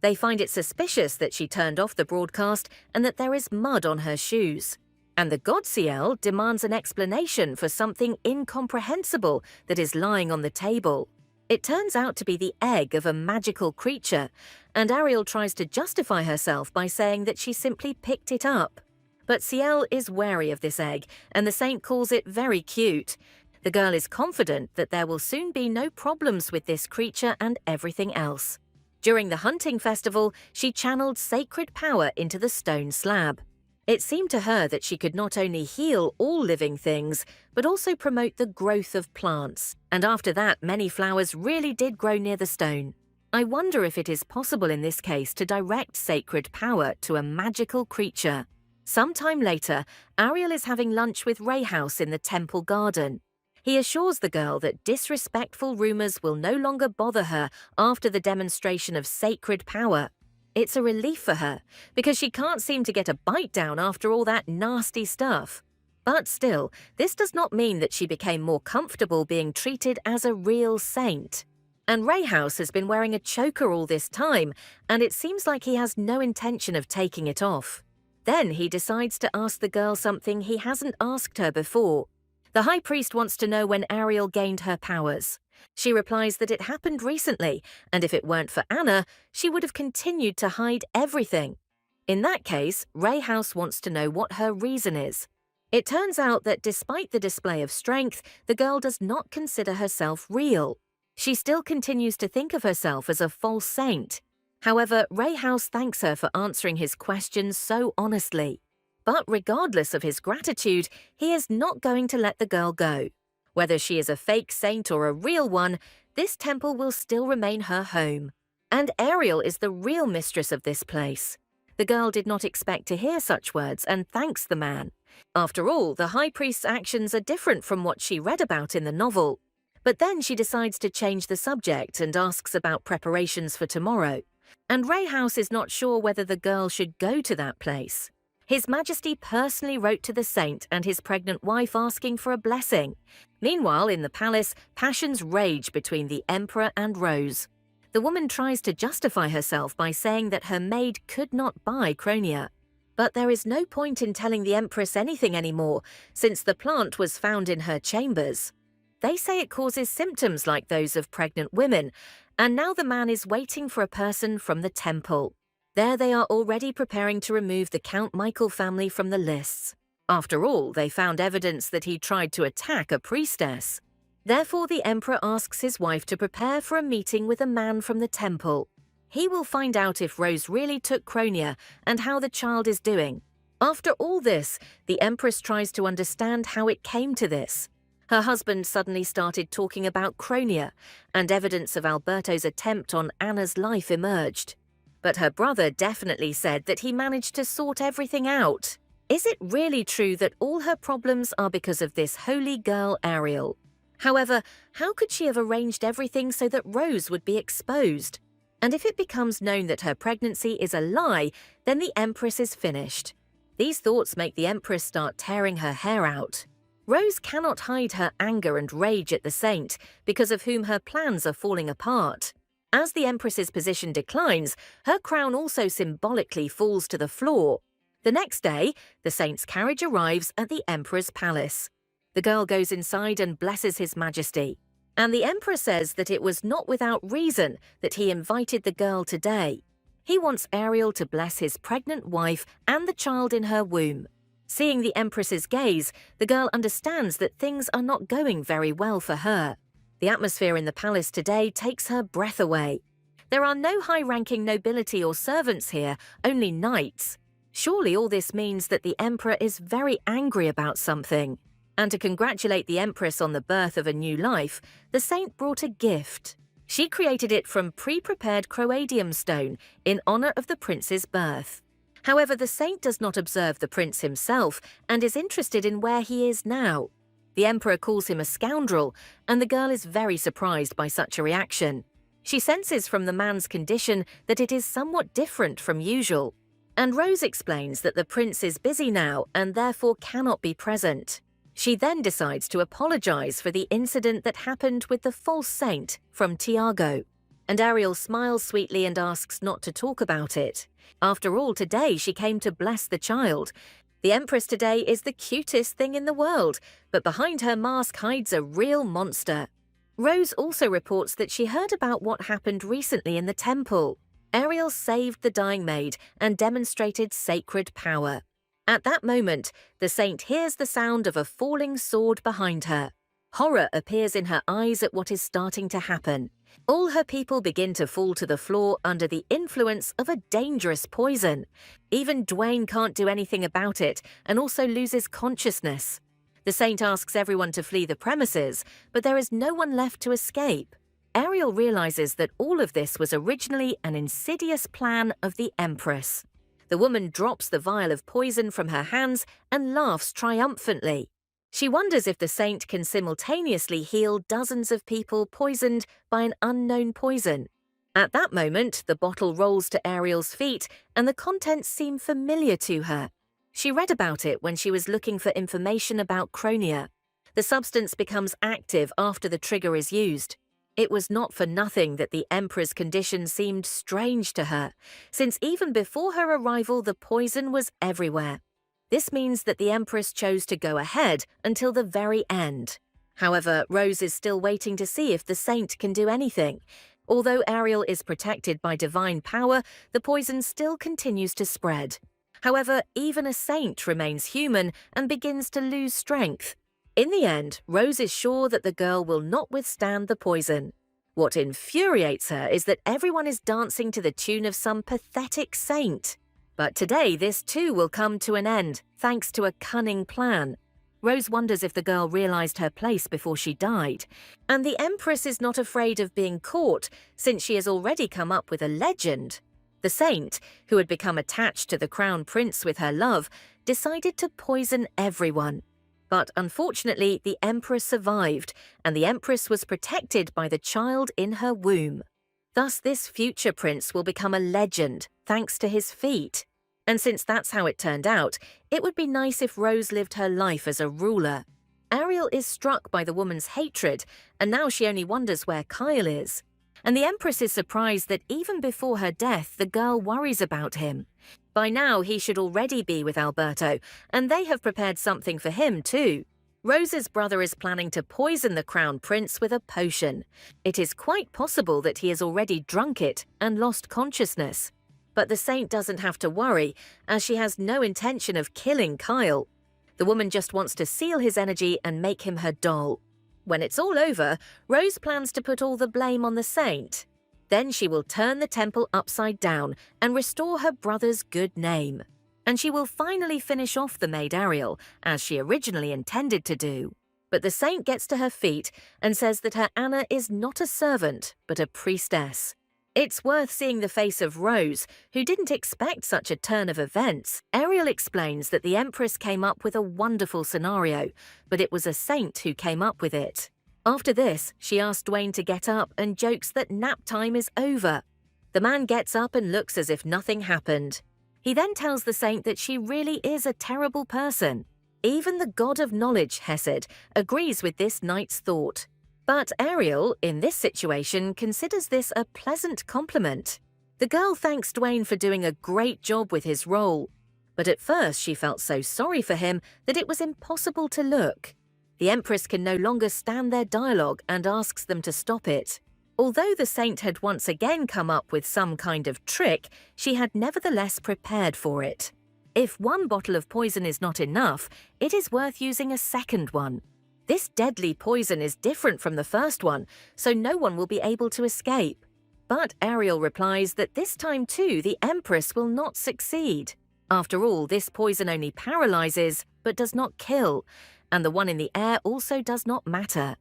They find it suspicious that she turned off the broadcast and that there is mud on her shoes. And the god Ciel demands an explanation for something incomprehensible that is lying on the table. It turns out to be the egg of a magical creature, and Ariel tries to justify herself by saying that she simply picked it up. But Ciel is wary of this egg, and the saint calls it very cute. The girl is confident that there will soon be no problems with this creature and everything else. During the hunting festival, she channeled sacred power into the stone slab. It seemed to her that she could not only heal all living things, but also promote the growth of plants. And after that, many flowers really did grow near the stone. I wonder if it is possible in this case to direct sacred power to a magical creature. Sometime later, Ariel is having lunch with Rayhouse in the temple garden. He assures the girl that disrespectful rumors will no longer bother her after the demonstration of sacred power. It's a relief for her, because she can't seem to get a bite down after all that nasty stuff. But still, this does not mean that she became more comfortable being treated as a real saint. And Rayhouse has been wearing a choker all this time, and it seems like he has no intention of taking it off. Then he decides to ask the girl something he hasn't asked her before. The high priest wants to know when Ariel gained her powers. She replies that it happened recently, and if it weren't for Anna, she would have continued to hide everything. In that case, Rayhouse wants to know what her reason is. It turns out that despite the display of strength, the girl does not consider herself real. She still continues to think of herself as a false saint. However, Rayhouse thanks her for answering his questions so honestly. But regardless of his gratitude, he is not going to let the girl go. Whether she is a fake saint or a real one, this temple will still remain her home. And Ariel is the real mistress of this place. The girl did not expect to hear such words and thanks the man. After all, the high priest's actions are different from what she read about in the novel. But then she decides to change the subject and asks about preparations for tomorrow. And Rayhouse is not sure whether the girl should go to that place. His Majesty personally wrote to the saint and his pregnant wife asking for a blessing. Meanwhile, in the palace, passions rage between the Emperor and Rose. The woman tries to justify herself by saying that her maid could not buy Cronia. But there is no point in telling the Empress anything anymore, since the plant was found in her chambers. They say it causes symptoms like those of pregnant women, and now the man is waiting for a person from the temple. There they are already preparing to remove the Count Michael family from the lists. After all, they found evidence that he tried to attack a priestess. Therefore, the Emperor asks his wife to prepare for a meeting with a man from the temple. He will find out if Rose really took Cronia and how the child is doing. After all this, the Empress tries to understand how it came to this. Her husband suddenly started talking about Cronia, and evidence of Alberto's attempt on Anna's life emerged. But her brother definitely said that he managed to sort everything out. Is it really true that all her problems are because of this holy girl Ariel? However, how could she have arranged everything so that Rose would be exposed? And if it becomes known that her pregnancy is a lie, then the Empress is finished. These thoughts make the Empress start tearing her hair out. Rose cannot hide her anger and rage at the saint, because of whom her plans are falling apart. As the Empress's position declines, her crown also symbolically falls to the floor. The next day, the saint's carriage arrives at the Emperor's palace. The girl goes inside and blesses His Majesty. And the Emperor says that it was not without reason that he invited the girl today. He wants Ariel to bless his pregnant wife and the child in her womb. Seeing the Empress's gaze, the girl understands that things are not going very well for her. The atmosphere in the palace today takes her breath away. There are no high-ranking nobility or servants here, only knights. Surely all this means that the emperor is very angry about something. And to congratulate the empress on the birth of a new life, the saint brought a gift. She created it from pre-prepared croadium stone in honor of the prince's birth. However, the saint does not observe the prince himself and is interested in where he is now. The emperor calls him a scoundrel, and the girl is very surprised by such a reaction. She senses from the man's condition that it is somewhat different from usual. And Rose explains that the prince is busy now and therefore cannot be present. She then decides to apologize for the incident that happened with the false saint from Tiago. And Ariel smiles sweetly and asks not to talk about it. After all, today she came to bless the child. The empress today is the cutest thing in the world, but behind her mask hides a real monster. Rose also reports that she heard about what happened recently in the temple. Ariel saved the dying maid and demonstrated sacred power. At that moment, the saint hears the sound of a falling sword behind her. Horror appears in her eyes at what is starting to happen. All her people begin to fall to the floor under the influence of a dangerous poison. Even Dwayne can't do anything about it and also loses consciousness. The saint asks everyone to flee the premises, but there is no one left to escape. Ariel realizes that all of this was originally an insidious plan of the Empress. The woman drops the vial of poison from her hands and laughs triumphantly. She wonders if the saint can simultaneously heal dozens of people poisoned by an unknown poison. At that moment, the bottle rolls to Ariel's feet and the contents seem familiar to her. She read about it when she was looking for information about Chronia. The substance becomes active after the trigger is used. It was not for nothing that the Emperor's condition seemed strange to her, since even before her arrival the poison was everywhere. This means that the Empress chose to go ahead until the very end. However, Rose is still waiting to see if the saint can do anything. Although Ariel is protected by divine power, the poison still continues to spread. However, even a saint remains human and begins to lose strength. In the end, Rose is sure that the girl will not withstand the poison. What infuriates her is that everyone is dancing to the tune of some pathetic saint. But today, this too will come to an end, thanks to a cunning plan. Rose wonders if the girl realized her place before she died. And the Empress is not afraid of being caught, since she has already come up with a legend. The saint, who had become attached to the crown prince with her love, decided to poison everyone. But unfortunately, the Emperor survived, and the Empress was protected by the child in her womb. Thus, this future prince will become a legend, thanks to his feat. And since that's how it turned out, it would be nice if Rose lived her life as a ruler. Ariel is struck by the woman's hatred, and now she only wonders where Kyle is. And the Empress is surprised that even before her death, the girl worries about him. By now, he should already be with Alberto, and they have prepared something for him too. Rose's brother is planning to poison the crown prince with a potion. It is quite possible that he has already drunk it and lost consciousness. But the saint doesn't have to worry, as she has no intention of killing Kyle. The woman just wants to seal his energy and make him her doll. When it's all over, Rose plans to put all the blame on the saint. Then she will turn the temple upside down and restore her brother's good name. And she will finally finish off the maid Ariel, as she originally intended to do. But the saint gets to her feet and says that her Anna is not a servant, but a priestess. It's worth seeing the face of Rose, who didn't expect such a turn of events. Ariel explains that the Empress came up with a wonderful scenario, but it was a saint who came up with it. After this, she asks Dwayne to get up and jokes that nap time is over. The man gets up and looks as if nothing happened. He then tells the saint that she really is a terrible person. Even the god of knowledge, Hesed, agrees with this knight's thought. But Ariel, in this situation, considers this a pleasant compliment. The girl thanks Dwayne for doing a great job with his role. But at first she felt so sorry for him that it was impossible to look. The Empress can no longer stand their dialogue and asks them to stop it. Although the saint had once again come up with some kind of trick, she had nevertheless prepared for it. If one bottle of poison is not enough, it is worth using a second one. This deadly poison is different from the first one, so no one will be able to escape. But Ariel replies that this time too the Empress will not succeed. After all, this poison only paralyzes, but does not kill, and the one in the air also does not matter.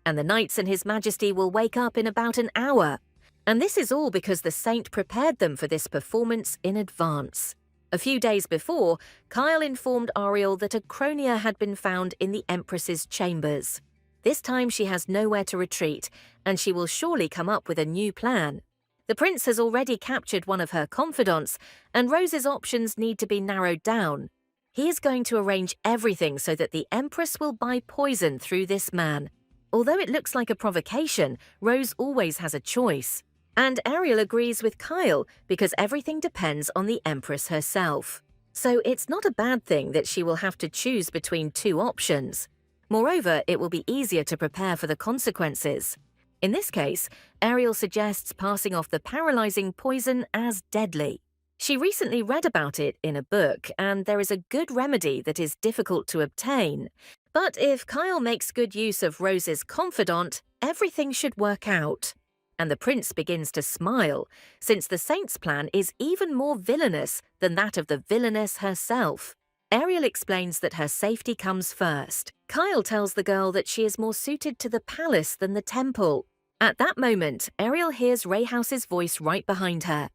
And the knights and His Majesty will wake up in about an hour. And this is all because the saint prepared them for this performance in advance. A few days before, Kyle informed Ariel that a Cronia had been found in the Empress's chambers. This time she has nowhere to retreat, and she will surely come up with a new plan. The prince has already captured one of her confidants, and Rose's options need to be narrowed down. He is going to arrange everything so that the Empress will buy poison through this man. Although it looks like a provocation, Rose always has a choice. And Ariel agrees with Kyle because everything depends on the Empress herself. So it's not a bad thing that she will have to choose between two options. Moreover, it will be easier to prepare for the consequences. In this case, Ariel suggests passing off the paralyzing poison as deadly. She recently read about it in a book, and there is a good remedy that is difficult to obtain. But if Kyle makes good use of Rose's confidant, everything should work out. And the prince begins to smile, since the saint's plan is even more villainous than that of the villainess herself. Ariel explains that her safety comes first. Kyle tells the girl that she is more suited to the palace than the temple. At that moment, Ariel hears Rayhouse's voice right behind her.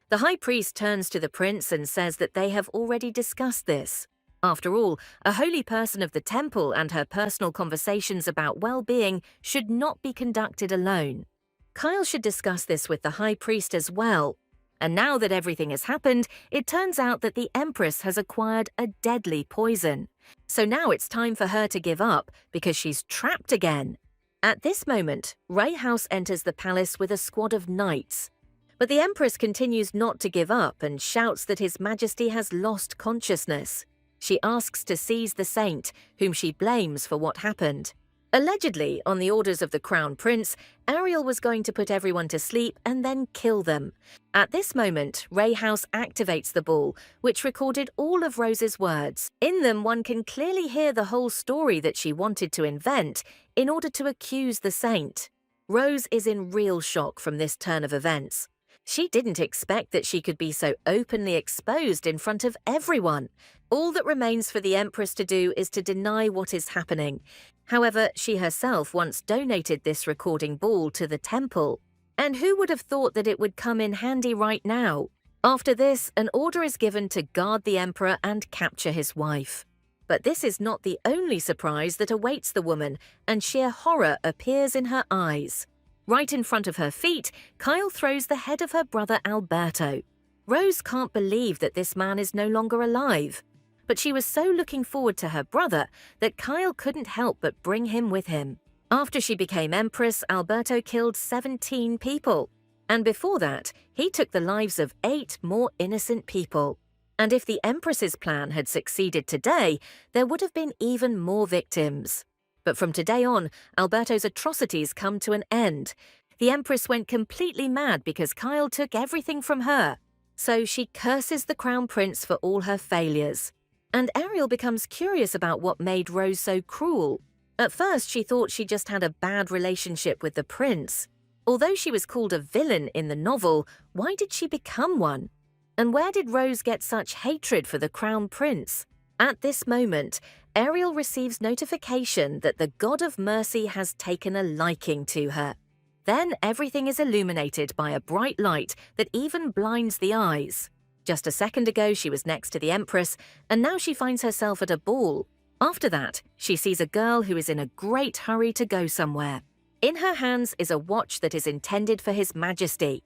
The high priest turns to the prince and says that they have already discussed this. After all, a holy person of the temple and her personal conversations about well-being should not be conducted alone. Kyle should discuss this with the high priest as well. And now that everything has happened, it turns out that the Empress has acquired a deadly poison. So now it's time for her to give up because she's trapped again. At this moment, Rayhouse enters the palace with a squad of knights. But the Empress continues not to give up and shouts that His Majesty has lost consciousness. She asks to seize the saint, whom she blames for what happened. Allegedly, on the orders of the Crown Prince, Ariel was going to put everyone to sleep and then kill them. At this moment, Rayhouse activates the ball, which recorded all of Rose's words. In them, one can clearly hear the whole story that she wanted to invent in order to accuse the saint. Rose is in real shock from this turn of events. She didn't expect that she could be so openly exposed in front of everyone. All that remains for the Empress to do is to deny what is happening. However, she herself once donated this recording ball to the temple. And who would have thought that it would come in handy right now? After this, an order is given to guard the Emperor and capture his wife. But this is not the only surprise that awaits the woman, and sheer horror appears in her eyes. Right in front of her feet, Kyle throws the head of her brother Alberto. Rose can't believe that this man is no longer alive. But she was so looking forward to her brother that Kyle couldn't help but bring him with him. After she became Empress, Alberto killed 17 people. And before that, he took the lives of 8 more innocent people. And if the Empress's plan had succeeded today, there would have been even more victims. But from today on, Alberto's atrocities come to an end. The Empress went completely mad because Kyle took everything from her. So she curses the Crown Prince for all her failures. And Ariel becomes curious about what made Rose so cruel. At first, she thought she just had a bad relationship with the prince. Although she was called a villain in the novel, why did she become one? And where did Rose get such hatred for the Crown Prince? At this moment, Ariel receives notification that the God of Mercy has taken a liking to her. Then everything is illuminated by a bright light that even blinds the eyes. Just a second ago, she was next to the Empress, and now she finds herself at a ball. After that, she sees a girl who is in a great hurry to go somewhere. In her hands is a watch that is intended for His Majesty.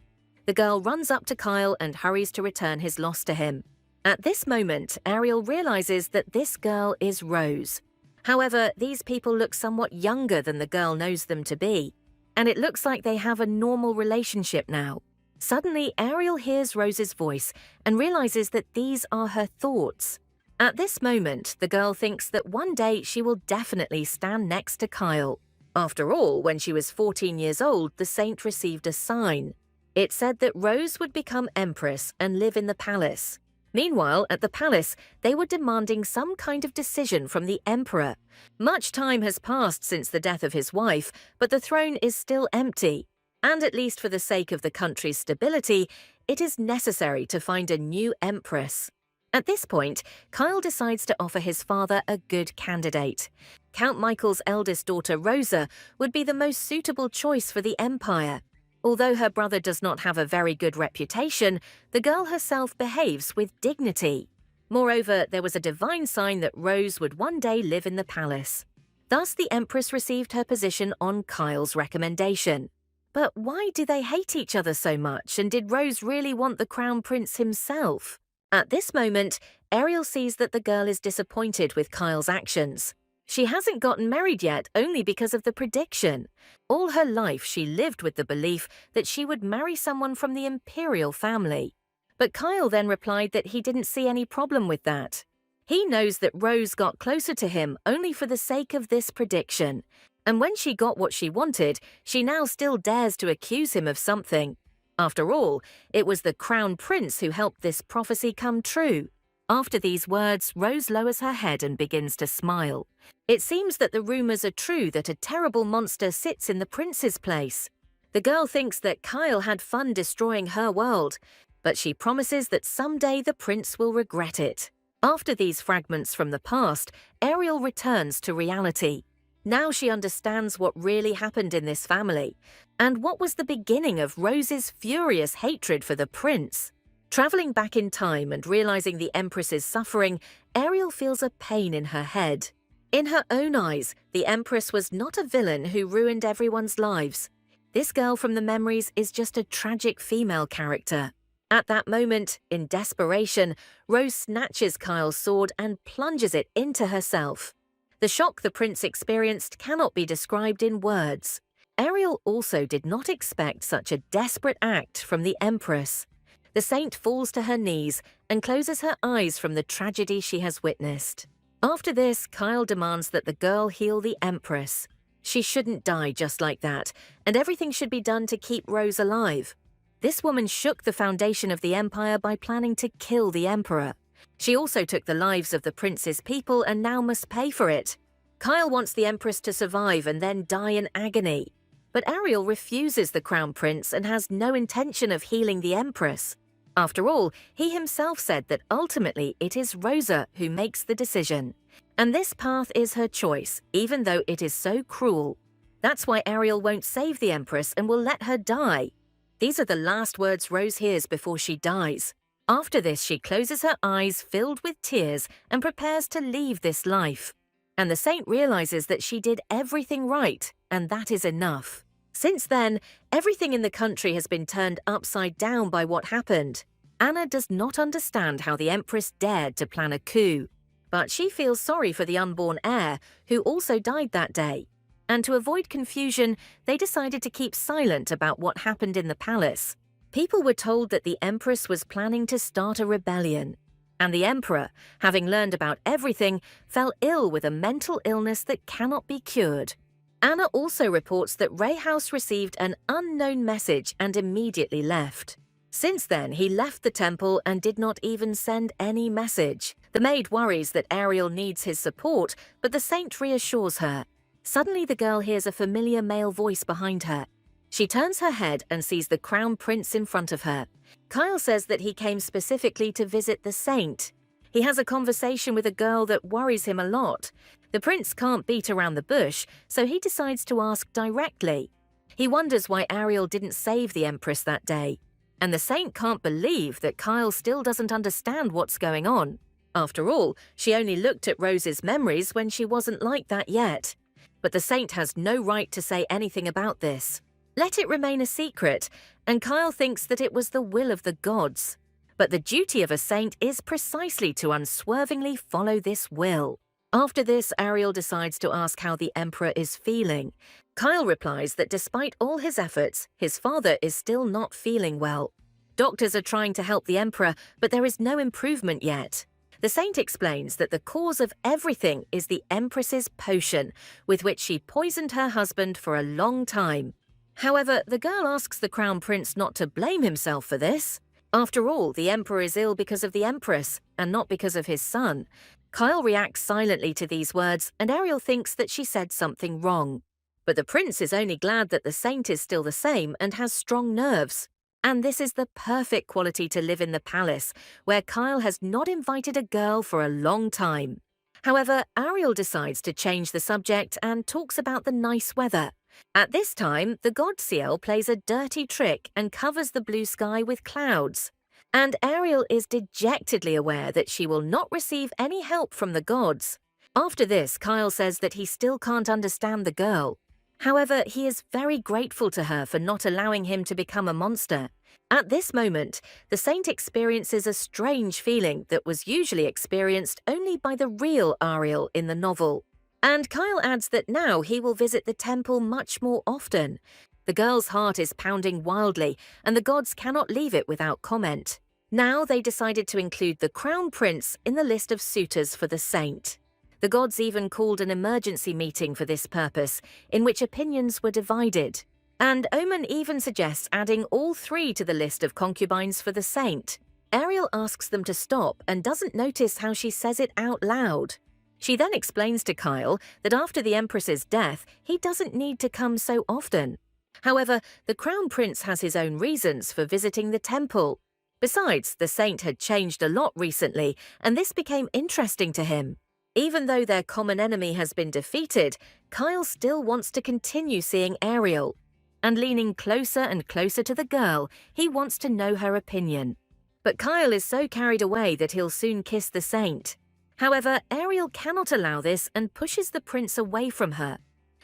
The girl runs up to Kyle and hurries to return his loss to him. At this moment, Ariel realizes that this girl is Rose. However, these people look somewhat younger than the girl knows them to be, and it looks like they have a normal relationship now. Suddenly, Ariel hears Rose's voice and realizes that these are her thoughts. At this moment, the girl thinks that one day she will definitely stand next to Kyle. After all, when she was 14 years old, the saint received a sign. It said that Rose would become Empress and live in the palace. Meanwhile, at the palace, they were demanding some kind of decision from the Emperor. Much time has passed since the death of his wife, but the throne is still empty. And at least for the sake of the country's stability, it is necessary to find a new empress. At this point, Kyle decides to offer his father a good candidate. Count Michael's eldest daughter, Rosa, would be the most suitable choice for the empire. Although her brother does not have a very good reputation, the girl herself behaves with dignity. Moreover, there was a divine sign that Rose would one day live in the palace. Thus, the empress received her position on Kyle's recommendation. But why do they hate each other so much, and did Rose really want the crown prince himself? At this moment, Ariel sees that the girl is disappointed with Kyle's actions. She hasn't gotten married yet only because of the prediction. All her life she lived with the belief that she would marry someone from the imperial family. But Kyle then replied that he didn't see any problem with that. He knows that Rose got closer to him only for the sake of this prediction. And when she got what she wanted, she now still dares to accuse him of something. After all, it was the crown prince who helped this prophecy come true. After these words, Rose lowers her head and begins to smile. It seems that the rumors are true that a terrible monster sits in the prince's place. The girl thinks that Kyle had fun destroying her world, but she promises that someday the prince will regret it. After these fragments from the past, Ariel returns to reality. Now she understands what really happened in this family, and what was the beginning of Rose's furious hatred for the prince. Traveling back in time and realizing the Empress's suffering, Ariel feels a pain in her head. In her own eyes, the Empress was not a villain who ruined everyone's lives. This girl from the memories is just a tragic female character. At that moment, in desperation, Rose snatches Kyle's sword and plunges it into herself. The shock the prince experienced cannot be described in words. Ariel also did not expect such a desperate act from the Empress. The saint falls to her knees and closes her eyes from the tragedy she has witnessed. After this, Kyle demands that the girl heal the Empress. She shouldn't die just like that, and everything should be done to keep Rose alive. This woman shook the foundation of the empire by planning to kill the emperor. She also took the lives of the prince's people and now must pay for it. Kyle wants the Empress to survive and then die in agony. But Ariel refuses the crown prince and has no intention of healing the Empress. After all, he himself said that ultimately it is Rosa who makes the decision. And this path is her choice, even though it is so cruel. That's why Ariel won't save the Empress and will let her die. These are the last words Rose hears before she dies. After this, she closes her eyes filled with tears and prepares to leave this life. And the saint realizes that she did everything right, and that is enough. Since then, everything in the country has been turned upside down by what happened. Anna does not understand how the Empress dared to plan a coup, but she feels sorry for the unborn heir, who also died that day. And to avoid confusion, they decided to keep silent about what happened in the palace. People were told that the Empress was planning to start a rebellion. And the Emperor, having learned about everything, fell ill with a mental illness that cannot be cured. Anna also reports that Ray House received an unknown message and immediately left. Since then, he left the temple and did not even send any message. The maid worries that Ariel needs his support, but the saint reassures her. Suddenly, the girl hears a familiar male voice behind her. She turns her head and sees the crown prince in front of her. Kyle says that he came specifically to visit the saint. He has a conversation with a girl that worries him a lot. The prince can't beat around the bush, so he decides to ask directly. He wonders why Ariel didn't save the Empress that day. And the saint can't believe that Kyle still doesn't understand what's going on. After all, she only looked at Rose's memories when she wasn't like that yet. But the saint has no right to say anything about this. Let it remain a secret, and Kyle thinks that it was the will of the gods. But the duty of a saint is precisely to unswervingly follow this will. After this, Ariel decides to ask how the Emperor is feeling. Kyle replies that despite all his efforts, his father is still not feeling well. Doctors are trying to help the Emperor, but there is no improvement yet. The saint explains that the cause of everything is the Empress's potion, with which she poisoned her husband for a long time. However, the girl asks the crown prince not to blame himself for this. After all, the Emperor is ill because of the Empress, and not because of his son. Kyle reacts silently to these words, and Ariel thinks that she said something wrong. But the prince is only glad that the saint is still the same and has strong nerves. And this is the perfect quality to live in the palace, where Kyle has not invited a girl for a long time. However, Ariel decides to change the subject and talks about the nice weather. At this time, the god Ciel plays a dirty trick and covers the blue sky with clouds. And Ariel is dejectedly aware that she will not receive any help from the gods. After this, Kyle says that he still can't understand the girl. However, he is very grateful to her for not allowing him to become a monster. At this moment, the saint experiences a strange feeling that was usually experienced only by the real Ariel in the novel. And Kyle adds that now he will visit the temple much more often. The girl's heart is pounding wildly, and the gods cannot leave it without comment. Now they decided to include the crown prince in the list of suitors for the saint. The gods even called an emergency meeting for this purpose, in which opinions were divided. And Omen even suggests adding all three to the list of concubines for the saint. Ariel asks them to stop and doesn't notice how she says it out loud. She then explains to Kyle that after the Empress's death, he doesn't need to come so often. However, the Crown Prince has his own reasons for visiting the temple. Besides, the saint had changed a lot recently, and this became interesting to him. Even though their common enemy has been defeated, Kyle still wants to continue seeing Ariel. And leaning closer and closer to the girl, he wants to know her opinion. But Kyle is so carried away that he'll soon kiss the saint. However, Ariel cannot allow this and pushes the prince away from her.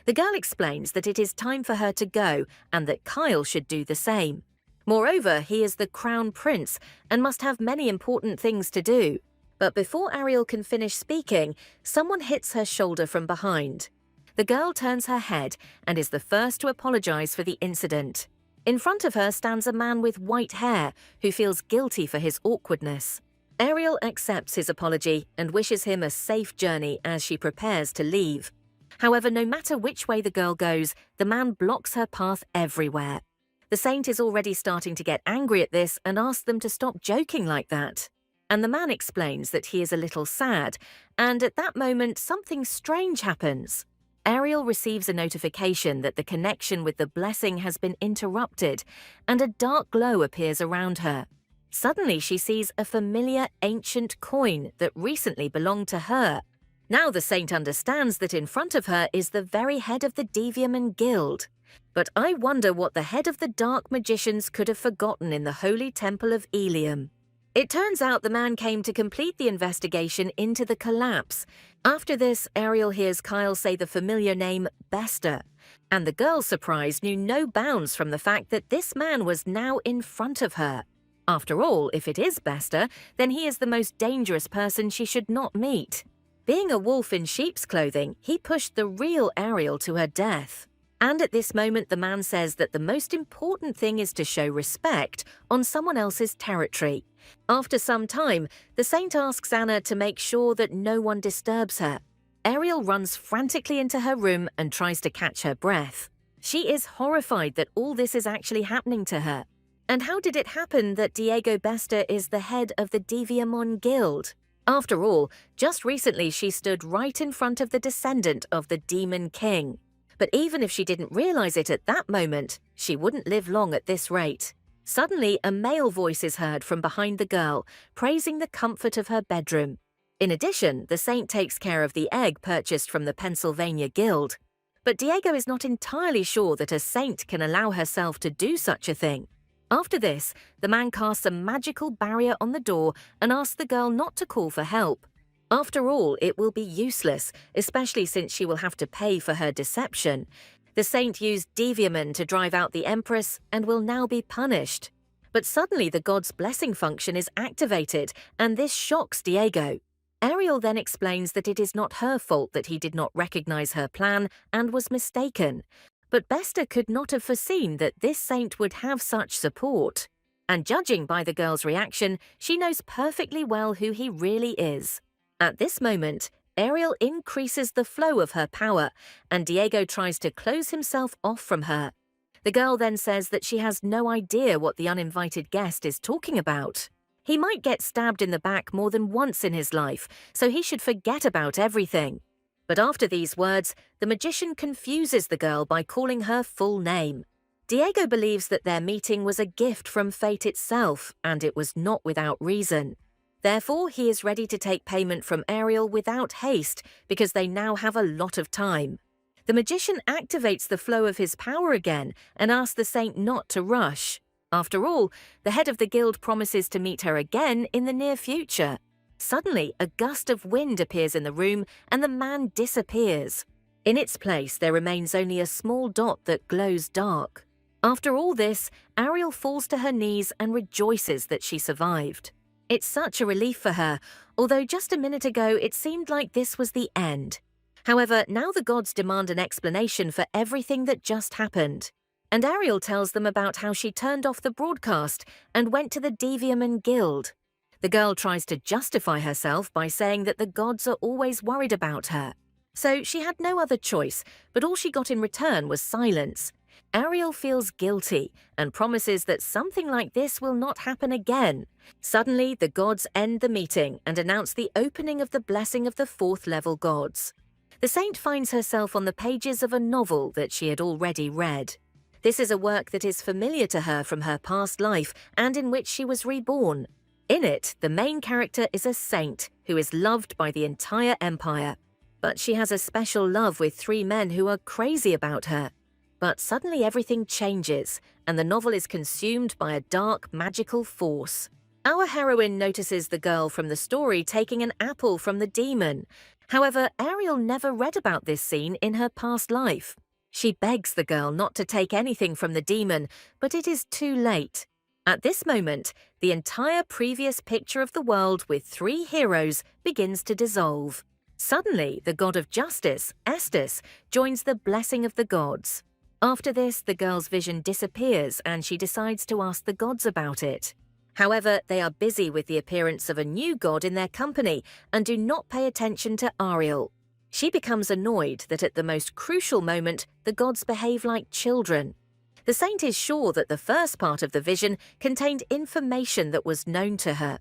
The girl explains that it is time for her to go and that Kyle should do the same. Moreover, he is the crown prince and must have many important things to do. But before Ariel can finish speaking, someone hits her shoulder from behind. The girl turns her head and is the first to apologize for the incident. In front of her stands a man with white hair who feels guilty for his awkwardness. Ariel accepts his apology and wishes him a safe journey as she prepares to leave. However, no matter which way the girl goes, the man blocks her path everywhere. The saint is already starting to get angry at this and asks them to stop joking like that. And the man explains that he is a little sad, and at that moment something strange happens. Ariel receives a notification that the connection with the blessing has been interrupted, and a dark glow appears around her. Suddenly she sees a familiar ancient coin that recently belonged to her. Now the saint understands that in front of her is the very head of the Deviaman Guild. But I wonder what the head of the dark magicians could have forgotten in the holy temple of Ilium. It turns out the man came to complete the investigation into the collapse. After this, Ariel hears Kyle say the familiar name Bester, and the girl's surprise knew no bounds from the fact that this man was now in front of her. After all, if it is Bester, then he is the most dangerous person she should not meet. Being a wolf in sheep's clothing, he pushed the real Ariel to her death. And at this moment, the man says that the most important thing is to show respect on someone else's territory. After some time, the saint asks Anna to make sure that no one disturbs her. Ariel runs frantically into her room and tries to catch her breath. She is horrified that all this is actually happening to her. And how did it happen that Diego Bester is the head of the Deviamon Guild? After all, just recently she stood right in front of the descendant of the Demon King. But even if she didn't realize it at that moment, she wouldn't live long at this rate. Suddenly, a male voice is heard from behind the girl, praising the comfort of her bedroom. In addition, the saint takes care of the egg purchased from the Pennsylvania Guild. But Diego is not entirely sure that a saint can allow herself to do such a thing. After this, the man casts a magical barrier on the door and asks the girl not to call for help. After all, it will be useless, especially since she will have to pay for her deception. The saint used Deviaman to drive out the Empress and will now be punished. But suddenly the god's blessing function is activated, and this shocks Diego. Ariel then explains that it is not her fault that he did not recognize her plan and was mistaken. But Bester could not have foreseen that this saint would have such support. And judging by the girl's reaction, she knows perfectly well who he really is. At this moment, Ariel increases the flow of her power, and Diego tries to close himself off from her. The girl then says that she has no idea what the uninvited guest is talking about. He might get stabbed in the back more than once in his life, so he should forget about everything. But after these words, the magician confuses the girl by calling her full name. Diego believes that their meeting was a gift from fate itself, and it was not without reason. Therefore, he is ready to take payment from Ariel without haste, because they now have a lot of time. The magician activates the flow of his power again and asks the saint not to rush. After all, the head of the guild promises to meet her again in the near future. Suddenly, a gust of wind appears in the room and the man disappears. In its place, there remains only a small dot that glows dark. After all this, Ariel falls to her knees and rejoices that she survived. It's such a relief for her, although just a minute ago it seemed like this was the end. However, now the gods demand an explanation for everything that just happened. And Ariel tells them about how she turned off the broadcast and went to the Deviaman Guild. The girl tries to justify herself by saying that the gods are always worried about her. So she had no other choice, but all she got in return was silence. Ariel feels guilty and promises that something like this will not happen again. Suddenly, the gods end the meeting and announce the opening of the blessing of the 4th level gods. The saint finds herself on the pages of a novel that she had already read. This is a work that is familiar to her from her past life and in which she was reborn. In it, the main character is a saint who is loved by the entire empire. But she has a special love with 3 men who are crazy about her. But suddenly everything changes, and the novel is consumed by a dark, magical force. Our heroine notices the girl from the story taking an apple from the demon. However, Ariel never read about this scene in her past life. She begs the girl not to take anything from the demon, but it is too late. At this moment, the entire previous picture of the world with 3 heroes begins to dissolve. Suddenly, the god of justice, Estes, joins the blessing of the gods. After this, the girl's vision disappears and she decides to ask the gods about it. However, they are busy with the appearance of a new god in their company and do not pay attention to Ariel. She becomes annoyed that at the most crucial moment, the gods behave like children. The saint is sure that the first part of the vision contained information that was known to her.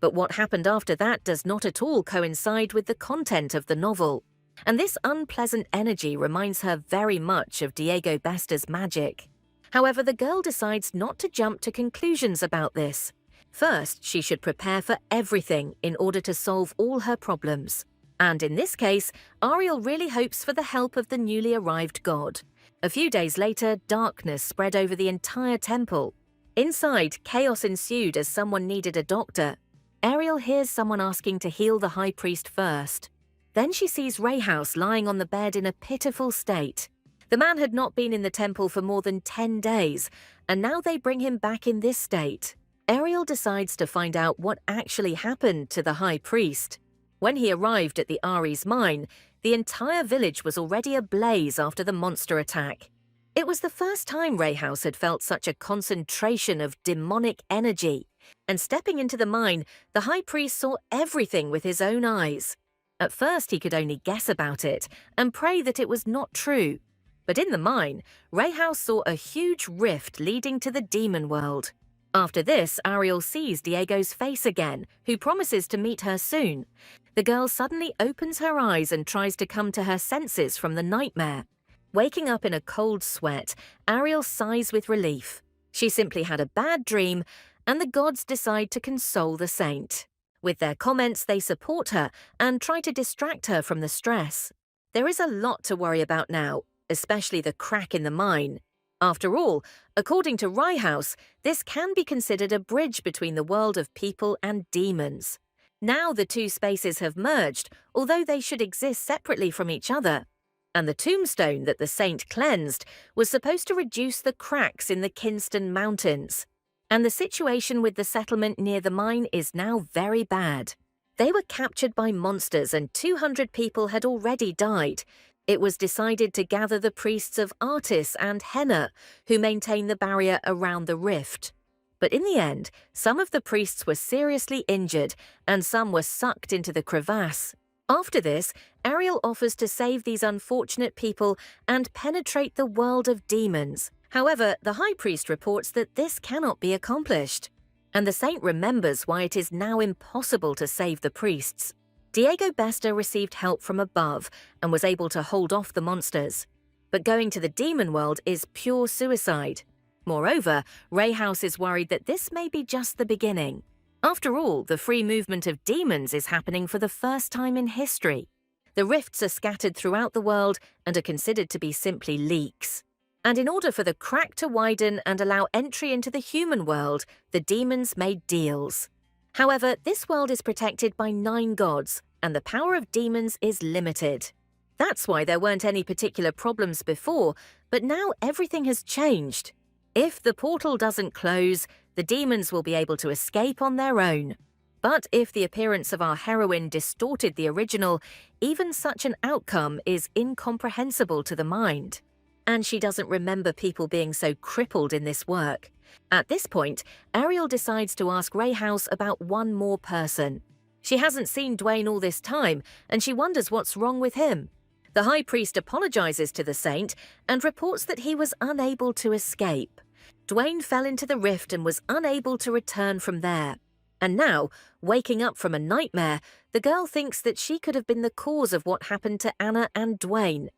But what happened after that does not at all coincide with the content of the novel. And this unpleasant energy reminds her very much of Diego Besta's magic. However, the girl decides not to jump to conclusions about this. First, she should prepare for everything in order to solve all her problems. And in this case, Ariel really hopes for the help of the newly arrived god. A few days later, darkness spread over the entire temple. Inside, chaos ensued as someone needed a doctor. Ariel hears someone asking to heal the high priest first. Then she sees Rayhouse lying on the bed in a pitiful state. The man had not been in the temple for more than 10 days, and now they bring him back in this state. Ariel decides to find out what actually happened to the high priest. When he arrived at the Ari's mine, the entire village was already ablaze after the monster attack. It was the first time Rayhouse had felt such a concentration of demonic energy, and stepping into the mine, the high priest saw everything with his own eyes. At first, he could only guess about it and pray that it was not true. But in the mine, Rayhouse saw a huge rift leading to the demon world. After this, Ariel sees Diego's face again, who promises to meet her soon. The girl suddenly opens her eyes and tries to come to her senses from the nightmare. Waking up in a cold sweat, Ariel sighs with relief. She simply had a bad dream, and the gods decide to console the saint. With their comments, they support her and try to distract her from the stress. There is a lot to worry about now, especially the crack in the mine. After all, according to Rayhouse, this can be considered a bridge between the world of people and demons. Now the 2 spaces have merged, although they should exist separately from each other. And the tombstone that the saint cleansed was supposed to reduce the cracks in the Kinston Mountains. And the situation with the settlement near the mine is now very bad. They were captured by monsters and 200 people had already died. It was decided to gather the priests of Artis and Henna, who maintain the barrier around the rift. But in the end, some of the priests were seriously injured and some were sucked into the crevasse. After this, Ariel offers to save these unfortunate people and penetrate the world of demons. However, the high priest reports that this cannot be accomplished. And the saint remembers why it is now impossible to save the priests. Diego Besta received help from above and was able to hold off the monsters. But going to the demon world is pure suicide. Moreover, Ray House is worried that this may be just the beginning. After all, the free movement of demons is happening for the first time in history. The rifts are scattered throughout the world and are considered to be simply leaks. And in order for the crack to widen and allow entry into the human world, the demons made deals. However, this world is protected by 9 gods, and the power of demons is limited. That's why there weren't any particular problems before, but now everything has changed. If the portal doesn't close, the demons will be able to escape on their own. But if the appearance of our heroine distorted the original, even such an outcome is incomprehensible to the mind. And she doesn't remember people being so crippled in this work. At this point, Ariel decides to ask Ray House about one more person. She hasn't seen Dwayne all this time, and she wonders what's wrong with him. The high priest apologizes to the saint and reports that he was unable to escape. Dwayne fell into the rift and was unable to return from there. And now, waking up from a nightmare, the girl thinks that she could have been the cause of what happened to Anna and Dwayne.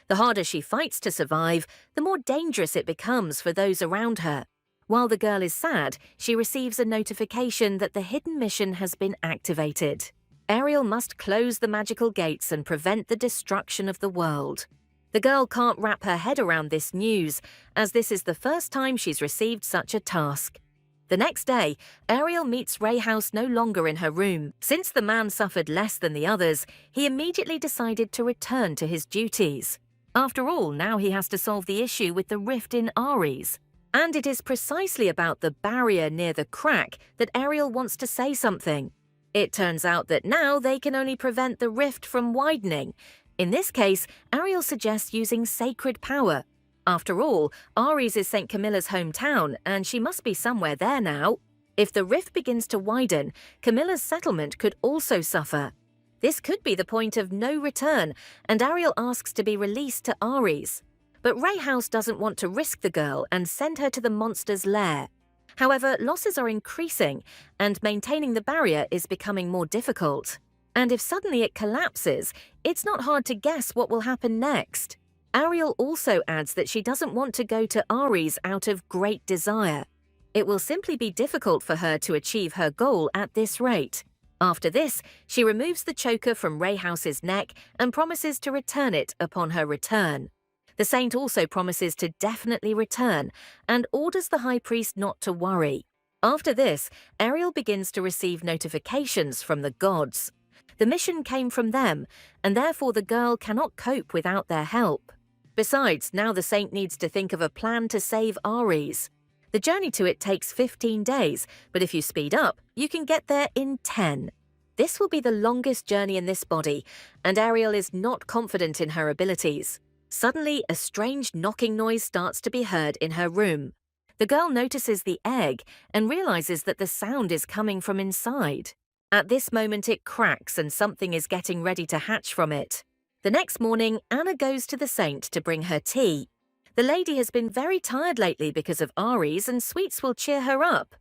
The harder she fights to survive, the more dangerous it becomes for those around her. While the girl is sad, she receives a notification that the hidden mission has been activated. Ariel must close the magical gates and prevent the destruction of the world. The girl can't wrap her head around this news, as this is the first time she's received such a task. The next day, Ariel meets Ray House no longer in her room. Since the man suffered less than the others, he immediately decided to return to his duties. After all, now he has to solve the issue with the rift in Ares. And it is precisely about the barrier near the crack that Ariel wants to say something. It turns out that now they can only prevent the rift from widening. In this case, Ariel suggests using sacred power. After all, Ares is St. Camilla's hometown, and she must be somewhere there now. If the rift begins to widen, Camilla's settlement could also suffer. This could be the point of no return, and Ariel asks to be released to Ares. But Ray House doesn't want to risk the girl and send her to the monster's lair. However, losses are increasing, and maintaining the barrier is becoming more difficult. And if suddenly it collapses, it's not hard to guess what will happen next. Ariel also adds that she doesn't want to go to Ares out of great desire. It will simply be difficult for her to achieve her goal at this rate. After this, she removes the choker from Ray House's neck and promises to return it upon her return. The saint also promises to definitely return and orders the high priest not to worry. After this, Ariel begins to receive notifications from the gods. The mission came from them, and therefore the girl cannot cope without their help. Besides, now the saint needs to think of a plan to save Ares. The journey to it takes 15 days, but if you speed up, you can get there in 10. This will be the longest journey in this body, and Ariel is not confident in her abilities. Suddenly, a strange knocking noise starts to be heard in her room. The girl notices the egg and realizes that the sound is coming from inside. At this moment, it cracks and something is getting ready to hatch from it. The next morning, Anna goes to the saint to bring her tea. The lady has been very tired lately because of Ares, and sweets will cheer her up.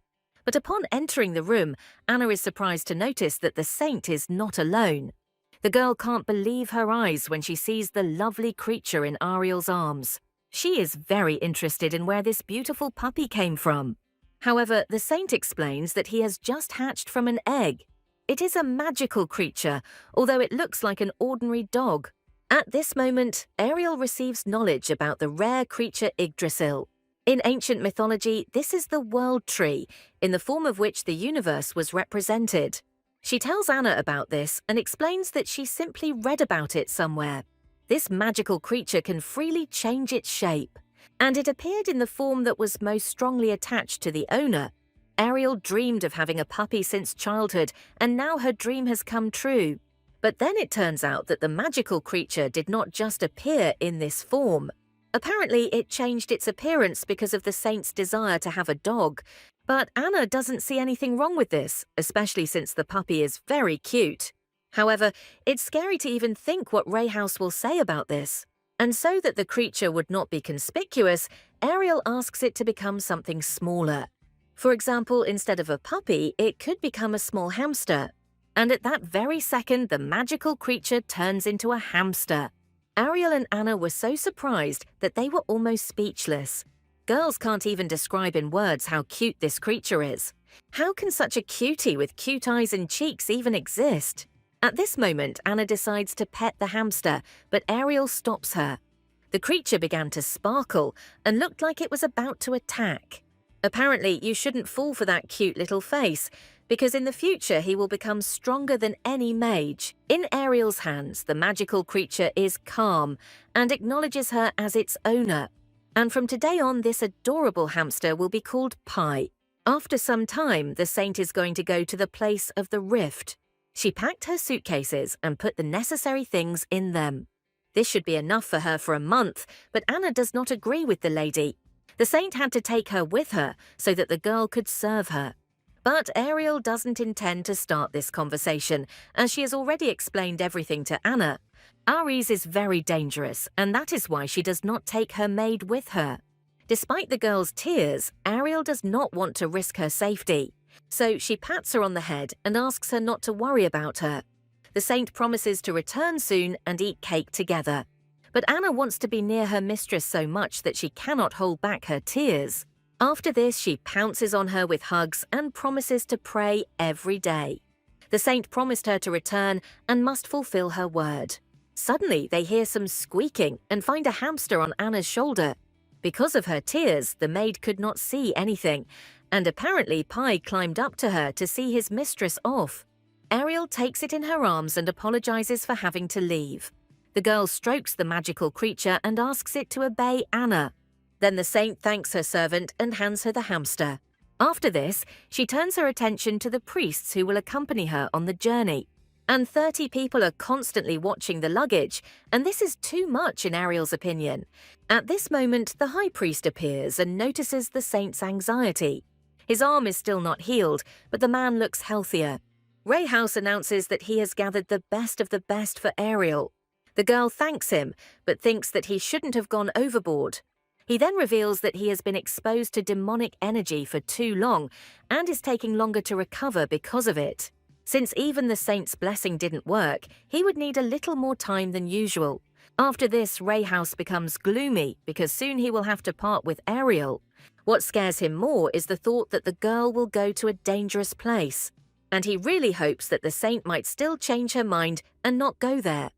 But upon entering the room, Anna is surprised to notice that the saint is not alone. The girl can't believe her eyes when she sees the lovely creature in Ariel's arms. She is very interested in where this beautiful puppy came from. However, the saint explains that he has just hatched from an egg. It is a magical creature, although it looks like an ordinary dog. At this moment, Ariel receives knowledge about the rare creature Yggdrasil. In ancient mythology, this is the world tree, in the form of which the universe was represented. She tells Anna about this and explains that she simply read about it somewhere. This magical creature can freely change its shape, and it appeared in the form that was most strongly attached to the owner. Ariel dreamed of having a puppy since childhood, and now her dream has come true. But then it turns out that the magical creature did not just appear in this form. Apparently, it changed its appearance because of the saint's desire to have a dog. But Anna doesn't see anything wrong with this, especially since the puppy is very cute. However, it's scary to even think what Ray House will say about this. And so that the creature would not be conspicuous, Ariel asks it to become something smaller. For example, instead of a puppy, it could become a small hamster. And at that very second, the magical creature turns into a hamster. Ariel and Anna were so surprised that they were almost speechless. Girls can't even describe in words how cute this creature is. How can such a cutie with cute eyes and cheeks even exist? At this moment, Anna decides to pet the hamster, but Ariel stops her. The creature began to sparkle and looked like it was about to attack. Apparently, you shouldn't fall for that cute little face, because in the future he will become stronger than any mage. In Ariel's hands, the magical creature is calm and acknowledges her as its owner. And from today on, this adorable hamster will be called Pi. After some time, the saint is going to go to the place of the rift. She packed her suitcases and put the necessary things in them. This should be enough for her for a month, but Anna does not agree with the lady. The saint had to take her with her so that the girl could serve her. But Ariel doesn't intend to start this conversation, as she has already explained everything to Anna. Aries is very dangerous, and that is why she does not take her maid with her. Despite the girl's tears, Ariel does not want to risk her safety. So she pats her on the head and asks her not to worry about her. The saint promises to return soon and eat cake together. But Anna wants to be near her mistress so much that she cannot hold back her tears. After this, she pounces on her with hugs and promises to pray every day. The saint promised her to return and must fulfill her word. Suddenly, they hear some squeaking and find a hamster on Anna's shoulder. Because of her tears, the maid could not see anything, and apparently Pi climbed up to her to see his mistress off. Ariel takes it in her arms and apologizes for having to leave. The girl strokes the magical creature and asks it to obey Anna. Then the saint thanks her servant and hands her the hamster. After this, she turns her attention to the priests who will accompany her on the journey. And 30 people are constantly watching the luggage, and this is too much in Ariel's opinion. At this moment, the high priest appears and notices the saint's anxiety. His arm is still not healed, but the man looks healthier. Ray House announces that he has gathered the best of the best for Ariel. The girl thanks him, but thinks that he shouldn't have gone overboard. He then reveals that he has been exposed to demonic energy for too long and is taking longer to recover because of it. Since even the saint's blessing didn't work, he would need a little more time than usual. After this, Ray House becomes gloomy because soon he will have to part with Ariel. What scares him more is the thought that the girl will go to a dangerous place. And he really hopes that the saint might still change her mind and not go there.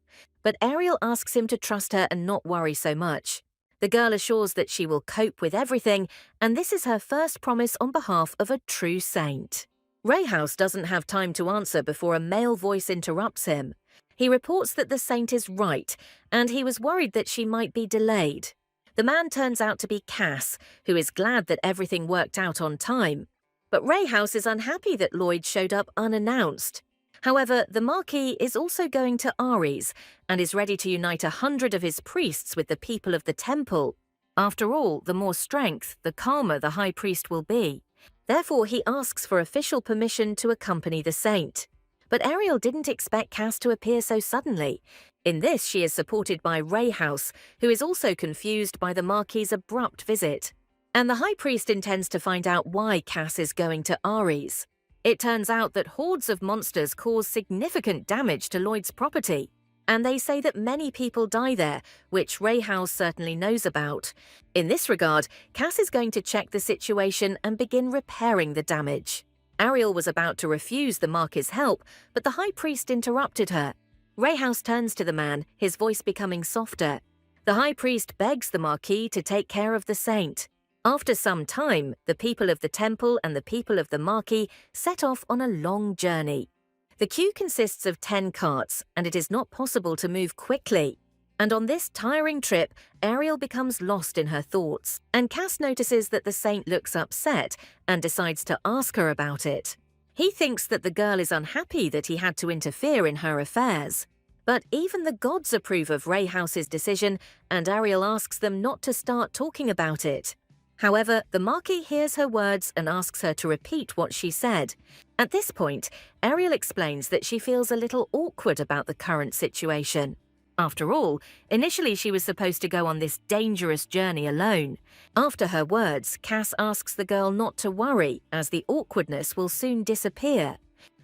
But Ariel asks him to trust her and not worry so much. The girl assures that she will cope with everything, and this is her first promise on behalf of a true saint. Ray House doesn't have time to answer before a male voice interrupts him. He reports that the saint is right, and he was worried that she might be delayed. The man turns out to be Cass, who is glad that everything worked out on time. But Ray House is unhappy that Lloyd showed up unannounced. However, the Marquis is also going to Ares and is ready to unite 100 of his priests with the people of the temple. After all, the more strength, the calmer the high priest will be. Therefore, he asks for official permission to accompany the saint. But Ariel didn't expect Cass to appear so suddenly. In this, she is supported by Ray House, who is also confused by the Marquis's abrupt visit. And the high priest intends to find out why Cass is going to Ares. It turns out that hordes of monsters cause significant damage to Lloyd's property, and they say that many people die there, which Ray House certainly knows about. In this regard, Cass is going to check the situation and begin repairing the damage. Ariel was about to refuse the Marquis's help, but the high priest interrupted her. Ray House turns to the man, his voice becoming softer. The high priest begs the Marquis to take care of the saint. After some time, the people of the temple and the people of the Marquis set off on a long journey. The queue consists of 10 carts, and it is not possible to move quickly. And on this tiring trip, Ariel becomes lost in her thoughts, and Cass notices that the saint looks upset and decides to ask her about it. He thinks that the girl is unhappy that he had to interfere in her affairs. But even the gods approve of Ray House's decision, and Ariel asks them not to start talking about it. However, the Marquis hears her words and asks her to repeat what she said. At this point, Ariel explains that she feels a little awkward about the current situation. After all, initially she was supposed to go on this dangerous journey alone. After her words, Cass asks the girl not to worry, as the awkwardness will soon disappear.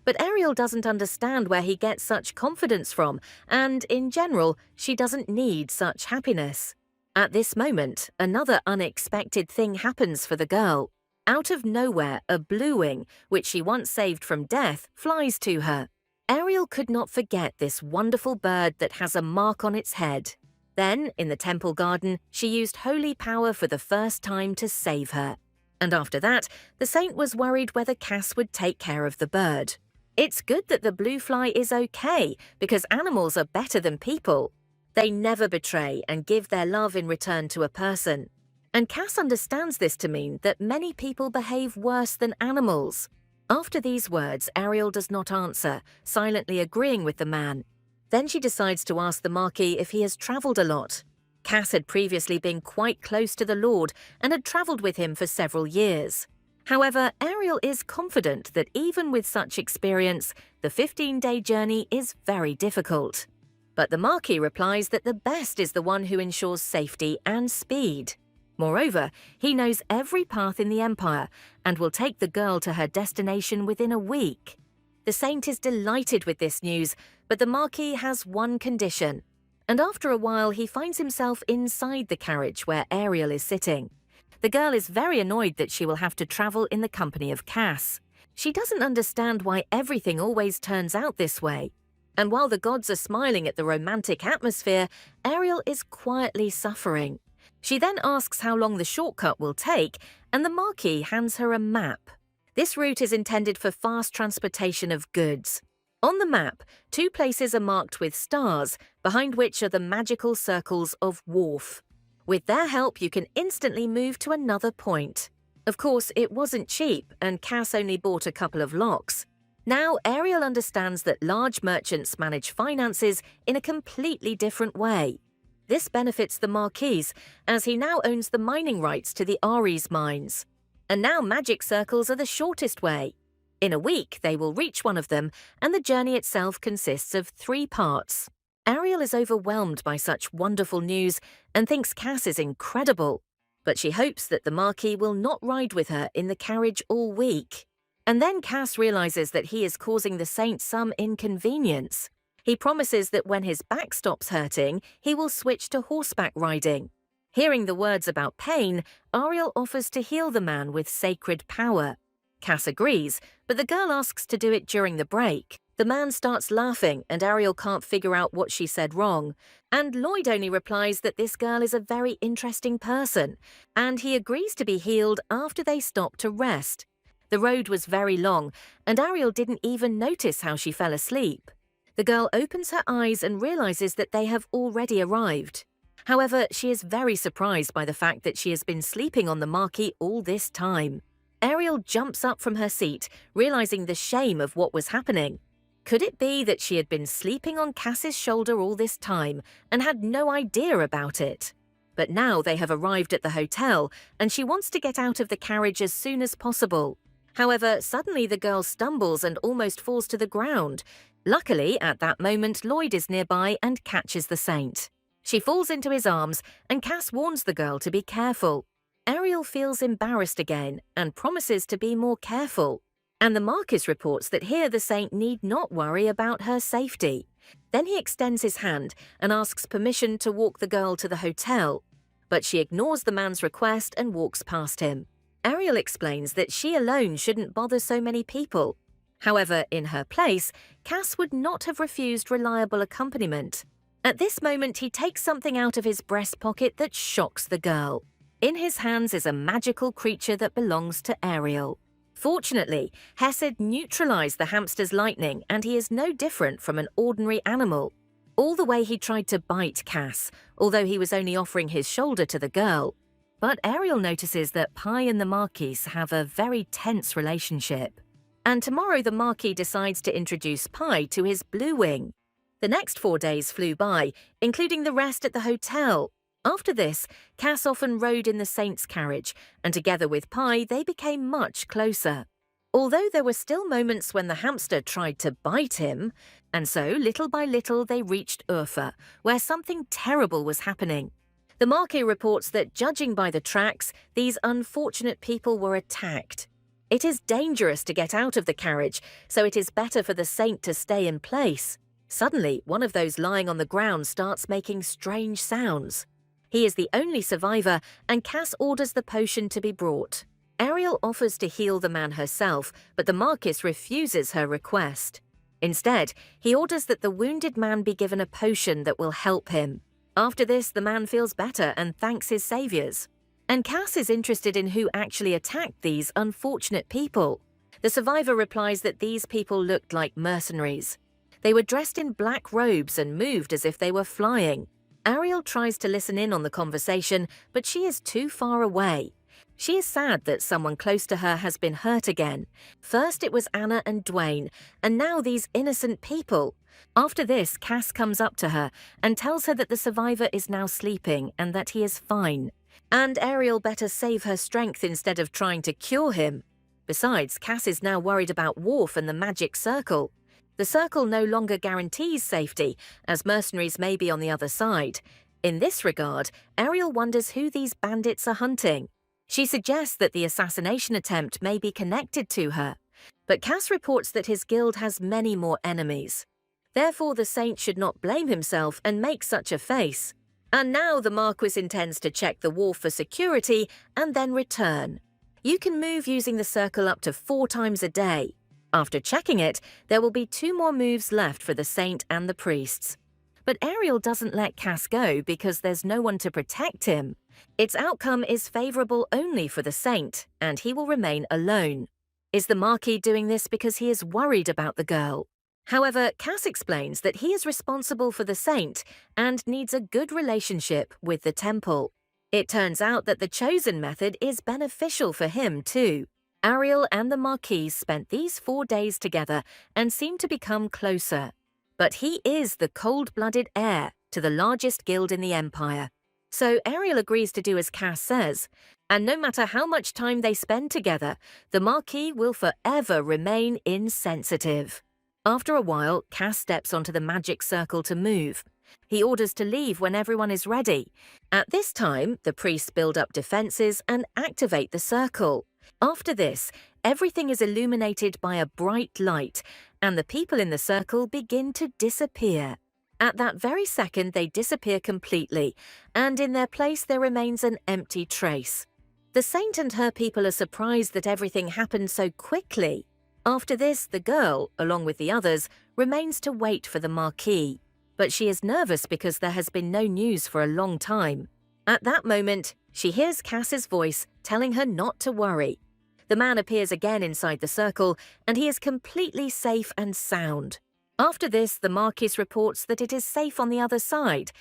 But Ariel doesn't understand where he gets such confidence from, and in general, she doesn't need such happiness. At this moment, another unexpected thing happens for the girl. Out of nowhere, a bluewing, which she once saved from death, flies to her. Ariel could not forget this wonderful bird that has a mark on its head. Then, in the temple garden, she used holy power for the first time to save her. And after that, the saint was worried whether Cass would take care of the bird. It's good that the blue fly is okay, because animals are better than people. They never betray and give their love in return to a person. And Cass understands this to mean that many people behave worse than animals. After these words, Ariel does not answer, silently agreeing with the man. Then she decides to ask the Marquis if he has travelled a lot. Cass had previously been quite close to the Lord and had travelled with him for several years. However, Ariel is confident that even with such experience, the 15-day journey is very difficult. But the Marquis replies that the best is the one who ensures safety and speed. Moreover, he knows every path in the Empire and will take the girl to her destination within a week. The saint is delighted with this news, but the Marquis has one condition. And after a while, he finds himself inside the carriage where Ariel is sitting. The girl is very annoyed that she will have to travel in the company of Cass. She doesn't understand why everything always turns out this way. And while the gods are smiling at the romantic atmosphere, Ariel is quietly suffering. She then asks how long the shortcut will take, and the Marquis hands her a map. This route is intended for fast transportation of goods. On the map, 2 places are marked with stars, behind which are the magical circles of Wharf. With their help, you can instantly move to another point. Of course, it wasn't cheap, and Cass only bought a couple of locks. Now, Ariel understands that large merchants manage finances in a completely different way. This benefits the Marquis, as he now owns the mining rights to the Ares mines. And now magic circles are the shortest way. In a week, they will reach one of them, and the journey itself consists of 3 parts. Ariel is overwhelmed by such wonderful news and thinks Cass is incredible. But she hopes that the Marquis will not ride with her in the carriage all week. And then Cass realizes that he is causing the saint some inconvenience. He promises that when his back stops hurting, he will switch to horseback riding. Hearing the words about pain, Ariel offers to heal the man with sacred power. Cass agrees, but the girl asks to do it during the break. The man starts laughing, and Ariel can't figure out what she said wrong. And Lloyd only replies that this girl is a very interesting person, and he agrees to be healed after they stop to rest. The road was very long, and Ariel didn't even notice how she fell asleep. The girl opens her eyes and realizes that they have already arrived. However, she is very surprised by the fact that she has been sleeping on the Marquis all this time. Ariel jumps up from her seat, realizing the shame of what was happening. Could it be that she had been sleeping on Cass's shoulder all this time and had no idea about it? But now they have arrived at the hotel, and she wants to get out of the carriage as soon as possible. However, suddenly the girl stumbles and almost falls to the ground. Luckily, at that moment, Lloyd is nearby and catches the saint. She falls into his arms, and Cass warns the girl to be careful. Ariel feels embarrassed again and promises to be more careful. And the Marquis reports that here the saint need not worry about her safety. Then he extends his hand and asks permission to walk the girl to the hotel. But she ignores the man's request and walks past him. Ariel explains that she alone shouldn't bother so many people. However, in her place, Cass would not have refused reliable accompaniment. At this moment, he takes something out of his breast pocket that shocks the girl. In his hands is a magical creature that belongs to Ariel. Fortunately, Hesed neutralized the hamster's lightning, and he is no different from an ordinary animal. All the way he tried to bite Cass, although he was only offering his shoulder to the girl. But Ariel notices that Pi and the Marquis have a very tense relationship. And tomorrow the Marquis decides to introduce Pi to his blue wing. The next 4 days flew by, including the rest at the hotel. After this, Cass often rode in the saint's carriage, and together with Pi, they became much closer. Although there were still moments when the hamster tried to bite him, and so little by little they reached Urfa, where something terrible was happening. The Marquis reports that, judging by the tracks, these unfortunate people were attacked. It is dangerous to get out of the carriage, so it is better for the saint to stay in place. Suddenly, one of those lying on the ground starts making strange sounds. He is the only survivor, and Cass orders the potion to be brought. Ariel offers to heal the man herself, but the Marquis refuses her request. Instead, he orders that the wounded man be given a potion that will help him. After this, the man feels better and thanks his saviors. And Cass is interested in who actually attacked these unfortunate people. The survivor replies that these people looked like mercenaries. They were dressed in black robes and moved as if they were flying. Ariel tries to listen in on the conversation, but she is too far away. She is sad that someone close to her has been hurt again. First it was Anna and Dwayne, and now these innocent people. After this, Cass comes up to her and tells her that the survivor is now sleeping and that he is fine. And Ariel better save her strength instead of trying to cure him. Besides, Cass is now worried about Worf and the magic circle. The circle no longer guarantees safety, as mercenaries may be on the other side. In this regard, Ariel wonders who these bandits are hunting. She suggests that the assassination attempt may be connected to her, but Cass reports that his guild has many more enemies. Therefore, the saint should not blame himself and make such a face. And now the Marquis intends to check the wharf for security and then return. You can move using the circle up to 4 times a day. After checking it, there will be 2 more moves left for the saint and the priests. But Ariel doesn't let Cass go because there's no one to protect him. Its outcome is favorable only for the saint, and he will remain alone. Is the Marquis doing this because he is worried about the girl? However, Cass explains that he is responsible for the saint and needs a good relationship with the temple. It turns out that the chosen method is beneficial for him too. Ariel and the Marquis spent these 4 days together and seem to become closer. But he is the cold-blooded heir to the largest guild in the Empire. So Ariel agrees to do as Cass says, and no matter how much time they spend together, the Marquis will forever remain insensitive. After a while, Cass steps onto the magic circle to move. He orders to leave when everyone is ready. At this time, the priests build up defenses and activate the circle. After this, everything is illuminated by a bright light, and the people in the circle begin to disappear. At that very second, they disappear completely, and in their place there remains an empty trace. The saint and her people are surprised that everything happened so quickly. After this, the girl, along with the others, remains to wait for the Marquis. But she is nervous because there has been no news for a long time. At that moment, she hears Cass's voice telling her not to worry. The man appears again inside the circle, and he is completely safe and sound. After this, the Marquis reports that it is safe on the other side.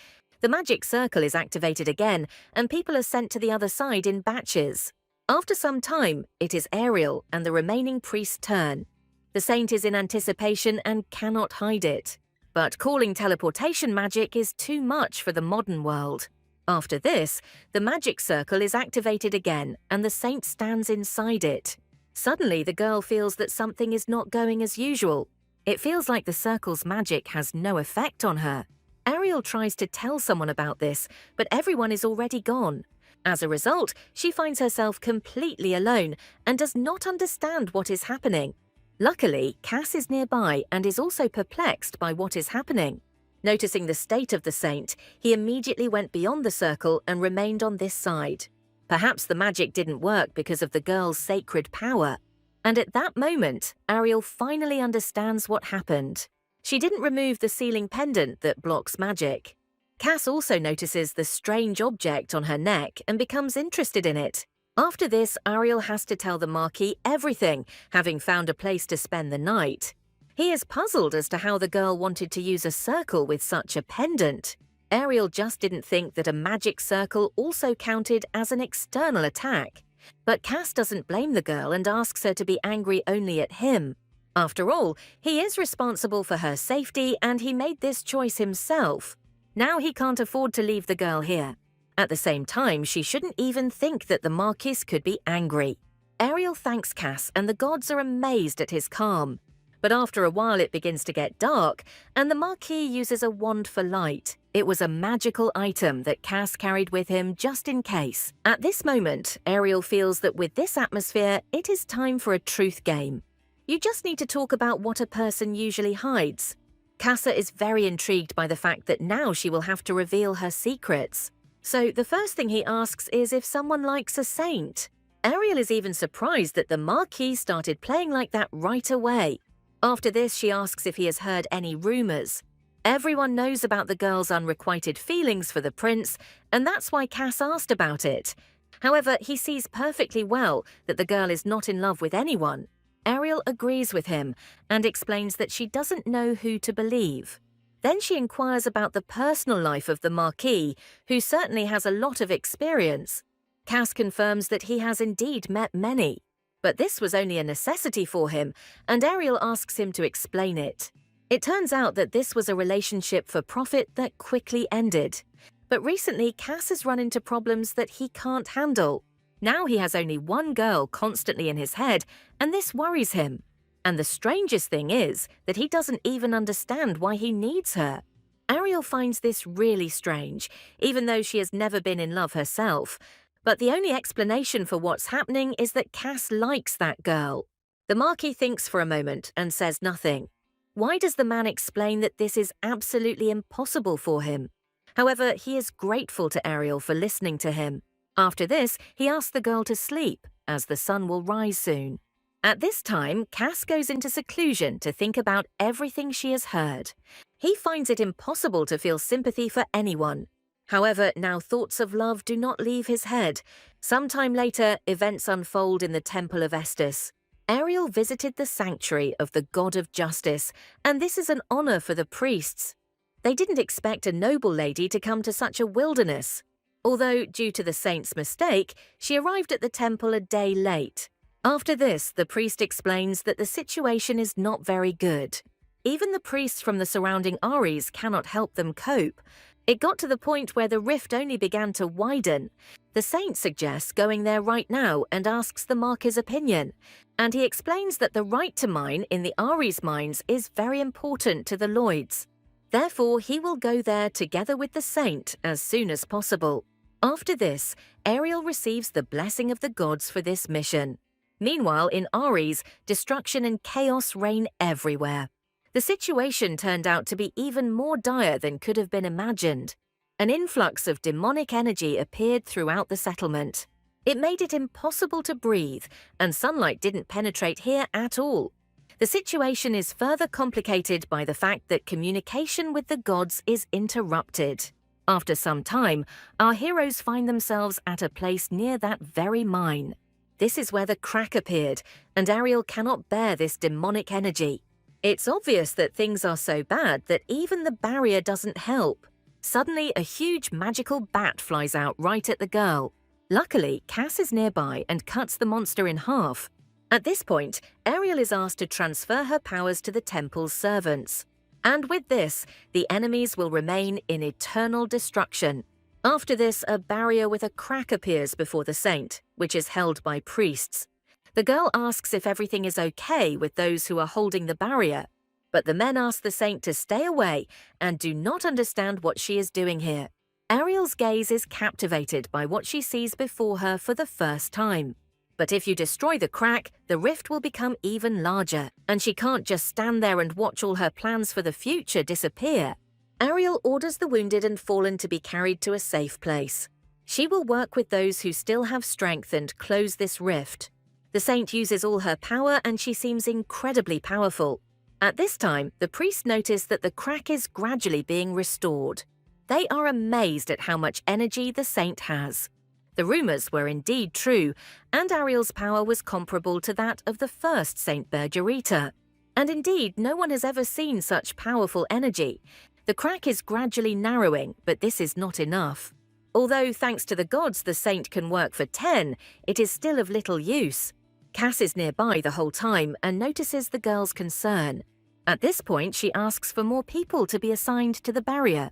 The magic circle is activated again, and people are sent to the other side in batches. After some time, it is Ariel and the remaining priest's turn. The saint is in anticipation and cannot hide it. But calling teleportation magic is too much for the modern world. After this, the magic circle is activated again, and the saint stands inside it. Suddenly, the girl feels that something is not going as usual. It feels like the circle's magic has no effect on her. Ariel tries to tell someone about this, but everyone is already gone. As a result, she finds herself completely alone and does not understand what is happening. Luckily, Cass is nearby and is also perplexed by what is happening. Noticing the state of the saint, he immediately went beyond the circle and remained on this side. Perhaps the magic didn't work because of the girl's sacred power. And at that moment, Ariel finally understands what happened. She didn't remove the ceiling pendant that blocks magic. Cass also notices the strange object on her neck and becomes interested in it. After this, Ariel has to tell the Marquis everything, having found a place to spend the night. He is puzzled as to how the girl wanted to use a circle with such a pendant. Ariel just didn't think that a magic circle also counted as an external attack. But Cass doesn't blame the girl and asks her to be angry only at him. After all, he is responsible for her safety and he made this choice himself. Now he can't afford to leave the girl here. At the same time, she shouldn't even think that the Marquis could be angry. Ariel thanks Cass and the gods are amazed at his calm. But after a while it begins to get dark, and the Marquis uses a wand for light. It was a magical item that Cass carried with him just in case. At this moment, Ariel feels that with this atmosphere, it is time for a truth game. You just need to talk about what a person usually hides. Casa is very intrigued by the fact that now she will have to reveal her secrets. So the first thing he asks is if someone likes a saint. Ariel is even surprised that the Marquis started playing like that right away. After this, she asks if he has heard any rumors. Everyone knows about the girl's unrequited feelings for the prince, and that's why Cass asked about it. However, he sees perfectly well that the girl is not in love with anyone. Ariel agrees with him and explains that she doesn't know who to believe. Then she inquires about the personal life of the Marquis, who certainly has a lot of experience. Cass confirms that he has indeed met many. But this was only a necessity for him, and Ariel asks him to explain it. It turns out that this was a relationship for profit that quickly ended. But recently, Cass has run into problems that he can't handle. Now he has only one girl constantly in his head, and this worries him. And the strangest thing is that he doesn't even understand why he needs her. Ariel finds this really strange, even though she has never been in love herself. But the only explanation for what's happening is that Cass likes that girl. The Marquis thinks for a moment and says nothing. Why does the man explain that this is absolutely impossible for him? However, he is grateful to Ariel for listening to him. After this, he asks the girl to sleep, as the sun will rise soon. At this time, Cass goes into seclusion to think about everything she has heard. He finds it impossible to feel sympathy for anyone. However, now thoughts of love do not leave his head. Sometime later, events unfold in the Temple of Estus. Ariel visited the sanctuary of the God of Justice, and this is an honor for the priests. They didn't expect a noble lady to come to such a wilderness. Although, due to the saint's mistake, she arrived at the temple a day late. After this, the priest explains that the situation is not very good. Even the priests from the surrounding Aries cannot help them cope. It got to the point where the rift only began to widen. The saint suggests going there right now and asks the Marquis' opinion. And he explains that the right to mine in the Aries mines is very important to the Lloyds. Therefore, he will go there together with the saint as soon as possible. After this, Ariel receives the blessing of the gods for this mission. Meanwhile, in Aries, destruction and chaos reign everywhere. The situation turned out to be even more dire than could have been imagined. An influx of demonic energy appeared throughout the settlement. It made it impossible to breathe, and sunlight didn't penetrate here at all. The situation is further complicated by the fact that communication with the gods is interrupted. After some time, our heroes find themselves at a place near that very mine. This is where the crack appeared, and Ariel cannot bear this demonic energy. It's obvious that things are so bad that even the barrier doesn't help. Suddenly, a huge magical bat flies out right at the girl. Luckily, Cass is nearby and cuts the monster in half. At this point, Ariel is asked to transfer her powers to the temple's servants. And with this, the enemies will remain in eternal destruction. After this, a barrier with a crack appears before the saint, which is held by priests. The girl asks if everything is okay with those who are holding the barrier, but the men ask the saint to stay away and do not understand what she is doing here. Ariel's gaze is captivated by what she sees before her for the first time. But if you destroy the crack, the rift will become even larger, and she can't just stand there and watch all her plans for the future disappear. Ariel orders the wounded and fallen to be carried to a safe place. She will work with those who still have strength and close this rift. The saint uses all her power and she seems incredibly powerful. At this time, the priests notice that the crack is gradually being restored. They are amazed at how much energy the saint has. The rumors were indeed true, and Ariel's power was comparable to that of the first Saint Bergerita. And indeed, no one has ever seen such powerful energy. The crack is gradually narrowing, but this is not enough. Although, thanks to the gods, the saint can work for 10, it is still of little use. Cass is nearby the whole time and notices the girl's concern. At this point, she asks for more people to be assigned to the barrier.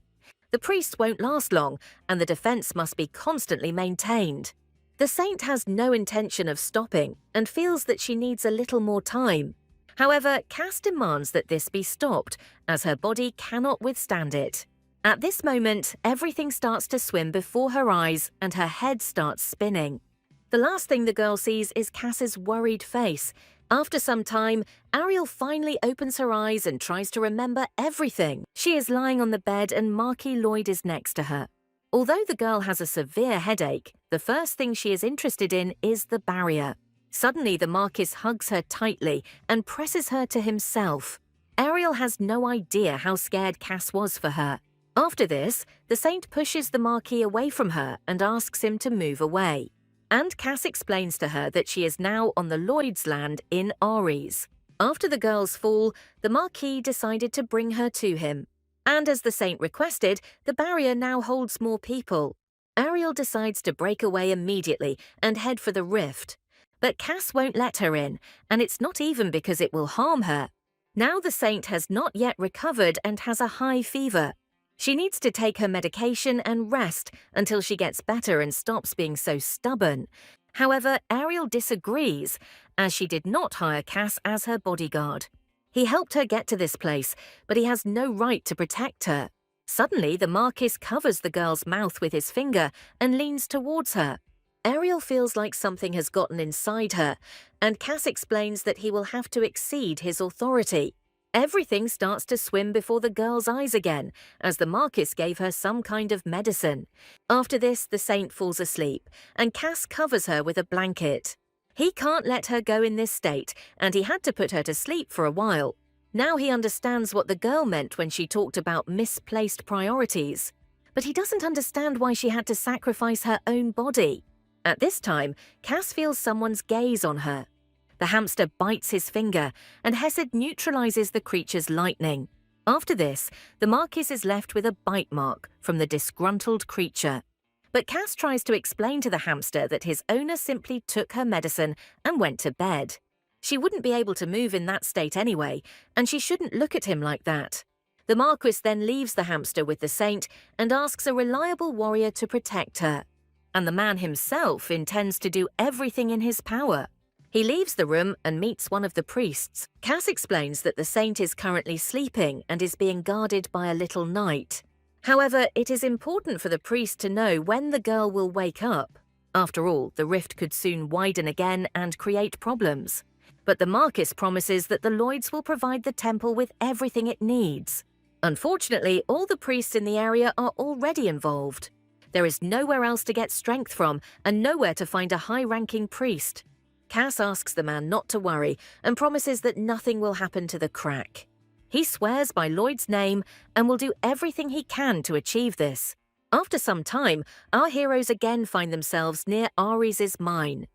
The priest won't last long, and the defense must be constantly maintained. The saint has no intention of stopping and feels that she needs a little more time. However, Cass demands that this be stopped, as her body cannot withstand it. At this moment, everything starts to swim before her eyes and her head starts spinning. The last thing the girl sees is Cass's worried face. After some time, Ariel finally opens her eyes and tries to remember everything. She is lying on the bed and Marquis Lloyd is next to her. Although the girl has a severe headache, the first thing she is interested in is the barrier. Suddenly, the Marquis hugs her tightly and presses her to himself. Ariel has no idea how scared Cass was for her. After this, the Saint pushes the Marquis away from her and asks him to move away. And Cass explains to her that she is now on the Lloyd's land in Ares. After the girl's fall, the Marquis decided to bring her to him. And as the Saint requested, the barrier now holds more people. Ariel decides to break away immediately and head for the rift. But Cass won't let her in, and it's not even because it will harm her. Now the Saint has not yet recovered and has a high fever. She needs to take her medication and rest until she gets better and stops being so stubborn. However, Ariel disagrees, as she did not hire Cass as her bodyguard. He helped her get to this place, but he has no right to protect her. Suddenly, the Marquis covers the girl's mouth with his finger and leans towards her. Ariel feels like something has gotten inside her, and Cass explains that he will have to exceed his authority. Everything starts to swim before the girl's eyes again, as the Marquis gave her some kind of medicine. After this, the Saint falls asleep, and Cass covers her with a blanket. He can't let her go in this state, and he had to put her to sleep for a while. Now he understands what the girl meant when she talked about misplaced priorities. But he doesn't understand why she had to sacrifice her own body. At this time, Cass feels someone's gaze on her. The hamster bites his finger, and Hesed neutralizes the creature's lightning. After this, the Marquis is left with a bite mark from the disgruntled creature. But Cass tries to explain to the hamster that his owner simply took her medicine and went to bed. She wouldn't be able to move in that state anyway, and she shouldn't look at him like that. The Marquis then leaves the hamster with the Saint and asks a reliable warrior to protect her. And the man himself intends to do everything in his power. He leaves the room and meets one of the priests. Cass explains that the Saint is currently sleeping and is being guarded by a little knight. However, it is important for the priest to know when the girl will wake up. After all, the rift could soon widen again and create problems. But the Marquis promises that the Lloyds will provide the temple with everything it needs. Unfortunately, all the priests in the area are already involved. There is nowhere else to get strength from and nowhere to find a high-ranking priest. Cass asks the man not to worry and promises that nothing will happen to the crack. He swears by Lloyd's name and will do everything he can to achieve this. After some time, our heroes again find themselves near Ares' mine.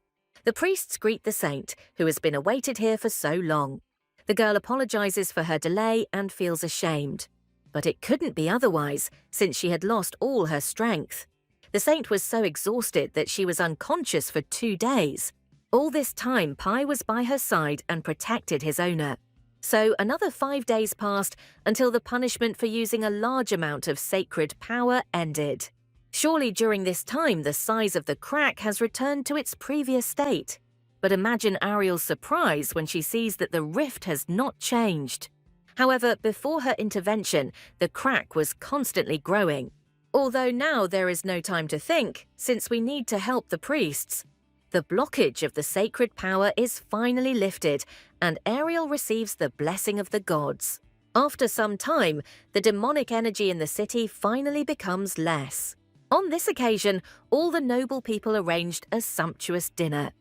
The priests greet the Saint, who has been awaited here for so long. The girl apologizes for her delay and feels ashamed. But it couldn't be otherwise, since she had lost all her strength. The Saint was so exhausted that she was unconscious for 2 days. All this time, Pi was by her side and protected his owner. So another 5 days passed until the punishment for using a large amount of sacred power ended. Surely during this time, the size of the crack has returned to its previous state. But imagine Ariel's surprise when she sees that the rift has not changed. However, before her intervention, the crack was constantly growing. Although now there is no time to think, since we need to help the priests. The blockage of the sacred power is finally lifted, and Ariel receives the blessing of the gods. After some time, the demonic energy in the city finally becomes less. On this occasion, all the noble people arranged a sumptuous dinner.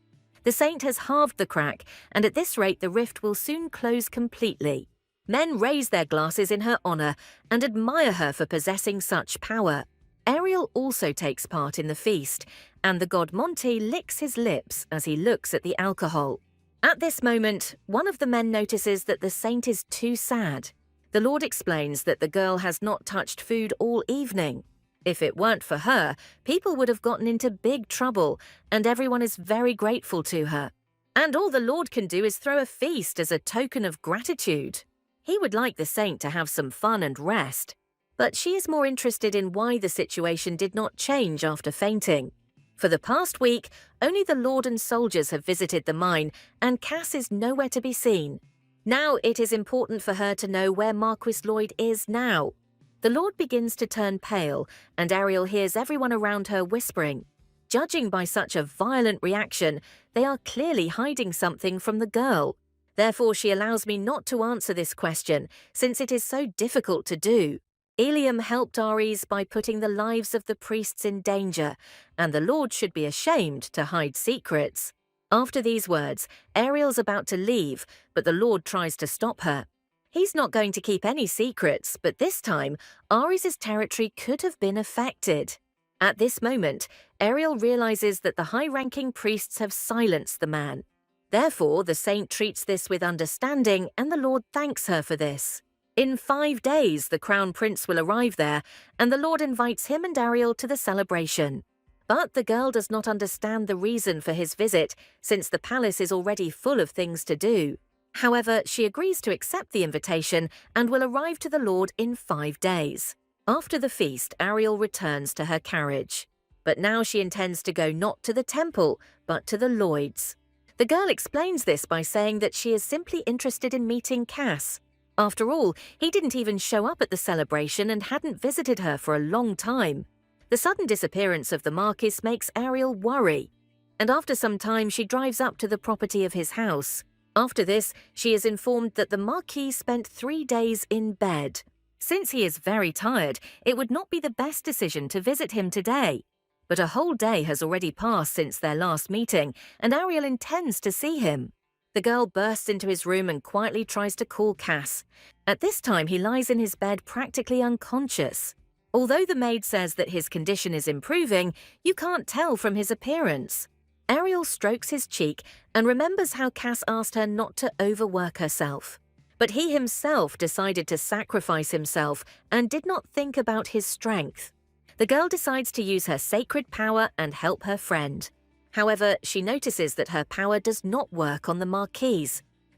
The Saint has halved the crack, and at this rate the rift will soon close completely. Men raise their glasses in her honor and admire her for possessing such power. Ariel also takes part in the feast, and the god Monty licks his lips as he looks at the alcohol. At this moment, one of the men notices that the Saint is too sad. The Lord explains that the girl has not touched food all evening. If it weren't for her, people would have gotten into big trouble, and everyone is very grateful to her. And all the Lord can do is throw a feast as a token of gratitude. He would like the Saint to have some fun and rest. But she is more interested in why the situation did not change after fainting. For the past week, only the Lord and soldiers have visited the mine, and Cass is nowhere to be seen. Now it is important for her to know where Marquis Lloyd is now. The Lord begins to turn pale, and Ariel hears everyone around her whispering. Judging by such a violent reaction, they are clearly hiding something from the girl. Therefore, she allows me not to answer this question, since it is so difficult to do. Eliam helped Ares by putting the lives of the priests in danger, and the Lord should be ashamed to hide secrets. After these words, Ariel's about to leave, but the Lord tries to stop her. He's not going to keep any secrets, but this time, Ares' territory could have been affected. At this moment, Ariel realizes that the high-ranking priests have silenced the man. Therefore, the saint treats this with understanding, and the Lord thanks her for this. In 5 days, the crown prince will arrive there, and the Lord invites him and Ariel to the celebration. But the girl does not understand the reason for his visit, since the palace is already full of things to do. However, she agrees to accept the invitation and will arrive to the Lord in 5 days. After the feast, Ariel returns to her carriage. But now she intends to go not to the temple, but to the Lloyds. The girl explains this by saying that she is simply interested in meeting Cass. After all, he didn't even show up at the celebration and hadn't visited her for a long time. The sudden disappearance of the Marquis makes Ariel worry. And after some time, she drives up to the property of his house. After this, she is informed that the Marquis spent 3 days in bed. Since he is very tired, it would not be the best decision to visit him today. But a whole day has already passed since their last meeting, and Ariel intends to see him. The girl bursts into his room and quietly tries to call Cass. At this time, he lies in his bed practically unconscious. Although the maid says that his condition is improving, you can't tell from his appearance. Ariel strokes his cheek and remembers how Cass asked her not to overwork herself. But he himself decided to sacrifice himself and did not think about his strength. The girl decides to use her sacred power and help her friend. However, she notices that her power does not work on the Marquis.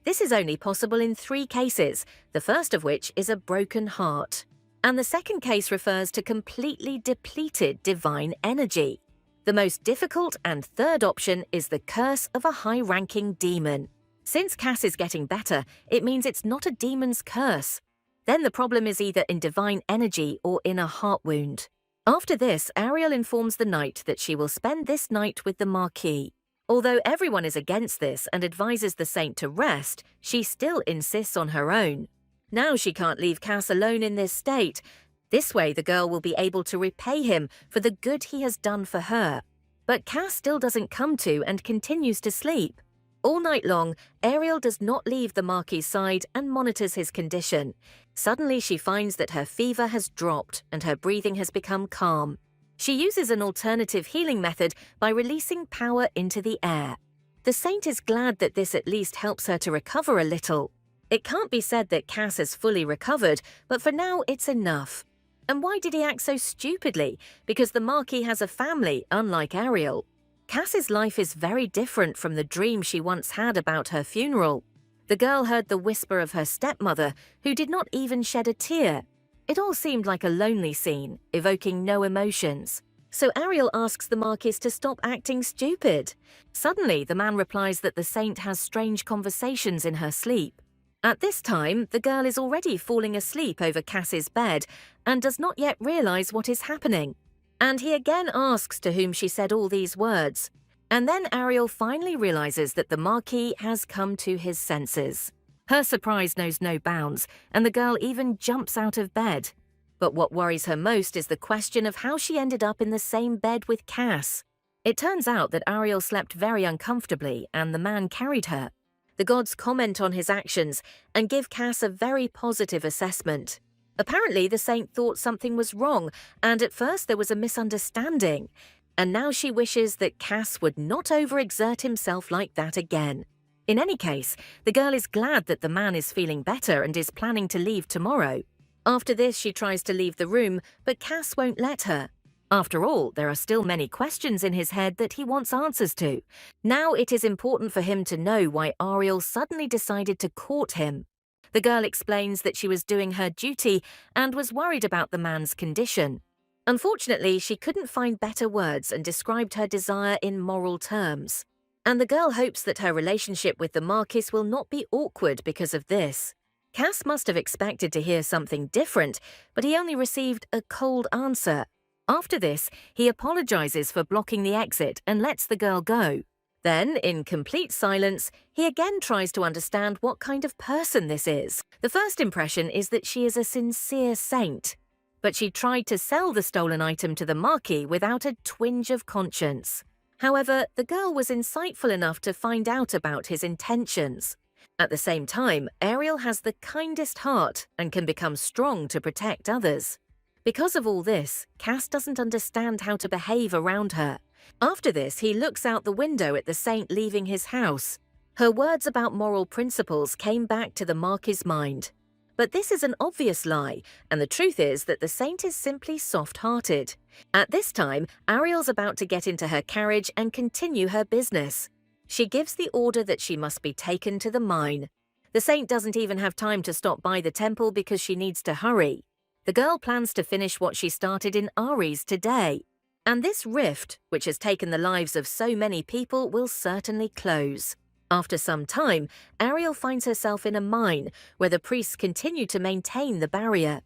This is only possible in 3 cases, the first of which is a broken heart. And the second case refers to completely depleted divine energy. The most difficult and third option is the curse of a high-ranking demon. Since Cass is getting better, it means it's not a demon's curse. Then the problem is either in divine energy or in a heart wound. After this, Ariel informs the knight that she will spend this night with the Marquis. Although everyone is against this and advises the saint to rest, she still insists on her own. Now she can't leave Cass alone in this state. This way the girl will be able to repay him for the good he has done for her. But Cass still doesn't come to and continues to sleep. All night long, Ariel does not leave the Marquis' side and monitors his condition. Suddenly she finds that her fever has dropped and her breathing has become calm. She uses an alternative healing method by releasing power into the air. The saint is glad that this at least helps her to recover a little. It can't be said that Cass has fully recovered, but for now it's enough. And why did he act so stupidly? Because the Marquis has a family, unlike Ariel. Cass's life is very different from the dream she once had about her funeral. The girl heard the whisper of her stepmother, who did not even shed a tear. It all seemed like a lonely scene, evoking no emotions. So Ariel asks the Marquis to stop acting stupid. Suddenly, the man replies that the saint has strange conversations in her sleep. At this time, the girl is already falling asleep over Cass's bed and does not yet realize what is happening. And he again asks to whom she said all these words. And then Ariel finally realizes that the Marquis has come to his senses. Her surprise knows no bounds, and the girl even jumps out of bed. But what worries her most is the question of how she ended up in the same bed with Cass. It turns out that Ariel slept very uncomfortably, and the man carried her. The gods comment on his actions and give Cass a very positive assessment. Apparently, the saint thought something was wrong, and at first there was a misunderstanding. And now she wishes that Cass would not overexert himself like that again. In any case, the girl is glad that the man is feeling better and is planning to leave tomorrow. After this, she tries to leave the room, but Cass won't let her. After all, there are still many questions in his head that he wants answers to. Now it is important for him to know why Ariel suddenly decided to court him. The girl explains that she was doing her duty and was worried about the man's condition. Unfortunately, she couldn't find better words and described her desire in moral terms. And the girl hopes that her relationship with the Marquis will not be awkward because of this. Cass must have expected to hear something different, but he only received a cold answer. After this, he apologizes for blocking the exit and lets the girl go. Then, in complete silence, he again tries to understand what kind of person this is. The first impression is that she is a sincere saint, but she tried to sell the stolen item to the Marquis without a twinge of conscience. However, the girl was insightful enough to find out about his intentions. At the same time, Ariel has the kindest heart and can become strong to protect others. Because of all this, Cass doesn't understand how to behave around her. After this, he looks out the window at the saint leaving his house. Her words about moral principles came back to the Marquis' mind. But this is an obvious lie, and the truth is that the saint is simply soft-hearted. At this time, Ariel's about to get into her carriage and continue her business. She gives the order that she must be taken to the mine. The saint doesn't even have time to stop by the temple because she needs to hurry. The girl plans to finish what she started in Aries today. And this rift, which has taken the lives of so many people, will certainly close. After some time, Ariel finds herself in a mine where the priests continue to maintain the barrier.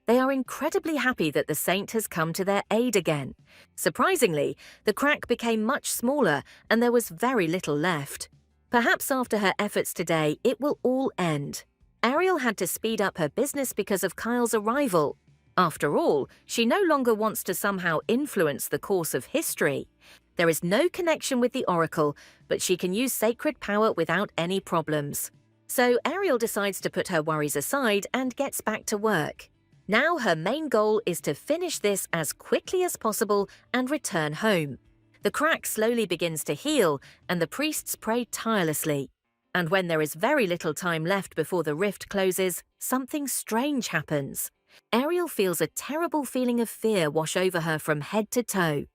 They are incredibly happy that the saint has come to their aid again. Surprisingly, the crack became much smaller and there was very little left. Perhaps after her efforts today, it will all end. Ariel had to speed up her business because of Kyle's arrival. After all, she no longer wants to somehow influence the course of history. There is no connection with the Oracle, but she can use sacred power without any problems. So Ariel decides to put her worries aside and gets back to work. Now her main goal is to finish this as quickly as possible and return home. The crack slowly begins to heal, and the priests pray tirelessly. And when there is very little time left before the rift closes, something strange happens. Ariel feels a terrible feeling of fear wash over her from head to toe.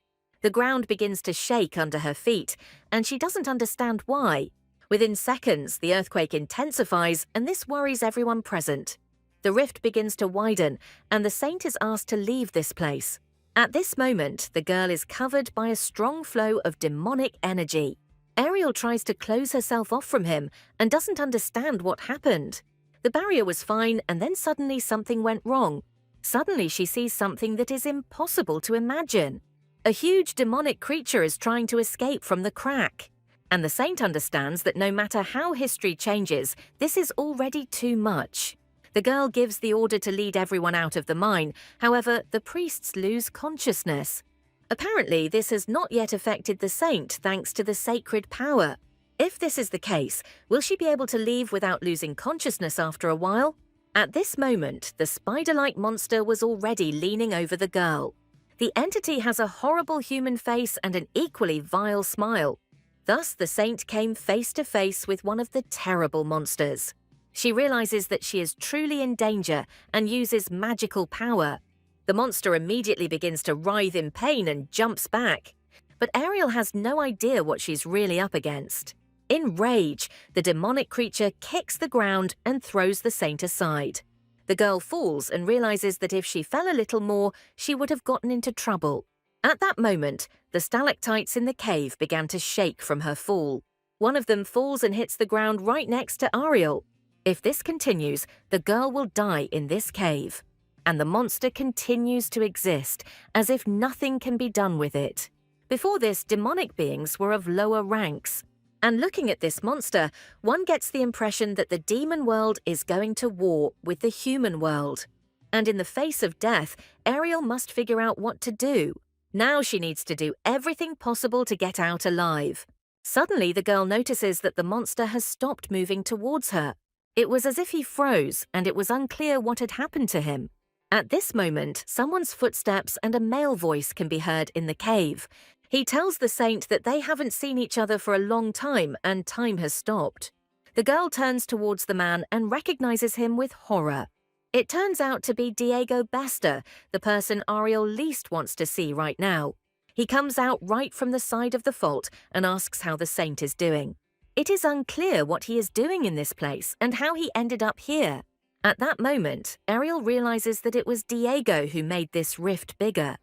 The ground begins to shake under her feet, and she doesn't understand why. Within seconds, the earthquake intensifies, and this worries everyone present. The rift begins to widen, and the saint is asked to leave this place. At this moment, the girl is covered by a strong flow of demonic energy. Ariel tries to close herself off from him and doesn't understand what happened. The barrier was fine, and then suddenly something went wrong. Suddenly she sees something that is impossible to imagine. A huge demonic creature is trying to escape from the crack. And the saint understands that no matter how history changes, this is already too much. The girl gives the order to lead everyone out of the mine. However, the priests lose consciousness. Apparently, this has not yet affected the saint thanks to the sacred power. If this is the case, will she be able to leave without losing consciousness after a while? At this moment, the spider-like monster was already leaning over the girl. The entity has a horrible human face and an equally vile smile. Thus, the saint came face to face with one of the terrible monsters. She realizes that she is truly in danger and uses magical power. The monster immediately begins to writhe in pain and jumps back. But Ariel has no idea what she's really up against. In rage, the demonic creature kicks the ground and throws the saint aside. The girl falls and realizes that if she fell a little more, she would have gotten into trouble. At that moment, the stalactites in the cave began to shake from her fall. One of them falls and hits the ground right next to Ariel. If this continues, the girl will die in this cave. And the monster continues to exist, as if nothing can be done with it. Before this, demonic beings were of lower ranks. And looking at this monster, one gets the impression that the demon world is going to war with the human world. And in the face of death, Ariel must figure out what to do. Now she needs to do everything possible to get out alive. Suddenly, the girl notices that the monster has stopped moving towards her. It was as if he froze, and it was unclear what had happened to him. At this moment, someone's footsteps and a male voice can be heard in the cave. He tells the saint that they haven't seen each other for a long time and time has stopped. The girl turns towards the man and recognizes him with horror. It turns out to be Diego Besta, the person Ariel least wants to see right now. He comes out right from the side of the fault and asks how the saint is doing. It is unclear what he is doing in this place and how he ended up here. At that moment, Ariel realizes that it was Diego who made this rift bigger.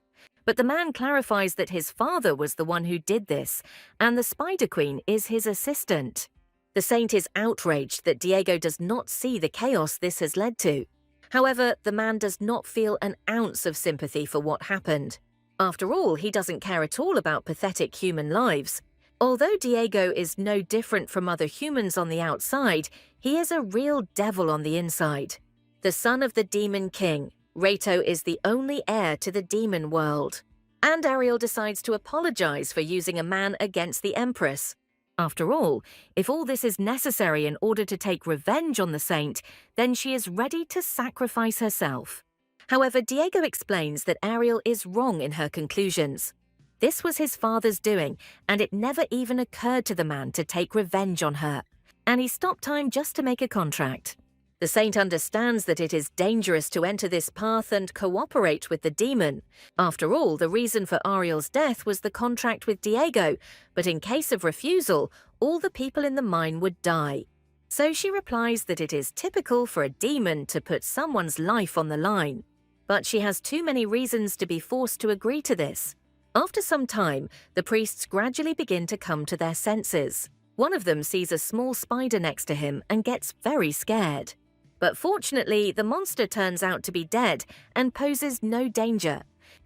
But the man clarifies that his father was the one who did this, and the Spider Queen is his assistant. The saint is outraged that Diego does not see the chaos this has led to. However, the man does not feel an ounce of sympathy for what happened. After all, he doesn't care at all about pathetic human lives. Although Diego is no different from other humans on the outside, he is a real devil on the inside. The son of the Demon King, Reito is the only heir to the demon world. And Ariel decides to apologize for using a man against the Empress. After all, if all this is necessary in order to take revenge on the saint, then she is ready to sacrifice herself. However, Diego explains that Ariel is wrong in her conclusions. This was his father's doing, and it never even occurred to the man to take revenge on her. And he stopped time just to make a contract. The saint understands that it is dangerous to enter this path and cooperate with the demon. After all, the reason for Ariel's death was the contract with Diego, but in case of refusal, all the people in the mine would die. So she replies that it is typical for a demon to put someone's life on the line. But she has too many reasons to be forced to agree to this. After some time, the priests gradually begin to come to their senses. One of them sees a small spider next to him and gets very scared. But fortunately, the monster turns out to be dead and poses no danger.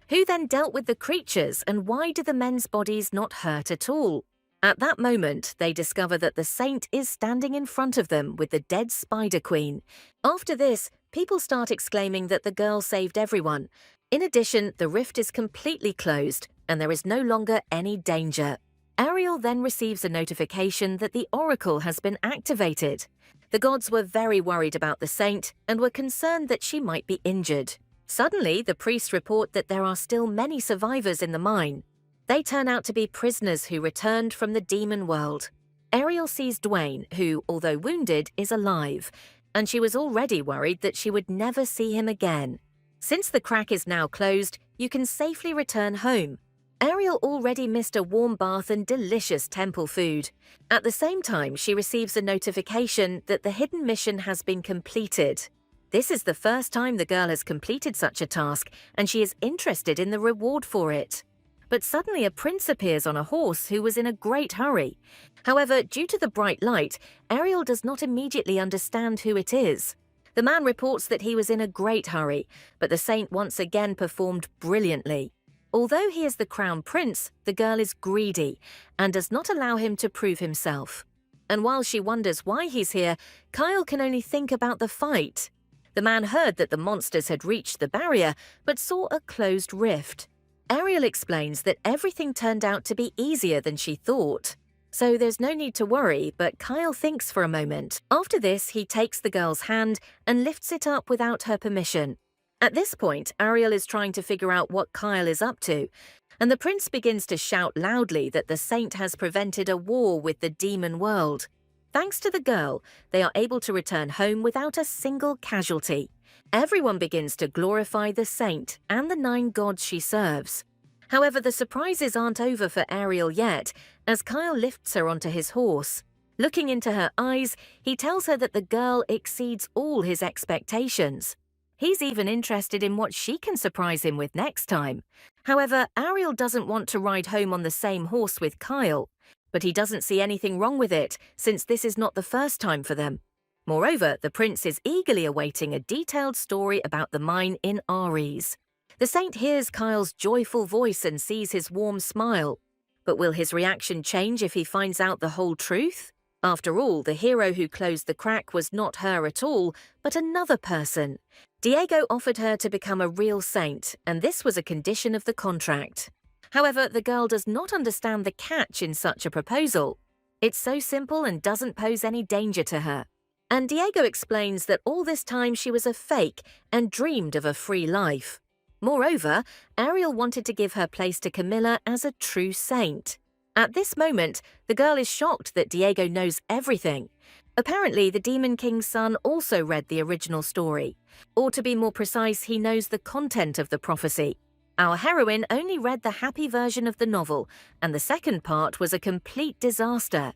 Who then dealt with the creatures, and why do the men's bodies not hurt at all? At that moment, they discover that the saint is standing in front of them with the dead Spider Queen. After this, people start exclaiming that the girl saved everyone. In addition, the rift is completely closed, and there is no longer any danger. Ariel then receives a notification that the oracle has been activated. The gods were very worried about the saint and were concerned that she might be injured. Suddenly, the priests report that there are still many survivors in the mine. They turn out to be prisoners who returned from the demon world. Ariel sees Dwayne, who, although wounded, is alive, and she was already worried that she would never see him again. Since the crack is now closed, you can safely return home. Ariel already missed a warm bath and delicious temple food. At the same time, she receives a notification that the hidden mission has been completed. This is the first time the girl has completed such a task, and she is interested in the reward for it. But suddenly a prince appears on a horse who was in a great hurry. However, due to the bright light, Ariel does not immediately understand who it is. The man reports that he was in a great hurry, but the saint once again performed brilliantly. Although he is the crown prince, the girl is greedy and does not allow him to prove himself. And while she wonders why he's here, Kyle can only think about the fight. The man heard that the monsters had reached the barrier, but saw a closed rift. Ariel explains that everything turned out to be easier than she thought. So there's no need to worry, but Kyle thinks for a moment. After this, he takes the girl's hand and lifts it up without her permission. At this point, Ariel is trying to figure out what Kyle is up to, and the prince begins to shout loudly that the saint has prevented a war with the demon world. Thanks to the girl, they are able to return home without a single casualty. Everyone begins to glorify the saint and the 9 gods she serves. However, the surprises aren't over for Ariel yet, as Kyle lifts her onto his horse. Looking into her eyes, he tells her that the girl exceeds all his expectations. He's even interested in what she can surprise him with next time. However, Ariel doesn't want to ride home on the same horse with Kyle, but he doesn't see anything wrong with it, since this is not the first time for them. Moreover, the prince is eagerly awaiting a detailed story about the mine in Ares. The saint hears Kyle's joyful voice and sees his warm smile. But will his reaction change if he finds out the whole truth? After all, the hero who closed the crack was not her at all, but another person. Diego offered her to become a real saint, and this was a condition of the contract. However, the girl does not understand the catch in such a proposal. It's so simple and doesn't pose any danger to her. And Diego explains that all this time she was a fake and dreamed of a free life. Moreover, Ariel wanted to give her place to Camilla as a true saint. At this moment, the girl is shocked that Diego knows everything. Apparently, the Demon King's son also read the original story. Or to be more precise, he knows the content of the prophecy. Our heroine only read the happy version of the novel, and the second part was a complete disaster.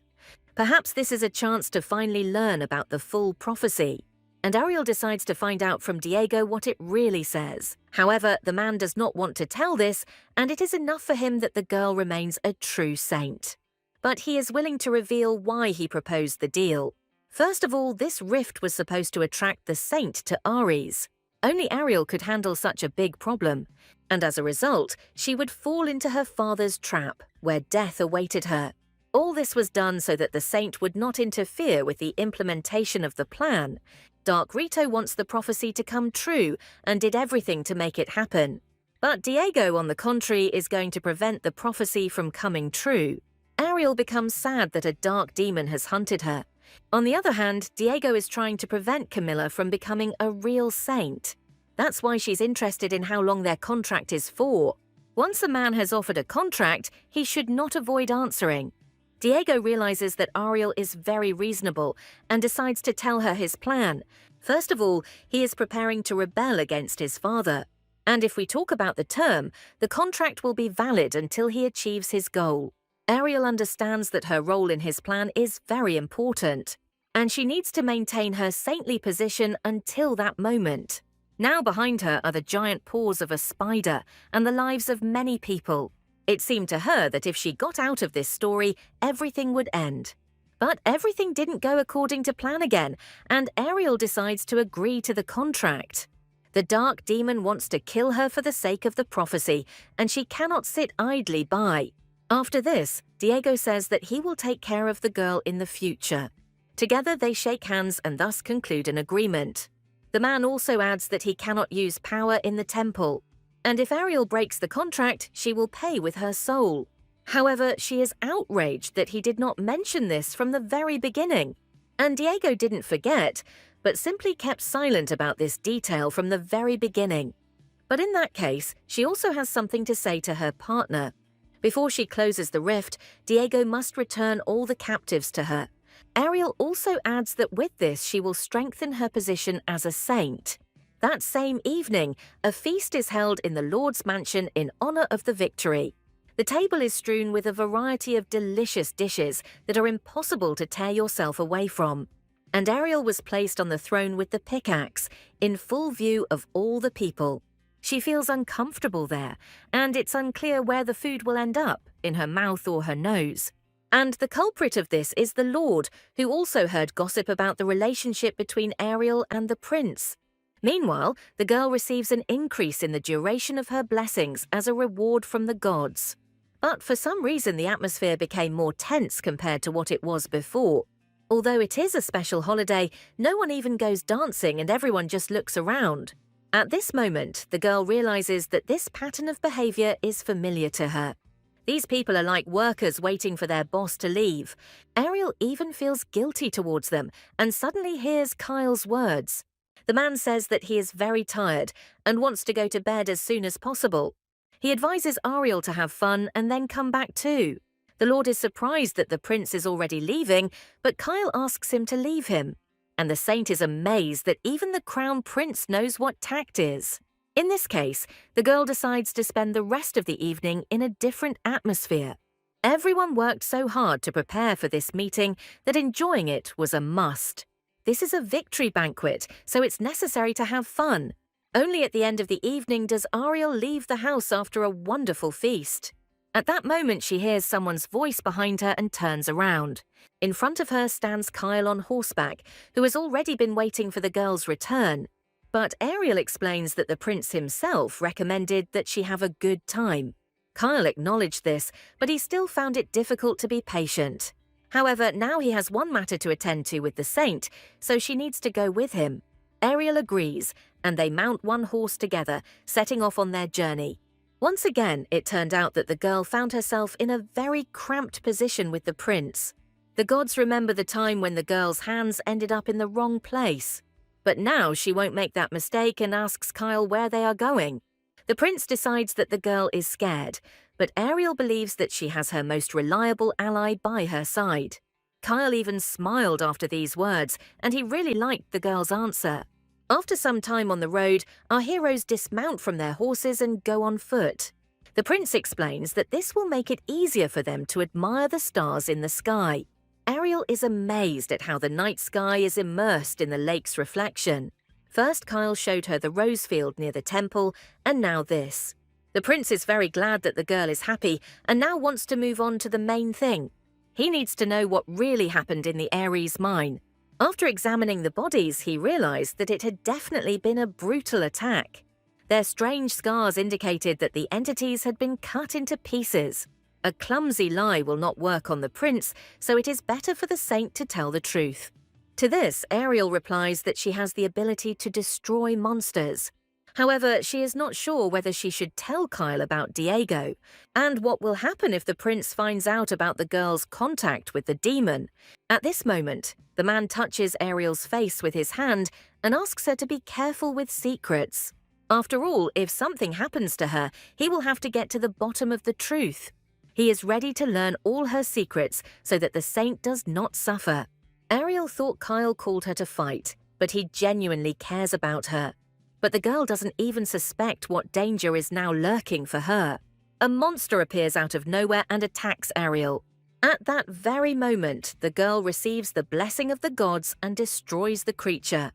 Perhaps this is a chance to finally learn about the full prophecy. and Ariel decides to find out from Diego what it really says. However, the man does not want to tell this, and it is enough for him that the girl remains a true saint. But he is willing to reveal why he proposed the deal. First of all, this rift was supposed to attract the saint to Ares. Only Ariel could handle such a big problem, and as a result, she would fall into her father's trap, where death awaited her. All this was done so that the saint would not interfere with the implementation of the plan. Dark Rito wants the prophecy to come true and did everything to make it happen. But Diego, on the contrary, is going to prevent the prophecy from coming true. Ariel becomes sad that a dark demon has hunted her. On the other hand, Diego is trying to prevent Camilla from becoming a real saint. That's why she's interested in how long their contract is for. Once a man has offered a contract, he should not avoid answering. Diego realizes that Ariel is very reasonable and decides to tell her his plan. First of all, he is preparing to rebel against his father. And if we talk about the term, the contract will be valid until he achieves his goal. Ariel understands that her role in his plan is very important, and she needs to maintain her saintly position until that moment. Now behind her are the giant paws of a spider and the lives of many people. It seemed to her that if she got out of this story, everything would end. But everything didn't go according to plan again, and Ariel decides to agree to the contract. The dark demon wants to kill her for the sake of the prophecy, and she cannot sit idly by. After this, Diego says that he will take care of the girl in the future. Together they shake hands and thus conclude an agreement. The man also adds that he cannot use power in the temple, and if Ariel breaks the contract, she will pay with her soul. However, she is outraged that he did not mention this from the very beginning. And Diego didn't forget, but simply kept silent about this detail from the very beginning. But in that case, she also has something to say to her partner. Before she closes the rift, Diego must return all the captives to her. Ariel also adds that with this she will strengthen her position as a saint. That same evening, a feast is held in the Lord's mansion in honor of the victory. The table is strewn with a variety of delicious dishes that are impossible to tear yourself away from. And Ariel was placed on the throne with the pickaxe, in full view of all the people. She feels uncomfortable there, and it's unclear where the food will end up, in her mouth or her nose. And the culprit of this is the Lord, who also heard gossip about the relationship between Ariel and the prince. Meanwhile, the girl receives an increase in the duration of her blessings as a reward from the gods. But for some reason the atmosphere became more tense compared to what it was before. Although it is a special holiday, no one even goes dancing and everyone just looks around. At this moment, the girl realizes that this pattern of behavior is familiar to her. These people are like workers waiting for their boss to leave. Ariel even feels guilty towards them and suddenly hears Kyle's words. The man says that he is very tired and wants to go to bed as soon as possible. He advises Ariel to have fun and then come back too. The Lord is surprised that the prince is already leaving, but Kyle asks him to leave him. And the saint is amazed that even the crown prince knows what tact is. In this case, the girl decides to spend the rest of the evening in a different atmosphere. Everyone worked so hard to prepare for this meeting that enjoying it was a must. This is a victory banquet, so it's necessary to have fun. Only at the end of the evening does Ariel leave the house after a wonderful feast. At that moment, she hears someone's voice behind her and turns around. In front of her stands Kyle on horseback, who has already been waiting for the girl's return. But Ariel explains that the prince himself recommended that she have a good time. Kyle acknowledged this, but he still found it difficult to be patient. However, now he has one matter to attend to with the saint, so she needs to go with him. Ariel agrees, and they mount one horse together, setting off on their journey. Once again, it turned out that the girl found herself in a very cramped position with the prince. The gods remember the time when the girl's hands ended up in the wrong place. But now she won't make that mistake and asks Kyle where they are going. The prince decides that the girl is scared, but Ariel believes that she has her most reliable ally by her side. Kyle even smiled after these words, and he really liked the girl's answer. After some time on the road, our heroes dismount from their horses and go on foot. The prince explains that this will make it easier for them to admire the stars in the sky. Ariel is amazed at how the night sky is immersed in the lake's reflection. First, Kyle showed her the rose field near the temple, and now this. The prince is very glad that the girl is happy and now wants to move on to the main thing. He needs to know what really happened in the Ares mine. After examining the bodies, he realized that it had definitely been a brutal attack. Their strange scars indicated that the entities had been cut into pieces. A clumsy lie will not work on the prince, so it is better for the saint to tell the truth. To this, Ariel replies that she has the ability to destroy monsters. However, she is not sure whether she should tell Kyle about Diego, and what will happen if the prince finds out about the girl's contact with the demon. At this moment, the man touches Ariel's face with his hand and asks her to be careful with secrets. After all, if something happens to her, he will have to get to the bottom of the truth. He is ready to learn all her secrets so that the saint does not suffer. Ariel thought Kyle called her to fight, but he genuinely cares about her. But the girl doesn't even suspect what danger is now lurking for her. A monster appears out of nowhere and attacks Ariel. At that very moment, the girl receives the blessing of the gods and destroys the creature.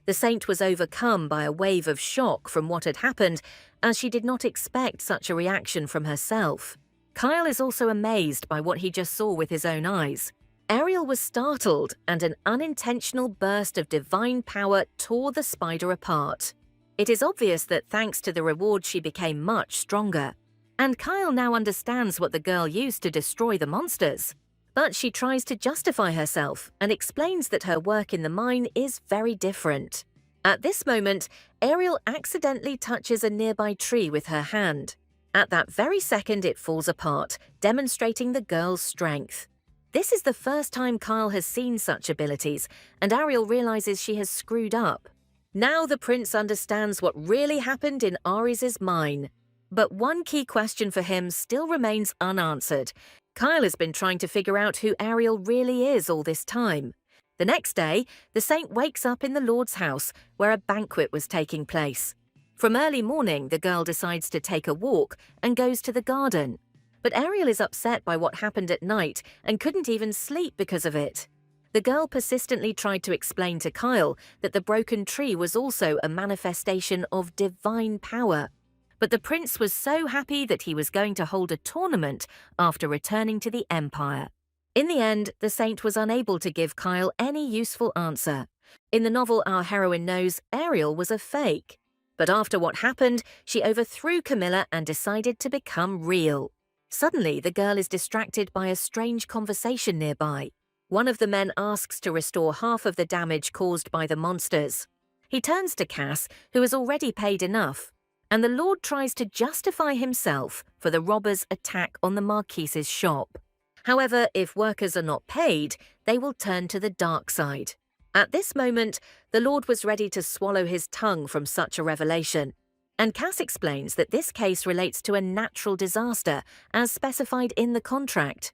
The saint was overcome by a wave of shock from what had happened, as she did not expect such a reaction from herself. Kyle is also amazed by what he just saw with his own eyes. Ariel was startled, and an unintentional burst of divine power tore the spider apart. It is obvious that thanks to the reward she became much stronger. And Kyle now understands what the girl used to destroy the monsters. But she tries to justify herself and explains that her work in the mine is very different. At this moment, Ariel accidentally touches a nearby tree with her hand. At that very second, it falls apart, demonstrating the girl's strength. This is the first time Kyle has seen such abilities, and Ariel realizes she has screwed up. Now the prince understands what really happened in Ares's mine. But one key question for him still remains unanswered. Kyle has been trying to figure out who Ariel really is all this time. The next day, the saint wakes up in the Lord's house, where a banquet was taking place. From early morning, the girl decides to take a walk and goes to the garden. But Ariel is upset by what happened at night and couldn't even sleep because of it. The girl persistently tried to explain to Kyle that the broken tree was also a manifestation of divine power. But the prince was so happy that he was going to hold a tournament after returning to the empire. In the end, the saint was unable to give Kyle any useful answer. In the novel, our heroine knows Ariel was a fake. But after what happened, she overthrew Camilla and decided to become real. Suddenly, the girl is distracted by a strange conversation nearby. One of the men asks to restore half of the damage caused by the monsters. He turns to Cass, who has already paid enough, and the Lord tries to justify himself for the robbers' attack on the Marquise's shop. However, if workers are not paid, they will turn to the dark side. At this moment, the Lord was ready to swallow his tongue from such a revelation, and Cass explains that this case relates to a natural disaster, as specified in the contract.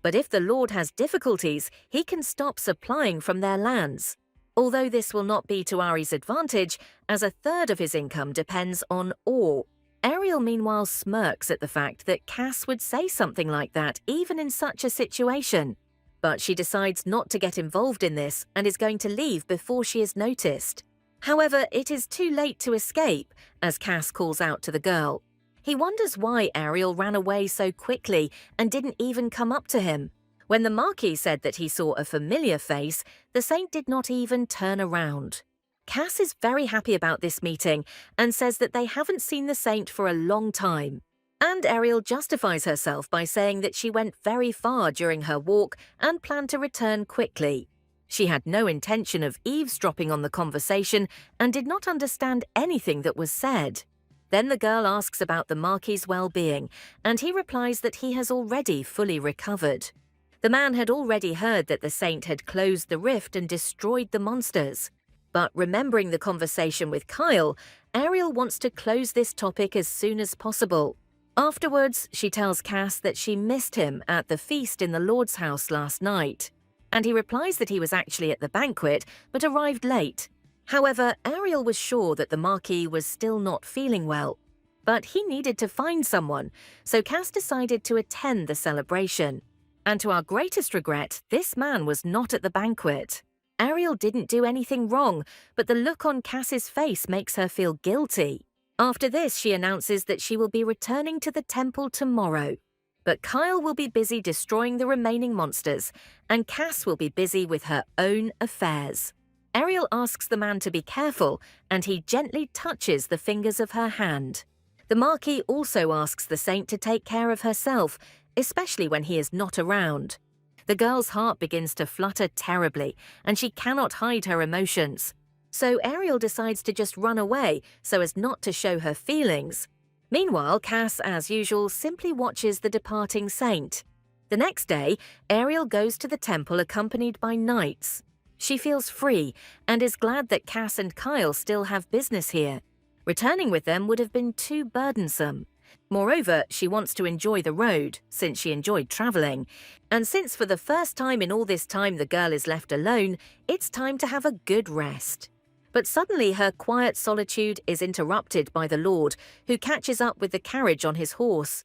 But if the Lord has difficulties, he can stop supplying from their lands. Although this will not be to Ari's advantage, as a third of his income depends on ore. Ariel meanwhile smirks at the fact that Cass would say something like that even in such a situation. But she decides not to get involved in this and is going to leave before she is noticed. However, it is too late to escape, as Cass calls out to the girl. He wonders why Ariel ran away so quickly and didn't even come up to him. When the Marquis said that he saw a familiar face, the saint did not even turn around. Cass is very happy about this meeting and says that they haven't seen the saint for a long time. And Ariel justifies herself by saying that she went very far during her walk and planned to return quickly. She had no intention of eavesdropping on the conversation and did not understand anything that was said. Then the girl asks about the Marquis' well-being, and he replies that he has already fully recovered. The man had already heard that the saint had closed the rift and destroyed the monsters. But remembering the conversation with Kyle, Ariel wants to close this topic as soon as possible. Afterwards, she tells Cass that she missed him at the feast in the Lord's house last night. And he replies that he was actually at the banquet, but arrived late. However, Ariel was sure that the Marquis was still not feeling well. But he needed to find someone, so Cass decided to attend the celebration. And to our greatest regret, this man was not at the banquet. Ariel didn't do anything wrong, but the look on Cass's face makes her feel guilty. After this, she announces that she will be returning to the temple tomorrow. But Kyle will be busy destroying the remaining monsters, and Cass will be busy with her own affairs. Ariel asks the man to be careful, and he gently touches the fingers of her hand. The Marquis also asks the saint to take care of herself, especially when he is not around. The girl's heart begins to flutter terribly, and she cannot hide her emotions. So Ariel decides to just run away so as not to show her feelings. Meanwhile, Cass, as usual, simply watches the departing saint. The next day, Ariel goes to the temple accompanied by knights. She feels free and is glad that Cass and Kyle still have business here. Returning with them would have been too burdensome. Moreover, she wants to enjoy the road, since she enjoyed traveling. And since for the first time in all this time the girl is left alone, it's time to have a good rest. But suddenly her quiet solitude is interrupted by the Lord, who catches up with the carriage on his horse.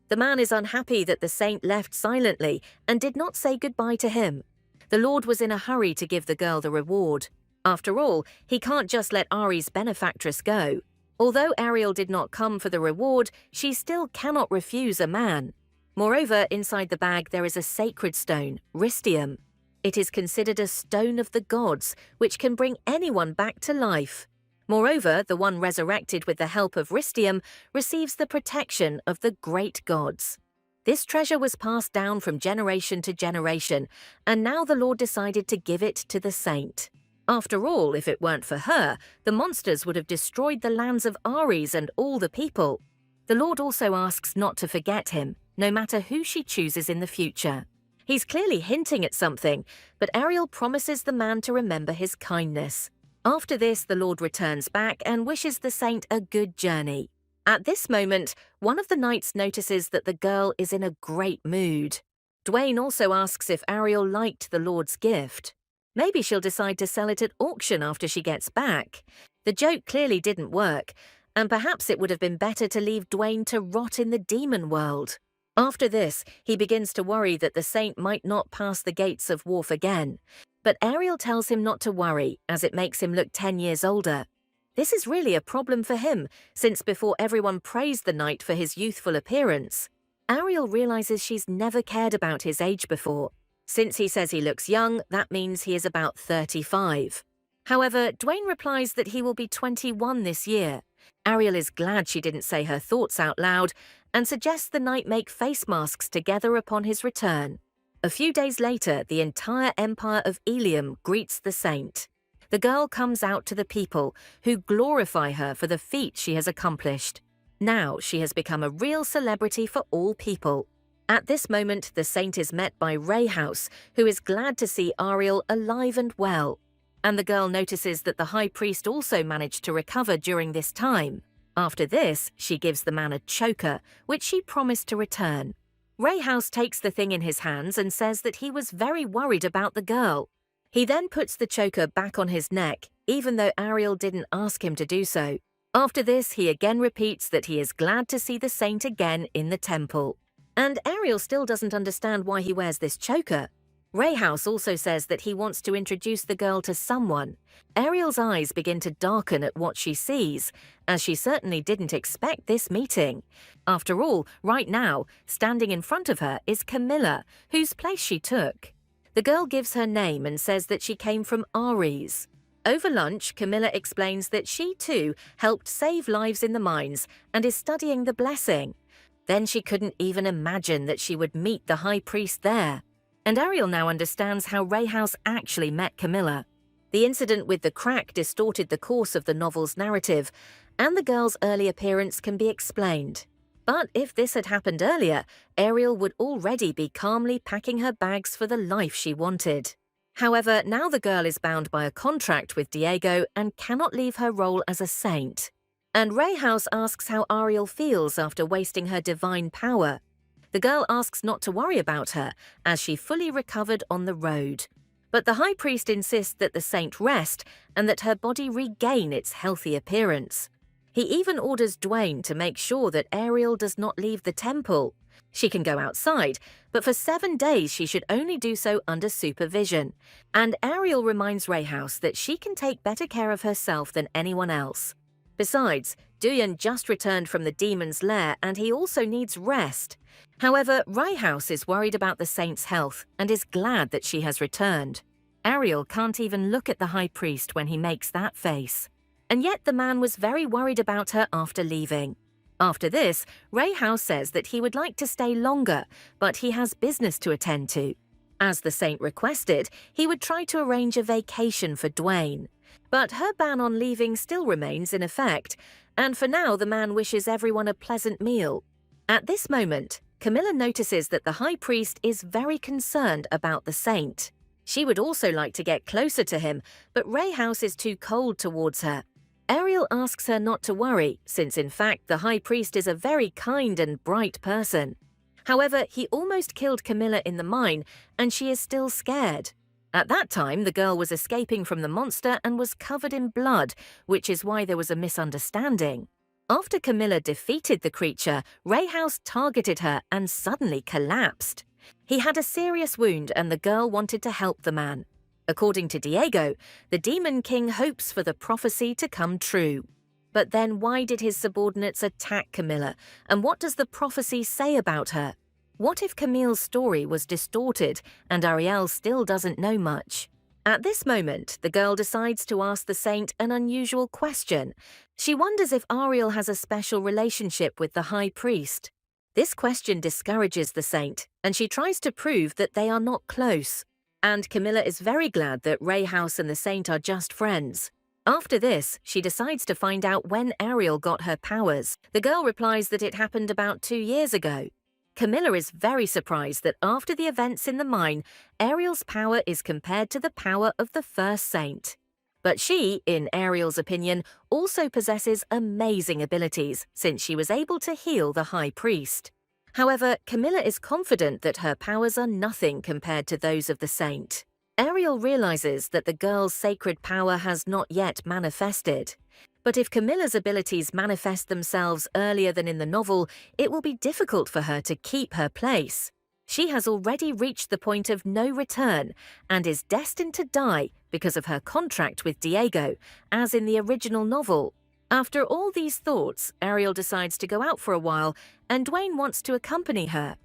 The man is unhappy that the saint left silently and did not say goodbye to him. The Lord was in a hurry to give the girl the reward. After all, he can't just let Ari's benefactress go. Although Ariel did not come for the reward, she still cannot refuse a man. Moreover, inside the bag there is a sacred stone, Ristium. It is considered a stone of the gods, which can bring anyone back to life. Moreover, the one resurrected with the help of Ristium receives the protection of the great gods. This treasure was passed down from generation to generation, and now the Lord decided to give it to the saint. After all, if it weren't for her, the monsters would have destroyed the lands of Ares and all the people. The Lord also asks not to forget him, no matter who she chooses in the future. He's clearly hinting at something, but Ariel promises the man to remember his kindness. After this, the Lord returns back and wishes the saint a good journey. At this moment, one of the knights notices that the girl is in a great mood. Dwayne also asks if Ariel liked the Lord's gift. Maybe she'll decide to sell it at auction after she gets back. The joke clearly didn't work, and perhaps it would have been better to leave Dwayne to rot in the demon world. After this, he begins to worry that the saint might not pass the gates of Wharf again. But Ariel tells him not to worry, as it makes him look 10 years older. This is really a problem for him, since before everyone praised the knight for his youthful appearance. Ariel realizes she's never cared about his age before. Since he says he looks young, that means he is about 35. However, Dwayne replies that he will be 21 this year. Ariel is glad she didn't say her thoughts out loud, and suggests the knight make face masks together upon his return. A few days later, the entire empire of Ilium greets the saint. The girl comes out to the people, who glorify her for the feat she has accomplished. Now she has become a real celebrity for all people. At this moment, the saint is met by Rayhouse, who is glad to see Ariel alive and well. And the girl notices that the high priest also managed to recover during this time. After this, she gives the man a choker, which she promised to return. Rayhouse takes the thing in his hands and says that he was very worried about the girl. He then puts the choker back on his neck, even though Ariel didn't ask him to do so. After this, he again repeats that he is glad to see the saint again in the temple. And Ariel still doesn't understand why he wears this choker. Rayhouse also says that he wants to introduce the girl to someone. Ariel's eyes begin to darken at what she sees, as she certainly didn't expect this meeting. After all, right now, standing in front of her is Camilla, whose place she took. The girl gives her name and says that she came from Ares. Over lunch, Camilla explains that she too helped save lives in the mines and is studying the blessing. Then she couldn't even imagine that she would meet the high priest there. And Ariel now understands how Rayhouse actually met Camilla. The incident with the crack distorted the course of the novel's narrative, and the girl's early appearance can be explained. But if this had happened earlier, Ariel would already be calmly packing her bags for the life she wanted. However, now the girl is bound by a contract with Diego and cannot leave her role as a saint. And Rayhouse asks how Ariel feels after wasting her divine power. The girl asks not to worry about her, as she fully recovered on the road. But the high priest insists that the saint rest and that her body regain its healthy appearance. He even orders Dwayne to make sure that Ariel does not leave the temple. She can go outside, but for 7 days she should only do so under supervision. And Ariel reminds Rayhouse that she can take better care of herself than anyone else. Besides, Duyan just returned from the demon's lair and he also needs rest. However, Rayhouse is worried about the saint's health and is glad that she has returned. Ariel can't even look at the high priest when he makes that face. And yet the man was very worried about her after leaving. After this, Rayhouse says that he would like to stay longer, but he has business to attend to. As the saint requested, he would try to arrange a vacation for Dwayne. But her ban on leaving still remains in effect, and for now the man wishes everyone a pleasant meal. At this moment, Camilla notices that the high priest is very concerned about the saint. She would also like to get closer to him, but Rayhouse is too cold towards her. Ariel asks her not to worry, since in fact the high priest is a very kind and bright person. However, he almost killed Camilla in the mine, and she is still scared. At that time, the girl was escaping from the monster and was covered in blood, which is why there was a misunderstanding. After Camilla defeated the creature, Rayhouse targeted her and suddenly collapsed. He had a serious wound and the girl wanted to help the man. According to Diego, the Demon King hopes for the prophecy to come true. But then why did his subordinates attack Camilla, and what does the prophecy say about her? What if Camille's story was distorted and Ariel still doesn't know much? At this moment, the girl decides to ask the saint an unusual question. She wonders if Ariel has a special relationship with the high priest. This question discourages the saint, and she tries to prove that they are not close. And Camilla is very glad that Rayhouse and the saint are just friends. After this, she decides to find out when Ariel got her powers. The girl replies that it happened about 2 years ago. Camilla is very surprised that after the events in the mine, Ariel's power is compared to the power of the first saint. But she, in Ariel's opinion, also possesses amazing abilities since she was able to heal the high priest. However, Camilla is confident that her powers are nothing compared to those of the saint. Ariel realizes that the girl's sacred power has not yet manifested. But if Camilla's abilities manifest themselves earlier than in the novel, it will be difficult for her to keep her place. She has already reached the point of no return and is destined to die because of her contract with Diego, as in the original novel. After all these thoughts, Ariel decides to go out for a while, and Dwayne wants to accompany her.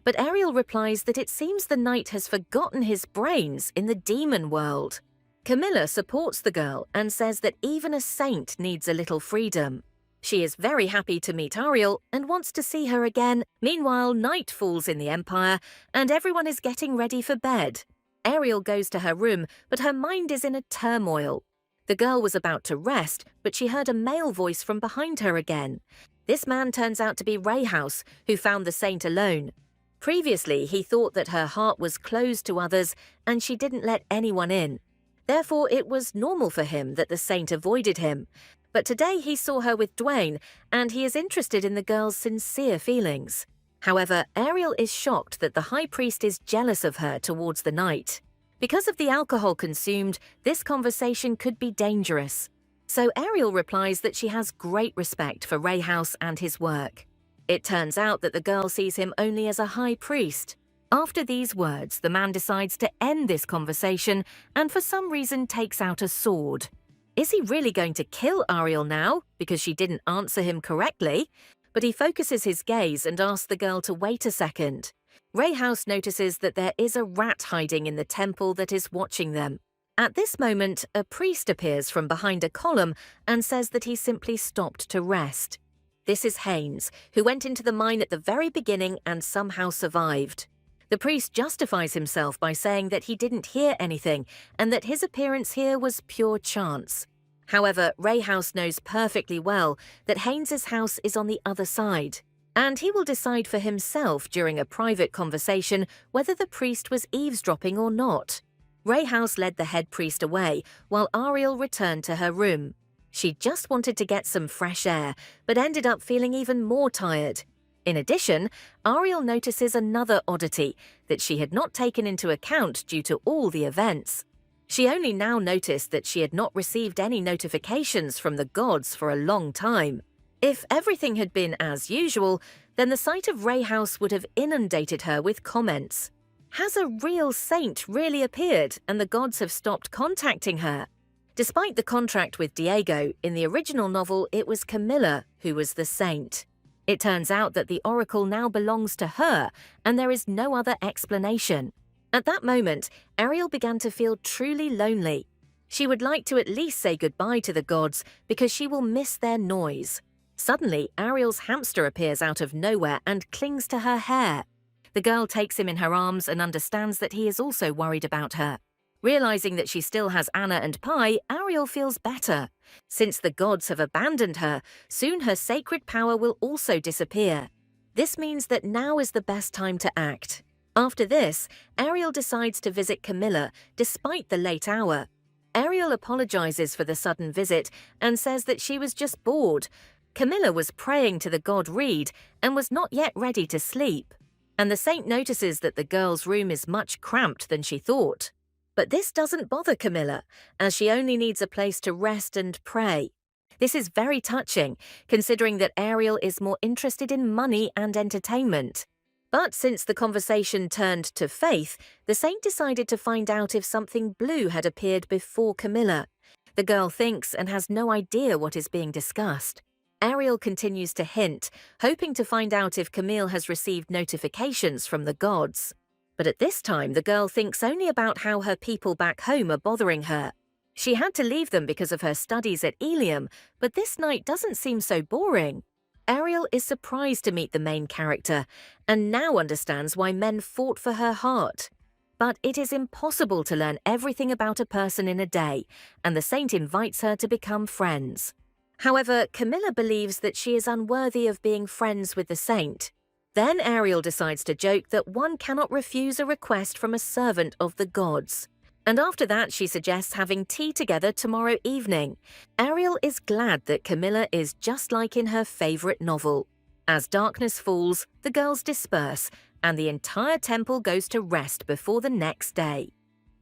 But Ariel replies that it seems the knight has forgotten his brains in the demon world. Camilla supports the girl and says that even a saint needs a little freedom. She is very happy to meet Ariel and wants to see her again. Meanwhile, night falls in the Empire and everyone is getting ready for bed. Ariel goes to her room, but her mind is in a turmoil. The girl was about to rest, but she heard a male voice from behind her again. This man turns out to be Rayhouse, who found the saint alone. Previously, he thought that her heart was closed to others and she didn't let anyone in. Therefore, it was normal for him that the saint avoided him. But today he saw her with Dwayne, and he is interested in the girl's sincere feelings. However, Ariel is shocked that the high priest is jealous of her towards the knight. Because of the alcohol consumed, this conversation could be dangerous. So Ariel replies that she has great respect for Rayhouse and his work. It turns out that the girl sees him only as a high priest. After these words, the man decides to end this conversation and for some reason takes out a sword. Is he really going to kill Ariel now because she didn't answer him correctly? But he focuses his gaze and asks the girl to wait a second. Rayhouse notices that there is a rat hiding in the temple that is watching them. At this moment, a priest appears from behind a column and says that he simply stopped to rest. This is Haynes, who went into the mine at the very beginning and somehow survived. The priest justifies himself by saying that he didn't hear anything and that his appearance here was pure chance. However, Rayhouse knows perfectly well that Haynes's house is on the other side, and he will decide for himself during a private conversation whether the priest was eavesdropping or not. Rayhouse led the head priest away while Ariel returned to her room. She just wanted to get some fresh air, but ended up feeling even more tired. In addition, Ariel notices another oddity that she had not taken into account due to all the events. She only now noticed that she had not received any notifications from the gods for a long time. If everything had been as usual, then the sight of Ray House would have inundated her with comments. Has a real saint really appeared and the gods have stopped contacting her? Despite the contract with Diego, in the original novel it was Camilla who was the saint. It turns out that the oracle now belongs to her, and there is no other explanation. At that moment, Ariel began to feel truly lonely. She would like to at least say goodbye to the gods because she will miss their noise. Suddenly, Ariel's hamster appears out of nowhere and clings to her hair. The girl takes him in her arms and understands that he is also worried about her. Realizing that she still has Anna and Pi, Ariel feels better. Since the gods have abandoned her, soon her sacred power will also disappear. This means that now is the best time to act. After this, Ariel decides to visit Camilla despite the late hour. Ariel apologizes for the sudden visit and says that she was just bored. Camilla was praying to the god Reed and was not yet ready to sleep. And the saint notices that the girl's room is much cramped than she thought. But this doesn't bother Camilla, as she only needs a place to rest and pray. This is very touching, considering that Ariel is more interested in money and entertainment. But since the conversation turned to faith, the saint decided to find out if something blue had appeared before Camilla. The girl thinks and has no idea what is being discussed. Ariel continues to hint, hoping to find out if Camille has received notifications from the gods. But at this time, the girl thinks only about how her people back home are bothering her. She had to leave them because of her studies at Ilium, but this night doesn't seem so boring. Ariel is surprised to meet the main character, and now understands why men fought for her heart. But it is impossible to learn everything about a person in a day, and the saint invites her to become friends. However, Camilla believes that she is unworthy of being friends with the saint. Then Ariel decides to joke that one cannot refuse a request from a servant of the gods. And after that, she suggests having tea together tomorrow evening. Ariel is glad that Camilla is just like in her favorite novel. As darkness falls, the girls disperse, and the entire temple goes to rest before the next day.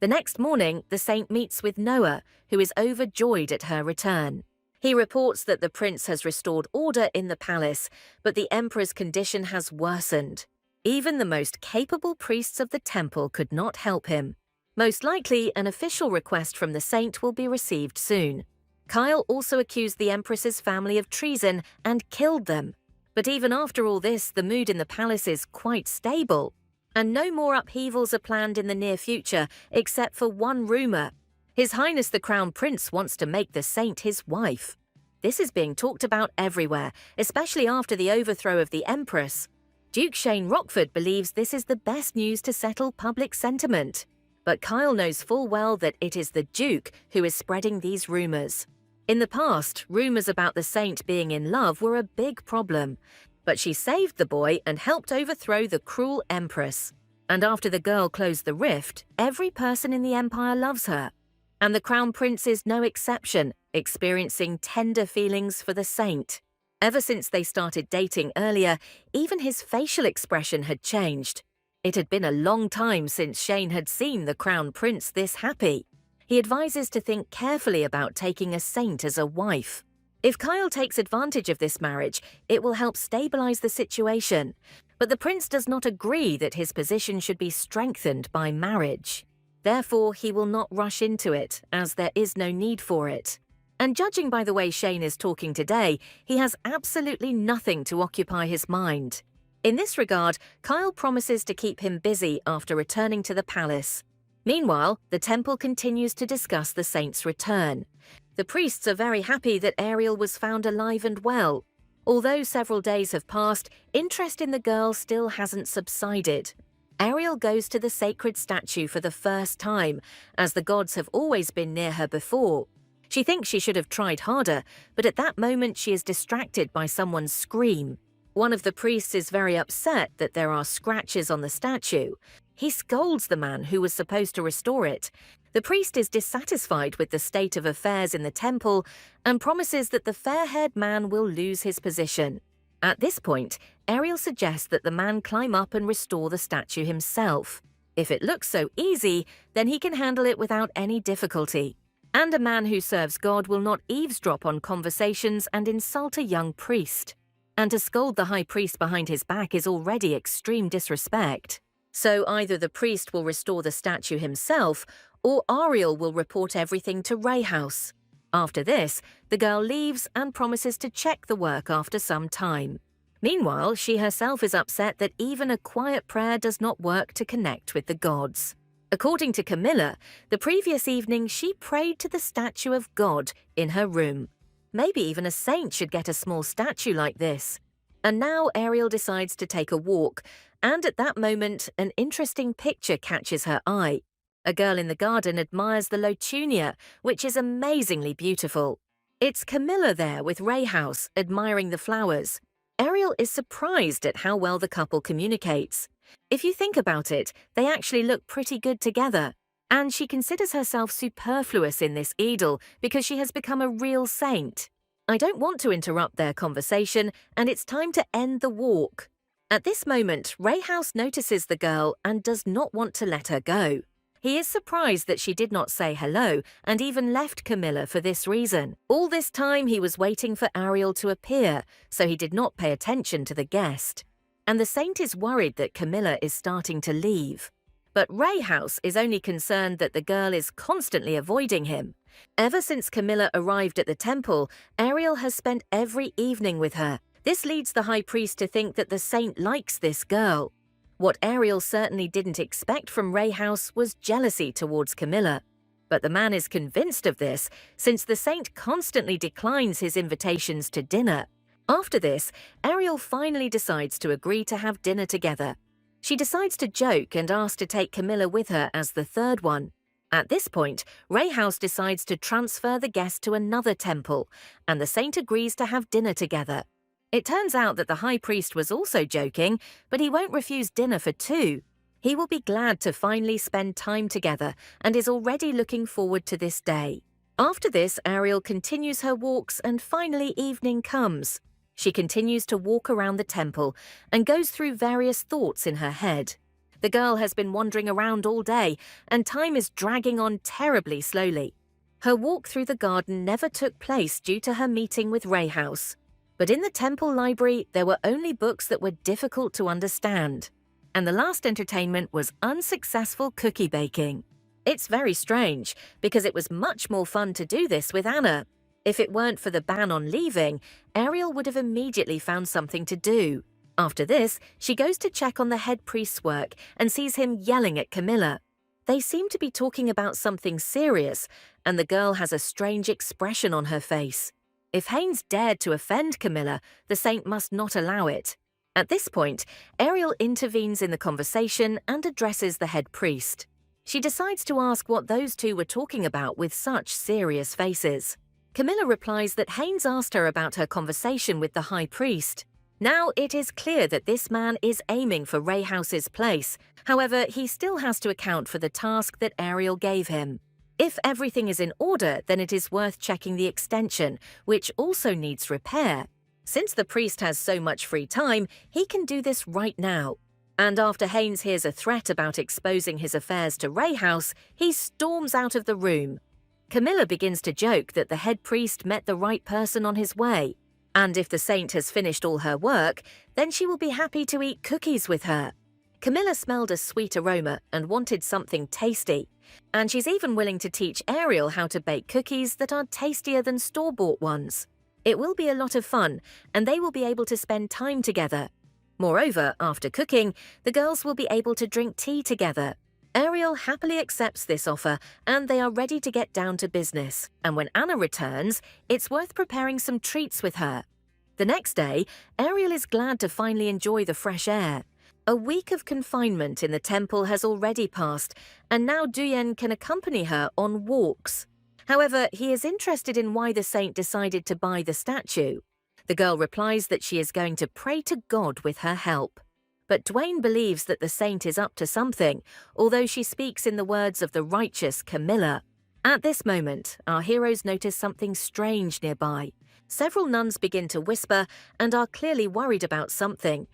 The next morning, the saint meets with Noah, who is overjoyed at her return. He reports that the prince has restored order in the palace, but the emperor's condition has worsened. Even the most capable priests of the temple could not help him. Most likely, an official request from the saint will be received soon. Kyle also accused the empress's family of treason and killed them. But even after all this, the mood in the palace is quite stable. And no more upheavals are planned in the near future, except for one rumor. His Highness the Crown Prince wants to make the saint his wife. This is being talked about everywhere, especially after the overthrow of the Empress. Duke Shane Rockford believes this is the best news to settle public sentiment. But Kyle knows full well that it is the Duke who is spreading these rumors. In the past, rumors about the saint being in love were a big problem. But she saved the boy and helped overthrow the cruel Empress. And after the girl closed the rift, every person in the empire loves her. And the Crown Prince is no exception, experiencing tender feelings for the saint. Ever since they started dating earlier, even his facial expression had changed. It had been a long time since Shane had seen the Crown Prince this happy. He advises to think carefully about taking a saint as a wife. If Kyle takes advantage of this marriage, it will help stabilize the situation. But the prince does not agree that his position should be strengthened by marriage. Therefore, he will not rush into it, as there is no need for it. And judging by the way Shane is talking today, he has absolutely nothing to occupy his mind. In this regard, Kyle promises to keep him busy after returning to the palace. Meanwhile, the temple continues to discuss the saint's return. The priests are very happy that Ariel was found alive and well. Although several days have passed, interest in the girl still hasn't subsided. Ariel goes to the sacred statue for the first time, as the gods have always been near her before. She thinks she should have tried harder, but at that moment she is distracted by someone's scream. One of the priests is very upset that there are scratches on the statue. He scolds the man who was supposed to restore it. The priest is dissatisfied with the state of affairs in the temple and promises that the fair-haired man will lose his position. At this point, Ariel suggests that the man climb up and restore the statue himself. If it looks so easy, then he can handle it without any difficulty. And a man who serves God will not eavesdrop on conversations and insult a young priest. and to scold the high priest behind his back is already extreme disrespect. So either the priest will restore the statue himself, or Ariel will report everything to Ray House. After this, the girl leaves and promises to check the work after some time. Meanwhile, she herself is upset that even a quiet prayer does not work to connect with the gods. According to Camilla, the previous evening she prayed to the statue of God in her room. Maybe even a saint should get a small statue like this. And now Ariel decides to take a walk, and at that moment, an interesting picture catches her eye. A girl in the garden admires the lotunia, which is amazingly beautiful. It's Camilla there with Ray House, admiring the flowers. Ariel is surprised at how well the couple communicates. If you think about it, they actually look pretty good together. And she considers herself superfluous in this idyll because she has become a real saint. I don't want to interrupt their conversation, and it's time to end the walk. At this moment, Ray House notices the girl and does not want to let her go. He is surprised that she did not say hello and even left Camilla for this reason. All this time he was waiting for Ariel to appear, so he did not pay attention to the guest. And the saint is worried that Camilla is starting to leave. But Ray House is only concerned that the girl is constantly avoiding him. Ever since Camilla arrived at the temple, Ariel has spent every evening with her. This leads the high priest to think that the saint likes this girl. What Ariel certainly didn't expect from Ray House was jealousy towards Camilla. But the man is convinced of this, since the saint constantly declines his invitations to dinner. After this, Ariel finally decides to agree to have dinner together. She decides to joke and asks to take Camilla with her as the third one. At this point, Ray House decides to transfer the guest to another temple, and the saint agrees to have dinner together. It turns out that the high priest was also joking, but he won't refuse dinner for two. He will be glad to finally spend time together and is already looking forward to this day. After this, Ariel continues her walks and finally evening comes. She continues to walk around the temple and goes through various thoughts in her head. The girl has been wandering around all day and time is dragging on terribly slowly. Her walk through the garden never took place due to her meeting with Ray House. But in the temple library, there were only books that were difficult to understand. And the last entertainment was unsuccessful cookie baking. It's very strange, because it was much more fun to do this with Anna. If it weren't for the ban on leaving, Ariel would have immediately found something to do. After this, she goes to check on the head priest's work and sees him yelling at Camilla. They seem to be talking about something serious, and the girl has a strange expression on her face. If Haynes dared to offend Camilla, the saint must not allow it. At this point, Ariel intervenes in the conversation and addresses the head priest. She decides to ask what those two were talking about with such serious faces. Camilla replies that Haynes asked her about her conversation with the high priest. Now it is clear that this man is aiming for Ray House's place. However, he still has to account for the task that Ariel gave him. If everything is in order, then it is worth checking the extension, which also needs repair. Since the priest has so much free time, he can do this right now. And after Haynes hears a threat about exposing his affairs to Ray House, he storms out of the room. Camilla begins to joke that the head priest met the right person on his way. And if the saint has finished all her work, then she will be happy to eat cookies with her. Camilla smelled a sweet aroma and wanted something tasty. And she's even willing to teach Ariel how to bake cookies that are tastier than store-bought ones. It will be a lot of fun, and they will be able to spend time together. Moreover, after cooking, the girls will be able to drink tea together. Ariel happily accepts this offer, and they are ready to get down to business. And when Anna returns, it's worth preparing some treats with her. The next day, Ariel is glad to finally enjoy the fresh air. A week of confinement in the temple has already passed, and now Duyen can accompany her on walks. However, he is interested in why the saint decided to buy the statue. The girl replies that she is going to pray to God with her help. But Dwayne believes that the saint is up to something, although she speaks in the words of the righteous Camilla. At this moment, our heroes notice something strange nearby. Several nuns begin to whisper and are clearly worried about something.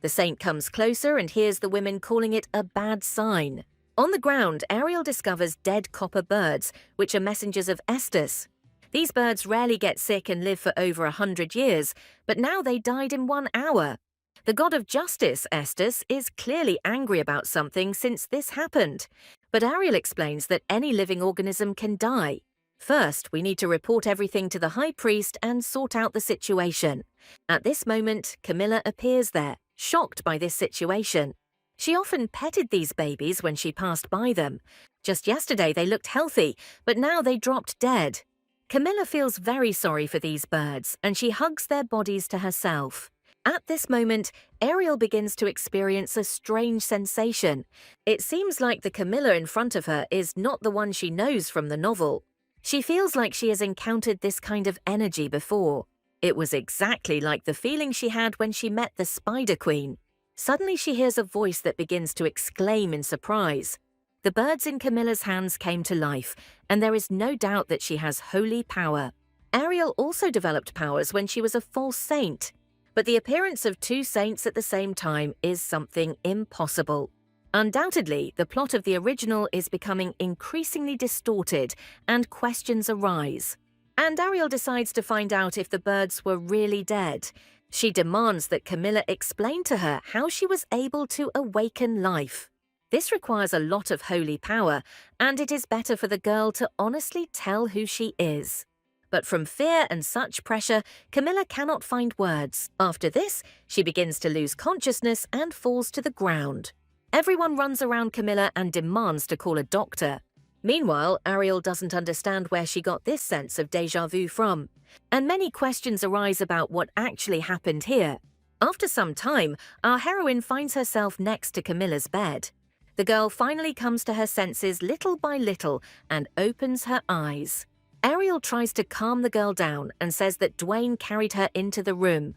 The saint comes closer and hears the women calling it a bad sign. On the ground, Ariel discovers dead copper birds, which are messengers of Estes. These birds rarely get sick and live for over 100 years, but now they died in 1 hour. The god of justice, Estes, is clearly angry about something since this happened. But Ariel explains that any living organism can die. First, we need to report everything to the high priest and sort out the situation. At this moment, Camilla appears there, shocked by this situation. She often petted these babies when she passed by them. Just yesterday they looked healthy, but now they dropped dead. Camilla feels very sorry for these birds, and she hugs their bodies to herself. At this moment, Ariel begins to experience a strange sensation. It seems like the Camilla in front of her is not the one she knows from the novel. She feels like she has encountered this kind of energy before. It was exactly like the feeling she had when she met the Spider Queen. Suddenly she hears a voice that begins to exclaim in surprise. The birds in Camilla's hands came to life, and there is no doubt that she has holy power. Ariel also developed powers when she was a false saint. But the appearance of two saints at the same time is something impossible. Undoubtedly, the plot of the original is becoming increasingly distorted, and questions arise. And Ariel decides to find out if the birds were really dead. She demands that Camilla explain to her how she was able to awaken life. This requires a lot of holy power, and it is better for the girl to honestly tell who she is. But from fear and such pressure, Camilla cannot find words. After this, she begins to lose consciousness and falls to the ground. Everyone runs around Camilla and demands to call a doctor. Meanwhile, Ariel doesn't understand where she got this sense of déjà vu from, and many questions arise about what actually happened here. After some time, our heroine finds herself next to Camilla's bed. The girl finally comes to her senses little by little and opens her eyes. Ariel tries to calm the girl down and says that Dwayne carried her into the room.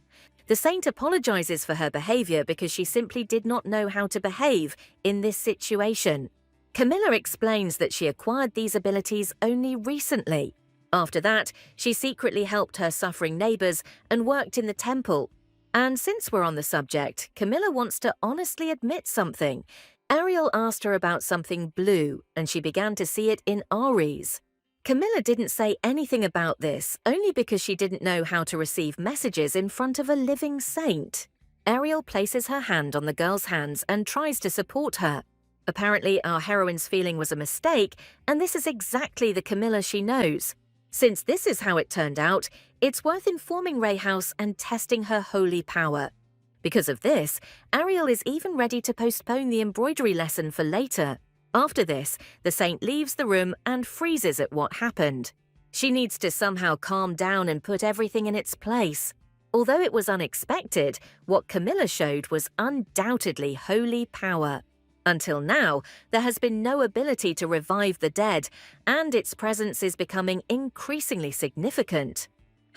The saint apologizes for her behavior because she simply did not know how to behave in this situation. Camilla explains that she acquired these abilities only recently. After that, she secretly helped her suffering neighbors and worked in the temple. And since we're on the subject, Camilla wants to honestly admit something. Ariel asked her about something blue, and she began to see it in Aries. Camilla didn't say anything about this, only because she didn't know how to receive messages in front of a living saint. Ariel places her hand on the girl's hands and tries to support her. Apparently, our heroine's feeling was a mistake, and this is exactly the Camilla she knows. Since this is how it turned out, it's worth informing Ray House and testing her holy power. Because of this, Ariel is even ready to postpone the embroidery lesson for later. After this, the saint leaves the room and freezes at what happened. She needs to somehow calm down and put everything in its place. Although it was unexpected, what Camilla showed was undoubtedly holy power. Until now, there has been no ability to revive the dead, and its presence is becoming increasingly significant.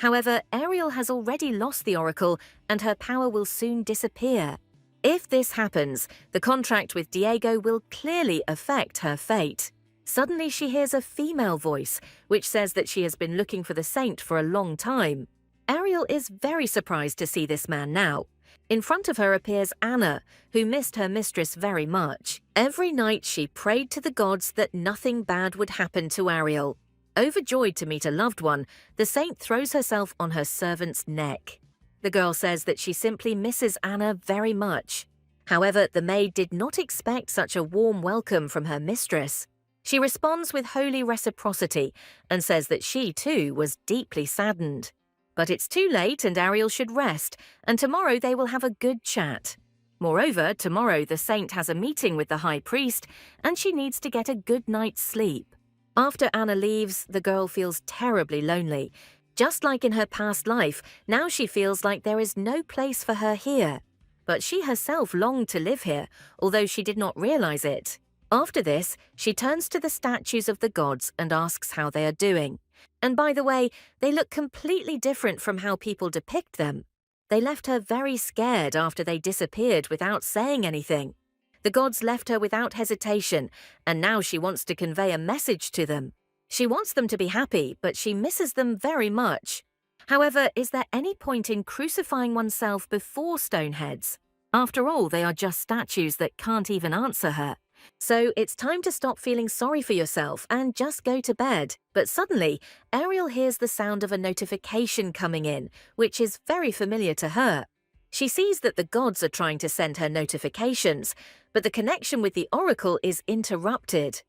However, Ariel has already lost the oracle, and her power will soon disappear. If this happens, the contract with Diego will clearly affect her fate. Suddenly she hears a female voice, which says that she has been looking for the saint for a long time. Ariel is very surprised to see this man now. In front of her appears Anna, who missed her mistress very much. Every night she prayed to the gods that nothing bad would happen to Ariel. Overjoyed to meet a loved one, the saint throws herself on her servant's neck. The girl says that she simply misses Anna very much. However, the maid did not expect such a warm welcome from her mistress. She responds with holy reciprocity and says that she, too, was deeply saddened. But it's too late and Ariel should rest, and tomorrow they will have a good chat. Moreover, tomorrow the saint has a meeting with the high priest, and she needs to get a good night's sleep. After Anna leaves, the girl feels terribly lonely. Just like in her past life, now she feels like there is no place for her here. But she herself longed to live here, although she did not realize it. After this, she turns to the statues of the gods and asks how they are doing. And by the way, they look completely different from how people depict them. They left her very scared after they disappeared without saying anything. The gods left her without hesitation, and now she wants to convey a message to them. She wants them to be happy, but she misses them very much. However, is there any point in crucifying oneself before Stoneheads? After all, they are just statues that can't even answer her. So it's time to stop feeling sorry for yourself and just go to bed. But suddenly, Ariel hears the sound of a notification coming in, which is very familiar to her. She sees that the gods are trying to send her notifications, but the connection with the oracle is interrupted.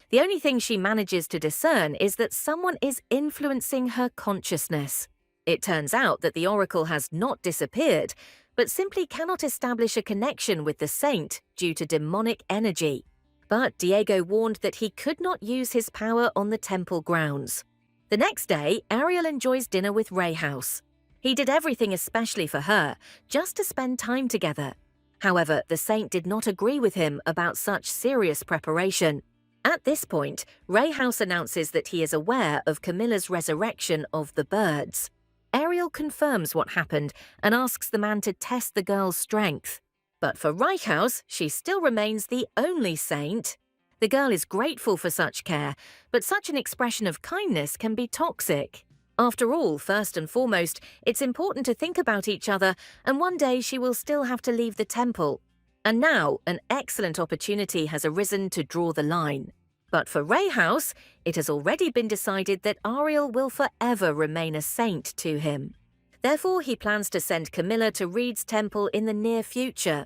The only thing she manages to discern is that someone is influencing her consciousness. It turns out that the oracle has not disappeared, but simply cannot establish a connection with the saint due to demonic energy. But Diego warned that he could not use his power on the temple grounds. The next day, Ariel enjoys dinner with Rayhouse. He did everything especially for her, just to spend time together. However, the saint did not agree with him about such serious preparation. At this point, Rayhouse announces that he is aware of Camilla's resurrection of the birds. Ariel confirms what happened and asks the man to test the girl's strength. But for Reichhaus, she still remains the only saint. The girl is grateful for such care, but such an expression of kindness can be toxic. After all, first and foremost, it's important to think about each other, and one day she will still have to leave the temple. And now, an excellent opportunity has arisen to draw the line. But for Rayhouse, it has already been decided that Ariel will forever remain a saint to him. Therefore, he plans to send Camilla to Reed's temple in the near future.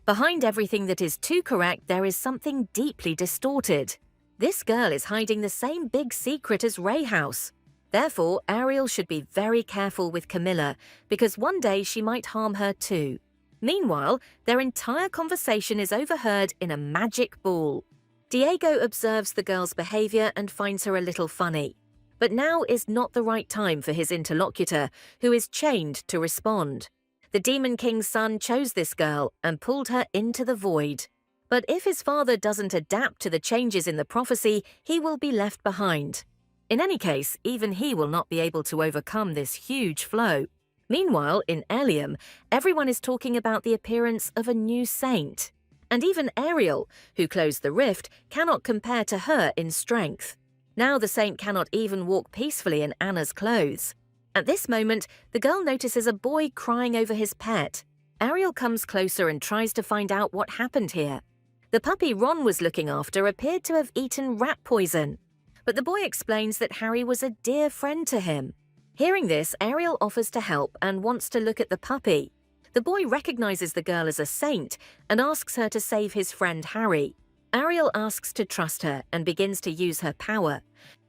Behind everything that is too correct, there is something deeply distorted. This girl is hiding the same big secret as Rayhouse. Therefore, Ariel should be very careful with Camilla, because one day she might harm her too. Meanwhile, their entire conversation is overheard in a magic ball. Diego observes the girl's behavior and finds her a little funny. But now is not the right time for his interlocutor, who is chained to respond. The Demon King's son chose this girl and pulled her into the void. But if his father doesn't adapt to the changes in the prophecy, he will be left behind. In any case, even he will not be able to overcome this huge flow. Meanwhile, in Elium, everyone is talking about the appearance of a new saint. And even Ariel, who closed the rift, cannot compare to her in strength. Now the saint cannot even walk peacefully in Anna's clothes. At this moment, the girl notices a boy crying over his pet. Ariel comes closer and tries to find out what happened here. The puppy Ron was looking after appeared to have eaten rat poison. But the boy explains that Harry was a dear friend to him. Hearing this, Ariel offers to help and wants to look at the puppy. The boy recognizes the girl as a saint and asks her to save his friend Harry. Ariel asks to trust her and begins to use her power.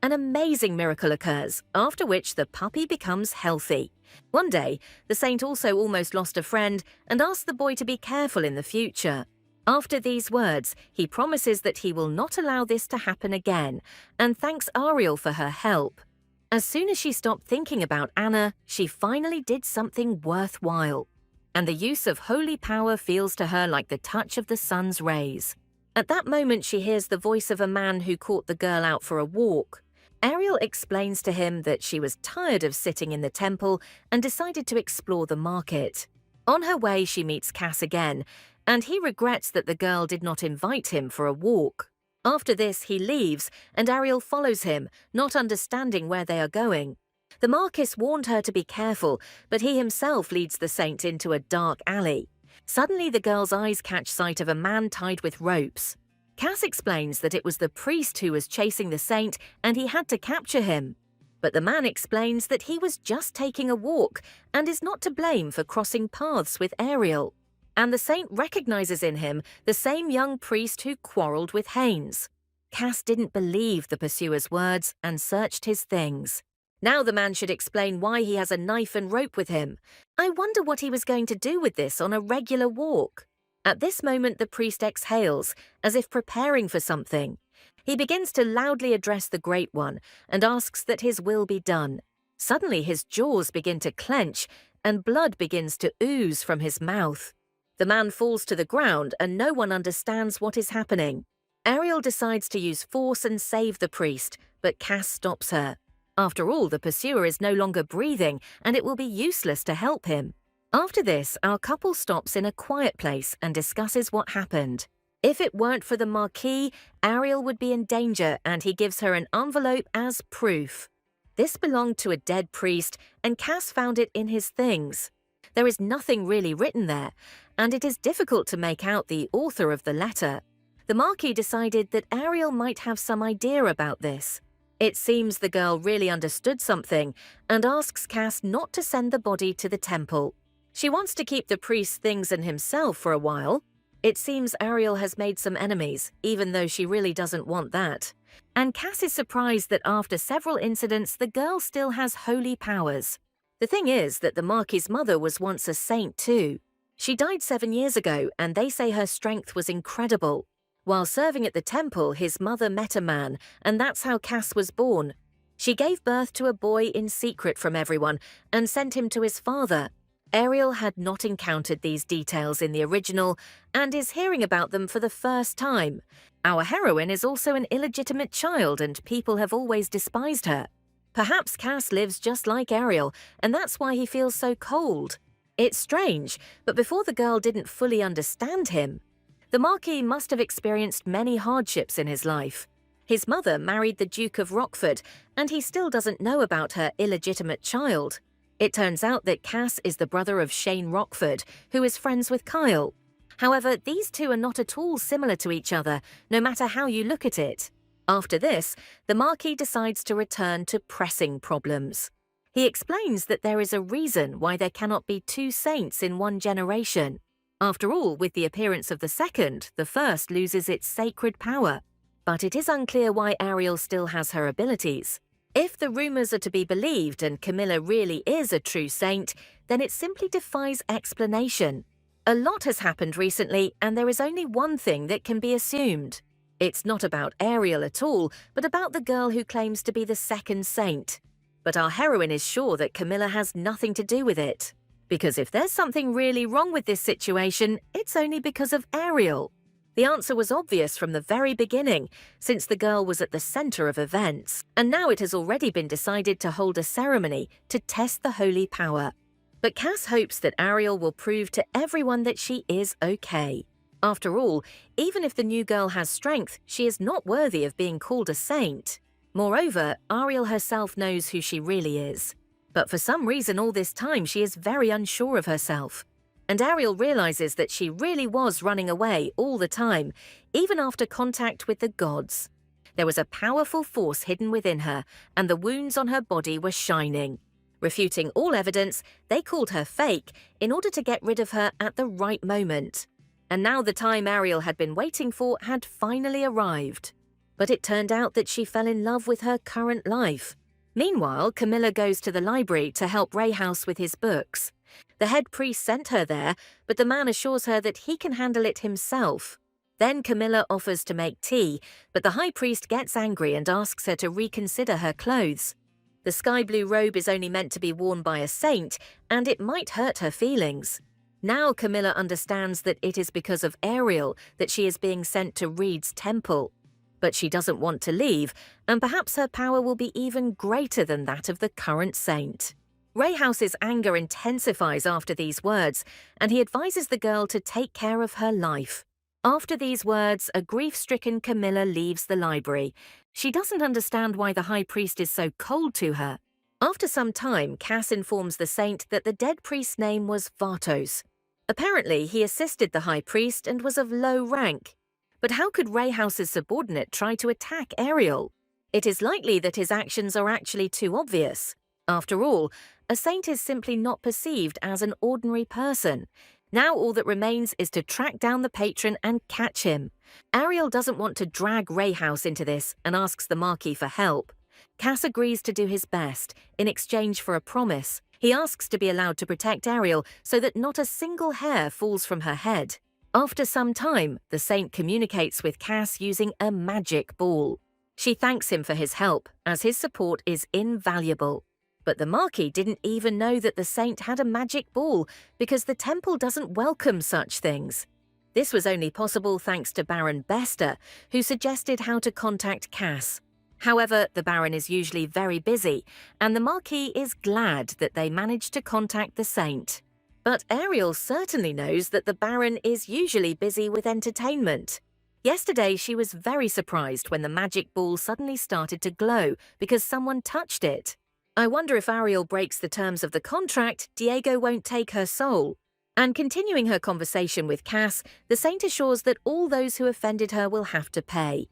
An amazing miracle occurs, after which the puppy becomes healthy. One day, the saint also almost lost a friend and asks the boy to be careful in the future. After these words, he promises that he will not allow this to happen again and thanks Ariel for her help. As soon as she stopped thinking about Anna, she finally did something worthwhile. And the use of holy power feels to her like the touch of the sun's rays. At that moment, she hears the voice of a man who caught the girl out for a walk. Ariel explains to him that she was tired of sitting in the temple and decided to explore the market. On her way, she meets Cass again, and he regrets that the girl did not invite him for a walk. After this, he leaves, and Ariel follows him, not understanding where they are going. The Marquis warned her to be careful, but he himself leads the saint into a dark alley. Suddenly, the girl's eyes catch sight of a man tied with ropes. Cass explains that it was the priest who was chasing the saint and he had to capture him. But the man explains that he was just taking a walk and is not to blame for crossing paths with Ariel. And the saint recognizes in him the same young priest who quarreled with Haynes. Cass didn't believe the pursuer's words and searched his things. Now the man should explain why he has a knife and rope with him. I wonder what he was going to do with this on a regular walk. At this moment, the priest exhales, as if preparing for something. He begins to loudly address the Great One and asks that his will be done. Suddenly, his jaws begin to clench and blood begins to ooze from his mouth. The man falls to the ground and no one understands what is happening. Ariel decides to use force and save the priest, but Cass stops her. After all, the pursuer is no longer breathing and it will be useless to help him. After this, our couple stops in a quiet place and discusses what happened. If it weren't for the Marquis, Ariel would be in danger and he gives her an envelope as proof. This belonged to a dead priest and Cass found it in his things. There is nothing really written there, and it is difficult to make out the author of the letter. The Marquis decided that Ariel might have some idea about this. It seems the girl really understood something and asks Cass not to send the body to the temple. She wants to keep the priest's things and himself for a while. It seems Ariel has made some enemies, even though she really doesn't want that. And Cass is surprised that after several incidents, the girl still has holy powers. The thing is that the Marquis's mother was once a saint too. She died 7 years ago, and they say her strength was incredible. While serving at the temple, his mother met a man, and that's how Cass was born. She gave birth to a boy in secret from everyone and sent him to his father. Ariel had not encountered these details in the original and is hearing about them for the first time. Our heroine is also an illegitimate child, and people have always despised her. Perhaps Cass lives just like Ariel, and that's why he feels so cold. It's strange, but before the girl didn't fully understand him. The Marquis must have experienced many hardships in his life. His mother married the Duke of Rockford, and he still doesn't know about her illegitimate child. It turns out that Cass is the brother of Shane Rockford, who is friends with Kyle. However, these two are not at all similar to each other, no matter how you look at it. After this, the Marquis decides to return to pressing problems. He explains that there is a reason why there cannot be two saints in one generation. After all, with the appearance of the second, the first loses its sacred power. But it is unclear why Ariel still has her abilities. If the rumors are to be believed and Camilla really is a true saint, then it simply defies explanation. A lot has happened recently, and there is only one thing that can be assumed. It's not about Ariel at all, but about the girl who claims to be the second saint. But our heroine is sure that Camilla has nothing to do with it. Because if there's something really wrong with this situation, it's only because of Ariel. The answer was obvious from the very beginning, since the girl was at the center of events, and now it has already been decided to hold a ceremony to test the holy power. But Cass hopes that Ariel will prove to everyone that she is okay. After all, even if the new girl has strength, she is not worthy of being called a saint. Moreover, Ariel herself knows who she really is. But for some reason all this time she is very unsure of herself. And Ariel realizes that she really was running away all the time, even after contact with the gods. There was a powerful force hidden within her, and the wounds on her body were shining. Refuting all evidence, they called her fake in order to get rid of her at the right moment. And now the time Ariel had been waiting for had finally arrived. But it turned out that she fell in love with her current life. Meanwhile, Camilla goes to the library to help Rayhouse with his books. The head priest sent her there, but the man assures her that he can handle it himself. Then Camilla offers to make tea, but the high priest gets angry and asks her to reconsider her clothes. The sky blue robe is only meant to be worn by a saint, and it might hurt her feelings. Now Camilla understands that it is because of Ariel that she is being sent to Reed's temple. But she doesn't want to leave, and perhaps her power will be even greater than that of the current saint. Rayhouse's anger intensifies after these words, and he advises the girl to take care of her life. After these words, a grief-stricken Camilla leaves the library. She doesn't understand why the high priest is so cold to her. After some time, Cass informs the saint that the dead priest's name was Vartos. Apparently, he assisted the high priest and was of low rank. But how could Rayhouse's subordinate try to attack Ariel? It is likely that his actions are actually too obvious. After all, a saint is simply not perceived as an ordinary person. Now all that remains is to track down the patron and catch him. Ariel doesn't want to drag Rayhouse into this and asks the Marquis for help. Cass agrees to do his best in exchange for a promise. He asks to be allowed to protect Ariel so that not a single hair falls from her head. After some time, the saint communicates with Cass using a magic ball. She thanks him for his help, as his support is invaluable. But the Marquis didn't even know that the saint had a magic ball because the temple doesn't welcome such things. This was only possible thanks to Baron Bester, who suggested how to contact Cass. However, the Baron is usually very busy, and the Marquis is glad that they managed to contact the saint. But Ariel certainly knows that the Baron is usually busy with entertainment. Yesterday, she was very surprised when the magic ball suddenly started to glow because someone touched it. I wonder if Ariel breaks the terms of the contract, Diego won't take her soul. And continuing her conversation with Cass, the saint assures that all those who offended her will have to pay.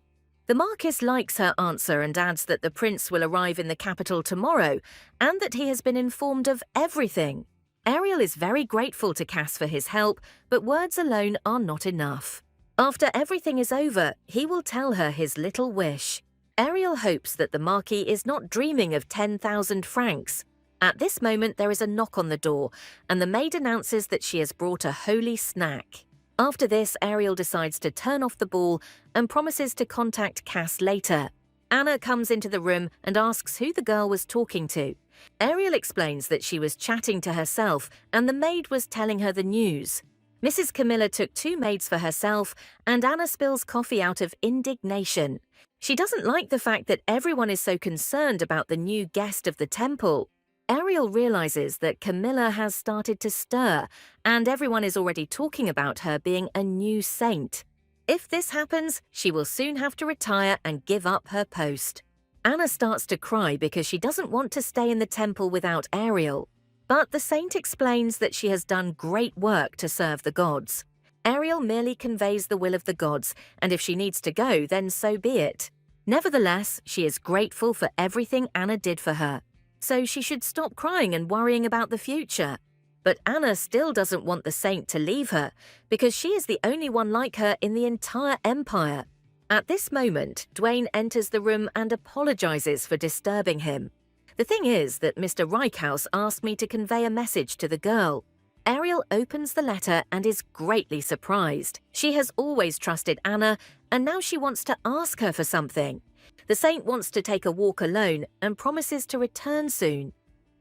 The Marquis likes her answer and adds that the prince will arrive in the capital tomorrow and that he has been informed of everything. Ariel is very grateful to Cass for his help, but words alone are not enough. After everything is over, he will tell her his little wish. Ariel hopes that the Marquis is not dreaming of 10,000 francs. At this moment, there is a knock on the door, and the maid announces that she has brought a holy snack. After this, Ariel decides to turn off the ball and promises to contact Cass later. Anna comes into the room and asks who the girl was talking to. Ariel explains that she was chatting to herself and the maid was telling her the news. Mrs. Camilla took 2 maids for herself, and Anna spills coffee out of indignation. She doesn't like the fact that everyone is so concerned about the new guest of the temple. Ariel realizes that Camilla has started to stir, and everyone is already talking about her being a new saint. If this happens, she will soon have to retire and give up her post. Anna starts to cry because she doesn't want to stay in the temple without Ariel. But the saint explains that she has done great work to serve the gods. Ariel merely conveys the will of the gods, and if she needs to go, then so be it. Nevertheless, she is grateful for everything Anna did for her. So she should stop crying and worrying about the future. But Anna still doesn't want the saint to leave her, because she is the only one like her in the entire empire. At this moment, Dwayne enters the room and apologizes for disturbing him. The thing is that Mr. Reichhaus asked me to convey a message to the girl. Ariel opens the letter and is greatly surprised. She has always trusted Anna, and now she wants to ask her for something. The saint wants to take a walk alone and promises to return soon.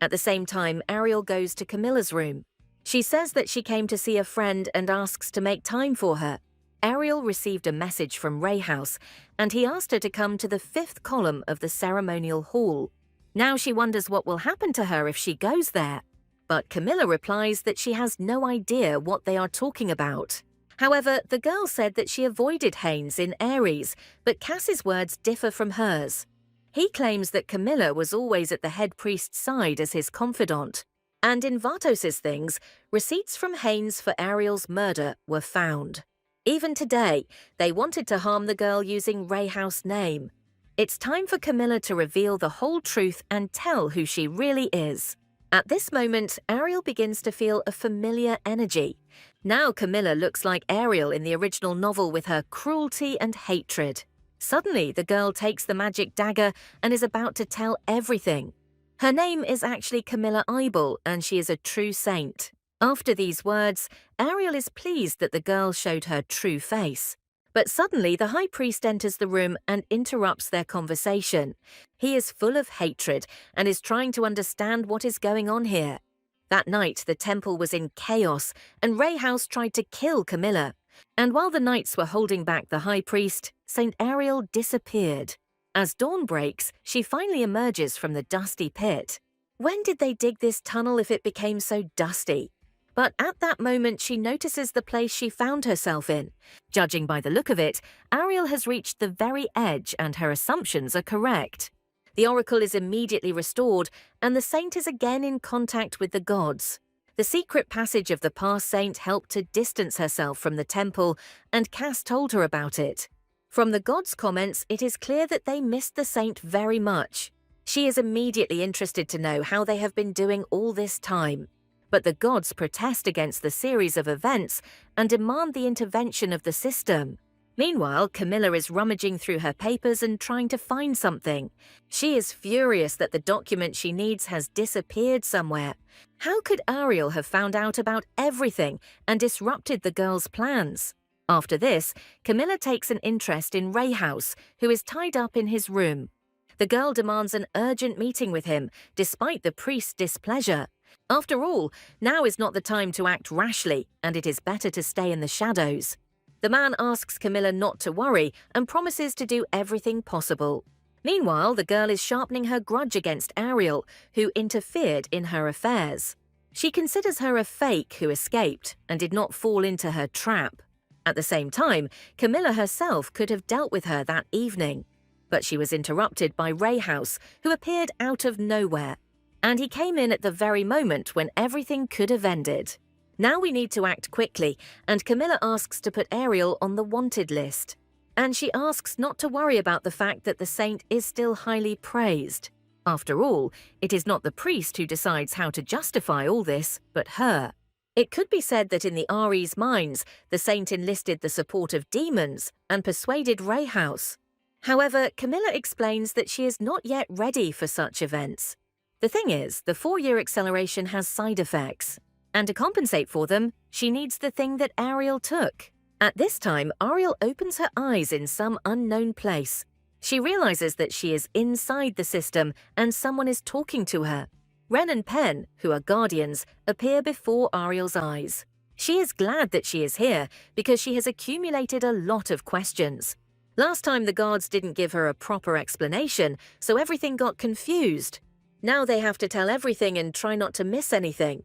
At the same time, Ariel goes to Camilla's room. She says that she came to see a friend and asks to make time for her. Ariel received a message from Reichhaus, and he asked her to come to the 5th column of the ceremonial hall. Now she wonders what will happen to her if she goes there. But Camilla replies that she has no idea what they are talking about. However, the girl said that she avoided Haynes in Aries, but Cass's words differ from hers. He claims that Camilla was always at the head priest's side as his confidant. And in Vartos's things, receipts from Haynes for Ariel's murder were found. Even today, they wanted to harm the girl using Reichhaus' name. It's time for Camilla to reveal the whole truth and tell who she really is. At this moment, Ariel begins to feel a familiar energy. Now Camilla looks like Ariel in the original novel with her cruelty and hatred. Suddenly, the girl takes the magic dagger and is about to tell everything. Her name is actually Camilla Eibel, and she is a true saint. After these words, Ariel is pleased that the girl showed her true face. But suddenly, the high priest enters the room and interrupts their conversation. He is full of hatred and is trying to understand what is going on here. That night, the temple was in chaos, and Reichhaus tried to kill Camilla. And while the knights were holding back the high priest, Saint Ariel disappeared. As dawn breaks, she finally emerges from the dusty pit. When did they dig this tunnel if it became so dusty? But at that moment, she notices the place she found herself in. Judging by the look of it, Ariel has reached the very edge and her assumptions are correct. The oracle is immediately restored, and the saint is again in contact with the gods. The secret passage of the past saint helped to distance herself from the temple, and Cass told her about it. From the gods' comments, it is clear that they missed the saint very much. She is immediately interested to know how they have been doing all this time. But the gods protest against the series of events and demand the intervention of the system. Meanwhile, Camilla is rummaging through her papers and trying to find something. She is furious that the document she needs has disappeared somewhere. How could Ariel have found out about everything and disrupted the girl's plans? After this, Camilla takes an interest in Reichhaus, who is tied up in his room. The girl demands an urgent meeting with him, despite the priest's displeasure. After all, now is not the time to act rashly, and it is better to stay in the shadows. The man asks Camilla not to worry and promises to do everything possible. Meanwhile, the girl is sharpening her grudge against Ariel, who interfered in her affairs. She considers her a fake who escaped and did not fall into her trap. At the same time, Camilla herself could have dealt with her that evening. But she was interrupted by Reichhaus, who appeared out of nowhere. And he came in at the very moment when everything could have ended. Now we need to act quickly, and Camilla asks to put Ariel on the wanted list. And she asks not to worry about the fact that the saint is still highly praised. After all, it is not the priest who decides how to justify all this, but her. It could be said that in the Ari's minds, the saint enlisted the support of demons and persuaded Ray House. However, Camilla explains that she is not yet ready for such events. The thing is, the 4-year acceleration has side effects, and to compensate for them, she needs the thing that Ariel took. At this time, Ariel opens her eyes in some unknown place. She realizes that she is inside the system and someone is talking to her. Ren and Pen, who are guardians, appear before Ariel's eyes. She is glad that she is here because she has accumulated a lot of questions. Last time the guards didn't give her a proper explanation, so everything got confused. Now they have to tell everything and try not to miss anything.